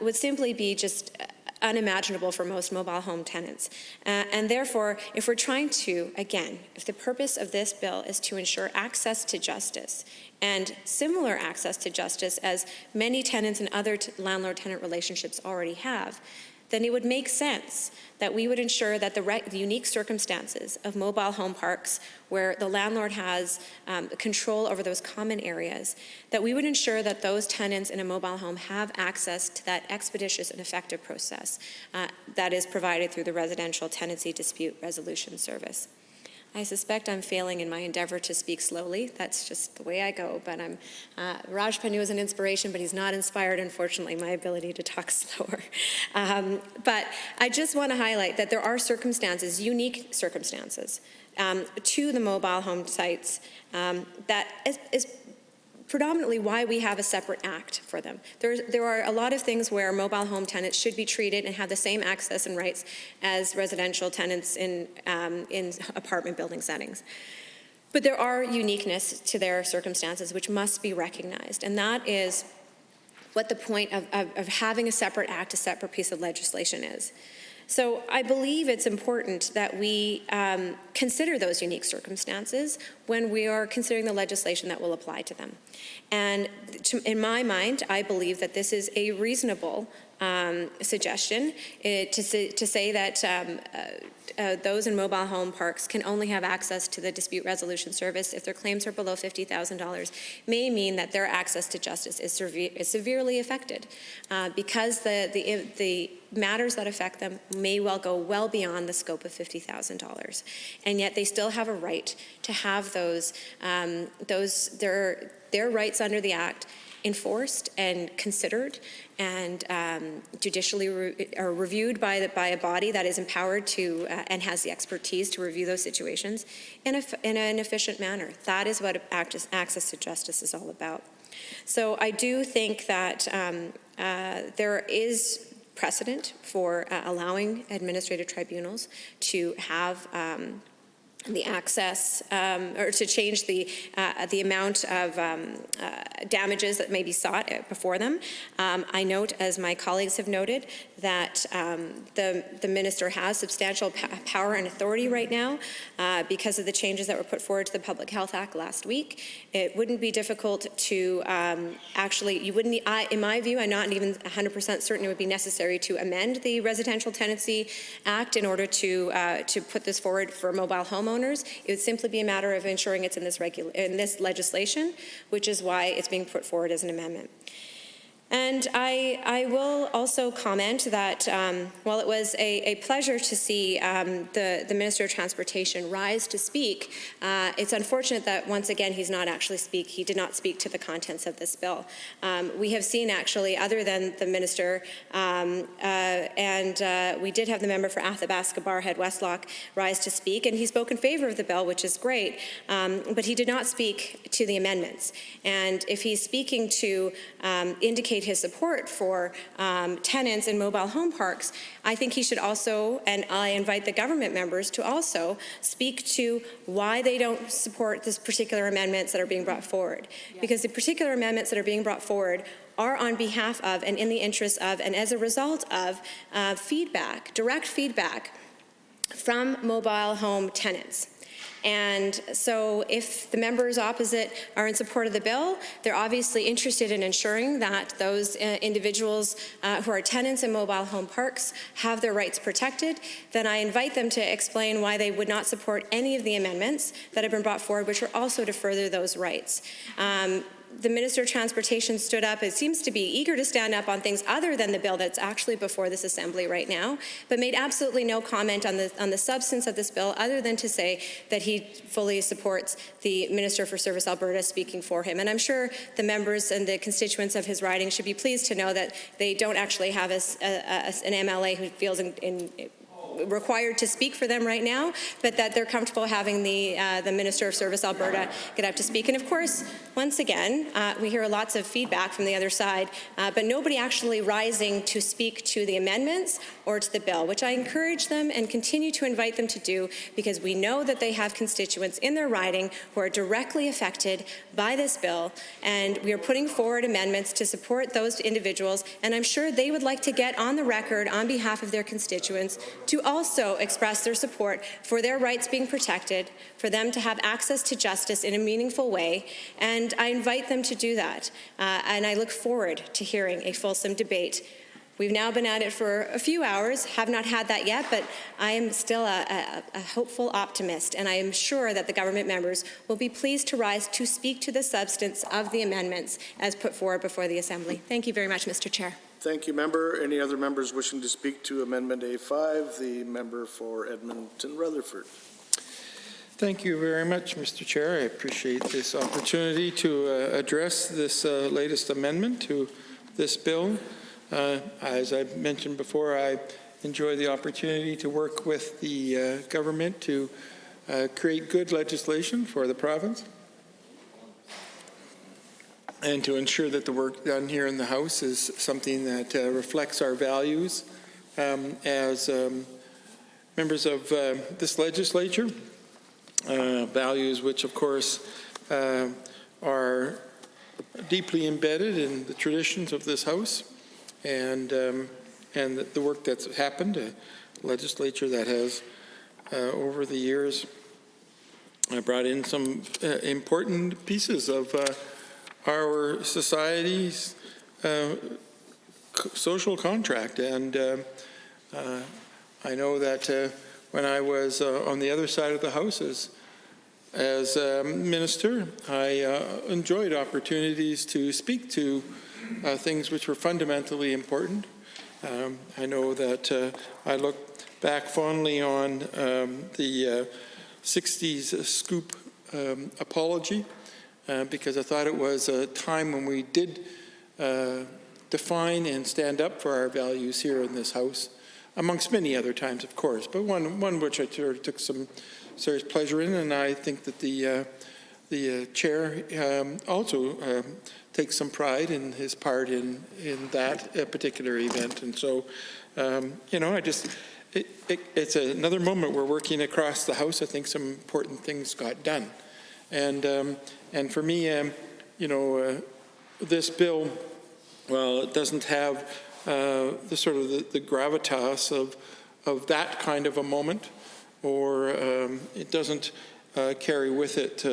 would simply be just unimaginable for most mobile home tenants. And therefore, if we're trying to, again, if the purpose of this bill is to ensure access to justice and similar access to justice as many tenants and other landlord-tenant relationships already have, then it would make sense that we would ensure that the unique circumstances of mobile home parks where the landlord has control over those common areas, that we would ensure that those tenants in a mobile home have access to that expeditious and effective process that is provided through the Residential Tenancy Dispute Resolution Service. I suspect I'm failing in my endeavor to speak slowly. That's just the way I go. But Raj Panu is an inspiration, but he's not inspired, unfortunately, my ability to talk slower. But I just want to highlight that there are circumstances, unique circumstances, to the mobile home sites that is predominantly why we have a separate act for them. There are a lot of things where mobile home tenants should be treated and have the same access and rights as residential tenants in apartment building settings. But there are uniqueness to their circumstances which must be recognized, and that is what the point of having a separate act, a separate piece of legislation is. So I believe it's important that we consider those unique circumstances when we are considering the legislation that will apply to them. And in my mind, I believe that this is a reasonable suggestion to say that those in mobile home parks can only have access to the dispute resolution service if their claims are below $50,000 may mean that their access to justice is severely affected because the matters that affect them may well go well beyond the scope of $50,000, and yet they still have a right to have their rights under the Act enforced and considered and judicially reviewed by a body that is empowered to and has the expertise to review those situations in an efficient manner. That is what access to justice is all about. So I do think that there is precedent for allowing administrative tribunals to have the access or to change the amount of damages that may be sought before them. I note, as my colleagues have noted, that the minister has substantial power and authority right now because of the changes that were put forward to the Public Health Act last week. It wouldn't be difficult to in my view, I'm not even 100% certain it would be necessary to amend the Residential Tenancy Act in order to put this forward for mobile homeowners. It would simply be a matter of ensuring it's in this legislation, which is why it's being put forward as an amendment. And I will also comment that while it was a pleasure to see the Minister of Transportation rise to speak, it's unfortunate that once again he did not speak to the contents of this bill. We have seen actually, other than the Minister, and we did have the member for Athabasca Barhead Westlock rise to speak, and he spoke in favor of the bill, which is great, but he did not speak to the amendments. And if he's speaking to indicate his support for tenants in mobile home parks, I think he should also, and I invite the government members to also speak to why they don't support this particular amendments that are being brought forward. Because the particular amendments that are being brought forward are on behalf of and in the interest of and as a result of direct feedback from mobile home tenants. And so if the members opposite are in support of the bill, they're obviously interested in ensuring that those individuals who are tenants in mobile home parks have their rights protected. Then I invite them to explain why they would not support any of the amendments that have been brought forward, which are also to further those rights. The Minister of Transportation stood up. It seems to be eager to stand up on things other than the bill that's actually before this Assembly right now, but made absolutely no comment on the substance of this bill other than to say that he fully supports the Minister for Service Alberta speaking for him. And I'm sure the members and the constituents of his riding should be pleased to know that they don't actually have an MLA who feels required to speak for them right now, but that they're comfortable having the Minister of Service Alberta get up to speak. And of course, once again, we hear lots of feedback from the other side, but nobody actually rising to speak to the amendments or to the bill, which I encourage them and continue to invite them to do, because we know that they have constituents in their riding who are directly affected by this bill, and we are putting forward amendments to support those individuals, and I'm sure they would like to get on the record on behalf of their constituents to also express their support for their rights being protected, for them to have access to justice in a meaningful way, and I invite them to do that. And I look forward to hearing a fulsome debate. We've now been at it for a few hours, have not had that yet, but I am still a hopeful optimist, and I am sure that the government members will be pleased to rise to speak to the substance of the amendments as put forward before the Assembly. Thank you very much, Mr. Chair. Thank you, member. Any other members wishing to speak to Amendment A5? The member for Edmonton Rutherford. Thank you very much, Mr. Chair. I appreciate this opportunity to address this latest amendment to this bill. As I mentioned before, I enjoy the opportunity to work with the government to create good legislation for the province and to ensure that the work done here in the House is something that reflects our values as members of this legislature, values which, of course, are deeply embedded in the traditions of this House and the work that's happened, a legislature that has, over the years, brought in some important pieces of our society's social contract. And I know that when I was on the other side of the House as minister, I enjoyed opportunities to speak to things which were fundamentally important. I know that I look back fondly on the 60s scoop apology, because I thought it was a time when we did define and stand up for our values here in this House, amongst many other times, of course, but one which I took some serious pleasure in, and I think that the chair also takes some pride in his part in that particular event. And so, it's another moment we're working across the House. I think some important things got done. And for me, this bill, well, it doesn't have the gravitas of that kind of a moment, or it doesn't carry with it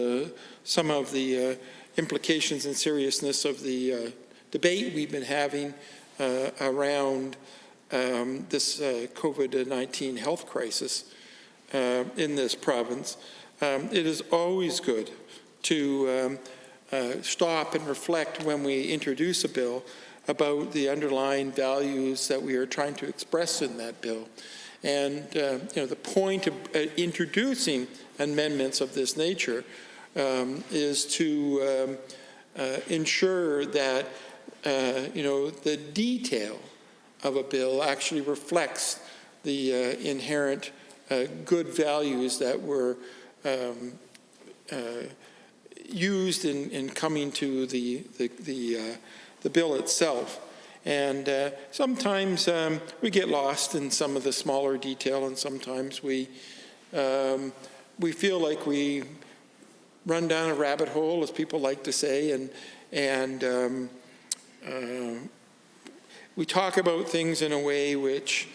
some of the implications and seriousness of the debate we've been having around this COVID-19 health crisis in this province. It is always good to stop and reflect when we introduce a bill about the underlying values that we are trying to express in that bill. And the point of introducing amendments of this nature is to ensure that the detail of a bill actually reflects the inherent good values that were used in coming to the bill itself. And sometimes we get lost in some of the smaller detail, and sometimes we feel like we run down a rabbit hole, as people like to say, and we talk about things in a way which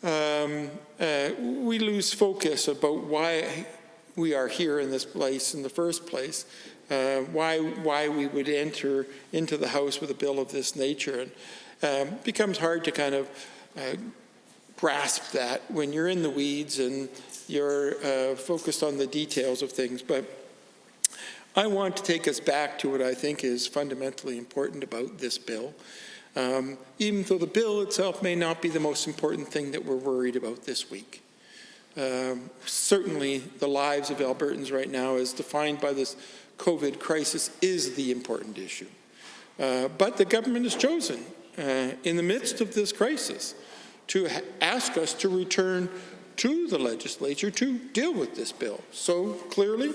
we lose focus about why we are here in this place in the first place, why we would enter into the House with a bill of this nature. And it becomes hard to kind of grasp that when you're in the weeds and you're focused on the details of things. But I want to take us back to what I think is fundamentally important about this bill. Even though the bill itself may not be the most important thing that we're worried about this week. Certainly the lives of Albertans right now, as defined by this COVID crisis, is the important issue. But the government has chosen, in the midst of this crisis, to ask us to return to the legislature to deal with this bill. So clearly,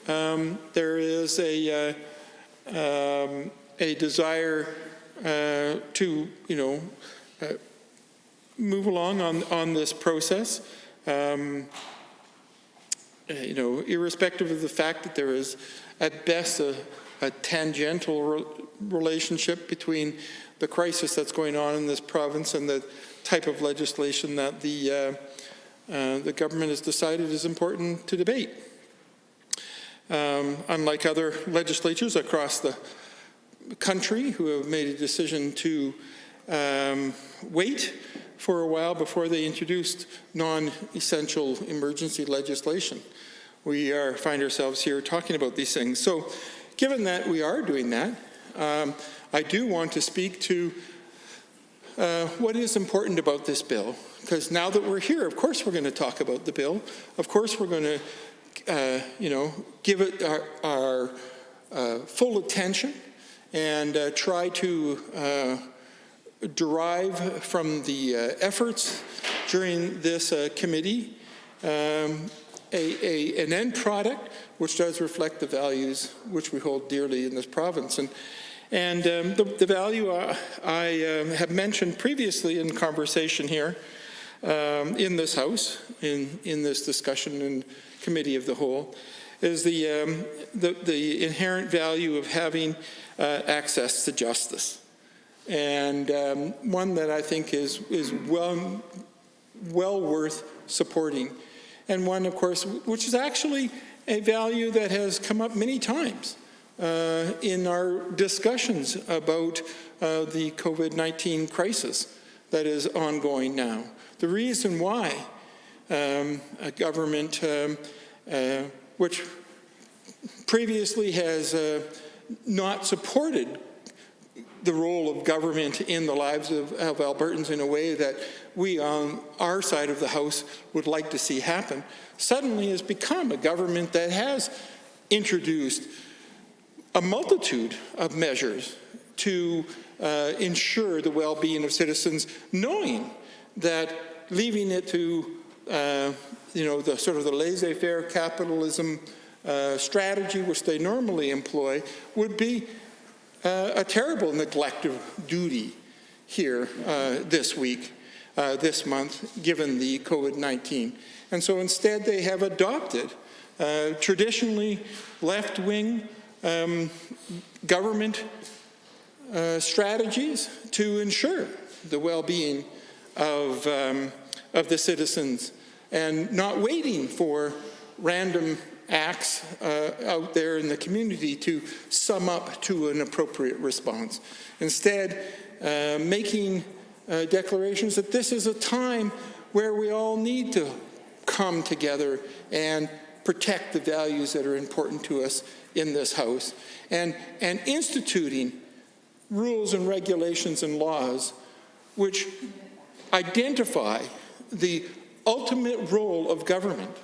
there is a desire to, move along on this process. Irrespective of the fact that there is, at best, a tangential relationship between the crisis that's going on in this province and the type of legislation that the government has decided is important to debate. Unlike other legislatures across the country who have made a decision to wait for a while before they introduced non-essential emergency legislation, we find ourselves here talking about these things. So given that we are doing that, I do want to speak to what is important about this bill, because now that we're here, of course we're going to talk about the bill. Of course we're going to, give it our full attention and try to derive from the efforts during this committee an end product which does reflect the values which we hold dearly in this province. And the value I have mentioned previously in conversation here in this House, in this discussion in Committee of the Whole, is the inherent value of having access to justice. And one that I think is well worth supporting. And one, of course, which is actually a value that has come up many times in our discussions about the COVID-19 crisis that is ongoing now. The reason why a government which previously has not supported the role of government in the lives of Albertans in a way that we on our side of the House would like to see happen, suddenly has become a government that has introduced a multitude of measures to ensure the well-being of citizens, knowing that leaving it to the sort of the laissez-faire capitalism strategy which they normally employ would be a terrible neglect of duty here this week, this month, given the COVID-19. And so instead they have adopted traditionally left-wing government strategies to ensure the well-being of the citizens, and not waiting for random acts out there in the community to sum up to an appropriate response. Instead, making declarations that this is a time where we all need to come together and protect the values that are important to us in this House, and instituting rules and regulations and laws which identify the ultimate role of government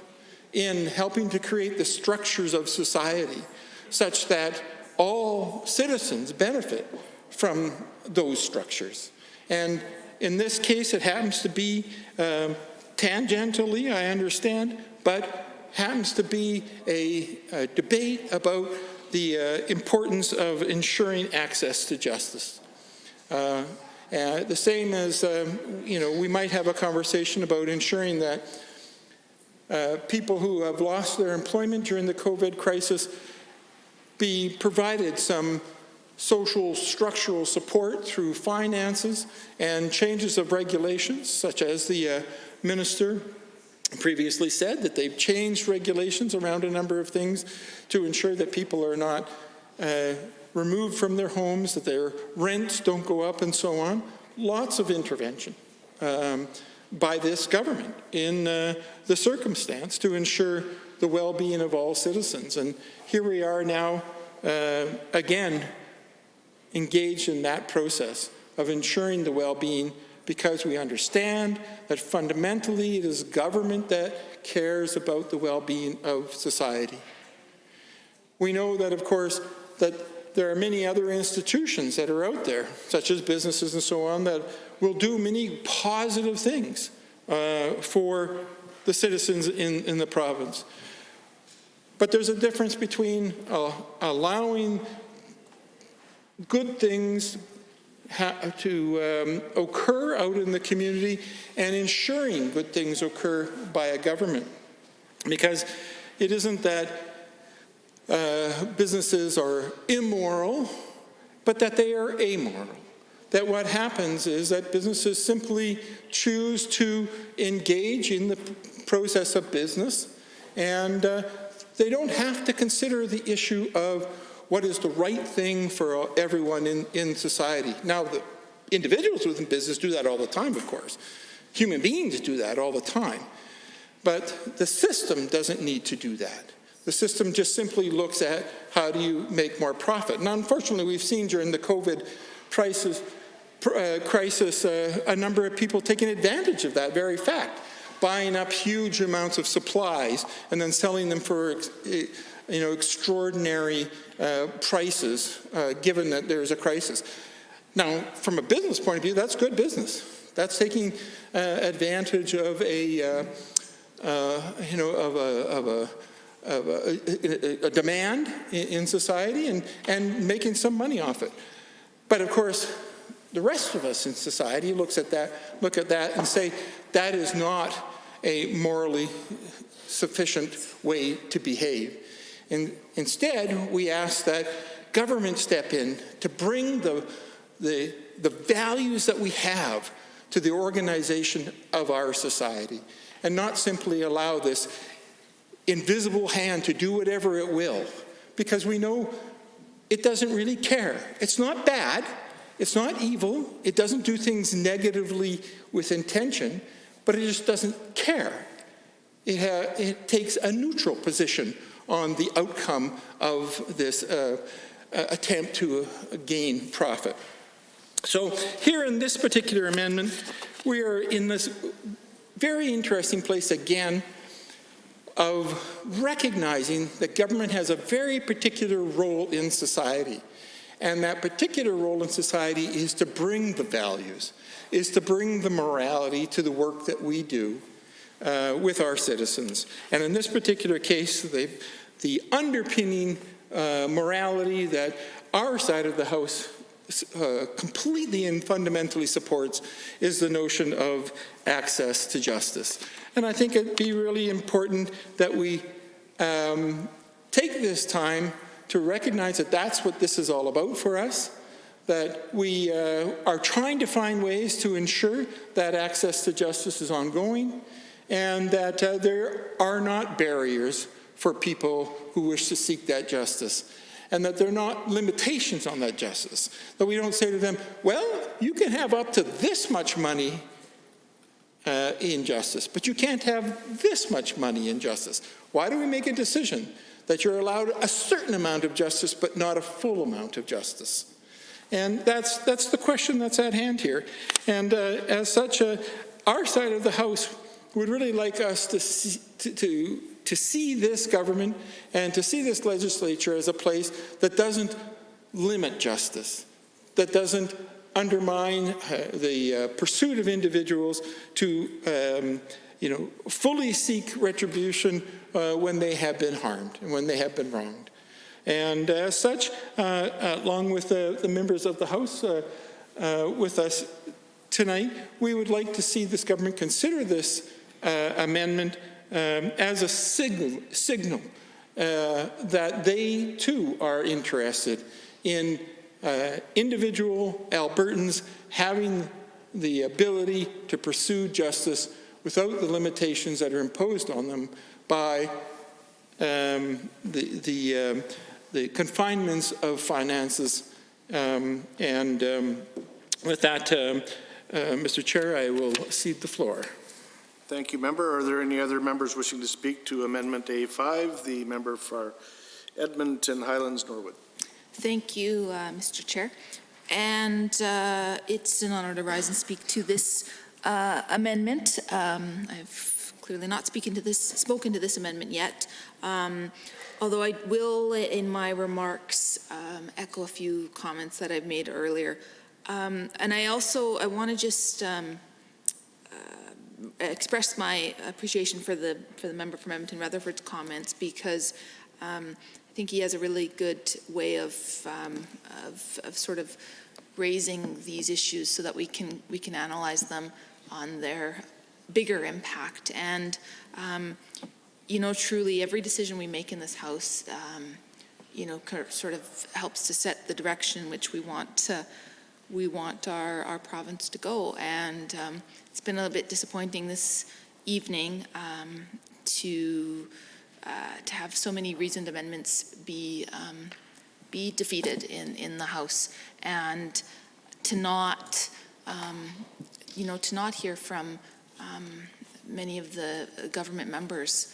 in helping to create the structures of society such that all citizens benefit from those structures. And in this case, it happens to be tangentially, I understand, but happens to be a debate about the importance of ensuring access to justice. The same as, we might have a conversation about ensuring that people who have lost their employment during the COVID crisis be provided some social structural support through finances and changes of regulations, such as the minister previously said that they've changed regulations around a number of things to ensure that people are not removed from their homes, that their rents don't go up and so on. Lots of intervention by this government in the circumstance to ensure the well-being of all citizens. And here we are now, again, engaged in that process of ensuring the well-being, because we understand that fundamentally it is government that cares about the well-being of society. We know that, of course, that there are many other institutions that are out there, such as businesses and so on, that will do many positive things for the citizens in the province. But there's a difference between allowing good things to occur out in the community and ensuring good things occur by a government. Because it isn't that businesses are immoral, but that they are amoral. That what happens is that businesses simply choose to engage in the process of business, and they don't have to consider the issue of what is the right thing for everyone in society. Now, the individuals within business do that all the time, of course. Human beings do that all the time. But the system doesn't need to do that. The system just simply looks at how do you make more profit. Now, unfortunately, we've seen during the COVID crisis a number of people taking advantage of that very fact, buying up huge amounts of supplies and then selling them for extraordinary prices, given that there's a crisis. Now, from a business point of view, that's good business. That's taking advantage of a demand in society and making some money off it. But of course, the rest of us in society look at that and say that is not a morally sufficient way to behave. And instead, we ask that government step in to bring the values that we have to the organization of our society, and not simply allow this invisible hand to do whatever it will, because we know it doesn't really care. It's not bad, it's not evil, it doesn't do things negatively with intention, but it just doesn't care. It takes a neutral position on the outcome of this attempt to gain profit. So here in this particular amendment, we are in this very interesting place again of recognizing that government has a very particular role in society. And that particular role in society is to bring the values, is to bring the morality to the work that we do with our citizens. And in this particular case, the underpinning morality that our side of the House completely and fundamentally supports is the notion of access to justice. And I think it'd be really important that we take this time to recognize that that's what this is all about for us, that we are trying to find ways to ensure that access to justice is ongoing, and that there are not barriers for people who wish to seek that justice, and that there are not limitations on that justice. That we don't say to them, well, you can have up to this much money in justice, but you can't have this much money in justice. Why do we make a decision that you're allowed a certain amount of justice but not a full amount of justice? And that's the question that's at hand here. And as such, our side of the House would really like us to see this government and to see this legislature as a place that doesn't limit justice, that doesn't undermine the pursuit of individuals to fully seek retribution when they have been harmed and when they have been wronged. And as such, along with the members of the House with us tonight, we would like to see this government consider this amendment as a signal that they too are interested in individual Albertans having the ability to pursue justice without the limitations that are imposed on them by the confinements of finances. With that, Mr. Chair, I will cede the floor. Thank you, member. Are there any other members wishing to speak to Amendment A5? The member for Edmonton Highlands Norwood. Thank you, Mr. Chair. And it's an honor to rise and speak to this amendment. I've clearly not spoken to this amendment yet, although I will, in my remarks, echo a few comments that I've made earlier. And I want to just express my appreciation for the member from Edmonton Rutherford's comments, because I think he has a really good way of sort of raising these issues so that we can analyze them on their bigger impact. And truly every decision we make in this House sort of helps to set the direction in which we want our province to go. And it's been a little bit disappointing this evening to have so many reasoned amendments be defeated in the House, and to not hear from many of the government members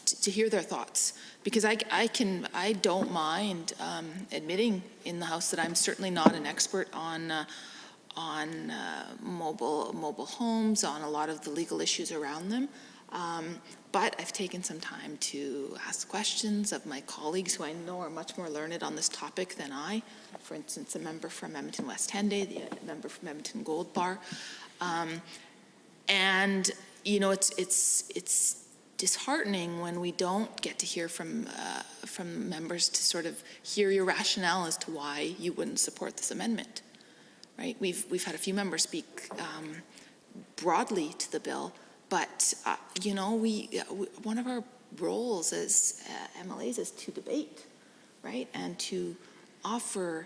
to hear their thoughts, because I don't mind admitting in the House that I'm certainly not an expert on mobile homes, on a lot of the legal issues around them. But I've taken some time to ask questions of my colleagues who I know are much more learned on this topic than I. For instance, a member from Edmonton West Henday, the member from Edmonton Gold Bar. It's disheartening when we don't get to hear from members to sort of hear your rationale as to why you wouldn't support this amendment. Right? We've had a few members speak broadly to the bill, but one of our roles as MLAs is to debate, right, and to offer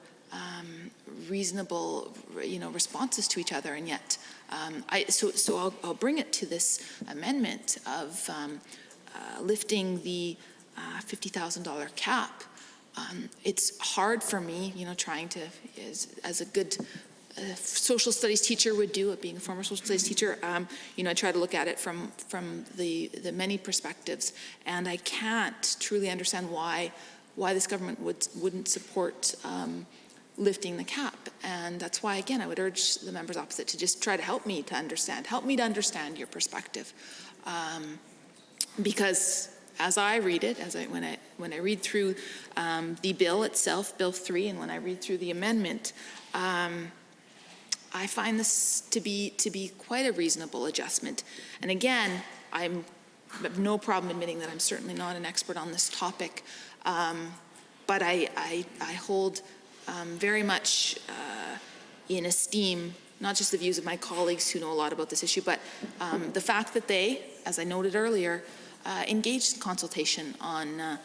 reasonable, responses to each other. And yet, I'll bring it to this amendment of lifting the $50,000 cap. It's hard for me, trying to, as a good social studies teacher would do, being a former social studies teacher, I try to look at it from the many perspectives, and I can't truly understand why this government wouldn't support lifting the cap. And that's why, again, I would urge the members opposite to just try to help me to understand your perspective, because as I read it, when I read through the bill itself, Bill 3, and when I read through the amendment, I find this to be quite a reasonable adjustment. And again, I have no problem admitting that I'm certainly not an expert on this topic, but I hold very much in esteem not just the views of my colleagues who know a lot about this issue, but the fact that they, as I noted earlier, engaged in consultation on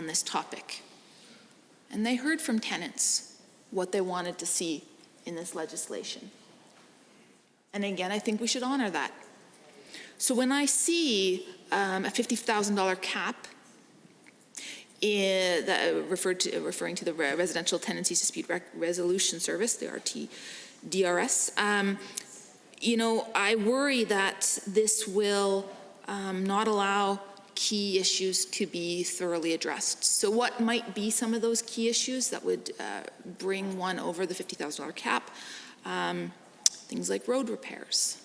this topic. And they heard from tenants what they wanted to see in this legislation. And again, I think we should honor that. So when I see a $50,000 cap referring to the Residential Tenancies Dispute Resolution Service, the RTDRS, I worry that this will not allow key issues to be thoroughly addressed. So what might be some of those key issues that would bring one over the $50,000 cap? Things like road repairs,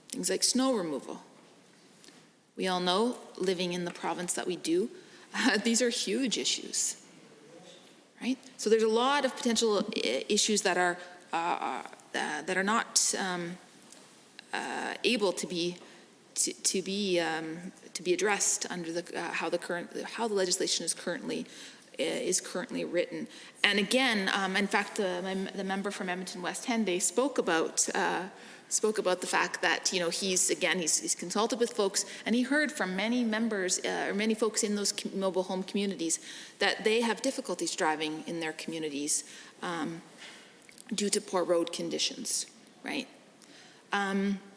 things like snow removal. We all know, living in the province that we do, these are huge issues, right? So there's a lot of potential issues that are not able to be addressed under how the legislation is currently written. And again, in fact, the member from Edmonton West Henday spoke about the fact that he's consulted with folks, and he heard from many members or many folks in those mobile home communities that they have difficulties driving in their communities due to poor road conditions, right?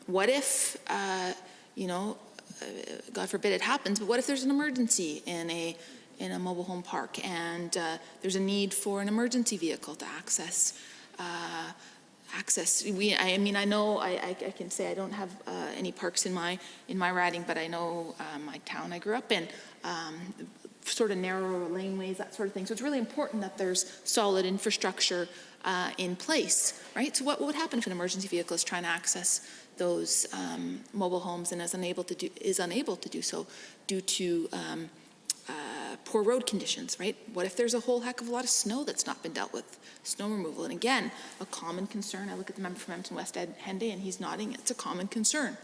what if, God forbid it happens, but what if there's an emergency in a mobile home park and there's a need for an emergency vehicle to access. I know I can say I don't have any parks in my riding, but I know my town I grew up in, sort of narrow laneways, that sort of thing. So it's really important that there's solid infrastructure in place, right? So what would happen if an emergency vehicle is trying to access those mobile homes and is unable to do so due to poor road conditions, right? What if there's a whole heck of a lot of snow that's not been dealt with? Snow removal, and again, a common concern. I look at the member from Edmonton West, Ed Henday, and he's nodding. It's a common concern.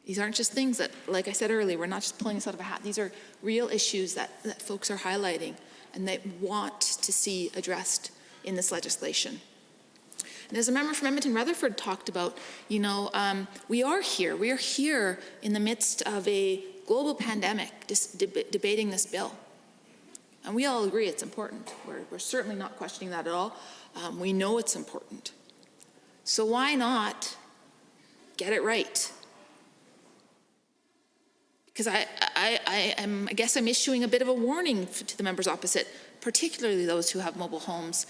These aren't just things that, like I said earlier, we're not just pulling this out of a hat. These are real issues that folks are highlighting and they want to see addressed in this legislation. And as a member from Edmonton Rutherford talked about, we are here in the midst of a global pandemic, debating this bill. And we all agree it's important. We're certainly not questioning that at all. We know it's important. So why not get it right? Because I guess I'm issuing a bit of a warning to the members opposite, particularly those who have mobile homes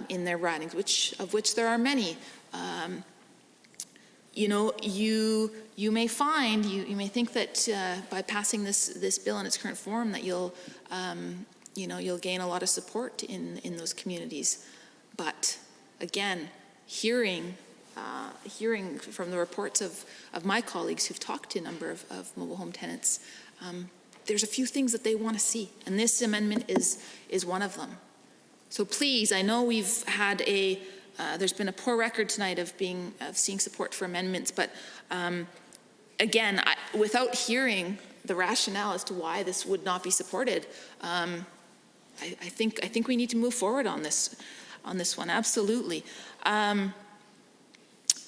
in their ridings, of which there are many. You may find, you may think that by passing this bill in its current form that you'll gain a lot of support in those communities. But again, hearing from the reports of my colleagues who've talked to a number of mobile home tenants, there's a few things that they want to see, and this amendment is one of them. So please, I know we've had there's been a poor record tonight of seeing support for amendments, but again, without hearing the rationale as to why this would not be supported, I think we need to move forward on this one, absolutely.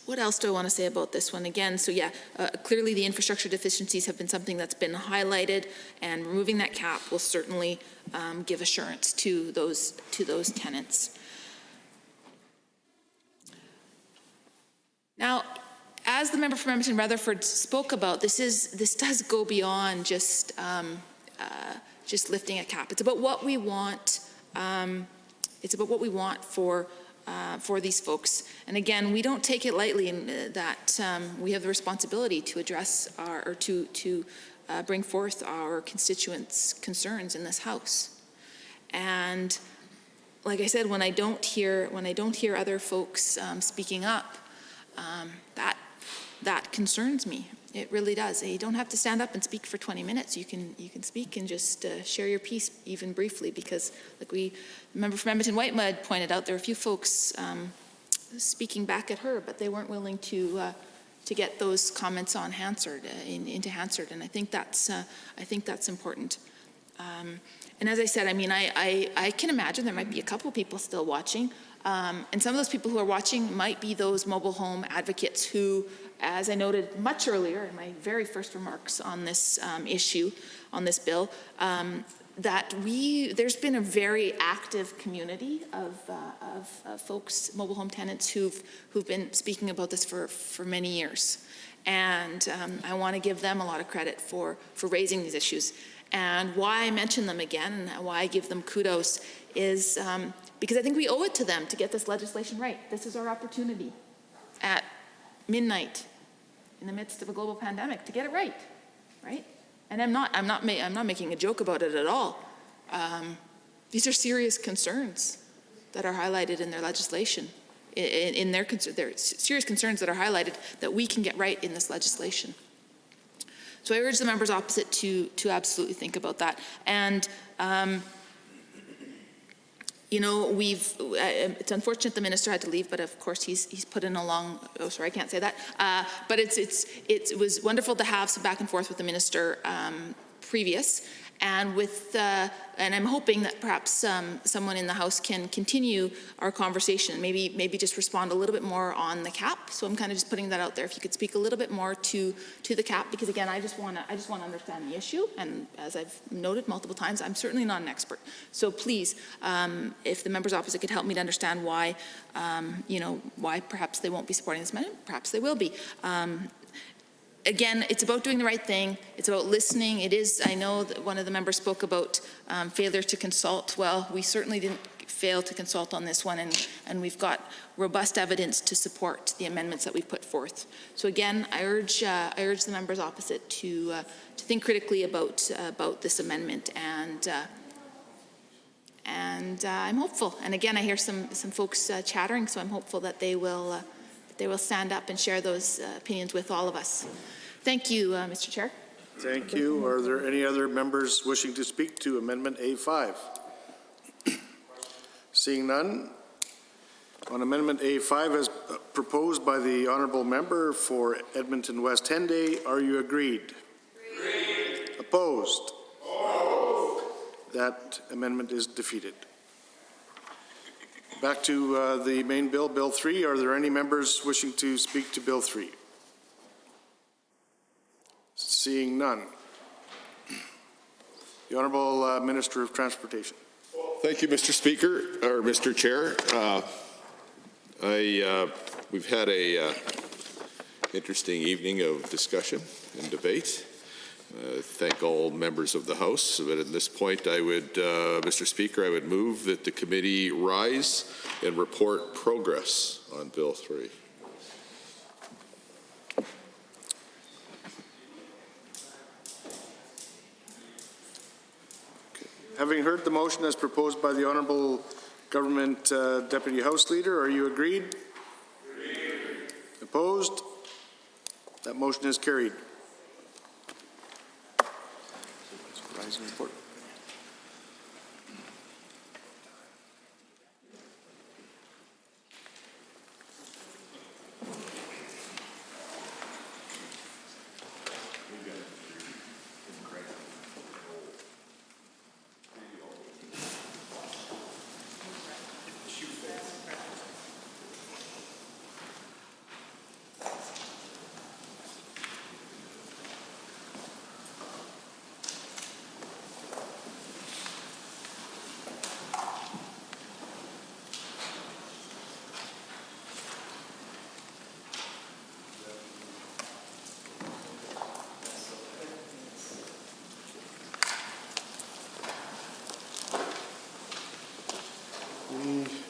What else do I want to say about this one? Again, so yeah, clearly the infrastructure deficiencies have been something that's been highlighted, and removing that cap will certainly give assurance to those tenants. Now, as the member from Edmonton Rutherford spoke about, this does go beyond just lifting a cap. It's about what we want. It's about what we want for these folks. And again, we don't take it lightly in that we have the responsibility to address to bring forth our constituents' concerns in this House. And like I said, when I don't hear other folks speaking up, that concerns me. It really does. You don't have to stand up and speak for 20 minutes. You can speak and just share your piece even briefly, because like the member from Edmonton Whitemud pointed out, there are a few folks speaking back at her, but they weren't willing to get those comments on Hansard into Hansard, and I think that's important. And as I said, I can imagine there might be a couple people still watching, and some of those people who are watching might be those mobile home advocates who, as I noted much earlier in my very first remarks on this issue, on this bill, there's been a very active community of folks, mobile home tenants, who've been speaking about this for many years. And I want to give them a lot of credit for raising these issues. And why I mention them again, and why I give them kudos, is because I think we owe it to them to get this legislation right. This is our opportunity at midnight in the midst of a global pandemic to get it right? And I'm not making a joke about it at all. These are serious concerns that are highlighted in their legislation. They're serious concerns that are highlighted that we can get right in this legislation. So I urge the members opposite to absolutely think about that. And it's unfortunate the minister had to leave, but of course he's put in a long. Oh, sorry, I can't say that. But it was wonderful to have some back and forth with the minister previous, And and I'm hoping that perhaps someone in the House can continue our conversation, maybe just respond a little bit more on the cap. So I'm kind of just putting that out there. If you could speak a little bit more to the cap, because again, I just want to understand the issue. And as I've noted multiple times, I'm certainly not an expert. So please, if the members opposite could help me to understand why, why perhaps they won't be supporting this amendment, perhaps they will be. Again, it's about doing the right thing. It's about listening. It is, I know that one of the members spoke about failure to consult. Well, we certainly didn't fail to consult on this one, and we've got robust evidence to support the amendments that we put forth. So again, I urge the members opposite to think critically about this amendment, and I'm hopeful. And again, I hear some folks chattering, so I'm hopeful that they will stand up and share those opinions with all of us. Thank you, Mr. Chair. Thank you. Are there any other members wishing to speak to Amendment A5? Seeing none, on Amendment A5 as proposed by the Honourable Member for Edmonton West Henday, are you agreed? Agreed. Opposed? Opposed. That amendment is defeated. Back to the main bill, Bill 3. Are there any members wishing to speak to Bill 3? Seeing none. The Honourable Minister of Transportation. Thank you, Mr. Speaker, or Mr. Chair. We've had a interesting evening of discussion and debate. Thank all members of the House. But at this point, I would, Mr. Speaker, I would move that the committee rise and report progress on Bill 3. Having heard the motion as proposed by the Honourable Government Deputy House Leader, are you agreed? Agreed. Opposed? That motion is carried. Rise and report.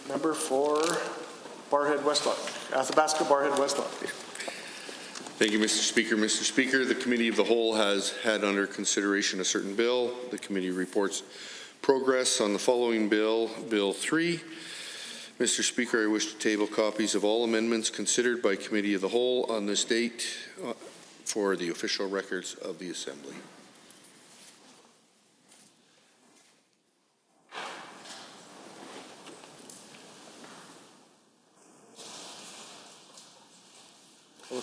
Member for Barrhead Westlock, Athabasca Barrhead Westlock. Thank you, Mr. Speaker. Mr. Speaker, the Committee of the Whole has had under consideration a certain bill. The committee reports progress on the following bill, Bill 3. Mr. Speaker, I wish to table copies of all amendments considered by Committee of the Whole on this date for the official records of the Assembly.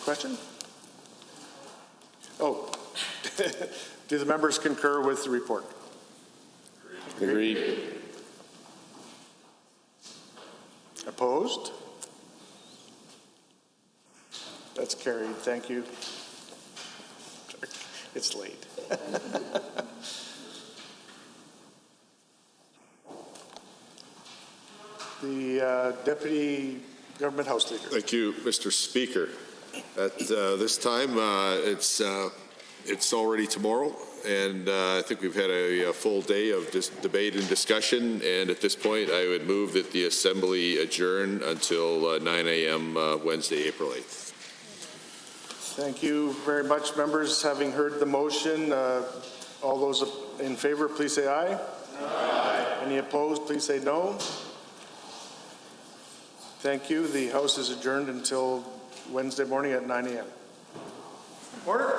Question? Oh, do the members concur with the report? Agreed. Opposed? That's carried. Thank you. It's late. The Deputy Government House Leader. Thank you, Mr. Speaker. At this time, it's already tomorrow, and I think we've had a full day of debate and discussion, and at this point, I would move that the Assembly adjourn until 9 a.m. Wednesday, April 8th. Thank you very much, members. Having heard the motion, all those in favor, please say aye. Aye. Any opposed, please say no. Thank you. The House is adjourned until Wednesday morning at 9 a.m. Order.